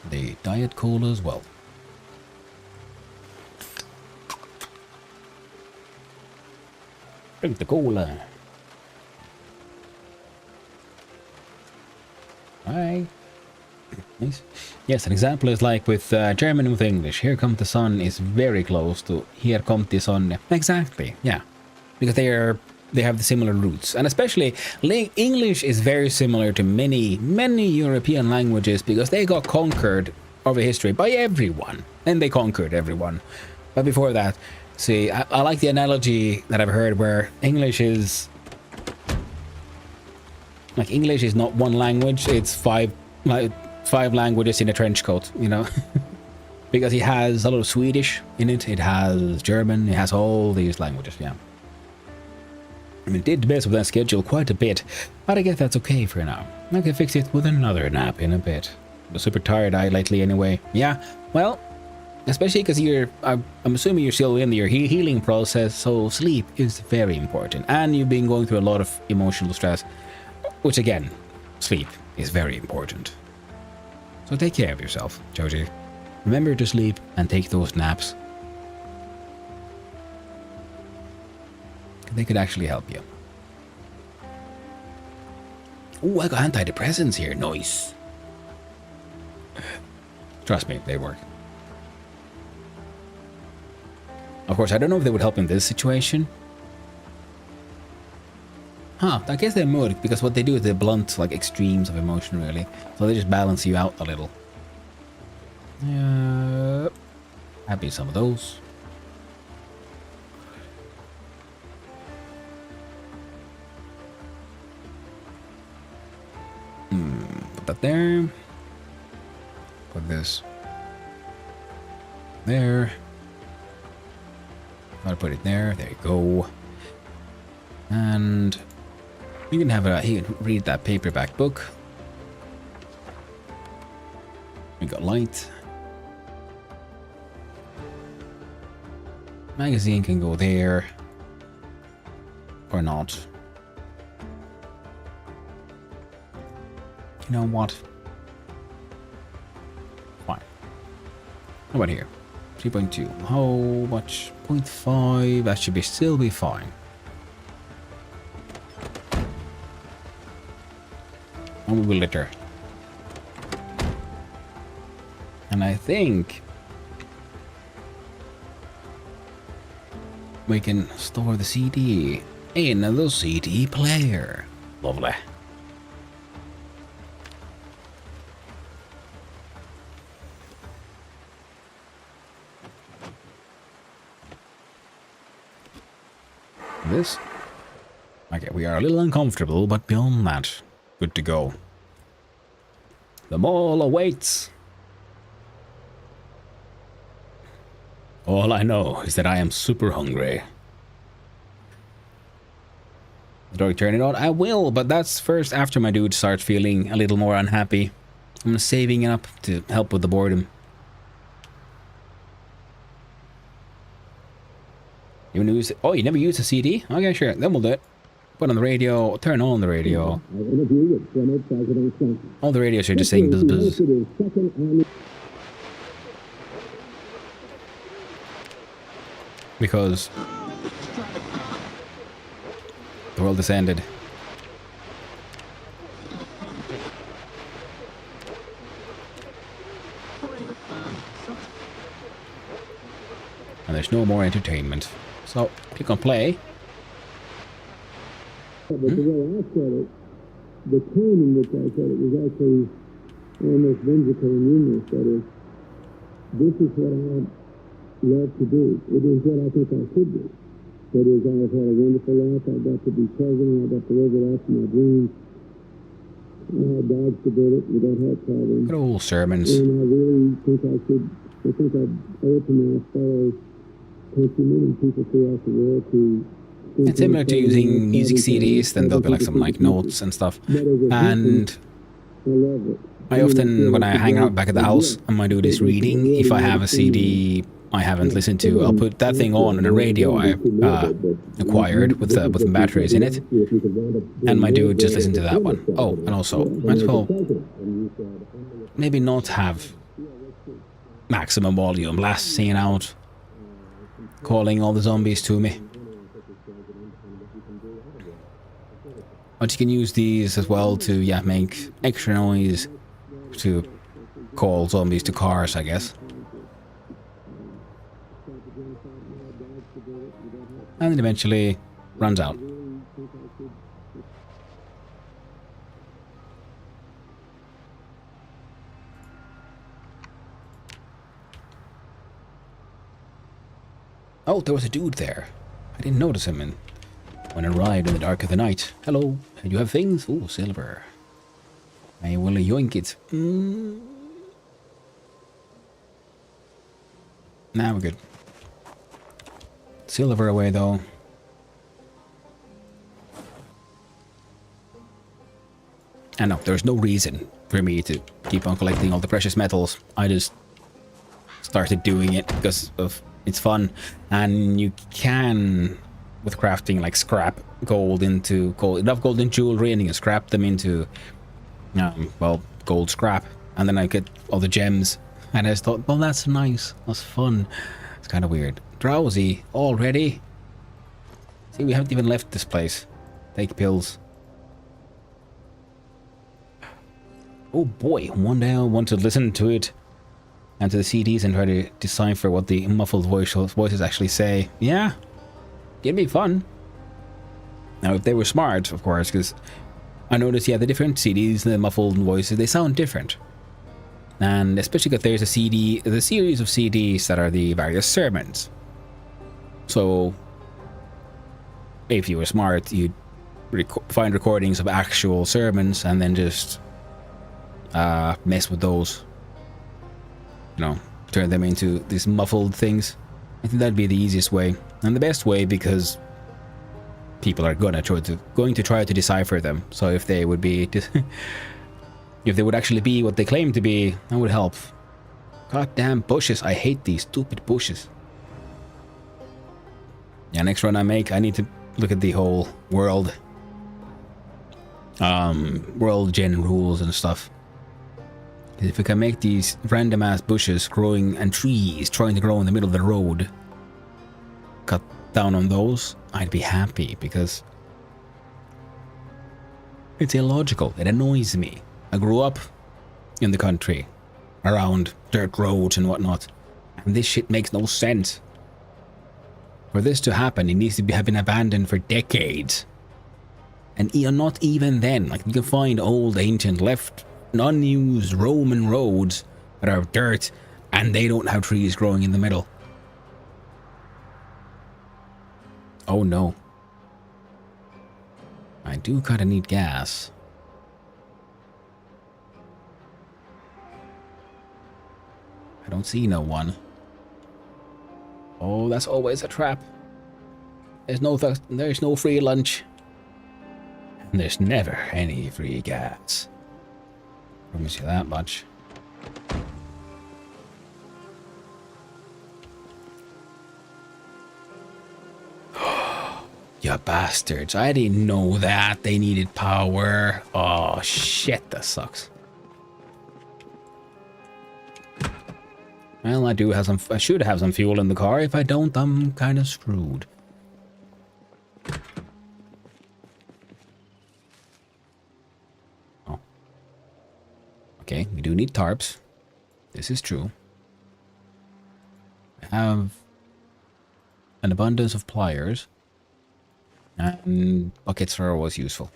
The Diet Cola as well. Drink the cola. Bye. Nice. Yes, an example is like with German and with English. Here come the sun is very close to here kommt die Sonne. Exactly, yeah. Because they have the similar roots. And especially English is very similar to many European languages because they got conquered over history by everyone. And they conquered everyone. But before that, see, I like the analogy that I've heard where English is... Like, English is not one language, it's five languages in a trench coat, Because it has a lot of Swedish in it, it has German, it has all these languages, yeah. I mean, it did mess with that schedule quite a bit, but I guess that's okay for now. I can fix it with another nap in a bit. I'm super tired eye lately anyway. Yeah, well, especially because I'm assuming you're still in your healing process, so sleep is very important. And you've been going through a lot of emotional stress, which again, sleep is very important. So take care of yourself, Joji. Remember to sleep and take those naps. They could actually help you. Oh, I got antidepressants here. Nice. Trust me, they work. Of course, I don't know if they would help in this situation. Huh, I guess they would, because what they do is they blunt like extremes of emotion, really. So they just balance you out a little. Yeah. Happy some of those. Put that there. Put this there. I'll put it there. There you go. And you can have you can read that paperback book. We got light. Magazine can go there. Or not. You know what? Fine. How about here? 3.2. How much? 0.5. That should still be fine. And we will litter. And I think we can store the CD in the CD player. Lovely. This. Okay, we are a little uncomfortable, but beyond that, good to go. The mall awaits. All I know is that I am super hungry. Do I turn it on? I will, but that's first after my dude starts feeling a little more unhappy. I'm saving up to help with the boredom. You use it? Oh, you never use a CD? Okay, sure. Then we'll do it. Put on the radio. Turn on the radio. All the radios are just saying buzz buzz. Because the world has ended. And there's no more entertainment. So, click on play. But the way I said it, the tone in which I said it was actually almost whimsical and humorous. That is, this is what I love to do. It is what I think I should do. That is, I have had a wonderful life. I got to be president. I got to live it out my dreams. I dodged a bullet without heart problems. Good old sermons. And I really think I should. I think I owe it to my fellow countrymen and people throughout the world to. It's similar to using music CDs, then there'll be like some like notes and stuff. And I often, when I hang out back at the house and my dude is reading, if I have a CD I haven't listened to, I'll put that thing on the radio I acquired with the batteries in it, and my dude just listen to that one. Oh, and also, might as well maybe not have maximum volume blasting out, calling all the zombies to me. But you can use these as well to, yeah, make extra noise to call zombies to cars, I guess. And it eventually runs out. Oh, there was a dude there. I didn't notice him when I arrived in the dark of the night. Hello, do you have things? Oh, silver. I will yoink it. Now we're good. Silver away, though. And no, there's no reason for me to keep on collecting all the precious metals. I just started doing it because of it's fun. And you can, with crafting, like scrap gold into gold, enough gold in jewelry, and you can scrap them into, well, gold scrap. And then I get all the gems. And I just thought, well, that's nice. That's fun. It's kind of weird. Drowsy already? See, we haven't even left this place. Take pills. Oh boy, one day I want to listen to it and to the CDs and try to decipher what the muffled voices actually say. Yeah, it'd be fun. Now, if they were smart, of course, because I noticed, yeah, the different CDs, the muffled voices, they sound different. And especially because there's a CD, the series of CDs that are the various sermons. So, if you were smart, you'd find recordings of actual sermons and then just mess with those. You know, turn them into these muffled things. I think that'd be the easiest way and the best way, because people are going to try to decipher them. So if they would be, if they would actually be what they claim to be, that would help. Goddamn bushes! I hate these stupid bushes. Yeah, next run I make, I need to look at the whole world gen rules and stuff. If we can make these random ass bushes growing and trees trying to grow in the middle of the road, cut down on those, I'd be happy, because it's illogical. It annoys me. I grew up in the country around dirt roads and whatnot, and this shit makes no sense. For this to happen, it needs to have been abandoned for decades. And not even then. Like, you can find old, ancient, left, unused Roman roads that are dirt, and they don't have trees growing in the middle. Oh no. I do kinda need gas. I don't see no one. Oh, that's always a trap. There's no free lunch. And there's never any free gas. Promise you that much. You bastards. I didn't know that they needed power. Oh shit, that sucks. Well, I should have some fuel in the car. If I don't, I'm kind of screwed. Oh. Okay, we do need tarps. This is true. I have an abundance of pliers. And buckets are always useful.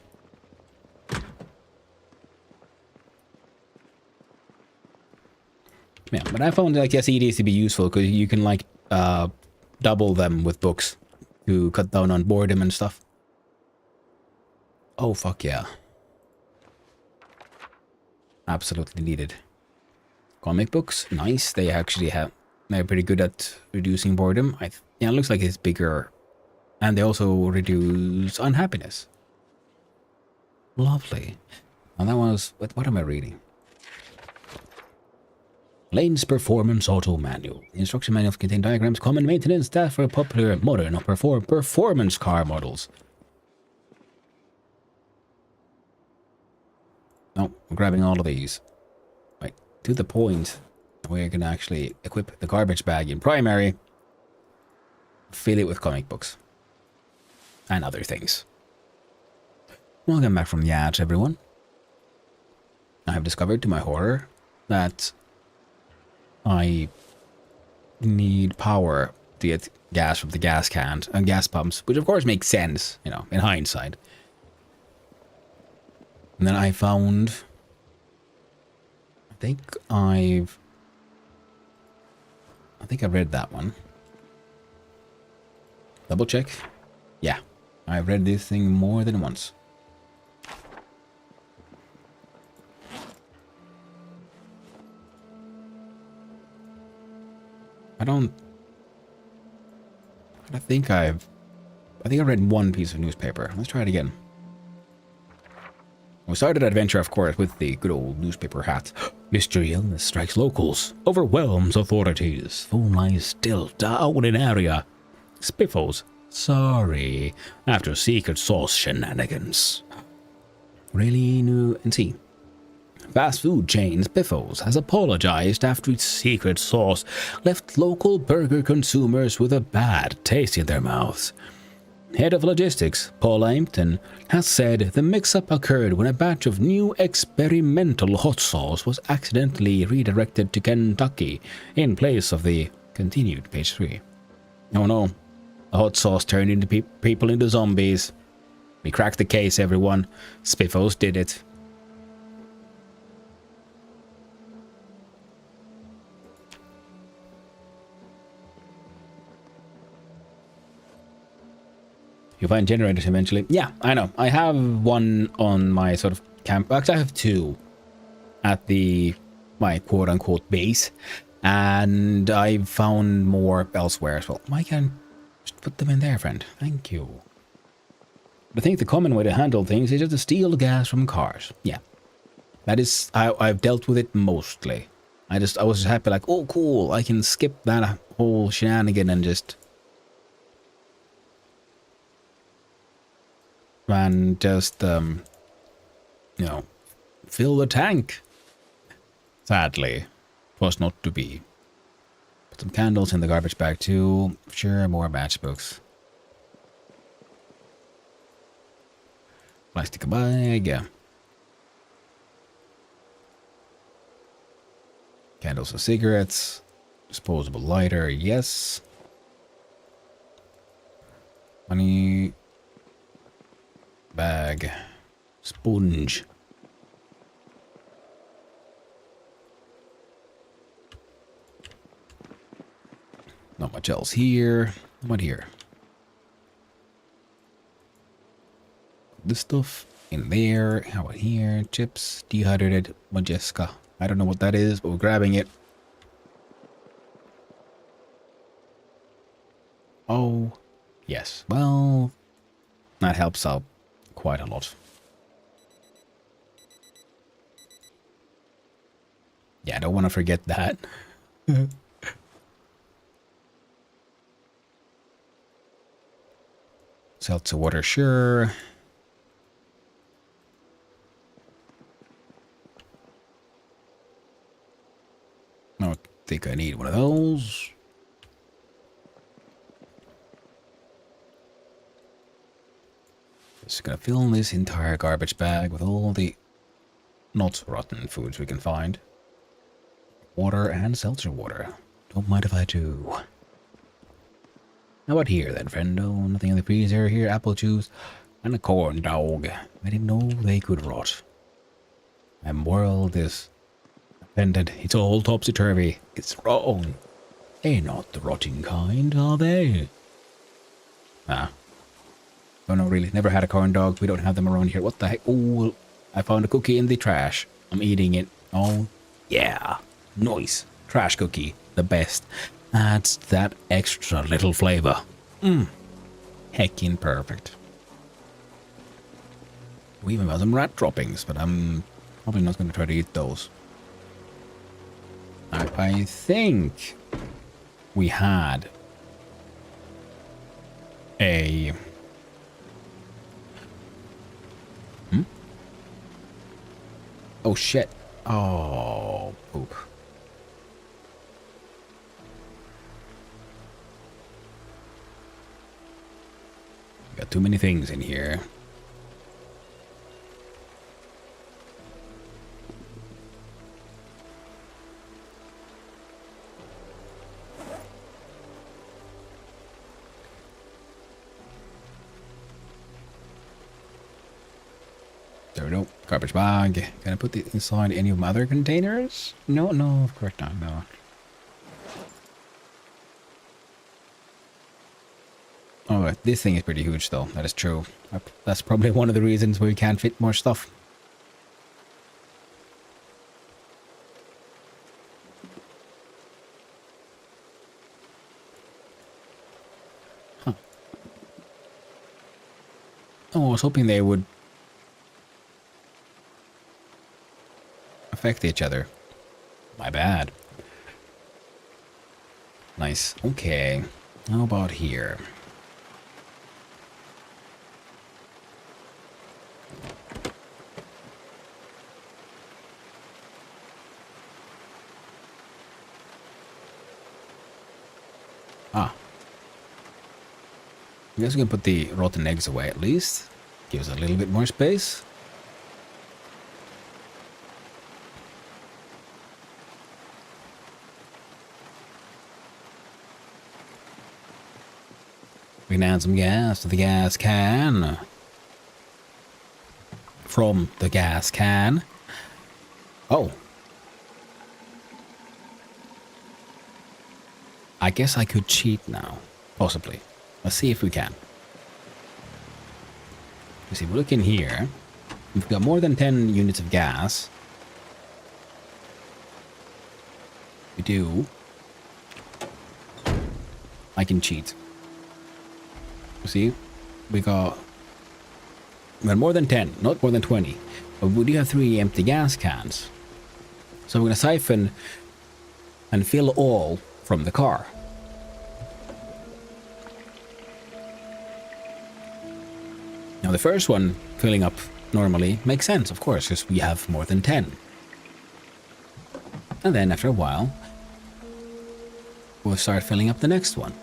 Yeah, but I found like CDs to be useful because you can like double them with books to cut down on boredom and stuff. Oh fuck yeah. Absolutely needed. Comic books, nice. They're pretty good at reducing boredom. Yeah, it looks like it's bigger. And they also reduce unhappiness. Lovely. And that was, what am I reading? Lane's Performance Auto Manual. The instruction manual contain diagrams, common maintenance data for popular modern or performance car models. No, we're grabbing all of these. Right, to the point, we're going to actually equip the garbage bag in primary, fill it with comic books. And other things. Welcome back from the ads, everyone. I have discovered, to my horror, that I need power to get gas from the gas cans and gas pumps, which of course makes sense, you know, in hindsight. And then I found, I think I read that one. Double check. Yeah, I've read this thing more than once. I don't think I read one piece of newspaper. Let's try it again. We started adventure, of course, with the good old newspaper hat. Mystery illness strikes locals, overwhelms authorities. Phone lines still down in area. Spiffos, sorry, after secret sauce shenanigans. Really new and see. Fast food chain Spiffos has apologized after its secret sauce left local burger consumers with a bad taste in their mouths. Head of logistics, Paul Ampton, has said the mix-up occurred when a batch of new experimental hot sauce was accidentally redirected to Kentucky in place of the continued page 3. Oh no, the hot sauce turned into people into zombies. We cracked the case, everyone. Spiffos did it. You find generators eventually. Yeah, I know. I have one on my sort of camp. Actually, I have two at my quote-unquote base, and I've found more elsewhere as well. Why can't I just put them in there, friend? Thank you. But I think the common way to handle things is just to steal gas from cars. Yeah, that is how I've dealt with it mostly. I was just happy, like, oh, cool, I can skip that whole shenanigan and just fill the tank. Sadly, it was not to be. Put some candles in the garbage bag too. Sure, more matchbooks. Plastic bag, yeah. Candles and cigarettes. Disposable lighter, yes. Money. Bag. Sponge. Not much else here. What here? This stuff in there. How about here? Chips. Dehydrated Majeska. I don't know what that is, but we're grabbing it. Oh, yes. Well, that helps out quite a lot. Yeah, I don't want to forget that. Seltzer water, sure. I don't think I need one of those. Just gonna fill this entire garbage bag with all the not rotten foods we can find. Water and seltzer water. Don't mind if I do. How about here then, friendo? Nothing in the freezer here. Apple juice and a corn dog. I didn't know they could rot. My world is offended. It's all topsy-turvy. It's wrong. They're not the rotting kind, are they? Ah. Oh no, really. Never had a corn dog. We don't have them around here. What the heck? Oh, I found a cookie in the trash. I'm eating it. Oh, yeah. Nice. Trash cookie. The best. Adds that extra little flavor. Heckin' perfect. We even have some rat droppings, but I'm probably not going to try to eat those. I think we had a... Oh, shit. Oh, poop. Got too many things in here. There we go. Garbage bag. Can I put it inside any of my other containers? No, of course not. No. Oh, this thing is pretty huge, though. That is true. That's probably one of the reasons why we can't fit more stuff. Oh, I was hoping they would affect each other. My bad. Nice. Okay. How about here? Ah. I guess we can put the rotten eggs away at least. Gives a little bit more space. We can add some gas to the gas can. From the gas can. Oh. I guess I could cheat now. Possibly. Let's see if we can. You see, we look in here. We've got more than 10 units of gas. We do. I can cheat. You see, we got more than 10, not more than 20. But we do have 3 empty gas cans. So we're going to siphon and fill all from the car. Now the first one, filling up normally, makes sense, of course, because we have more than 10. And then after a while, we'll start filling up the next one.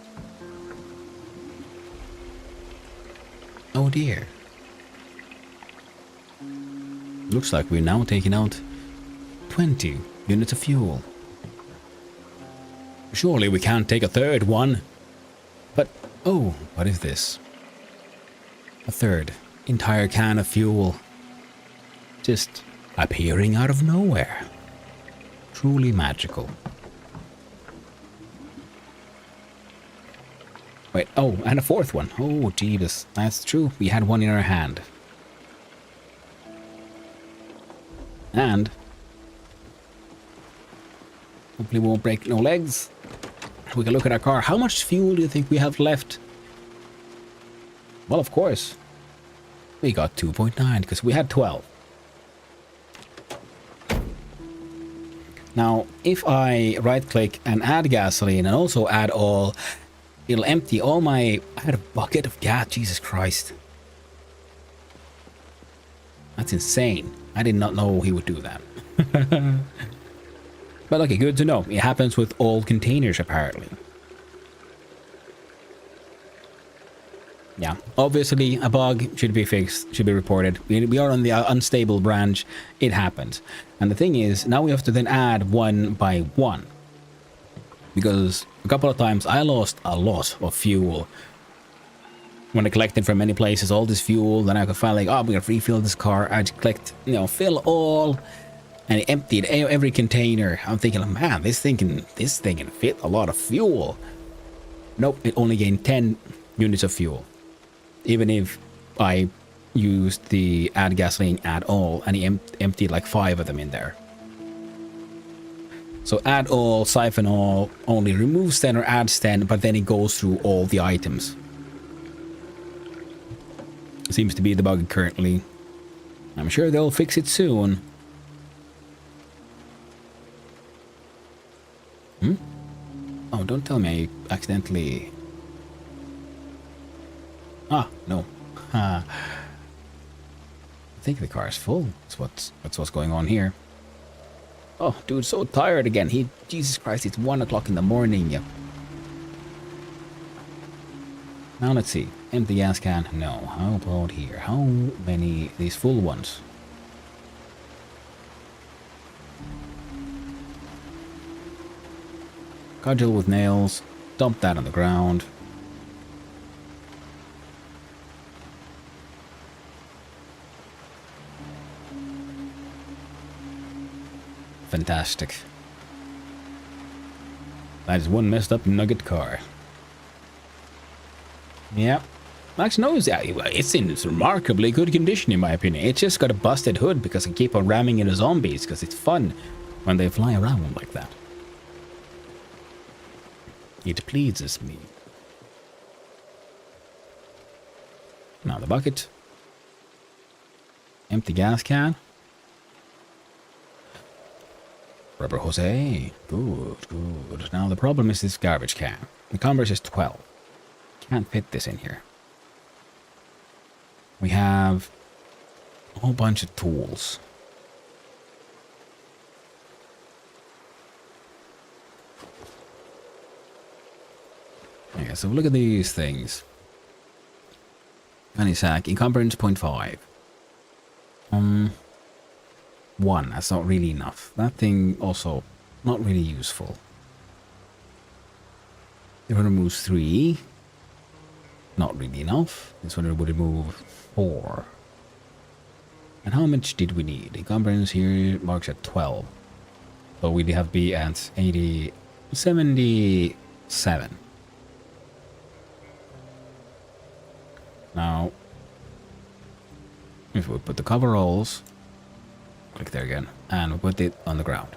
Oh dear. Looks like we're now taking out 20 units of fuel. Surely we can't take a third one. But, oh, what is this? A third entire can of fuel. Just appearing out of nowhere. Truly magical. Wait, oh, and a fourth one. Oh, Jeebus. That's true. We had one in our hand. And hopefully we won't break no legs. We can look at our car. How much fuel do you think we have left? Well, of course. We got 2.9 because we had 12. Now, if I right-click and add gasoline and also add all, it'll empty all my... I had a bucket of gas. Jesus Christ. That's insane. I did not know he would do that. But okay, good to know. It happens with all containers, apparently. Yeah, obviously a bug should be fixed, should be reported. We are on the unstable branch. It happens. And the thing is, now we have to then add one by one. Because a couple of times I lost a lot of fuel. When I collected from many places all this fuel, then I could finally, oh, I'm going to refill this car. I just collect, fill all. And it emptied every container. I'm thinking, man, this thing can fit a lot of fuel. Nope, it only gained 10 units of fuel. Even if I used the add gasoline add all, and he emptied like 5 of them in there. So add all, siphon all, only removes 10 or adds 10, but then it goes through all the items. Seems to be the bug currently. I'm sure they'll fix it soon. Oh, don't tell me I accidentally... Ah, no. I think the car is full. That's what's going on here. Oh, dude, so tired again. Jesus Christ, it's 1 o'clock in the morning. Yep. Now let's see. Empty gas can. No. How about here? How many these full ones? Cudgel with nails. Dump that on the ground. Fantastic. That is one messed up nugget car. Yep. Actually, no, it's in remarkably good condition in my opinion. It's just got a busted hood because I keep on ramming into zombies because it's fun when they fly around like that. It pleases me. Now the bucket. Empty gas can. Rubber Jose. Good, good. Now the problem is this garbage can. The Converse is 12. Can't fit this in here. We have a whole bunch of tools. Yeah, so look at these things. Gunny sack, encumbrance 0.5. 1, that's not really enough. That thing also not really useful. It removes 3. Not really enough. This one would remove 4. And how much did we need? Encumbrance here marks at 12. So we'd have to be at 77. Now, if we put the coveralls, click there again, and we put it on the ground.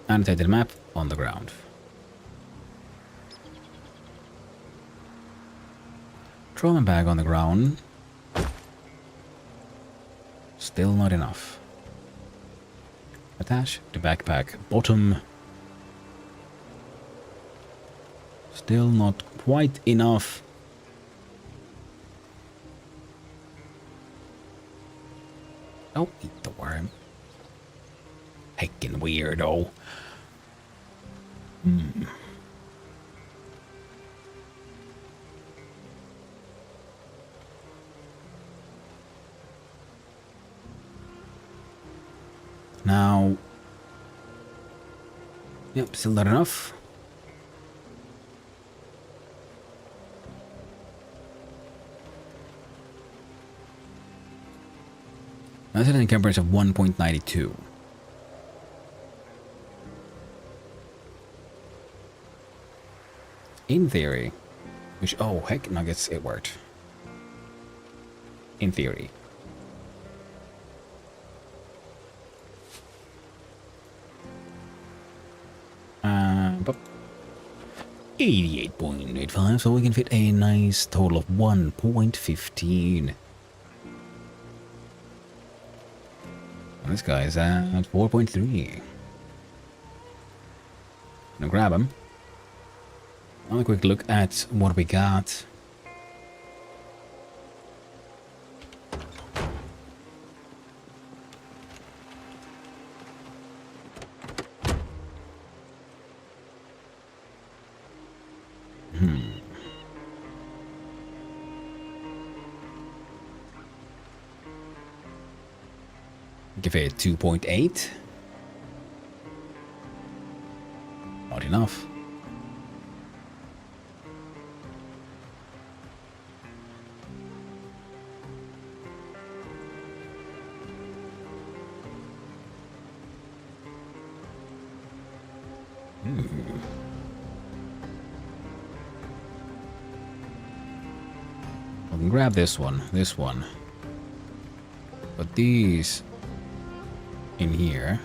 Annotate the map on the ground. Trauma bag on the ground. Still not enough. Attach the backpack bottom. Still not quite enough. Don't eat the worm. Heckin' weirdo. Now, yep, still not enough. That's an encumbrance of 1.92. In theory, which, oh heck, nuggets, it worked. In theory. But 88.85, so we can fit a nice total of 1.15. This guy's at 4.3. Now grab him. Have a quick look at what we got. Give it 2.8. Not enough. I can grab this one, but these in here.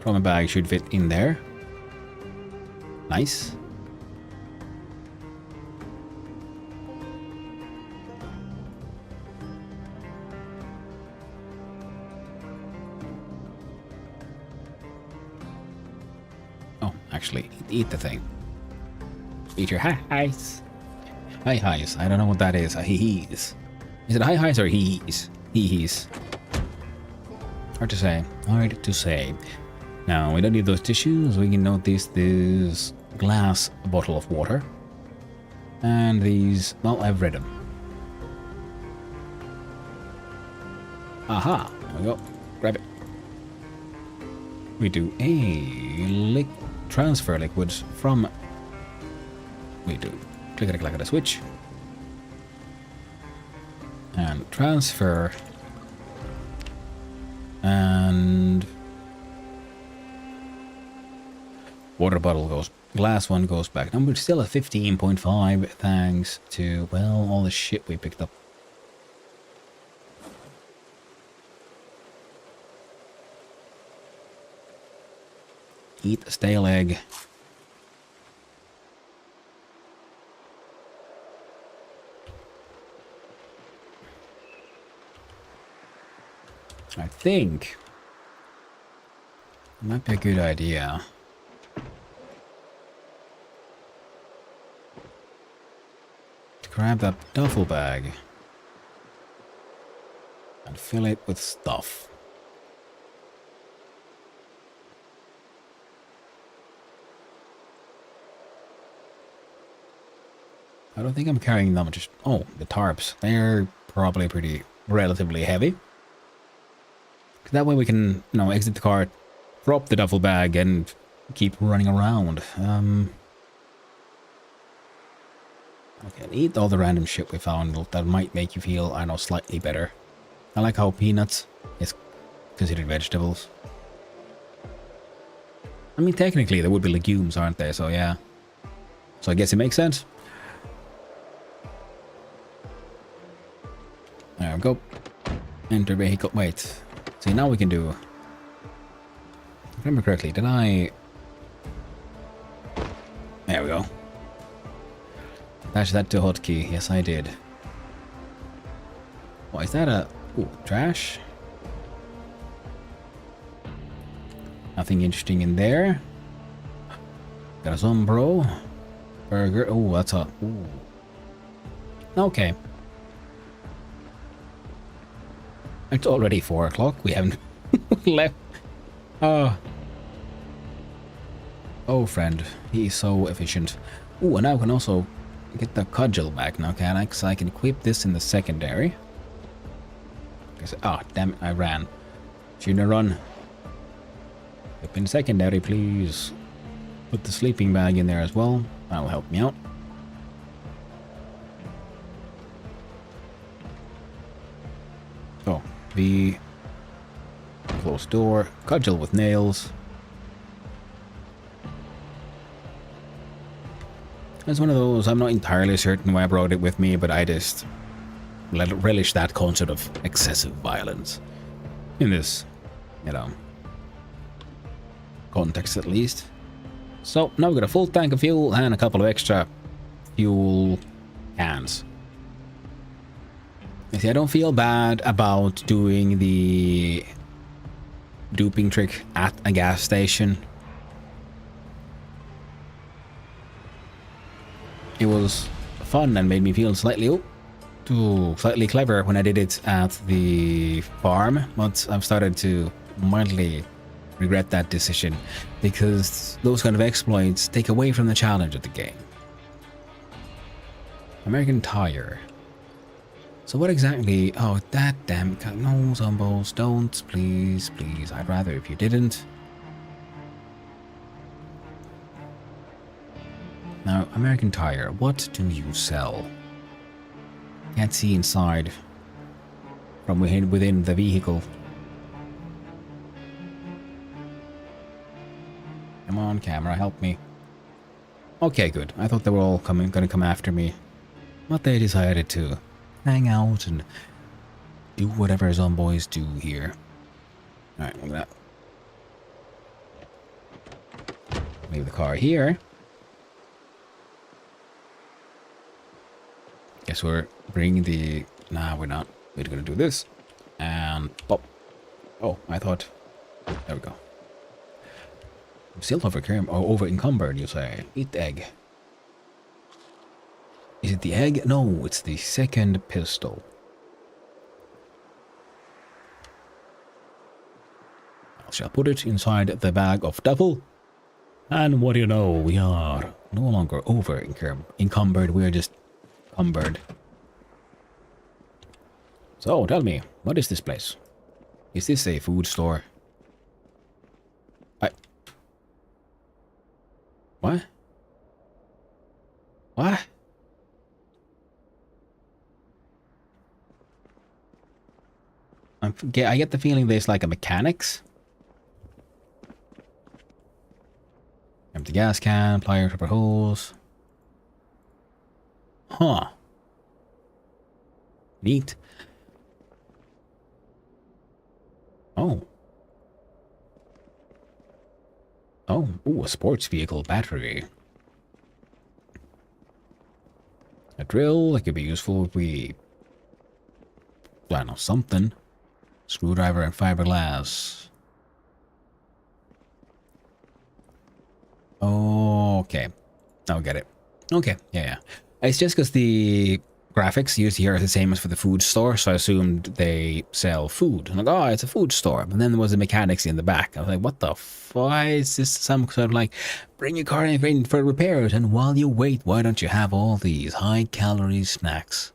From a bag should fit in there. Nice. Oh, actually, eat the thing. Eat your hi-hi's. Hi-hi's. I don't know what that is. Hee-hees. Is it hi-hi's or hee-hees? Hee-hees. Hard to say. Hard to say. Now, we don't need those tissues. We can notice this glass bottle of water. And these... Well, I've read them. Aha. There we go. Grab it. We do a transfer liquids from... We do click the switch and transfer, and water bottle goes, glass one goes back. Now we're still at 15.5 thanks to, well, all the shit we picked up. Eat a stale egg. I think it might be a good idea to grab that duffel bag and fill it with stuff. I don't think I'm carrying that much. Oh, the tarps. They're probably pretty relatively heavy. That way we can, you know, exit the cart, drop the duffel bag, and keep running around. Okay, eat all the random shit we found that might make you feel, I know, slightly better. I like how peanuts is considered vegetables. I mean, technically, there would be legumes, aren't there? So, yeah. So, I guess it makes sense. There we go. Enter vehicle. Wait. See, now we can do... If I remember correctly, did I... There we go. Attach that to hotkey. Yes, I did. What, is that a... Ooh, trash? Nothing interesting in there. Got a Zombro. Burger. Oh, that's a... Ooh. Okay. It's already 4 o'clock. We haven't left. Oh, friend. He's so efficient. Ooh, and now I can also get the cudgel back now, can I? Because I can equip this in the secondary. Ah, damn it, I ran. Shouldn't have run. Equip in secondary, please. Put the sleeping bag in there as well. That'll help me out. Oh, the closed door, cudgel with nails. It's one of those, I'm not entirely certain why I brought it with me, but I just relish that concept of excessive violence. In this, you know, context at least. So, now we've got a full tank of fuel and a couple of extra fuel cans. You see, I don't feel bad about doing the duping trick at a gas station. It was fun and made me feel slightly clever when I did it at the farm, but I've started to mildly regret that decision because those kind of exploits take away from the challenge of the game. American Tire. So what exactly... Oh, that damn... No, Zombos, don't. Please, please. I'd rather if you didn't. Now, American Tire, what do you sell? Can't see inside from within the vehicle. Come on, camera, help me. Okay, good. I thought they were all gonna come after me. But they decided to hang out and do whatever zomboys do here. Alright, look at that. Leave the car here. Guess we're bringing the... Nah, we're not. We're gonna do this. And pop. Oh, I thought... There we go. I'm still over encumbered, you say. Eat egg. Is it the egg? No, it's the second pistol. I shall put it inside the bag of duffel. And what do you know? We are no longer over encumbered. We are just cumbered. So, tell me, what is this place? Is this a food store? What? What? I get the feeling there's like a mechanics. Empty gas can, pliers, rubber hose. Huh. Neat. Oh. Oh, ooh, a sports vehicle battery. A drill that could be useful if we... I don't know, something. Screwdriver and fiberglass. Okay. I'll get it. Okay, yeah. It's just because the graphics used here are the same as for the food store, so I assumed they sell food. I'm like, oh, it's a food store. But then there was the mechanics in the back. I was like, what the why is this some sort of like, bring your car in for repairs, and while you wait, why don't you have all these high-calorie snacks?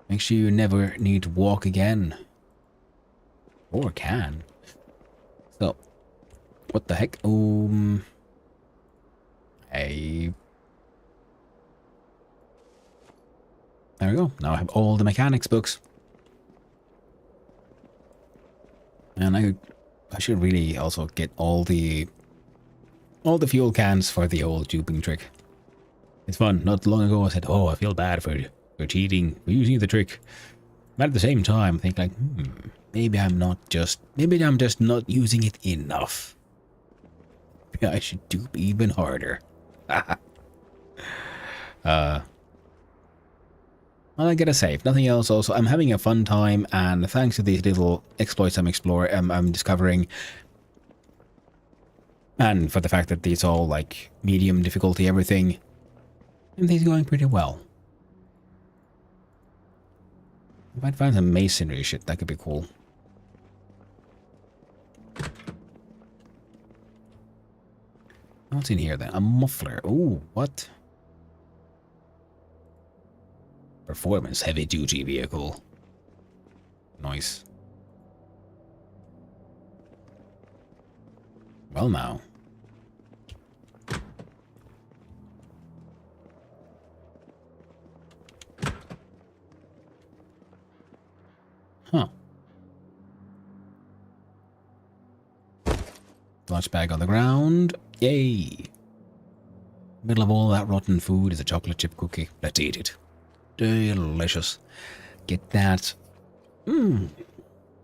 Make sure you never need to walk again. Or can. So, what the heck? Hey. There we go. Now I have all the mechanics books. And I should really also get all the fuel cans for the old duping trick. It's fun. Not long ago I said, oh, I feel bad for cheating, for using the trick. But at the same time, I think like, maybe I'm just not using it enough. Maybe I should dupe even harder. Well, I gotta say, if nothing else, also, I'm having a fun time, and thanks to these little exploits I'm discovering, and for the fact that these all, like, medium difficulty everything, everything's going pretty well. If I'd find some masonry shit, that could be cool. What's in here, then? A muffler. Ooh, what? Performance heavy-duty vehicle. Nice. Well, now. Huh. Lunch bag on the ground. Yay. Middle of all that rotten food is a chocolate chip cookie. Let's eat it. Delicious. Get that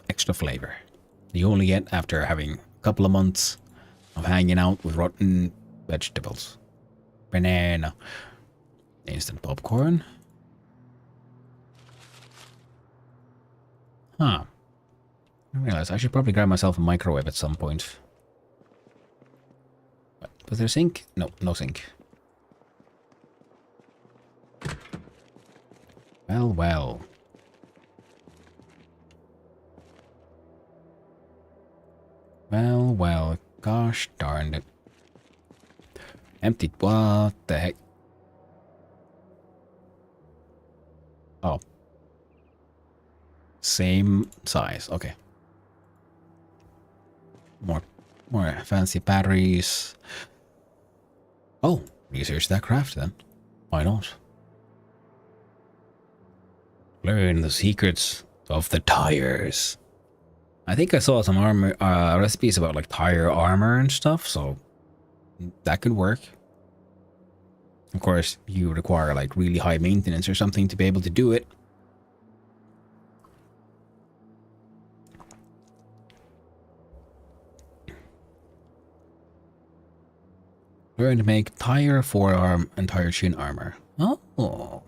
extra flavor you only get after having a couple of months of hanging out with rotten vegetables. Banana. Instant popcorn. Huh. I realize I should probably grab myself a microwave at some point. Was there a sink? No, no sink. Well, well. Well, well. Gosh darn it. Empty. What the heck? Oh. Same size. Okay. More fancy batteries. Oh, research that craft then. Why not? Learn the secrets of the tires. I think I saw some armor recipes about like tire armor and stuff, so that could work. Of course, you require like really high maintenance or something to be able to do it. Learn to make tire forearm and tire chin armor. Oh.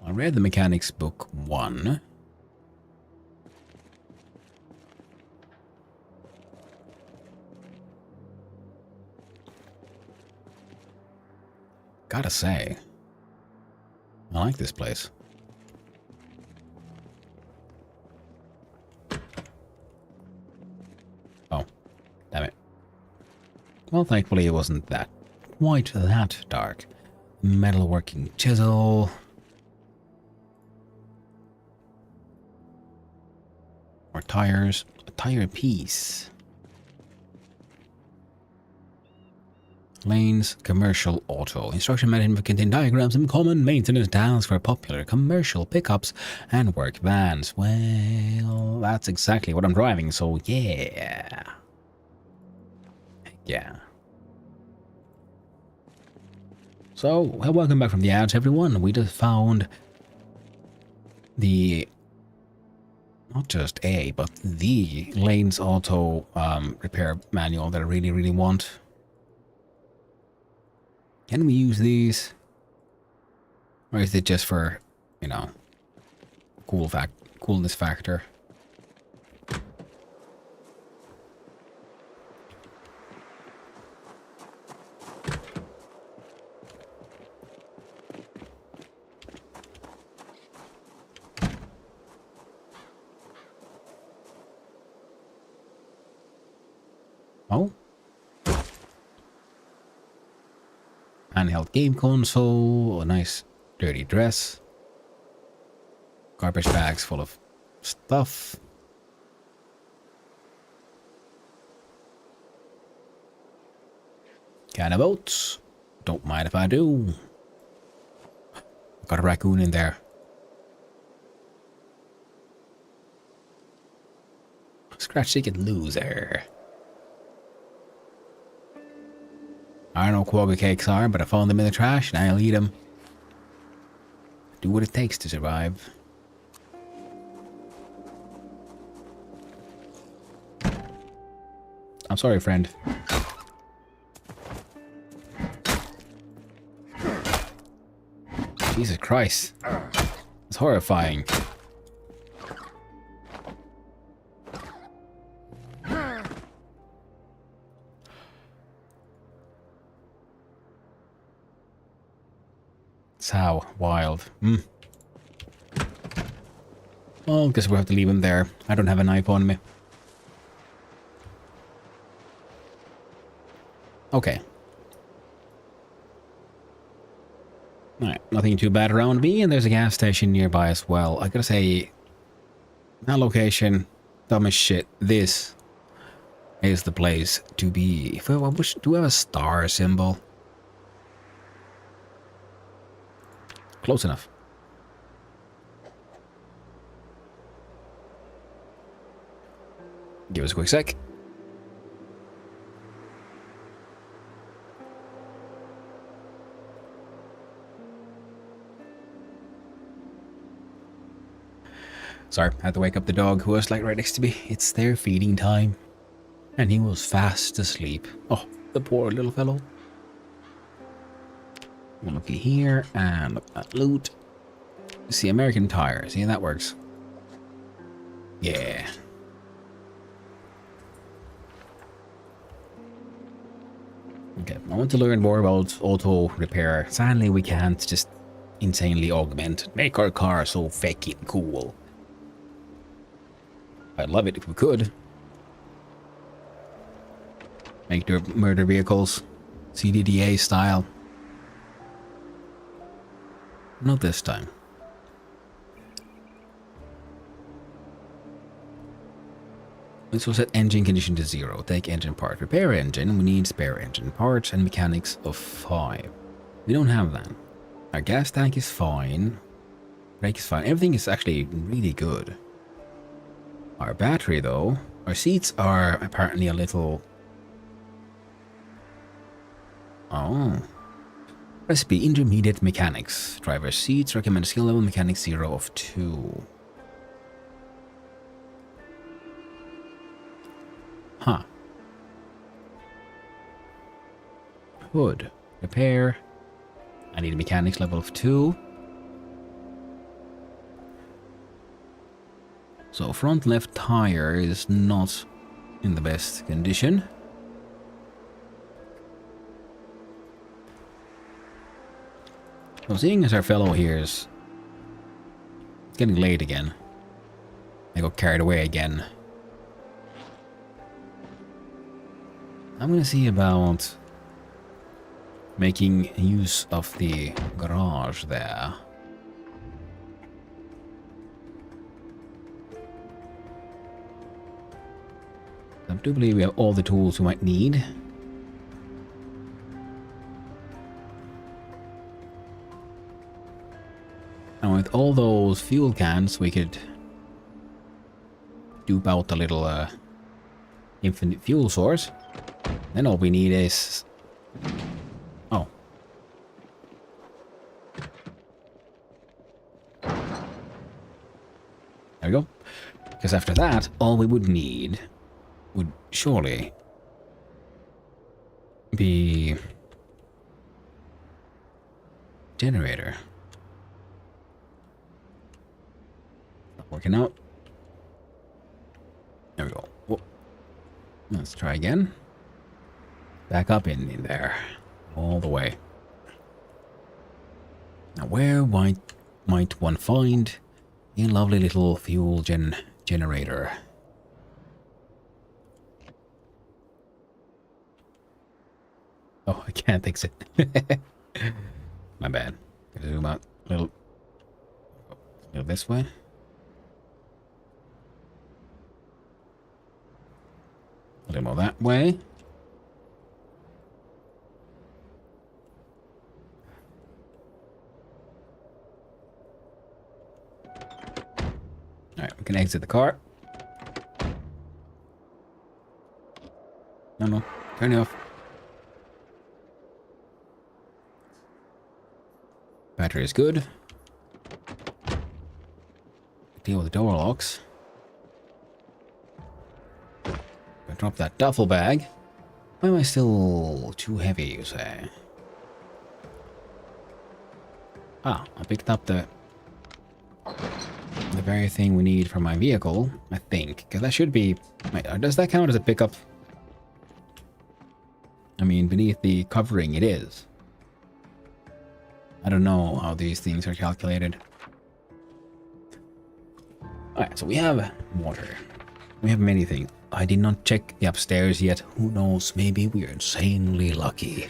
I read the mechanics book 1. Gotta say, I like this place. Oh, damn it. Well, thankfully it wasn't quite that dark. Metalworking chisel. More tires. A tire piece. Lanes, commercial auto. Instruction manual contain diagrams and common maintenance tasks for popular commercial pickups and work vans. Well, that's exactly what I'm driving, so yeah. Yeah. So, welcome back from the ads, everyone. We just found the, not just a, but the Lanes Auto repair manual that I really, really want. Can we use these? Or is it just for, you know, coolness factor? Oh. Handheld game console, a nice dirty dress. Garbage bags full of stuff. Can of oats. Don't mind if I do. Got a raccoon in there. Scratch ticket loser. I don't know what quagga cakes are, but I found them in the trash and I'll eat them. Do what it takes to survive. I'm sorry, friend. Jesus Christ. It's horrifying. It's how wild. Well, guess we'll have to leave him there. I don't have a knife on me. Okay. Alright, nothing too bad around me, and there's a gas station nearby as well. I gotta say, that location, dumb as shit. This is the place to be. Do we have a star symbol? Close enough. Give us a quick sec. Sorry, I had to wake up the dog who was like right next to me. It's their feeding time. And he was fast asleep. Oh, the poor little fellow. We'll look at here and look at loot. See, American Tire. See, that works. Yeah. Okay, I want to learn more about auto repair. Sadly, we can't just insanely augment. Make our car so fucking cool. I'd love it if we could. Make their murder vehicles CDDA style. Not this time. This will set engine condition to 0. Take engine part. Repair engine. We need spare engine parts and mechanics of 5. We don't have that. Our gas tank is fine. Brake is fine. Everything is actually really good. Our battery, though. Our seats are apparently a little... Oh. Recipe, intermediate mechanics. Driver seats, recommend skill level mechanics 0 of 2. Huh. Hood. Repair. I need a mechanics level of 2. So front left tire is not in the best condition. So seeing as our fellow here is getting late again, I got carried away again. I'm gonna see about making use of the garage there. I do believe we have all the tools we might need. And with all those fuel cans, we could dupe out a little infinite fuel source. Then all we need is... Oh. There we go. Because after that, all we would need would surely be generator. Not working out. There we go. Whoa. Let's try again. Back up in there. All the way. Now where might one find a lovely little fuel generator? Oh, I can't fix it. My bad. Gotta zoom out a little this way. A little more that way. Alright, we can exit the car. No, turn it off. Battery is good. Deal with the door locks. Drop that duffel bag. Why am I still too heavy, you say? Ah, I picked up the very thing we need for my vehicle, I think. Because that should be... Wait, does that count as a pickup? I mean, beneath the covering it is. I don't know how these things are calculated. Alright, so we have water. We have many things. I did not check the upstairs yet. Who knows, maybe we're insanely lucky.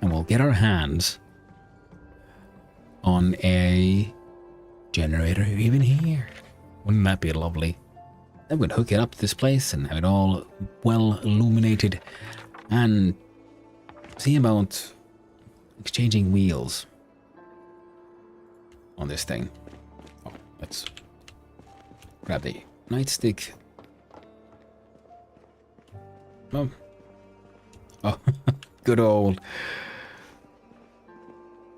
And we'll get our hands on a generator even here. Wouldn't that be lovely? Then we'd hook it up to this place and have it all well illuminated and see about exchanging wheels on this thing. Oh, let's grab the nightstick. Oh, good old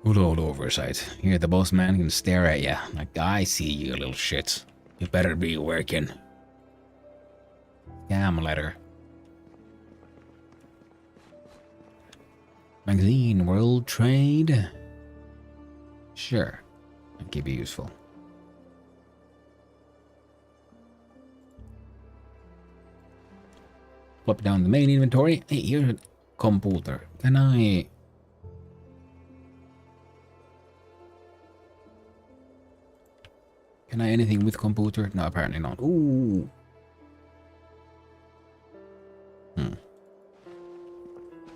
oversight. Here, the boss man can stare at you like, I see you, little shit. You better be working. Scam letter. Magazine, World Trade. Sure, that could be useful. Flip down the main inventory. Hey, here's a computer. Can I anything with computer? No, apparently not. Ooh.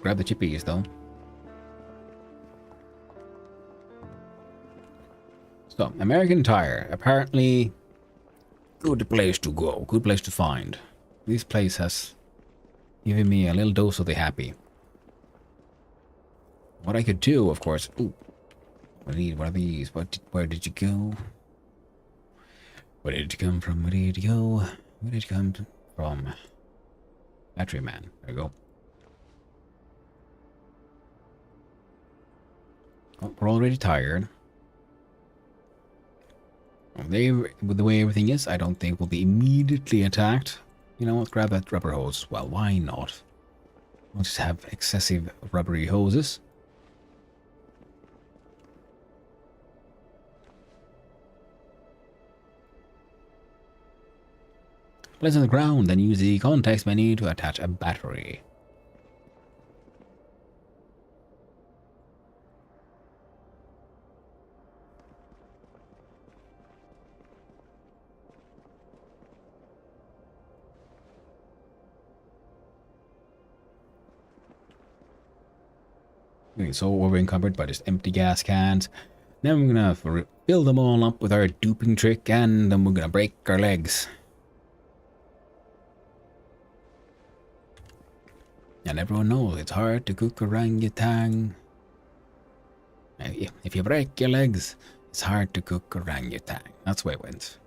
Grab the chippies though. So, American Tire. Apparently good place to go. Good place to find. This place has given me a little dose of the happy. What I could do, of course... Ooh. What are these? Where did you go? Where did you come from? Where did you go? Where did you come from? Battery man. There you go. Oh, we're already tired. With the way everything is, I don't think we'll be immediately attacked. You know what? Grab that rubber hose. Well, why not? We'll just have excessive rubbery hoses. Place on the ground, then use the context menu to attach a battery. Okay, so we're encumbered by just empty gas cans. Now we're gonna fill them all up with our duping trick, and then we're gonna break our legs. And everyone knows it's hard to cook orangutan. If you break your legs, it's hard to cook orangutan. That's the way it went.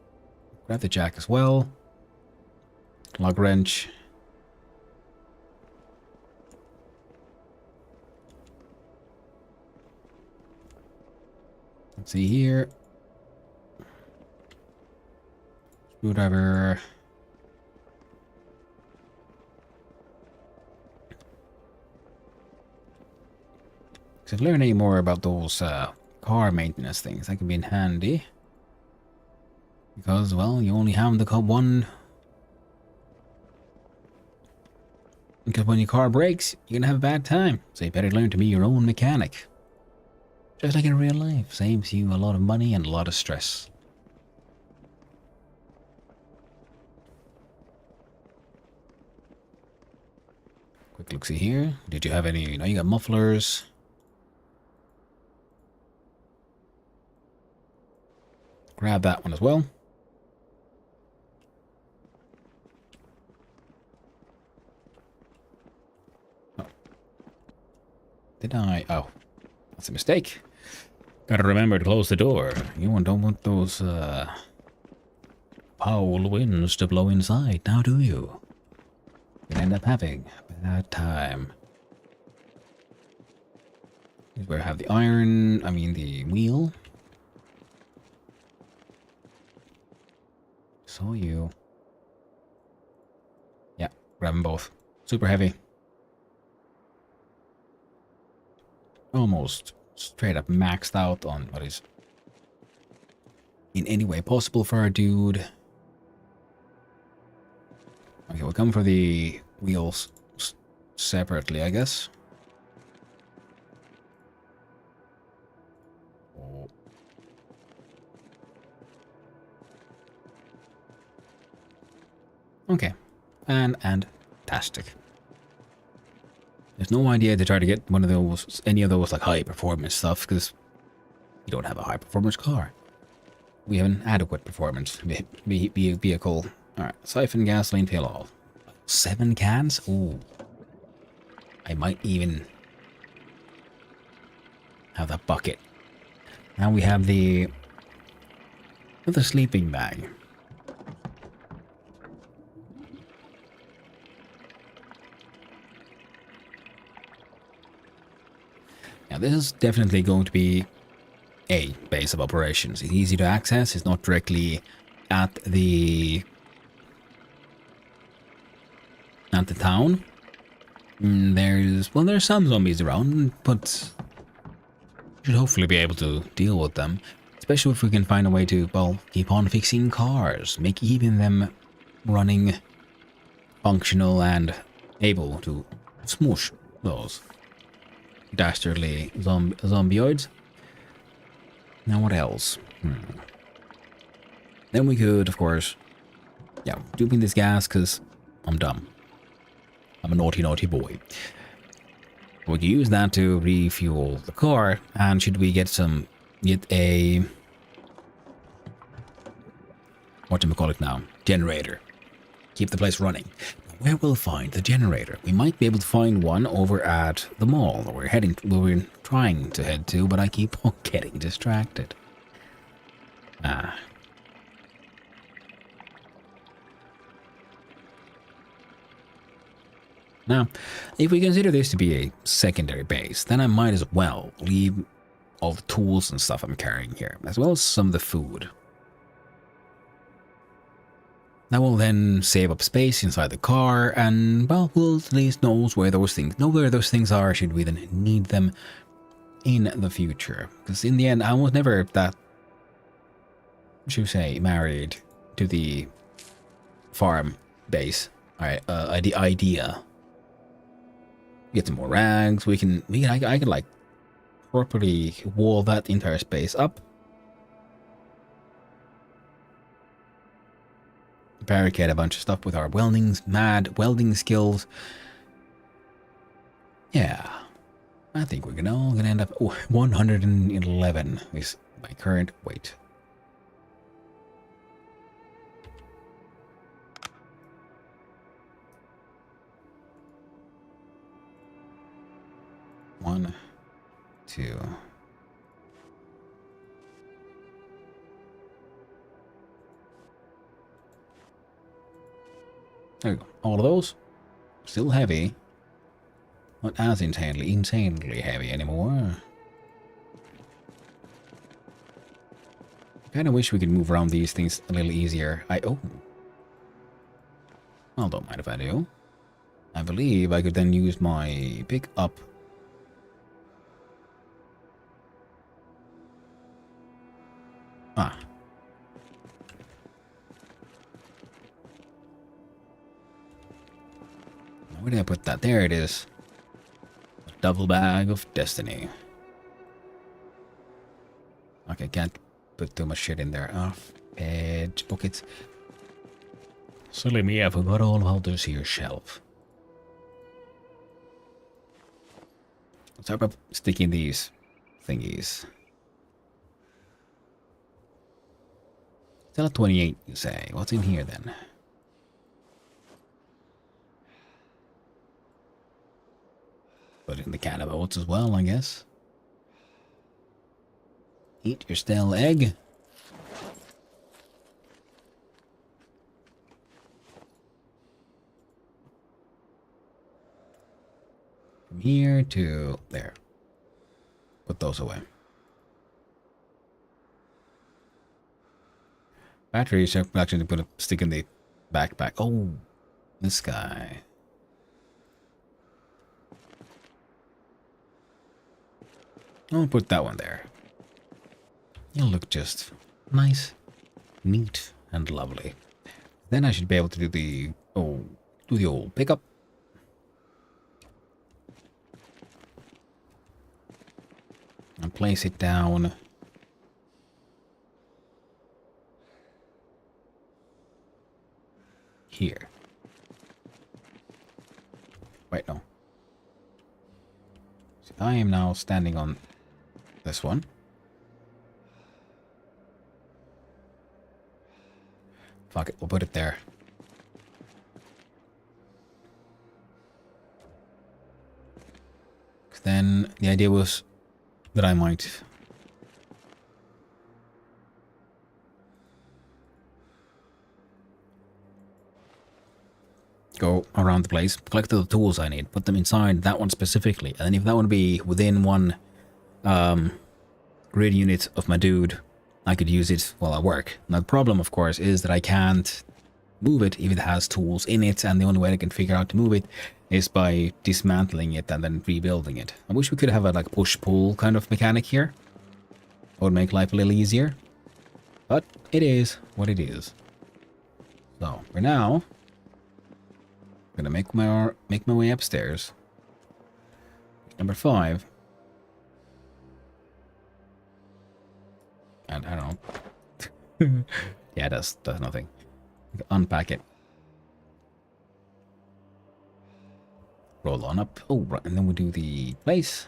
Grab the jack as well. Lug wrench. Let's see here. Screwdriver. If I've learned any more about those car maintenance things. That could be handy. Because, well, you only have the one. Because when your car breaks, you're gonna have a bad time. So you better learn to be your own mechanic. Just like in real life. Saves you a lot of money and a lot of stress. Quick look see here. Did you have any? No, you got mufflers. Grab that one as well. Oh. Did I? Oh, that's a mistake. Gotta remember to close the door. You don't want those foul winds to blow inside, now do you? You end up having a bad time. Here's where I have the the wheel. Saw you. Yeah, grab them both. Super heavy. Almost straight up maxed out on what is in any way possible for our dude. Okay, we'll come for the wheels separately, I guess. Oh. Okay, fantastic. There's no idea to try to get one of those, any of those like high performance stuff, because you don't have a high performance car. We have an adequate performance vehicle. Alright, siphon gasoline fill all. 7 cans? Ooh. I might even have that bucket. Now we have the sleeping bag. Now this is definitely going to be a base of operations. It's easy to access. It's not directly at the town. There's some zombies around, but we should hopefully be able to deal with them. Especially if we can find a way to, well, keep on fixing cars, keeping them running, functional, and able to smoosh those dastardly zombioids. Now what else? Then we could, of course, yeah, duping this gas because I'm dumb. I'm a naughty boy. We could use that to refuel the car, and should we get a whatchamacallit now? Generator. Keep the place running. Where we'll find the generator? We might be able to find one over at the mall that we're trying to head to, but I keep on getting distracted. Now, if we consider this to be a secondary base, then I might as well leave all the tools and stuff I'm carrying here, as well as some of the food. That will then save up space inside the car, and, well, we'll at least know where those things are should we then need them in the future. Because in the end, I was never that, should we say, married to the farm base. Alright, the idea. Get some more rags. I can like properly wall that entire space up. Barricade a bunch of stuff with our mad welding skills. Yeah, I think we're gonna end up 111 is my current weight. One, two. There we go. All of those. Still heavy. Not as insanely heavy anymore. Kinda wish we could move around these things a little easier. Well, don't mind if I do. I believe I could then use my pick up Ah. Where did I put that? There it is. A double bag of destiny. Okay, can't put too much shit in there. Oh, edge buckets. Silly me, I forgot all about this here shelf. Let's start by sticking these thingies. Still at 28, you say. What's in here then? Put it in the can of oats as well, I guess. Eat your stale egg. From here to there. Put those away. Batteries are actually put a stick in the backpack. Oh, this guy. I'll put that one there. You'll look just nice, neat, and lovely. Then I should be able to do the old pickup. And place it down. Here. Wait, no. See, I am now standing on this one. Fuck it, we'll put it there. Then the idea was that I might go around the place, collect the tools I need, put them inside that one specifically, and then if that one be within one grid unit of my dude, I could use it while I work. Now the problem, of course, is that I can't move it if it has tools in it, and the only way I can figure out to move it is by dismantling it and then rebuilding it. I wish we could have a like push-pull kind of mechanic here. It would make life a little easier. But it is what it is. So, for now, I'm gonna make my way upstairs. Number 5. And I don't know. Yeah, it does nothing. Unpack it. Roll on up. Oh, right, and then we do the place.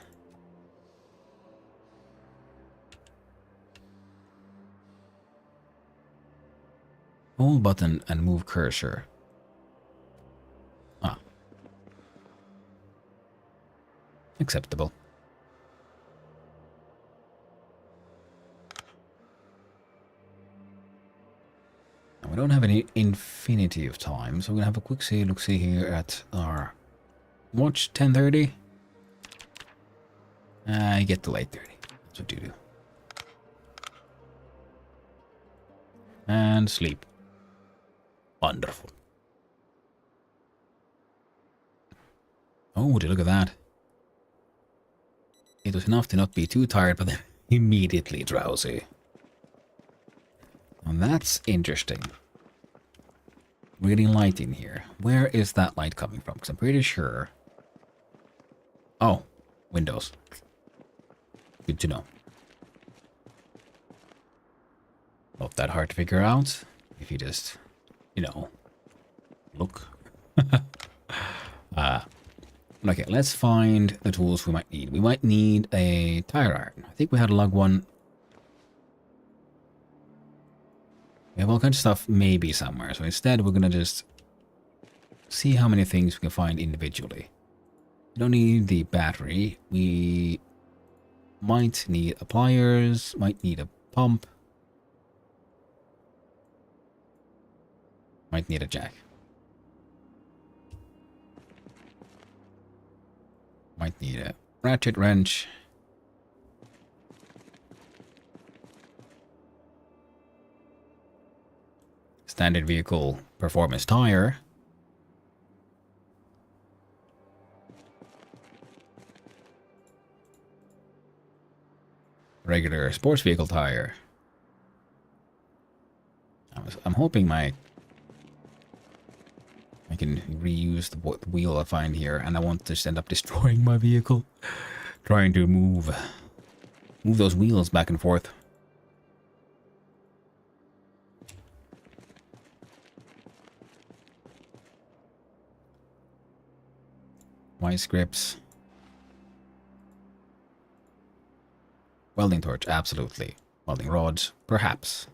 Hold button and move cursor. Ah. Acceptable. We don't have any infinity of time, so we're gonna have a quick look-see here at our watch. 10:30. I get to 8:30. That's what you do. And sleep. Wonderful. Oh, look at that. It was enough to not be too tired, but then immediately drowsy. And that's interesting. We're getting light in here. Where is that light coming from? Because I'm pretty sure... Oh, windows. Good to know. Not that hard to figure out. If you just, you know, look. Okay, let's find the tools we might need. We might need a tire iron. I think we had a lug one. We have all kinds of stuff maybe somewhere. So instead, we're going to just see how many things we can find individually. We don't need the battery. We might need a pliers, might need a pump. Might need a jack. Might need a ratchet wrench. Standard vehicle performance tire. Regular sports vehicle tire. I'm hoping I can reuse the wheel I find here, and I won't just end up destroying my vehicle trying to move those wheels back and forth. Vice grips. Welding torch, absolutely. Welding rods, perhaps.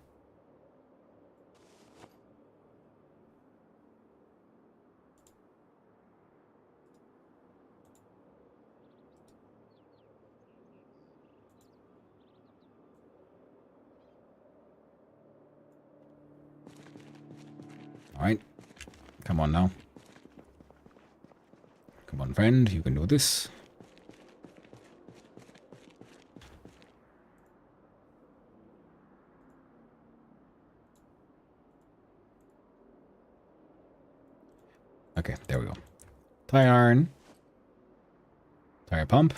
Alright. Come on now. Come on, friend. You can do this. Okay, there we go. Tire iron. Tire pump.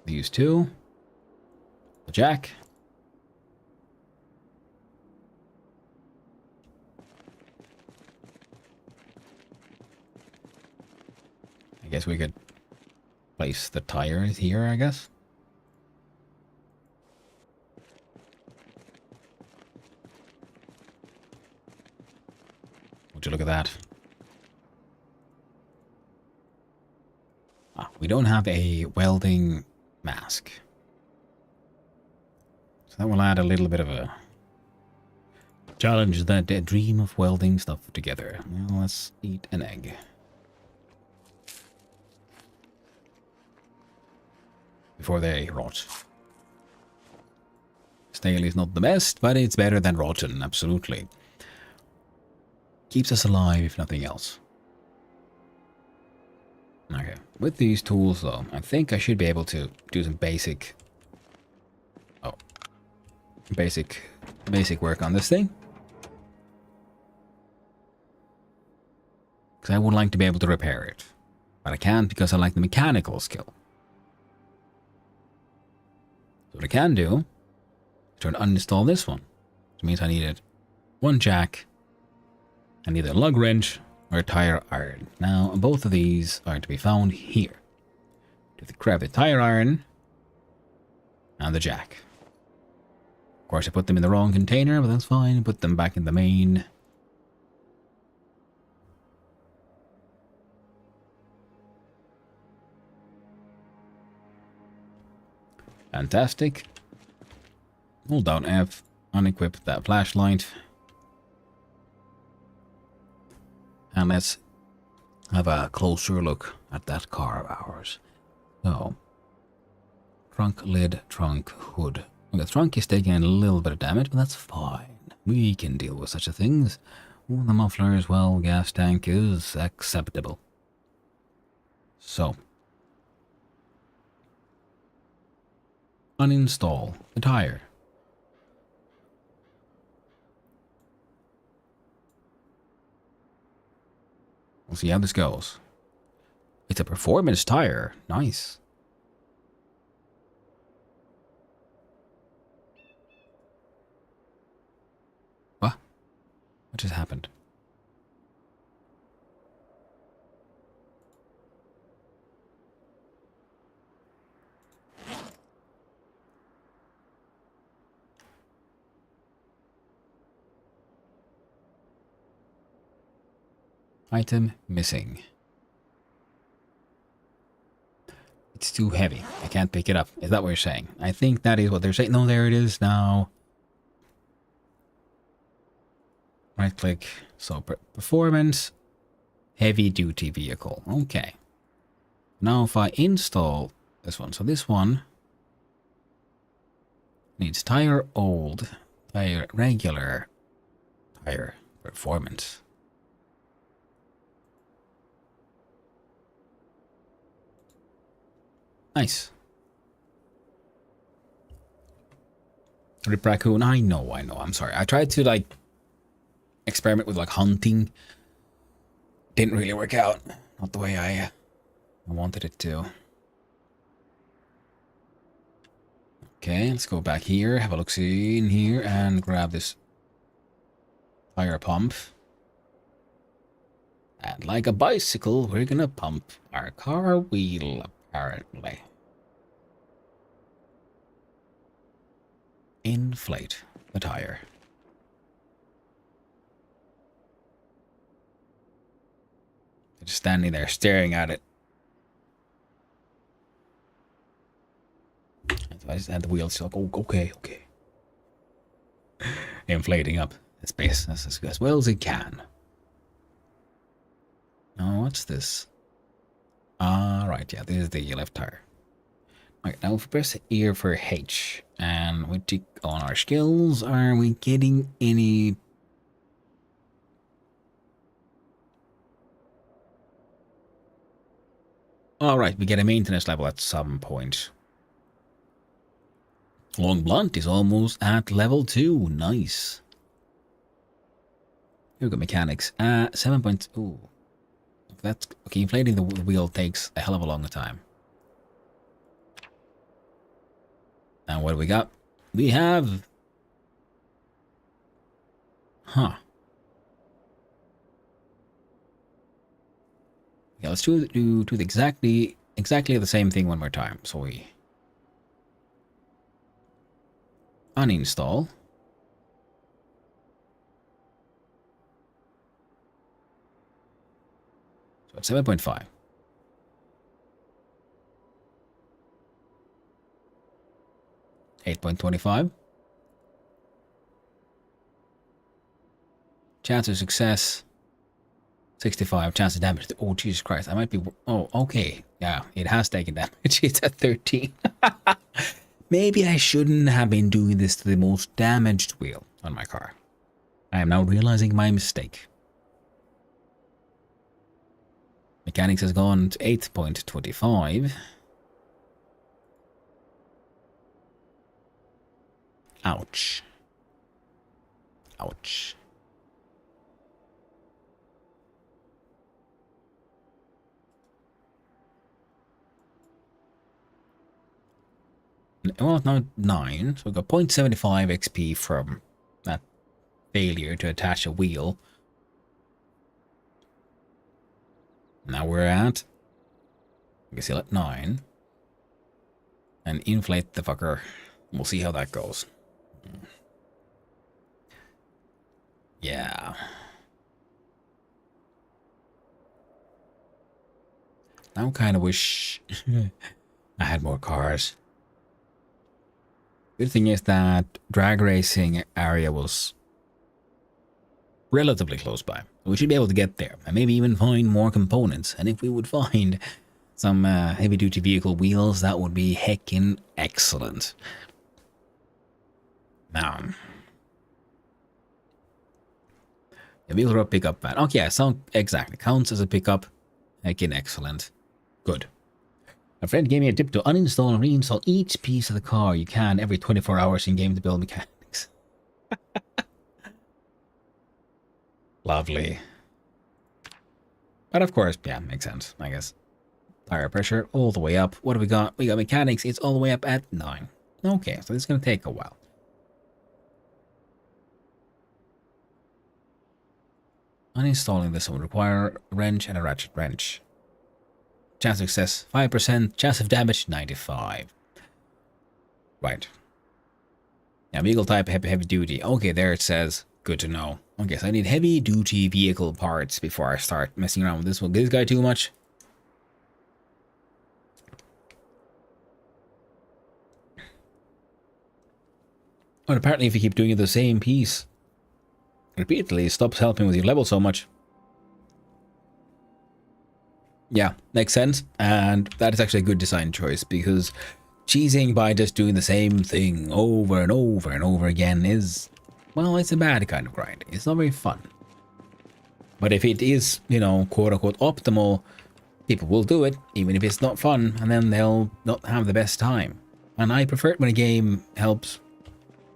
These two. The jack. I guess we could place the tires here, I guess. Would you look at that? Ah, we don't have a welding mask. So that will add a little bit of a challenge, that dream of welding stuff together. Well, let's eat an egg. Before they rot. Stale is not the best, but it's better than rotten, absolutely. Keeps us alive, if nothing else. Okay, with these tools though, I think I should be able to do some basic work on this thing. Because I would like to be able to repair it. But I can't because I like the mechanical skill. So what I can do is try to uninstall this one. Which means I needed one jack, I need a lug wrench, or a tire iron. Now, both of these are to be found here. To grab the tire iron and the jack. Of course, I put them in the wrong container, but that's fine. Put them back in the main. Fantastic. Hold down F, unequip that flashlight. And let's have a closer look at that car of ours. So, trunk lid, trunk hood. Okay, the trunk is taking a little bit of damage, but that's fine. We can deal with such a things. Ooh, the muffler as well, gas tank is acceptable. So, uninstall the tire. We'll see how this goes. It's a performance tire. Nice. What? What just happened? Item missing. It's too heavy. I can't pick it up. Is that what you're saying? I think that is what they're saying. No, there it is now. Right click. So performance. Heavy duty vehicle. Okay. Now if I install this one. So this one needs tire old, tire regular, tire performance. Nice. Rip raccoon. I know. I'm sorry. I tried to like experiment with like hunting. Didn't really work out. Not the way I wanted it to. Okay, let's go back here, have a look-see in here, and grab this fire pump. And like a bicycle, we're gonna pump our car wheel, apparently. Inflate the tire. Just standing there staring at it. I just had the wheels like, oh, okay. Inflating up the space as well as it can. Oh, what's this? Ah, right, yeah, this is the left tire. Right, now if we press ear for H and we tick on our skills, are we getting any... Alright, we get a maintenance level at some point. Long blunt is almost at level 2. Nice. Here we go, mechanics. 7. Ooh. That's okay. Inflating the wheel takes a hell of a long time. And what do we got? We have... Huh. Yeah, let's do exactly the same thing one more time. So we uninstall. So it's 7.5. $8.25. Chance of success 65. Chance of damage. Oh, Jesus Christ. I might be... Oh, okay. Yeah, it has taken damage. It's at 13. Maybe I shouldn't have been doing this to the most damaged wheel on my car. I am now realizing my mistake. Mechanics has gone to 8.25. Ouch. Ouch. Well, now 9. So we got 0.75 XP from that failure to attach a wheel. Now we're at... I guess at 9. And inflate the fucker. We'll see how that goes. Yeah. I kind of wish I had more cars. Good thing is that drag racing area was relatively close by. We should be able to get there and maybe even find more components. And if we would find some heavy-duty vehicle wheels, that would be heckin' excellent. Now, the wheels are a pickup van. Okay, yeah, so exactly counts as a pickup. Heckin' excellent. Good. A friend gave me a tip to uninstall and reinstall each piece of the car you can every 24 hours in game to build mechanics. Lovely. But of course, yeah, makes sense, I guess. Tire pressure all the way up. What do we got? We got mechanics. It's all the way up at 9. Okay, so this is going to take a while. Uninstalling this will require a wrench and a ratchet wrench. Chance of success 5%. Chance of damage 95. Right. Now vehicle type heavy duty. Okay, there it says. Good to know. Okay, so I need heavy duty vehicle parts before I start messing around with this one. This guy too much. But apparently if you keep doing the same piece repeatedly, it stops helping with your level so much. Yeah, makes sense. And that is actually a good design choice, because cheesing by just doing the same thing over and over and over again is, well, it's a bad kind of grind. It's not very fun. But if it is, you know, quote-unquote optimal, people will do it, even if it's not fun, and then they'll not have the best time. And I prefer it when a game helps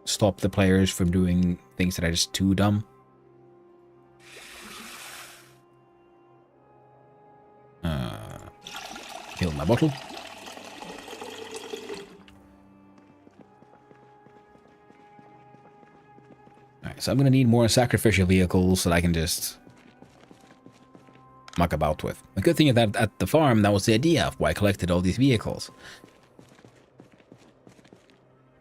stop the players from doing things that are just too dumb. Fill my bottle. Alright, so I'm gonna need more sacrificial vehicles that I can just muck about with. The good thing is that at the farm, that was the idea of why I collected all these vehicles.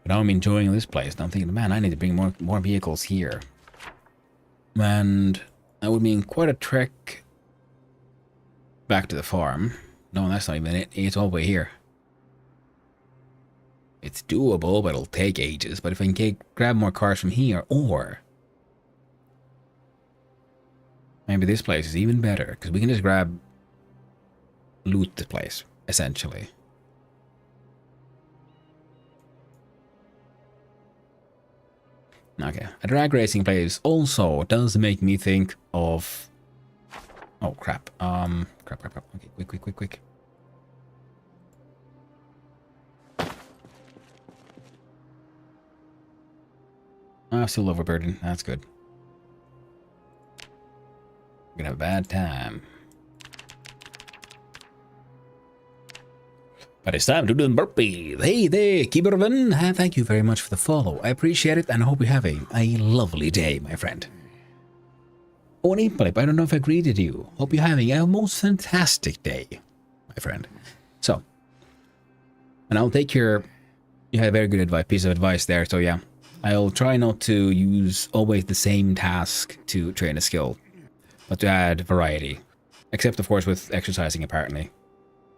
But now I'm enjoying this place. Now I'm thinking, man, I need to bring more vehicles here. And that would mean quite a trek back to the farm. No, that's not even it. It's all the way here. It's doable, but it'll take ages. But if I can grab more cars from here, or maybe this place is even better, because we can just loot the place, essentially. Okay, a drag racing place also does make me think of... Oh, crap. Crap. Okay, quick. Still overburdened. That's good. We're gonna have a bad time. But it's time to do the burpees. Hey there, Kibervin. Thank you very much for the follow. I appreciate it, and I hope you have a lovely day, my friend. Oh, an Implip, I don't know if I greeted you. Hope you're having a most fantastic day, my friend. So, and I'll take your... You had a very good piece of advice there, so yeah. I'll try not to use always the same task to train a skill, but to add variety. Except, of course, with exercising, apparently.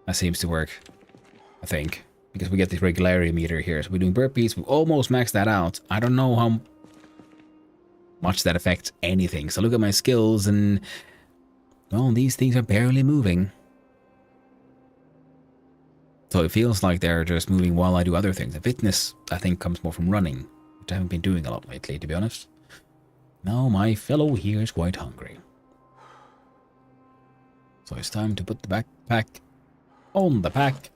That seems to work, I think. Because we get this regularity meter here. So we're doing burpees. We've almost maxed that out. I don't know how much that affects anything. So look at my skills and... Well, these things are barely moving. So it feels like they're just moving while I do other things. The fitness, I think, comes more from running. Which I haven't been doing a lot lately, to be honest. Now my fellow here is quite hungry. So it's time to put the backpack on the pack.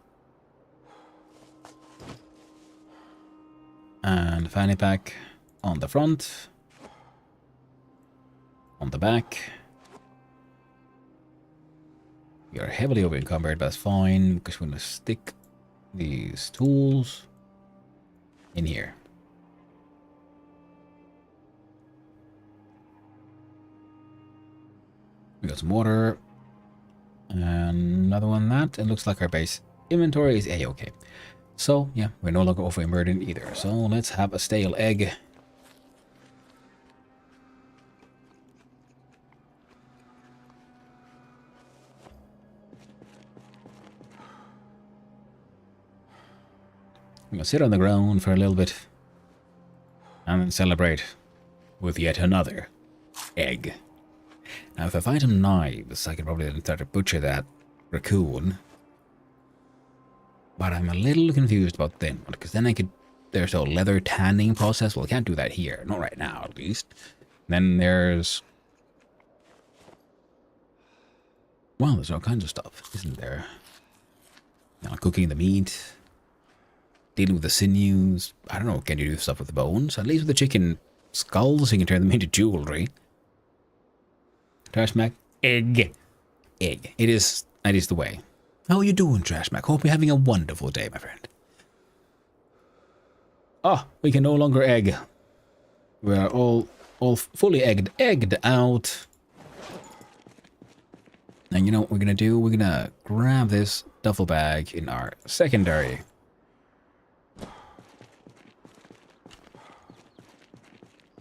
And the fanny pack on the front. On the back. We are heavily over encumbered, but that's fine, because we're going to stick these tools in here. We got some water. And another one that. It looks like our base inventory is a-okay. So, yeah, we're no longer overburdened either. So, let's have a stale egg. I'm gonna sit on the ground for a little bit. And then celebrate with yet another egg. Now, if I find some knives, I could probably then start to butcher that raccoon. But I'm a little confused about then, because then I could... There's a leather tanning process. Well, I can't do that here. Not right now, at least. Then there's... Well, there's all kinds of stuff, isn't there? Now, cooking the meat. Dealing with the sinews. I don't know, can you do stuff with the bones? At least with the chicken skulls, you can turn them into jewelry. Trash Mac, egg. Egg. That is the way. How are you doing, Trash Mac? Hope you're having a wonderful day, my friend. Oh, we can no longer egg. We're all fully egged out. And you know what we're gonna do? We're gonna grab this duffel bag in our secondary.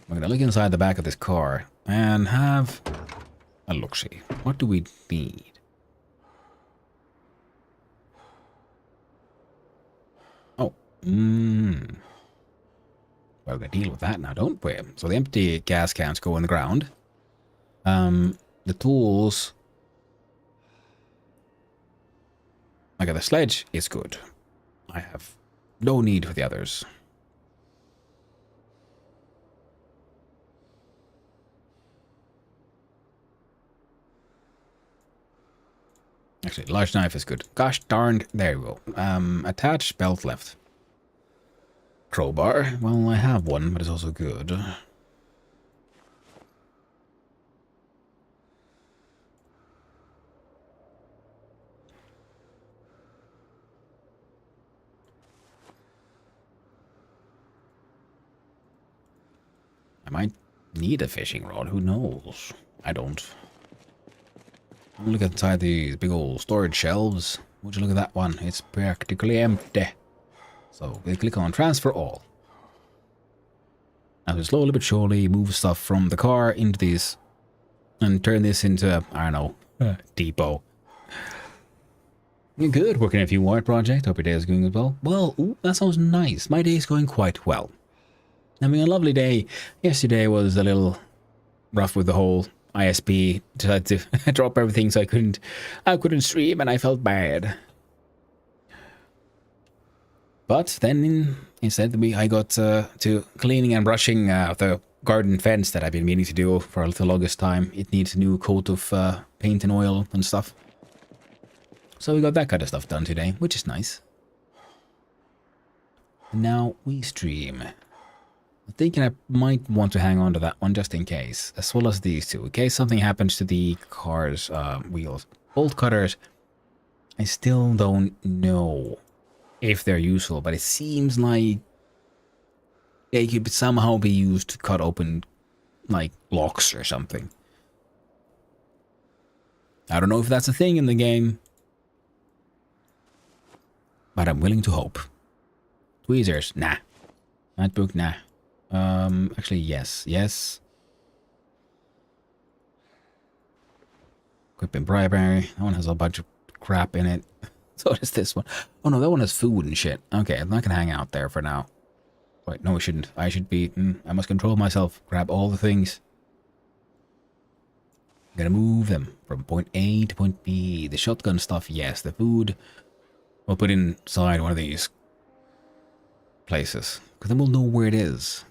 We're gonna look inside the back of this car and have a look-see. What do we need? Oh, well, we're gonna deal with that now, don't we? So the empty gas cans go in the ground. The tools. Okay, the sledge is good. I have no need for the others. Actually, large knife is good. Gosh darned, there we go. Attach belt left. Crowbar. Well, I have one, but it's also good. I might need a fishing rod. Who knows? I don't. Look inside these big old storage shelves. Would you look at that one? It's practically empty. So we click on transfer all. As we slowly but surely move stuff from the car into these and turn this into, I don't know, depot. You're good. Working on a few more projects. Hope your day is going as well. Well, ooh, that sounds nice. My day is going quite well. Having a lovely day. Yesterday was a little rough with the whole ISP. Decided to drop everything so I couldn't stream and I felt bad. But then instead I got to cleaning and brushing the garden fence that I've been meaning to do for a little longest time. It needs a new coat of paint and oil and stuff. So we got that kind of stuff done today, which is nice. And now we stream. I'm thinking I might want to hang on to that one just in case, as well as these two, in case something happens to the car's wheels. Bolt cutters, I still don't know if they're useful, but it seems like they could somehow be used to cut open, like, locks or something. I don't know if that's a thing in the game, but I'm willing to hope. Tweezers, nah. Notebook, nah. Actually, yes. Yes. Equipment primary. That one has a bunch of crap in it. So does this one. Oh no, that one has food and shit. Okay, I'm not gonna hang out there for now. Wait, no, I shouldn't. I should be... I must control myself. Grab all the things. I'm gonna move them from point A to point B. The shotgun stuff, yes. The food, we'll put inside one of these places. Because then we'll know where it is.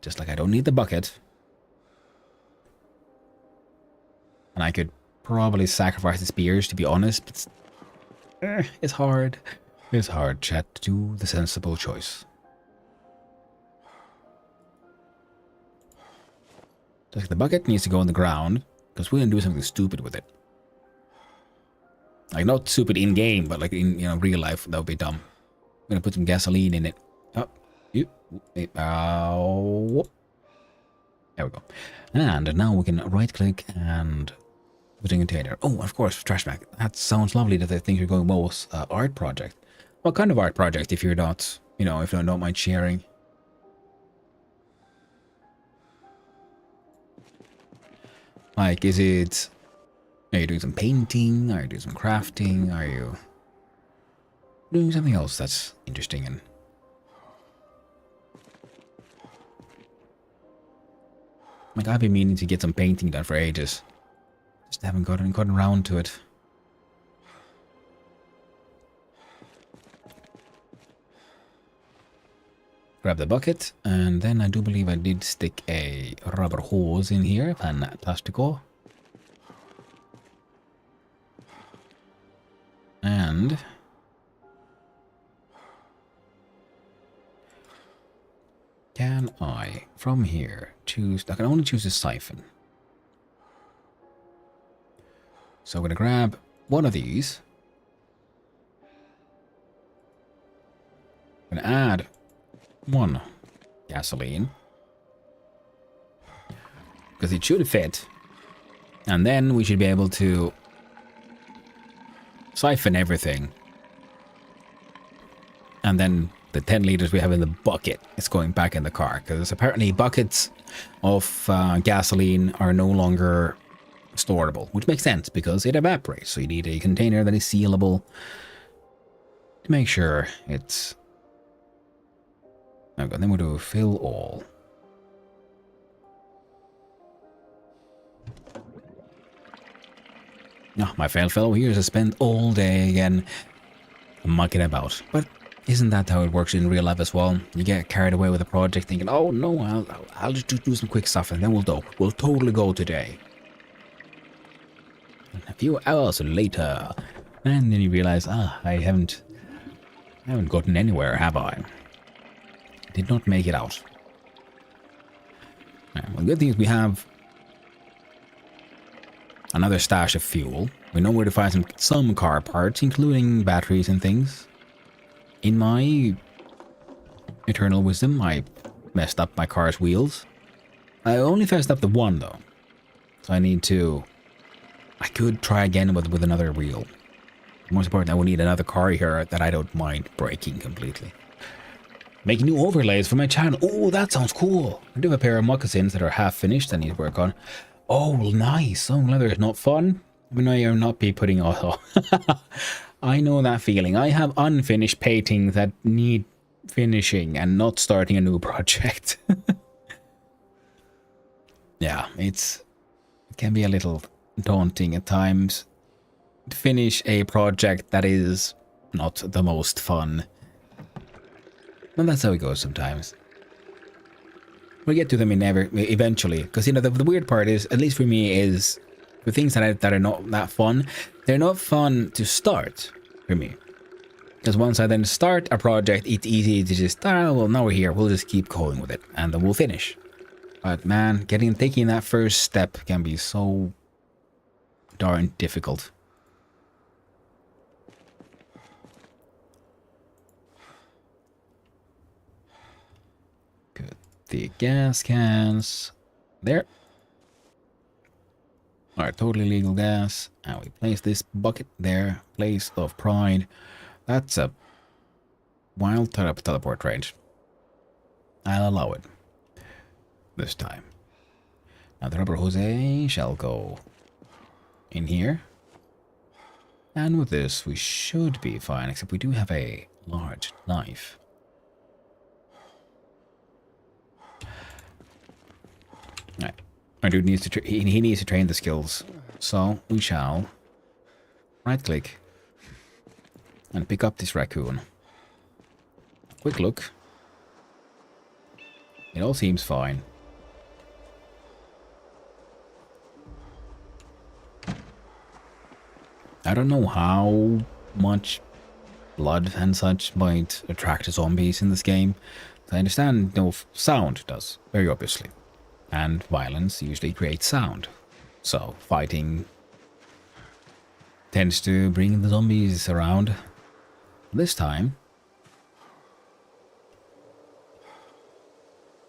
Just like I don't need the bucket. And I could probably sacrifice the spears, to be honest. But it's hard. It's hard, chat, to do the sensible choice. Just like the bucket needs to go on the ground, because we're going to do something stupid with it. Like, not stupid in-game, but like in, real life, that would be dumb. I'm going to put some gasoline in it. Oh, there we go. And now we can right-click and put in a container. Oh, of course, trash bag. That sounds lovely that I think you're going, well, art project. What kind of art project if you're not, if you don't mind sharing? Like, are you doing some painting? Are you doing some crafting? Are you doing something else that's interesting? And like, I've been meaning to get some painting done for ages. Just haven't gotten around to it. Grab the bucket, and then I do believe I did stick a rubber hose in here. Fantastico. And can I, from here, choose... I can only choose a siphon. So I'm going to grab one of these. I'm going to add one gasoline. Because it should fit. And then we should be able to siphon everything. And then the 10 liters we have in the bucket is going back in the car. Because apparently buckets of gasoline are no longer storable. Which makes sense because it evaporates. So you need a container that is sealable to make sure it's... Okay, then we'll do fill all. Oh, my fellow here is to spend all day again mucking about. But isn't that how it works in real life as well? You get carried away with a project thinking, oh no, I'll just do some quick stuff and then we'll totally go today. And a few hours later, and then you realize, I haven't gotten anywhere, have I? Did not make it out. Well, the good thing is we have another stash of fuel. We know where to find some car parts, including batteries and things. In my eternal wisdom, I messed up my car's wheels. I only messed up the one though. So I need to... I could try again with another wheel. Most important, I will need another car here that I don't mind breaking completely. Making new overlays for my channel. Oh, that sounds cool. I do have a pair of moccasins that are half finished I need to work on. Oh, nice. Oh, leather is not fun. I mean, I will not be putting auto. I know that feeling. I have unfinished paintings that need finishing and not starting a new project. Yeah, it can be a little daunting at times to finish a project that is not the most fun. And that's how it goes sometimes. We'll get to them eventually, because you know the weird part is, at least for me, is the things that are not that fun. They're not fun to start for me, because once I then start a project, it's easy to just well, now we're here, we'll just keep going with it, and then we'll finish. But man, taking that first step can be so darn difficult. Good. The gas cans there. Alright, totally legal gas. And we place this bucket there. Place of pride. That's a wild teleport range. I'll allow it. This time. Now the rubber hose shall go in here. And with this we should be fine, except we do have a large knife. Alright. Our dude needs to he needs to train the skills. So we shall right click and pick up this raccoon. Quick look. It all seems fine. I don't know how much blood and such might attract zombies in this game. I understand no sound does, very obviously. And violence usually creates sound. So fighting tends to bring the zombies around. This time,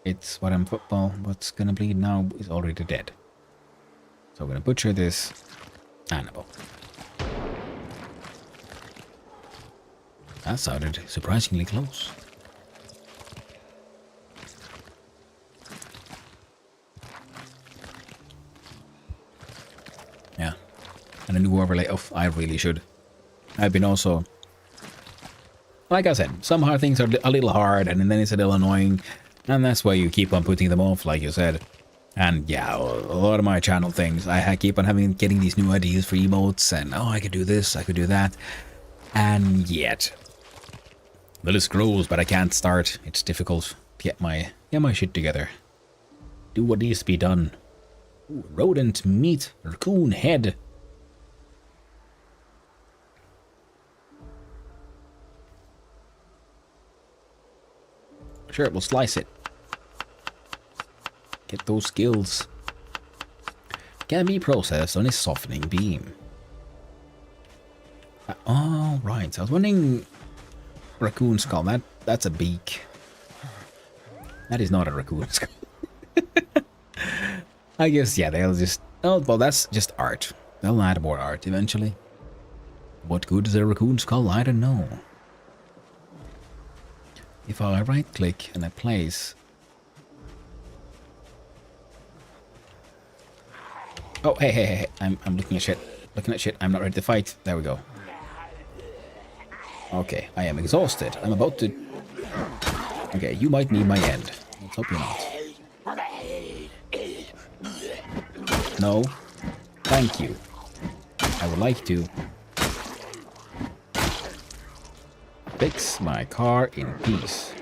it's what's gonna bleed now is already dead. So I'm gonna butcher this animal. That sounded surprisingly close. Yeah. And a new overlay. Oh, I really should. I've been also... Like I said, some hard things are a little hard and then it's a little annoying. And that's why you keep on putting them off, like you said. And yeah, a lot of my channel things, I keep on getting these new ideas for emotes and, oh, I could do this, I could do that. And yet... the list grows, but I can't start. It's difficult to get my shit together. Do what needs to be done. Ooh, rodent meat, raccoon head. Sure, we'll slice it. Get those skills. Can be processed on a softening beam. Oh, right. So I was wondering... raccoon skull, that's a beak. That is not a raccoon skull. I guess, yeah, they'll just... oh, well, that's just art. They'll add more art eventually. What good is a raccoon skull? I don't know. If I right click and I place... oh, hey. I'm looking at shit. Looking at shit. I'm not ready to fight. There we go. Okay, I am exhausted. I'm about to... okay, you might need my end. Let's hope you're not. No. Thank you. I would like to... fix my car in peace.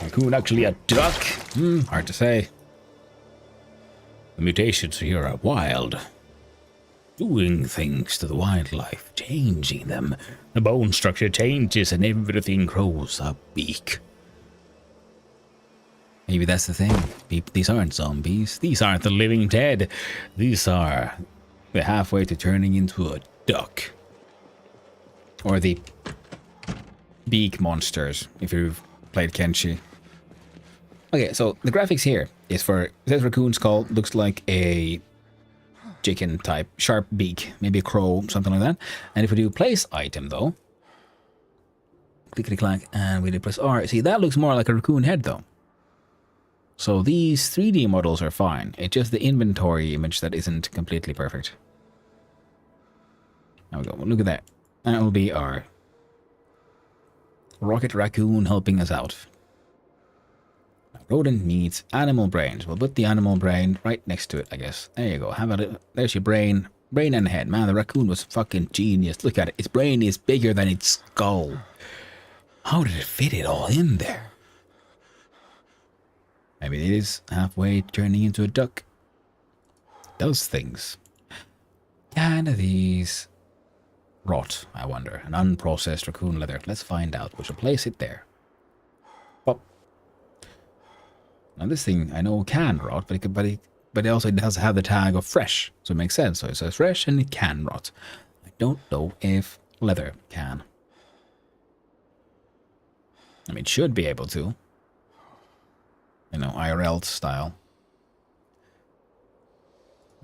Raccoon actually a duck? Hard to say. The mutations here are wild. Doing things to the wildlife, changing them. The bone structure changes and everything grows a beak. Maybe that's the thing. These aren't zombies. These aren't the living dead. These are We're halfway to turning into a duck. Or the beak monsters, if you've played Kenshi. Okay, so the graphics here is for, it says raccoon skull, looks like a chicken type, sharp beak, maybe a crow, something like that. And if we do place item though, clickety clack, and we do press R, see that looks more like a raccoon head though. So these 3D models are fine, it's just the inventory image that isn't completely perfect. There we go, look at that. That will be our rocket raccoon helping us out. Rodent needs animal brains. We'll put the animal brain right next to it, I guess. There you go. How about it? There's your brain. Brain and head. Man, the raccoon was fucking genius. Look at it. Its brain is bigger than its skull. How did it fit it all in there? Maybe it is halfway turning into a duck. Does things. Can these rot, I wonder? An unprocessed raccoon leather. Let's find out. We shall place it there. Pop. Now this thing I know can rot, but it also does have the tag of fresh, so it makes sense. So it says fresh and it can rot. I don't know if leather can. I mean, it should be able to. You know, IRL style.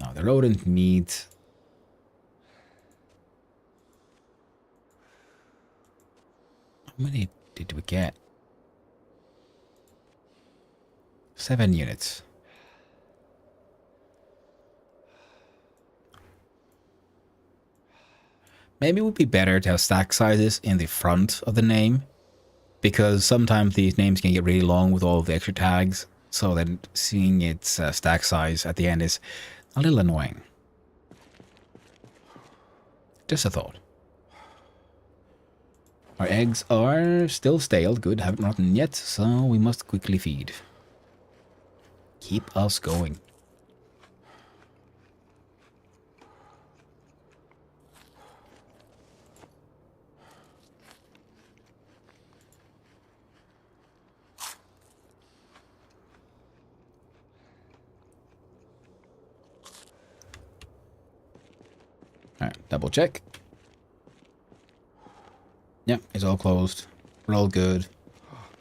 Now the rodent needs. How many did we get? 7 units. Maybe it would be better to have stack sizes in the front of the name, because sometimes these names can get really long with all of the extra tags, so then seeing its stack size at the end is a little annoying. Just a thought. Our eggs are still stale, good, haven't rotten yet, so we must quickly feed. Keep us going. Alright, double check. Yep, it's all closed. We're all good.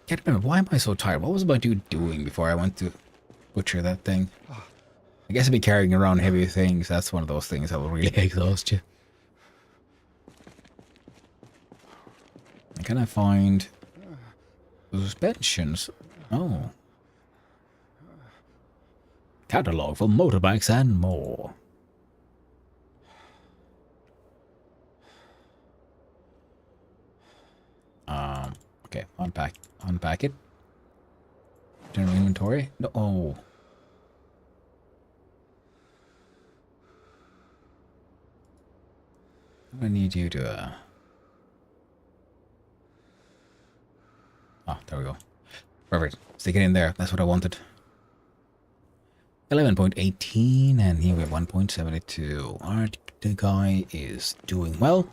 Can't remember, why am I so tired? What was my dude doing before I went to butcher that thing? I guess I'd be carrying around heavy things. That's one of those things that will really exhaust you. And can I find suspensions? Oh. Catalog for motorbikes and more. Okay, unpack it. General inventory. No, oh. I need you to, there we go. Perfect. Stick it in there. That's what I wanted. 11.18, and here we have 1.72. Our guy is doing well.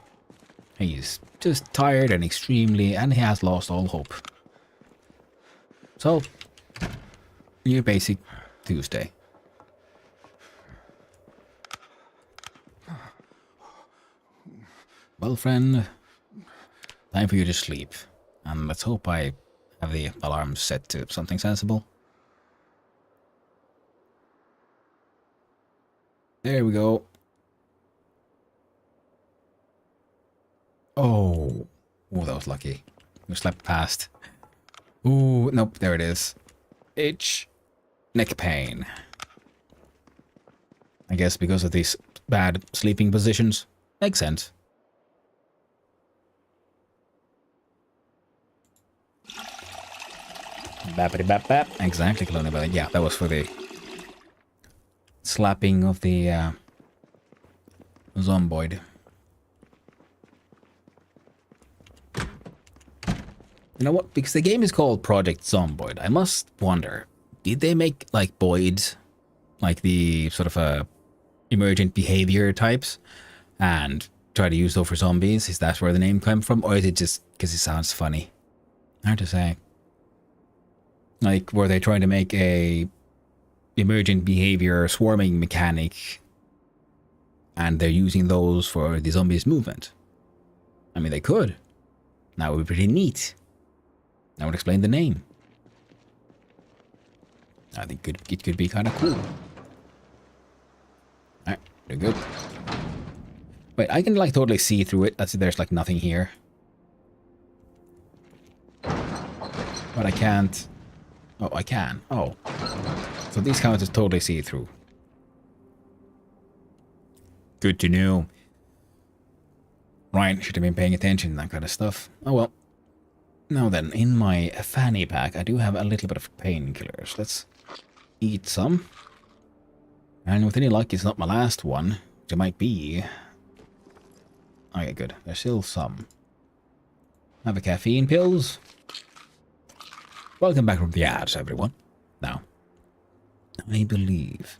He's just tired and and he has lost all hope. So, your basic Tuesday. Well, friend, time for you to sleep. And let's hope I have the alarm set to something sensible. There we go. Oh, that was lucky. We slept past. Ooh, nope, there it is. Itch. Neck pain. I guess because of these bad sleeping positions. Makes sense. Bappity bap bap. Exactly, Colonial Belly. Yeah, that was for the slapping of the zomboid. You know what? Because the game is called Project Zomboid, I must wonder, did they make like boids, like the sort of emergent behavior types, and try to use those for zombies? Is that where the name came from, or is it just because it sounds funny? Hard to say. Like, were they trying to make a emergent behavior swarming mechanic and they're using those for the zombies movement. I mean, they could. That would be pretty neat. That would explain the name. I think it could be kind of cool. Alright, they're good. Wait, I can like totally see through it. That's there's like nothing here. But I can't. Oh, I can. Oh. So these counters totally see through. Good to know. Right, should have been paying attention to that kind of stuff. Oh well. Now then, in my fanny pack, I do have a little bit of painkillers. Let's eat some. And with any luck, it's not my last one. It might be. Okay, good. There's still some. Have a caffeine pills. Welcome back from the ads, everyone. Now, I believe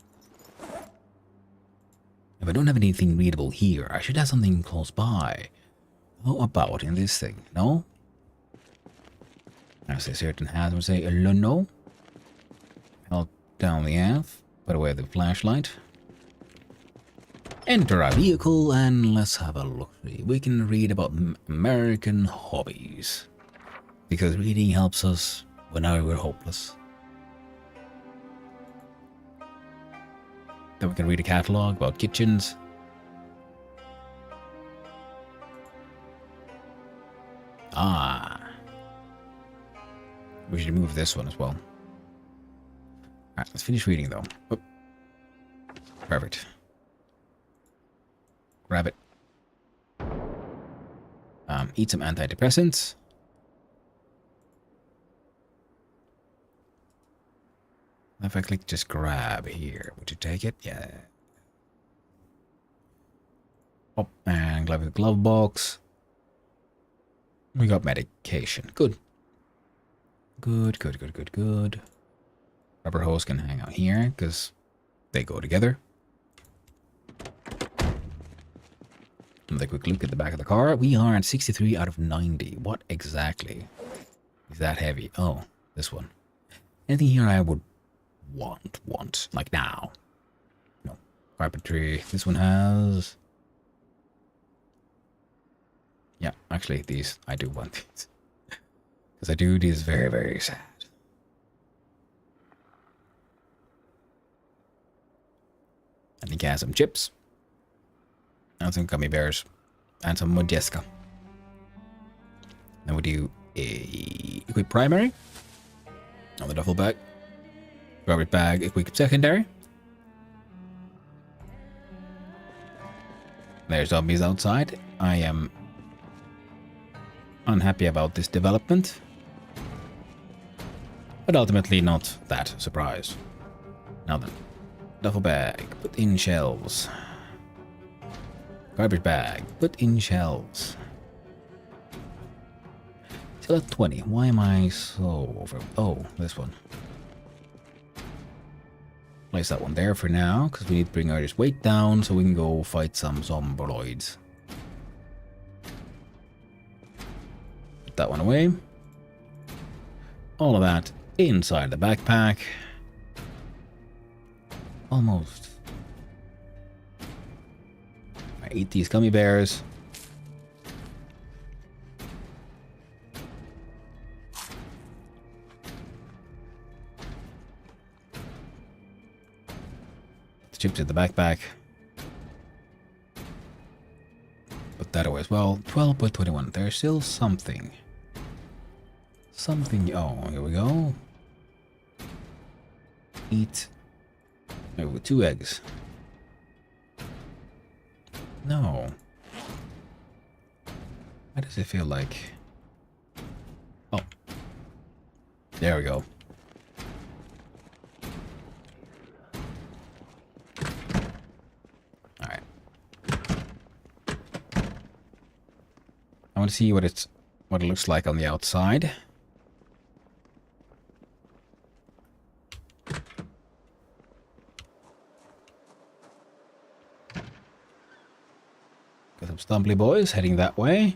if I don't have anything readable here, I should have something close by. How about in this thing? No? I say certain has would say no. Held down the F. Put away the flashlight. Enter our vehicle and let's have a look. We can read about American hobbies. Because reading helps us whenever we're hopeless. Then we can read a catalog about kitchens. Ah. We should move this one as well. Alright, let's finish reading though. Oop. Perfect. Grab it. Eat some antidepressants. If I click just grab here, would you take it? Yeah. Oh, and glove box. We got medication. Good. Good. Rubber hose can hang out here because they go together. Another quick look at the back of the car. We are at 63 out of 90. What exactly is that heavy? Oh, this one. Anything here I would want like now? No. Carpentry. This one has. Yeah, actually, these I do want these because I do these very, very sad. I think it has some chips. And some gummy bears. And some Modjeska. Then we do a equip primary. On the duffel bag. Garbage bag, equip secondary. There's zombies outside. I am unhappy about this development. But ultimately not that surprised. Now then. Duffel bag, put in shelves. Garbage bag, put in shelves. Still at 20. Why am I so over? Oh, this one. Place that one there for now, because we need to bring our weight down so we can go fight some zomboloids. Put that one away. All of that inside the backpack. Almost. I eat these gummy bears. The chips in the backpack. Put that away as well. 12.21. There's still something. Something. Oh, here we go. Eat. Oh, 2 eggs. No. Why does it feel like... Oh. There we go. Alright. I want to see what it looks like on the outside. Got some stumbly boys heading that way.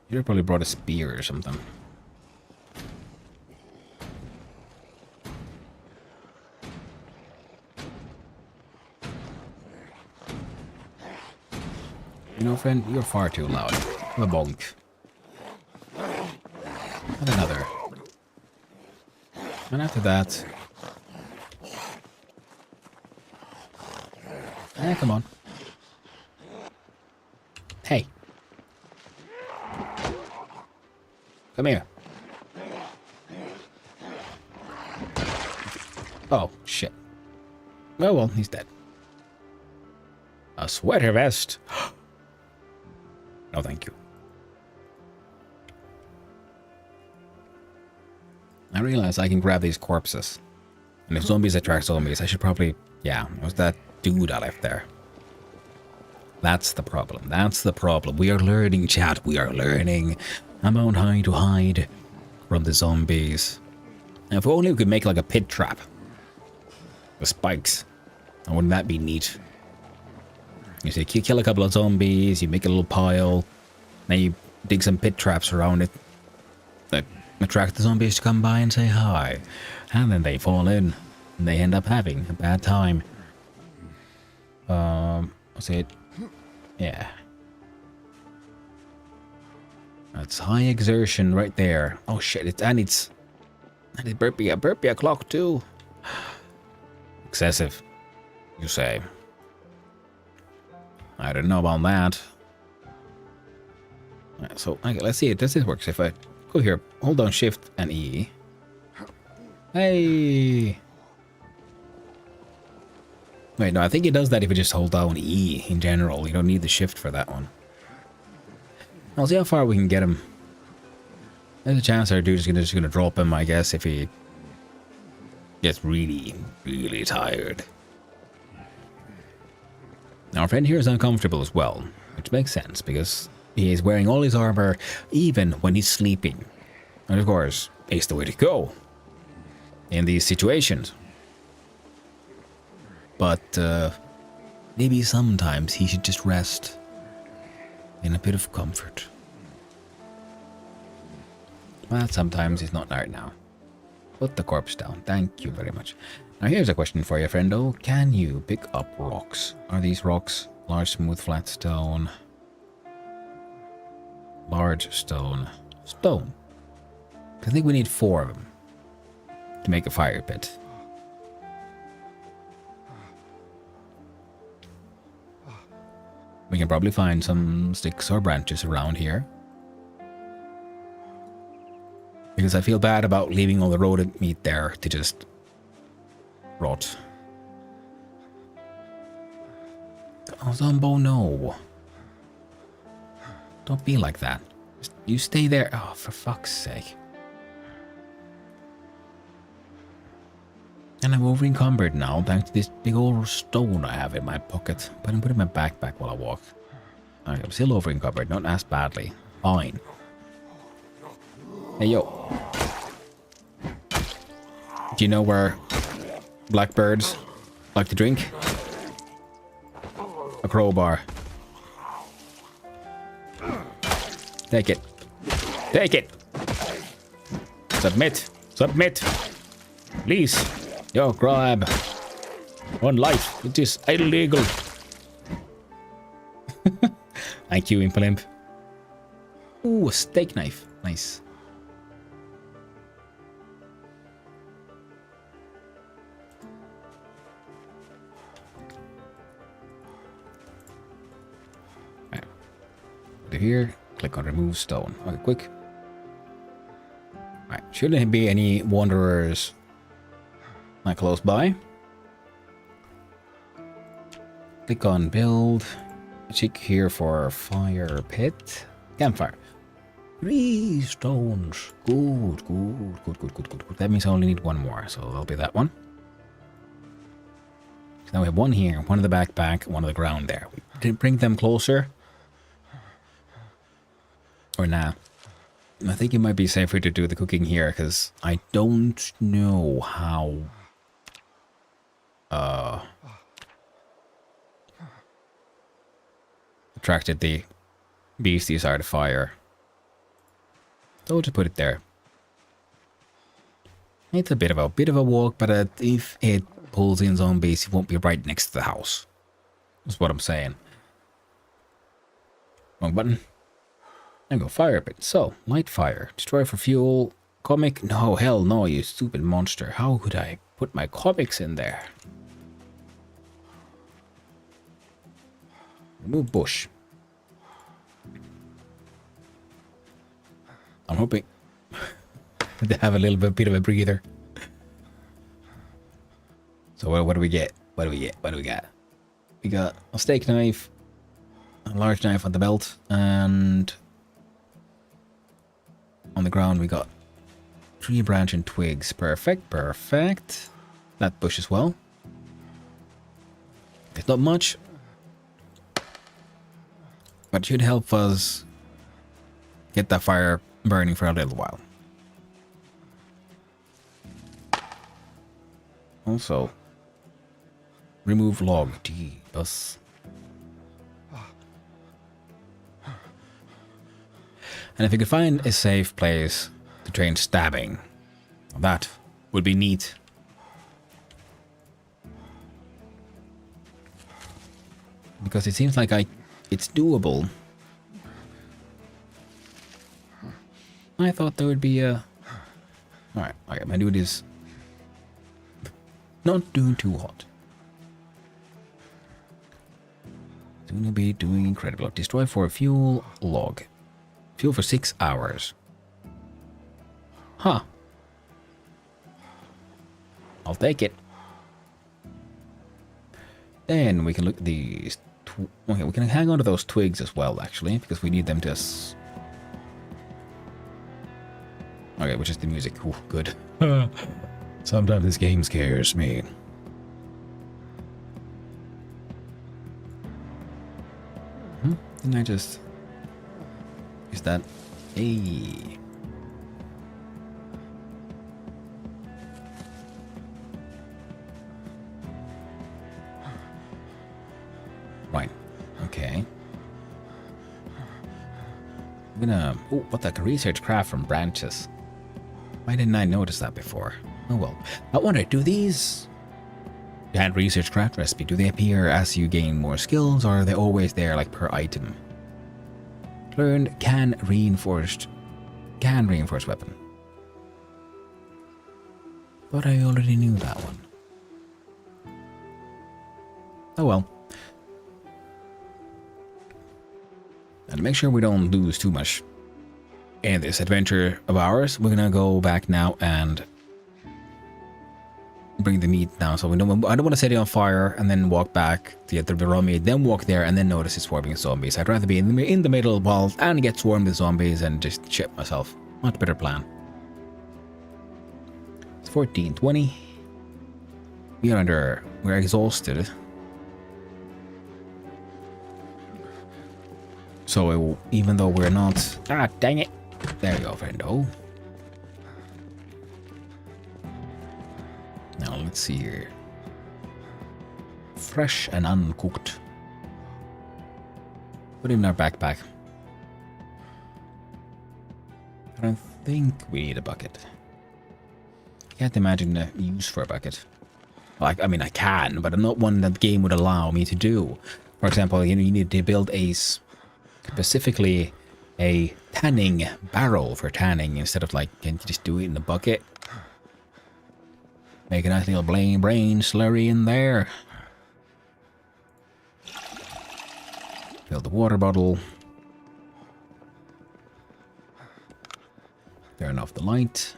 You probably brought a spear or something. You know, friend, you're far too loud. Have a bonk. And another. And after that... come on. Hey. Come here. Oh, shit. Oh, well, he's dead. A sweater vest. No, thank you. I realize I can grab these corpses. And if zombies attract zombies, I should probably... Yeah, it was that dude I left there. That's the problem. That's the problem. We are learning, chat. We are learning about how to hide from the zombies. And if only we could make like a pit trap. With spikes. And wouldn't that be neat? You say, you kill a couple of zombies, you make a little pile, then you dig some pit traps around it that attract the zombies to come by and say hi. And then they fall in, and they end up having a bad time. What's it? Yeah. That's high exertion right there. Oh shit, and it's burpee o'clock too. Excessive, you say. I don't know about that. So, okay, let's see. Does this work? If I go here, hold down Shift and E. Hey! Wait, no, I think it does that if you just hold down E in general. You don't need the Shift for that one. I'll see how far we can get him. There's a chance our dude's just gonna drop him, I guess, if he gets really, really tired. Now, our friend here is uncomfortable as well, which makes sense because he is wearing all his armor even when he's sleeping. And of course, it's the way to go in these situations. But maybe sometimes he should just rest in a bit of comfort. But sometimes it's not right now. Put the corpse down. Thank you very much. Now here's a question for you, friendo. Can you pick up rocks? Are these rocks large, smooth, flat stone? Large stone. Stone. I think we need 4 of them to make a fire pit. We can probably find some sticks or branches around here. Because I feel bad about leaving all the rodent meat there to just rot. Oh, Zombo, no. Don't be like that. You stay there. Oh, for fuck's sake. And I'm over encumbered now, thanks to this big old stone I have in my pocket. But I'm putting my backpack while I walk. I'm still over encumbered, not as badly. Fine. Hey, yo. Do you know where blackbirds like to drink? A crowbar. Take it. Take it! Submit! Submit! Please! Yo, grab! 1 life! It is illegal! Thank you, Impolimp. Ooh, a steak knife. Nice. Right. Go here. Click on remove stone. Okay, quick. Right. Shouldn't there be any wanderers not close by? Click on build. Check here for fire pit. Campfire. 3 stones. Good, good, good, good, good, good, good. That means I only need 1 more, so that'll be that one. So now we have 1 here, 1 in the backpack, 1 on the ground there. Did it bring them closer? Or nah? I think it might be safer to do the cooking here, because I don't know how... attracted the beasties are to fire. So we'll just put it there. It's a bit of a walk, but if it pulls in zombies, it won't be right next to the house. That's what I'm saying. Wrong button. And go fire pit. So, light fire. Destroy for fuel. Comic. No, hell no, you stupid monster. How could I put my comics in there? Remove bush. I'm hoping to have a little bit of a breather. So what do we get? What do we get? What do we got? We got a steak knife, a large knife on the belt, and on the ground we got tree branch and twigs. Perfect, perfect. That bush as well. It's not much, but it should help us get that fire burning for a little while. Also, remove log. Us. And if you could find a safe place to train stabbing, that would be neat. Because it seems like it's doable. I thought there would be a... Alright, my dude is not doing too hot. Gonna be doing incredible. Destroy for fuel log. Fuel for 6 hours. Huh. I'll take it. Then we can look at these. Okay, we can hang on to those twigs as well, actually, because we need them to... Okay, which is the music. Ooh, good. Sometimes this game scares me. Didn't I just... Is that... Hey. Right. Okay. I'm gonna... Oh, what the research craft from branches. Why didn't I notice that before? Oh well. I wonder, do these... And research craft recipe, do they appear as you gain more skills, or are they always there like per item? Learned can reinforce weapon. Thought I already knew that one. Oh well. And to make sure we don't lose too much in this adventure of ours, we're gonna go back now and bring the meat down. So I don't want to set it on fire and then walk back to get the raw meat, then walk there and then notice it's swarming zombies. I'd rather be in the middle while and get swarmed with zombies and just shit myself. Much better plan. It's 14:20. We're exhausted. So even though we're not... Ah, dang it. There you go, friendo. Now let's see here. Fresh and uncooked. Put him in our backpack. I don't think we need a bucket. Can't imagine a use for a bucket. Like, I mean, I can, but not one that the game would allow me to do. For example, you need to build specifically a tanning barrel for tanning instead of like, can't you just do it in a bucket? Make a nice little brain slurry in there. Fill the water bottle. Turn off the light.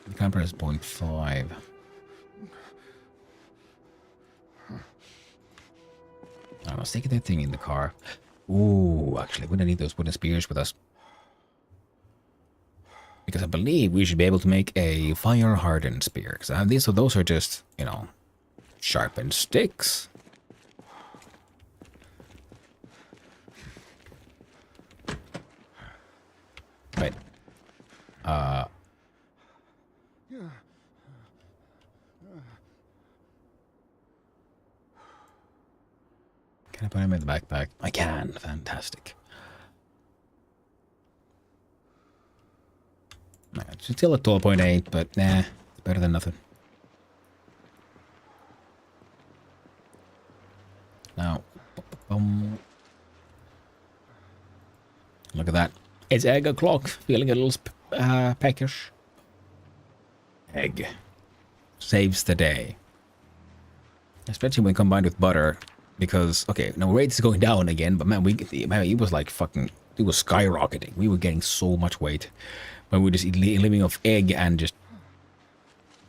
The camera is 0.5. I was taking that thing in the car. Ooh, actually, we're gonna need those wooden spears with us. Because I believe we should be able to make a fire-hardened spear. Because I have these, so those are just, you know, sharpened sticks. Wait. Can I put him in the backpack? I can. Fantastic. It's still at 12.8, but nah, it's better than nothing. Now, look at that. It's egg o'clock. Feeling a little peckish. Egg. Saves the day. Especially when combined with butter. Because, okay, now rates is going down again, but man, it was like fucking, it was skyrocketing. We were getting so much weight when we were just living off egg and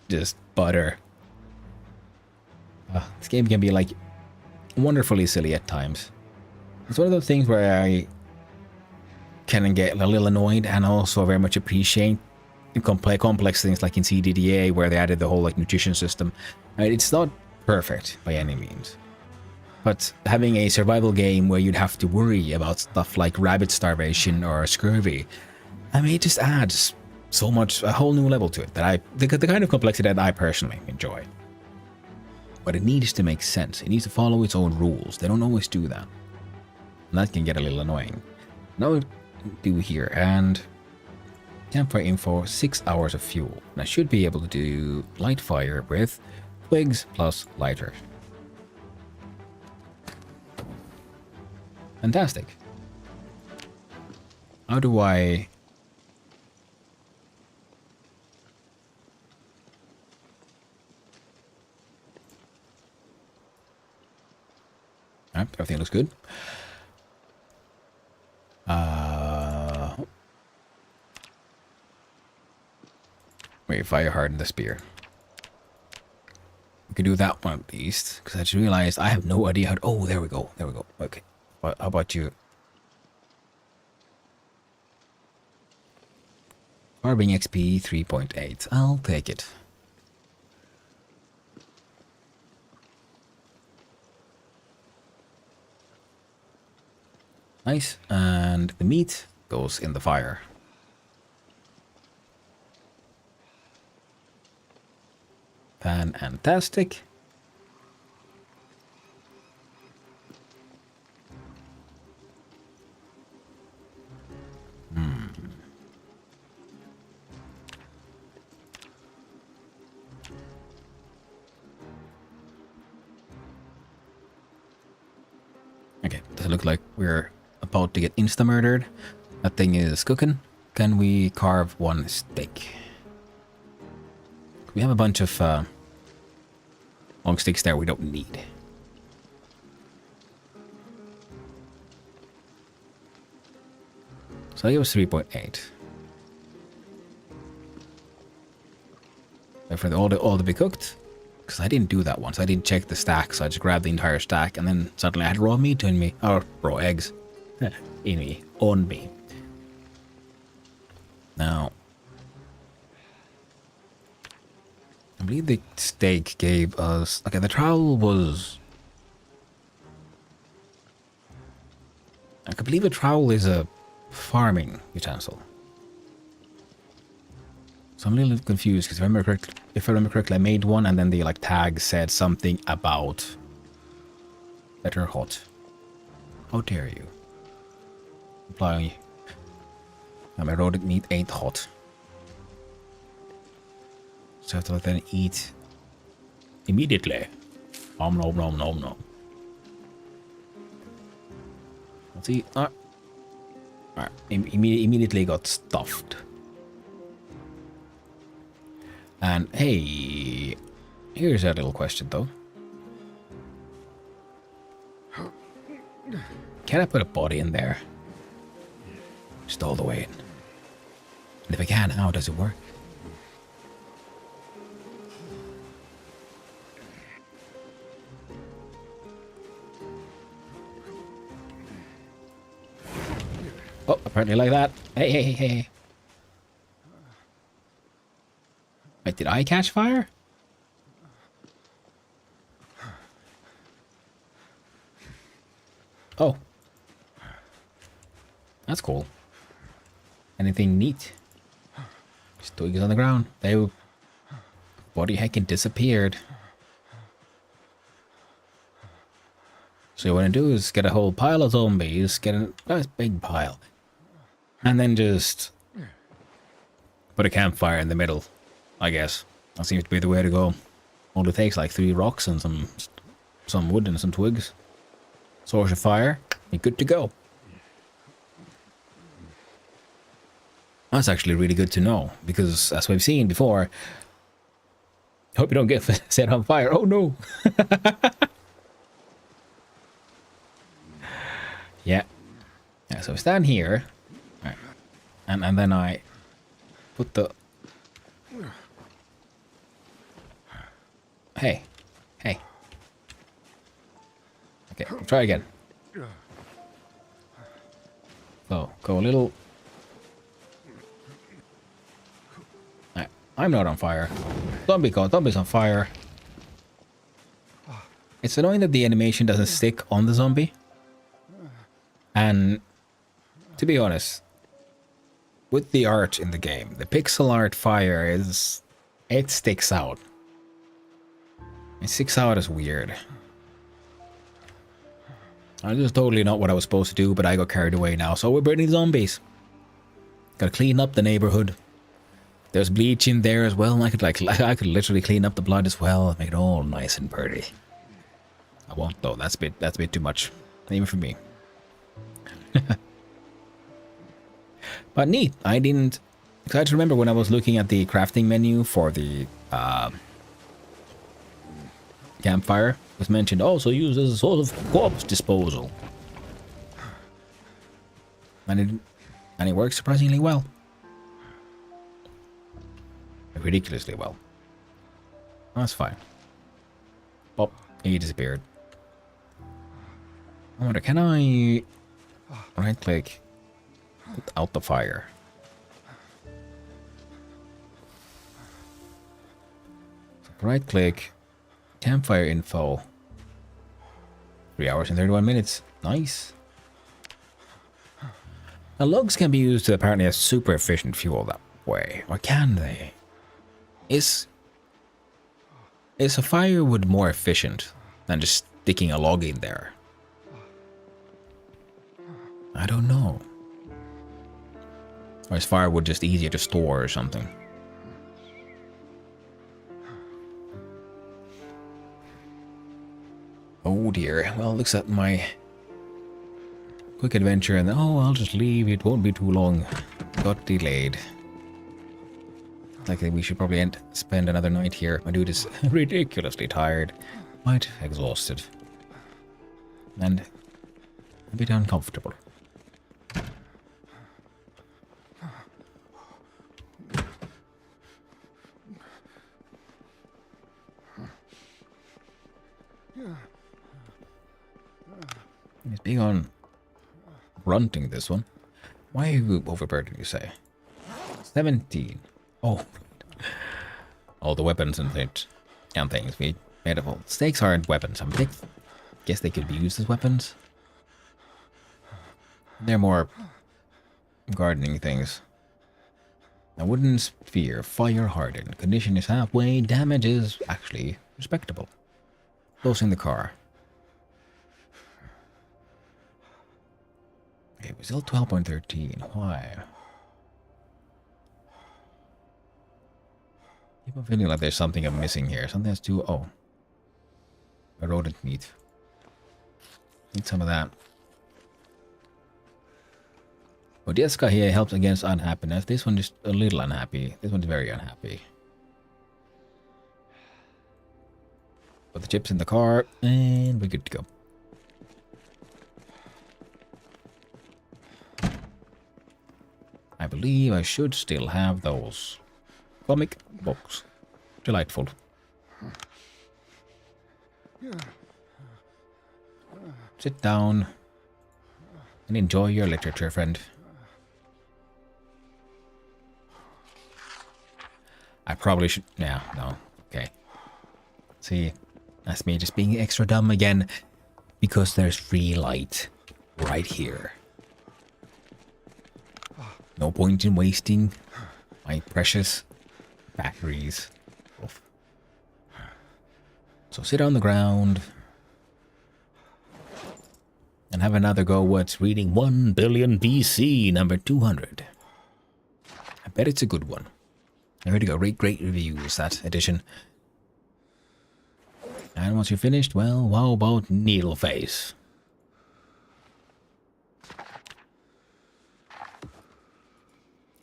just butter. This game can be like wonderfully silly at times. It's one of those things where I can get a little annoyed and also very much appreciate complex things like in CDDA where they added the whole like nutrition system. I mean, it's not perfect by any means. But having a survival game where you'd have to worry about stuff like rabbit starvation or scurvy, I mean, it just adds so much, a whole new level to it that the kind of complexity that I personally enjoy. But it needs to make sense. It needs to follow its own rules. They don't always do that. And that can get a little annoying. Now we do here, and campfire info, 6 hours of fuel. And I should be able to do light fire with twigs plus lighters. Fantastic. How do I... everything looks good. Wait, fire harden the spear. We could do that one at least, because I just realized I have no idea how to... Oh, there we go. There we go. Okay. How about you? Farming XP 3.8. I'll take it. Nice. And the meat goes in the fire. Fantastic. Okay, does it look like we're about to get insta-murdered? That thing is cooking. Can we carve one steak? We have a bunch of long sticks there we don't need. So it was 3.8. For all to be cooked, because I didn't do that once. I didn't check the stack, so I just grabbed the entire stack, and then suddenly I had raw meat in me, or raw eggs in me, on me. Now, I believe the steak gave us... Okay, the trowel was... I believe a trowel is a farming utensil. So I'm a little confused because if I remember correctly, I made one and then the like tag said something about better hot. How dare you? Apply. My roasted meat ain't hot. So I have to let them eat immediately. Nom nom nom nom nom. Let's see. Alright, immediately got stuffed. And hey, here's a little question though. Can I put a body in there? Just all the way in. And if I can, how does it work? Oh, apparently like that. Hey, hey, hey, hey. Wait, did I catch fire? Oh. That's cool. Anything neat? Just twigs on the ground. They body heckin' disappeared. So what I do is get a whole pile of zombies, get a nice big pile, and then just put a campfire in the middle. I guess that seems to be the way to go. Only takes like 3 rocks and some wood and some twigs. source of fire, you're good to go. That's actually really good to know, because as we've seen before, hope you don't get set on fire. Oh no! Yeah. Yeah, so we stand here, right. and then I put the... Hey. Hey. Okay, try again. So, go a little... Right. I'm not on fire. Zombie's on fire. It's annoying that the animation doesn't stick on the zombie. And to be honest, with the art in the game, the pixel art fire is... it sticks out. It sticks out as weird. This is totally not what I was supposed to do, but I got carried away now. So we're burning zombies. Gotta clean up the neighborhood. There's bleach in there as well. I could literally clean up the blood as well, make it all nice and pretty. I won't though. That's a bit too much, even for me. But neat. I didn't. Because I just remember when I was looking at the crafting menu for the campfire, it was mentioned also used as a sort of corpse disposal, and it works surprisingly well, ridiculously well. That's fine. Pop, he disappeared. I wonder, can I right click, put out the fire? Right click, campfire info. 3 hours and 31 minutes. Nice. Now, logs can be used apparently as super efficient fuel that way. Or can they? Is a firewood more efficient than just sticking a log in there? I don't know. Or is firewood just easier to store or something? Oh dear. Well, looks at my quick adventure and then, oh, I'll just leave. It won't be too long. Got delayed. Like we should probably spend another night here. My dude is ridiculously tired, quite exhausted, and a bit uncomfortable. He's big on grunting this one. Why are you overburdened, you say? 17. Oh. All the weapons and things we made of. Stakes aren't weapons. I guess they could be used as weapons. They're more gardening things. A wooden sphere, fire hardened. Condition is halfway. Damage is actually respectable. Closing the car. Okay, we're still 12.13. Why? I keep on feeling like there's something I'm missing here. Something that's too... Oh. A rodent meat. Need some of that. Odieska here helps against unhappiness. This one is a little unhappy. This one's very unhappy. Put the chips in the car, and we're good to go. I believe I should still have those comic books. Delightful. Sit down and enjoy your literature, friend. I probably should... Yeah, no. Okay. See, that's me just being extra dumb again. Because there's free light right here. No point in wasting my precious batteries. Oof. So sit on the ground and have another go at reading 1 billion BC number 200. I bet it's a good one. I heard it got great reviews, that edition. And once you're finished, well, how about Needleface?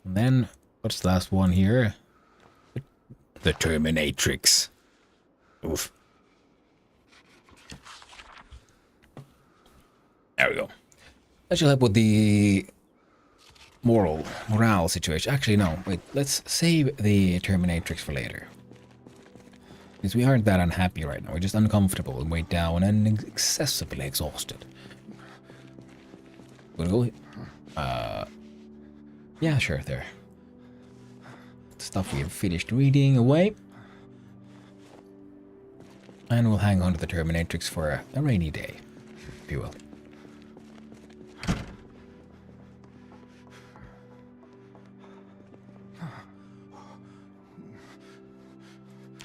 And then, what's the last one here? The Terminatrix. Oof. There we go. That should help with the morale situation. Actually, no. Wait, let's save the Terminatrix for later. Because we aren't that unhappy right now. We're just uncomfortable and weighed down and excessively exhausted. We'll go. Yeah, sure, there. Stuff we have finished reading away. And we'll hang on to the Terminatrix for a rainy day, if you will.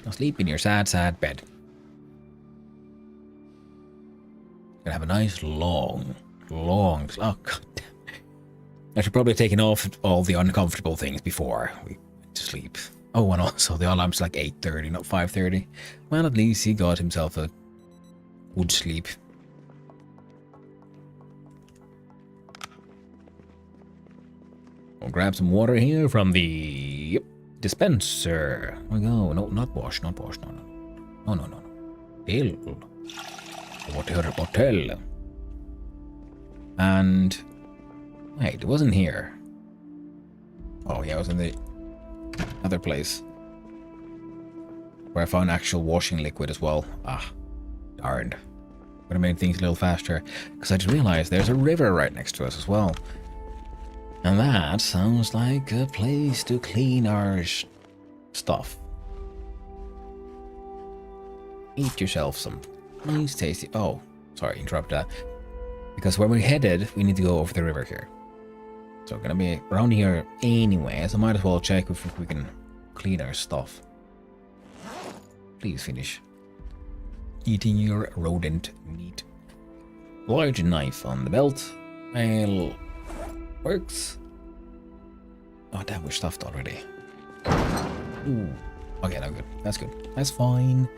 Now sleep in your sad, sad bed. Gonna have a nice long. Oh, God damn. I should probably have taken off all the uncomfortable things before we went to sleep. Oh, and also the alarm's like 8:30, not 5:30. Well, at least he got himself a good sleep. We'll grab some water here from the dispenser. There we go. No, not wash, not wash. No, no. No. Bill. Hotel. And wait, it wasn't here. Oh yeah, it was in the other place where I found actual washing liquid as well. Ah, darned. Would have made things a little faster because I just realized there's a river right next to us as well. And that sounds like a place to clean our stuff. Eat yourself some nice tasty... Oh, sorry, interrupt that. Because where we're headed, we need to go over the river here. So we're gonna be around here anyway, so might as well check if we can clean our stuff. Please finish eating your rodent meat. Large knife on the belt. Well, works. Oh damn, we're stuffed already. Ooh. Okay, no good. That's good. That's fine.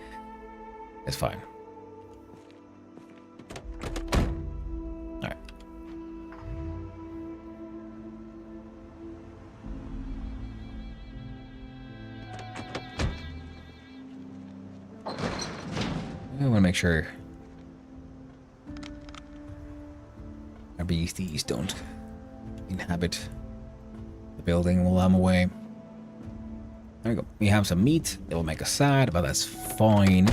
It's fine. Alright. I want to make sure our beasties don't inhabit the building while I'm away. There we go. We have some meat. It will make us sad, but that's fine.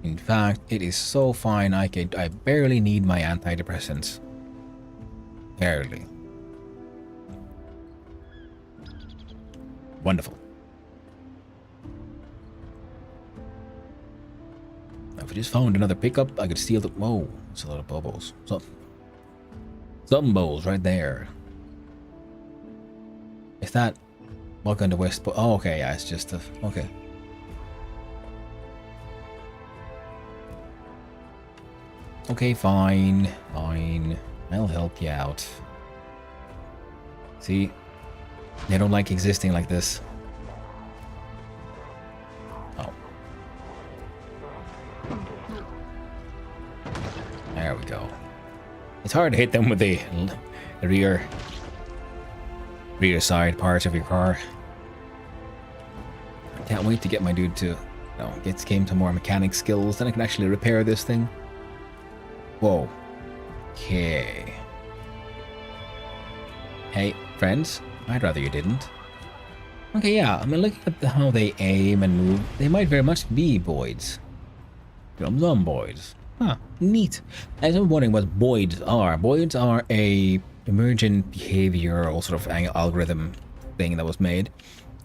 In fact, it is so fine. I barely need my antidepressants. Barely. Wonderful. If we just found another pickup, I could steal the... Whoa, it's a lot of bubbles. Some bowls right there. Is that... Welcome to West... Oh, okay, yeah, it's just a... Okay. Okay, fine. Fine. I'll help you out. See? They don't like existing like this. Oh. There we go. It's hard to hit them with the rear side parts of your car. I can't wait to get my dude to, came to more mechanic skills, then I can actually repair this thing. Whoa. Okay. Hey, friends. I'd rather you didn't. Okay, yeah. I mean, looking at how they aim and move, they might very much be Boyds. Zomboids. Huh, neat. As I'm wondering what Boyds are. Boyds are a emergent behavioral sort of algorithm thing that was made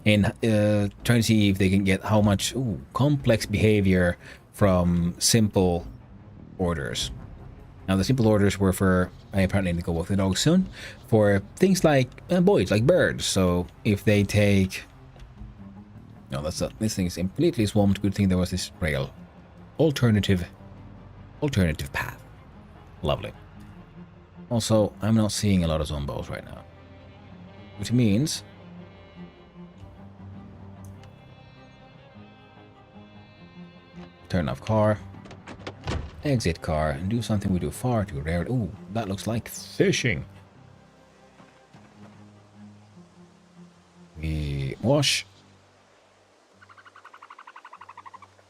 in trying to see if they can get how much complex behavior from simple orders. Now the simple orders were for, I apparently need to go walk the dog soon, for things like Boyds, like birds. So if they take, no, this thing is completely swamped. Good thing there was this rail, alternative path. Lovely. Also, I'm not seeing a lot of zombos right now, which means turn off car, exit car, and do something we do far too rare. Ooh, that looks like fishing. wash.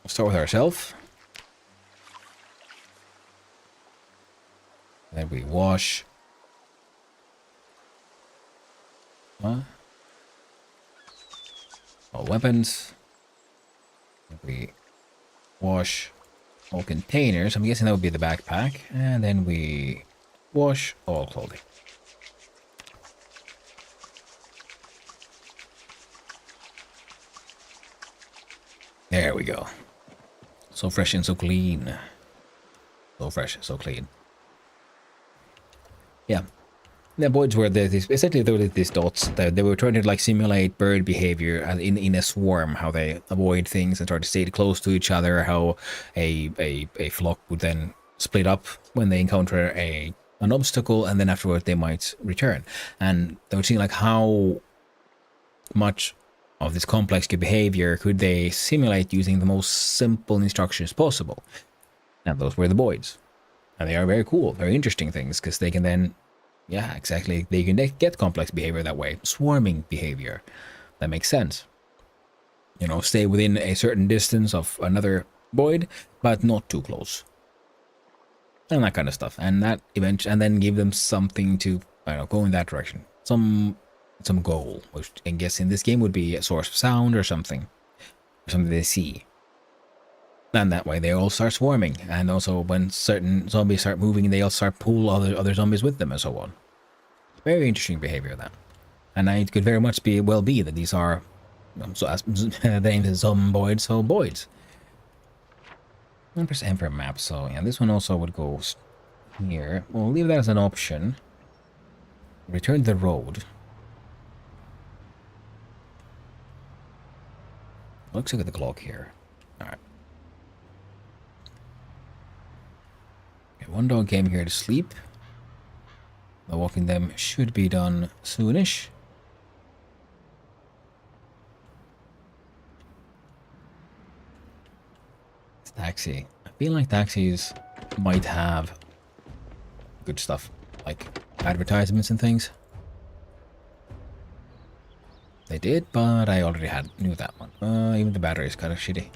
We'll start with ourselves. Then we wash. All weapons. Then we wash all containers. I'm guessing that would be the backpack. And then we wash all clothing. There we go. So fresh and so clean. So fresh, so clean. Yeah. The boys were essentially there were these dots that they were trying to like simulate bird behavior in a swarm, how they avoid things and try to stay close to each other, how a flock would then split up when they encounter an obstacle, and then afterward they might return. And they were seeing like how much of this complex behavior could they simulate using the most simple instructions possible. And those were the voids. And they are very cool, very interesting things, because they can then, yeah, exactly, they can get complex behavior that way. Swarming behavior. That makes sense. You know, stay within a certain distance of another void, but not too close. And that kind of stuff. And that and then give them something to, I don't know, go in that direction. Some goal, which I guess in this game would be a source of sound or something they see. And that way they all start swarming, and also when certain zombies start moving, they all start pull other zombies with them and so on. Very interesting behavior that. And it could very much be that these are, so as the name is zomboids, so voids. And press M for map, so yeah, this one also would go here. We'll leave that as an option. Return to the road. Let's look at the clock here. Alright. Okay, one dog came here to sleep. The walking them should be done soonish. It's taxi. I feel like taxis might have good stuff, like advertisements and things. They did, but I already knew that one. Even the battery is kind of shitty.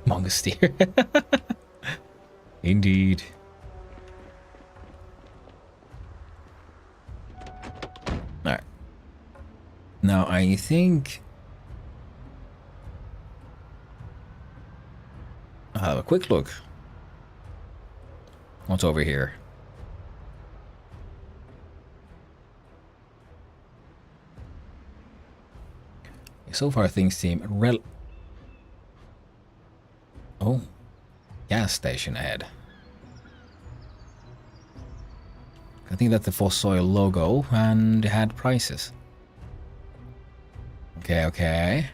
Mongoose steer. Indeed. Alright. Now, I think I'll have a quick look. What's over here? So far, things seem Oh, gas station ahead. I think that's the fossil logo, and it had prices. Okay, okay.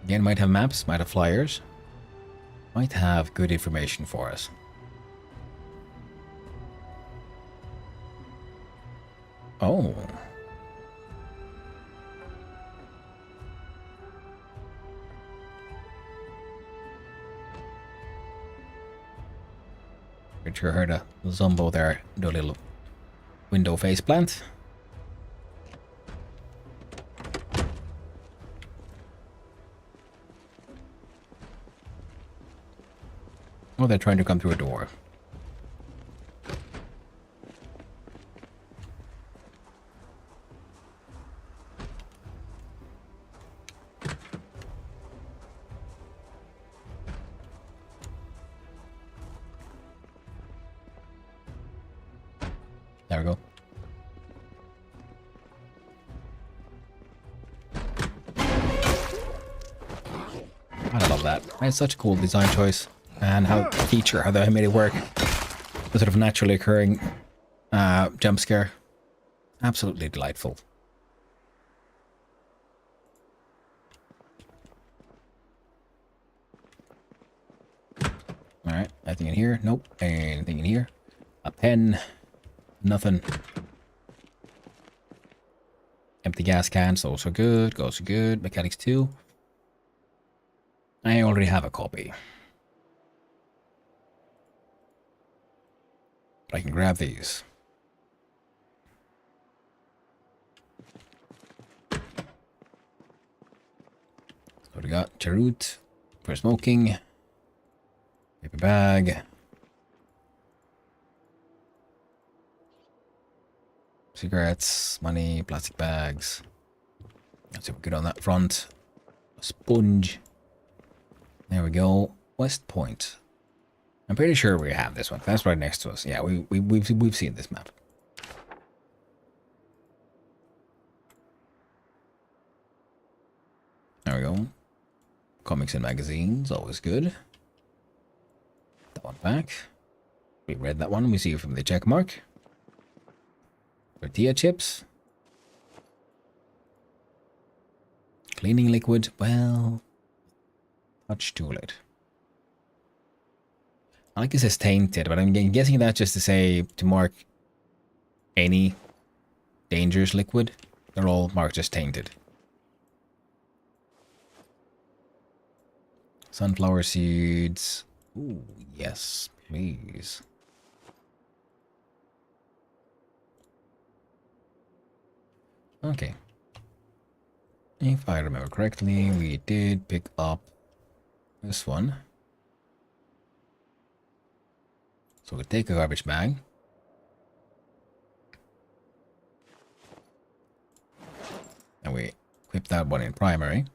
Again, might have maps, might have flyers. Might have good information for us. Oh. Pretty sure heard a zombo there do a little window face plant. Oh, they're trying to come through a door. There we go. I love that. It's such a cool design choice. And how they made it work. The sort of naturally occurring jump scare. Absolutely delightful. Alright, anything in here? Nope. Anything in here? A pen. Nothing. Empty gas cans, also good. Goes good. Mechanics 2. I already have a copy. I can grab these. So we got cheroot for smoking, paper bag, cigarettes, money, plastic bags. Let's see if we're good on that front. A sponge. There we go. West Point. I'm pretty sure we have this one. That's right next to us. Yeah, we've seen this map. There we go. Comics and magazines, always good. That one back. We read that one. We see it from the check mark. Tortilla chips. Cleaning liquid. Well, touch too late. I like it says tainted, but I'm guessing that's just to say to mark any dangerous liquid. They're all marked as tainted. Sunflower seeds. Ooh, yes, please. Okay. If I remember correctly, we did pick up this one. So we take a garbage bag. And we equip that one in primary.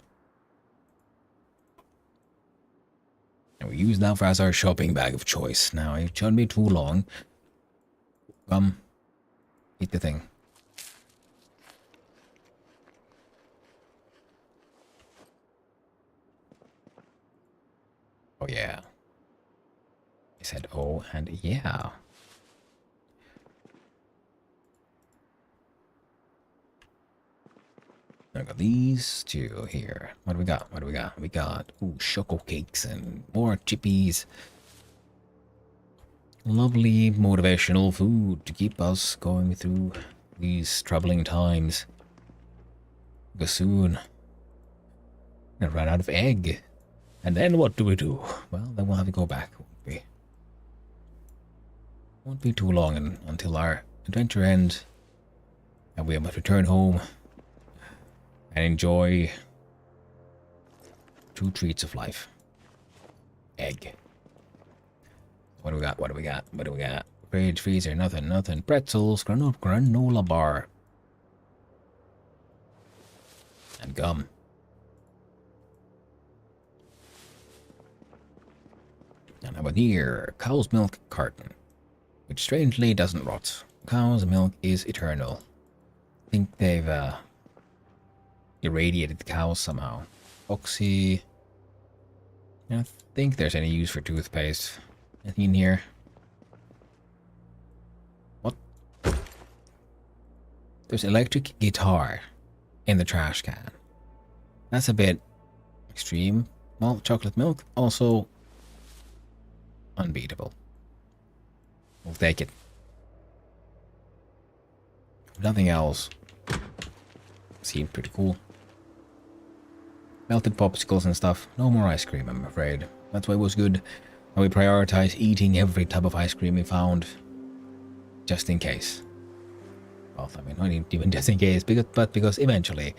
And we use that as our shopping bag of choice. Now, it shouldn't be too long. Come, eat the thing. Oh, yeah. I said, oh, and yeah. I got these two here. What do we got? What do we got? We got, ooh, choco cakes and more chippies. Lovely motivational food to keep us going through these troubling times. Because soon, we're gonna run out of egg. And then what do we do? Well, then we'll have to go back, won't we? Won't be too long until our adventure ends. And we must return home and enjoy two treats of life. Egg. What do we got? What do we got? What do we got? Fridge, freezer, nothing, nothing. Pretzels, granola bar. And gum. And how about here? Cow's milk carton. Which strangely doesn't rot. Cow's milk is eternal. I think they've irradiated the cows somehow. Oxy. I don't think there's any use for toothpaste. Anything in here? What? There's electric guitar in the trash can. That's a bit extreme. Well, chocolate milk, also unbeatable. We'll take it. Nothing else. Seemed pretty cool. Melted popsicles and stuff. No more ice cream, I'm afraid. That's why it was good. And we prioritize eating every tub of ice cream we found. Just in case. Well, I mean, not even just in case, but because eventually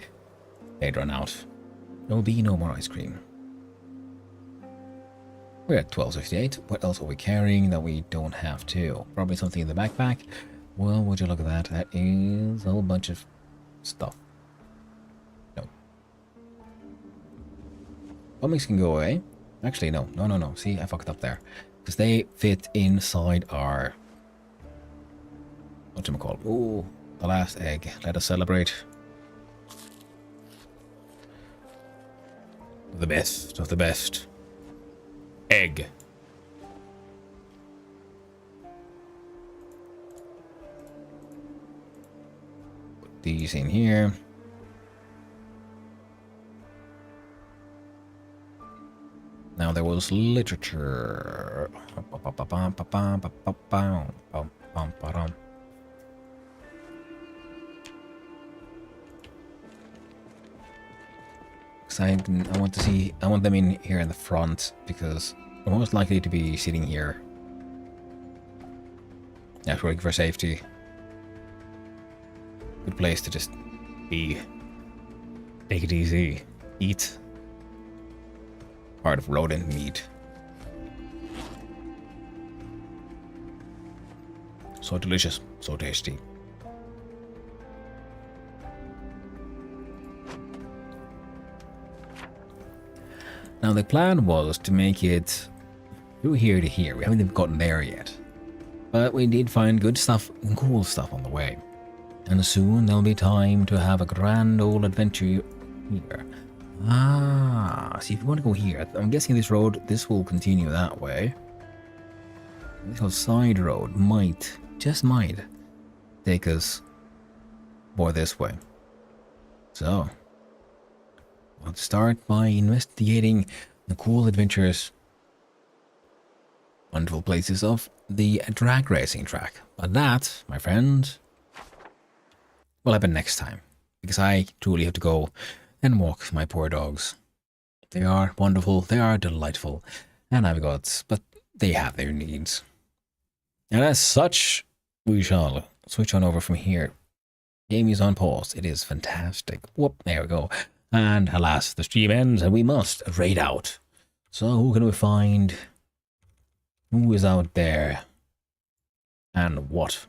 they'd run out. There will be no more ice cream. We're at 12:58. What else are we carrying that we don't have to? Probably something in the backpack. Well, would you look at that? That is a whole bunch of stuff. No. Comics can go away. Actually, no. No. See, I fucked up there. Because they fit inside our... whatchamacallit? Ooh, the last egg. Let us celebrate. The best of the best. Egg. Put these in here. Now there was literature. I want them in here in the front because I'm most likely to be sitting here Networking for safety. Good place to just be. Take it easy. Eat. Part of rodent meat. So delicious. So tasty. Now the plan was to make it through here to here. We haven't even gotten there yet. But we did find good stuff and cool stuff on the way. And soon there'll be time to have a grand old adventure here. Ah, see if you want to go here. I'm guessing this road, this will continue that way. This little side road might, just might, take us more this way. So, we'll start by investigating the cool adventures, wonderful places of the drag racing track. But that, my friends, will happen next time. Because I truly have to go and walk my poor dogs. They are wonderful, they are delightful, and I've got, but they have their needs. And as such, we shall switch on over from here. Game is on pause. It is fantastic. Whoop, there we go. And alas, the stream ends and we must raid out. So who can we find? Who is out there? And what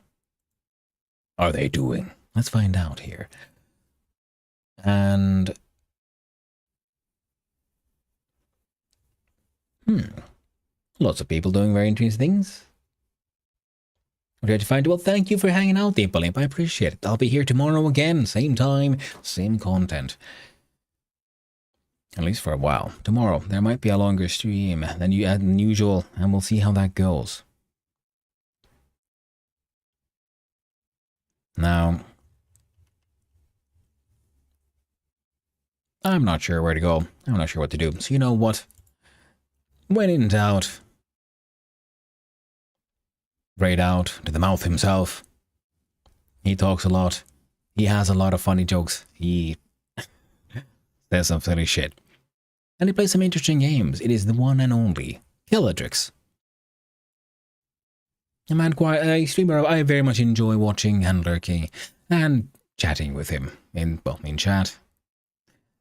are they doing? Let's find out here. And lots of people doing very interesting things. What did you find? Well, thank you for hanging out, Imp. I appreciate it. I'll be here tomorrow again, same time, same content. At least for a while. Tomorrow, there might be a longer stream than usual, and we'll see how that goes. Now, I'm not sure where to go. I'm not sure what to do. So you know what? When in doubt, raid out to the mouth himself. He talks a lot. He has a lot of funny jokes. He says some silly shit. And he plays some interesting games. It is the one and only Killadrix. A man, quite a streamer I very much enjoy watching and lurking and chatting with him in chat.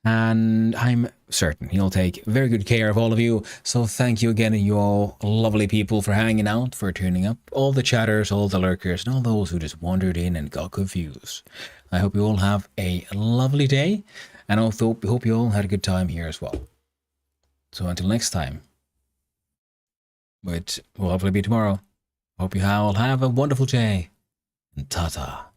And I'm certain he'll take very good care of all of you. So thank you again, you all lovely people, for hanging out, for turning up. All the chatters, all the lurkers, and all those who just wandered in and got confused. I hope you all have a lovely day. And I hope you all had a good time here as well. So until next time, which will hopefully be tomorrow, hope you all have a wonderful day. And ta-ta.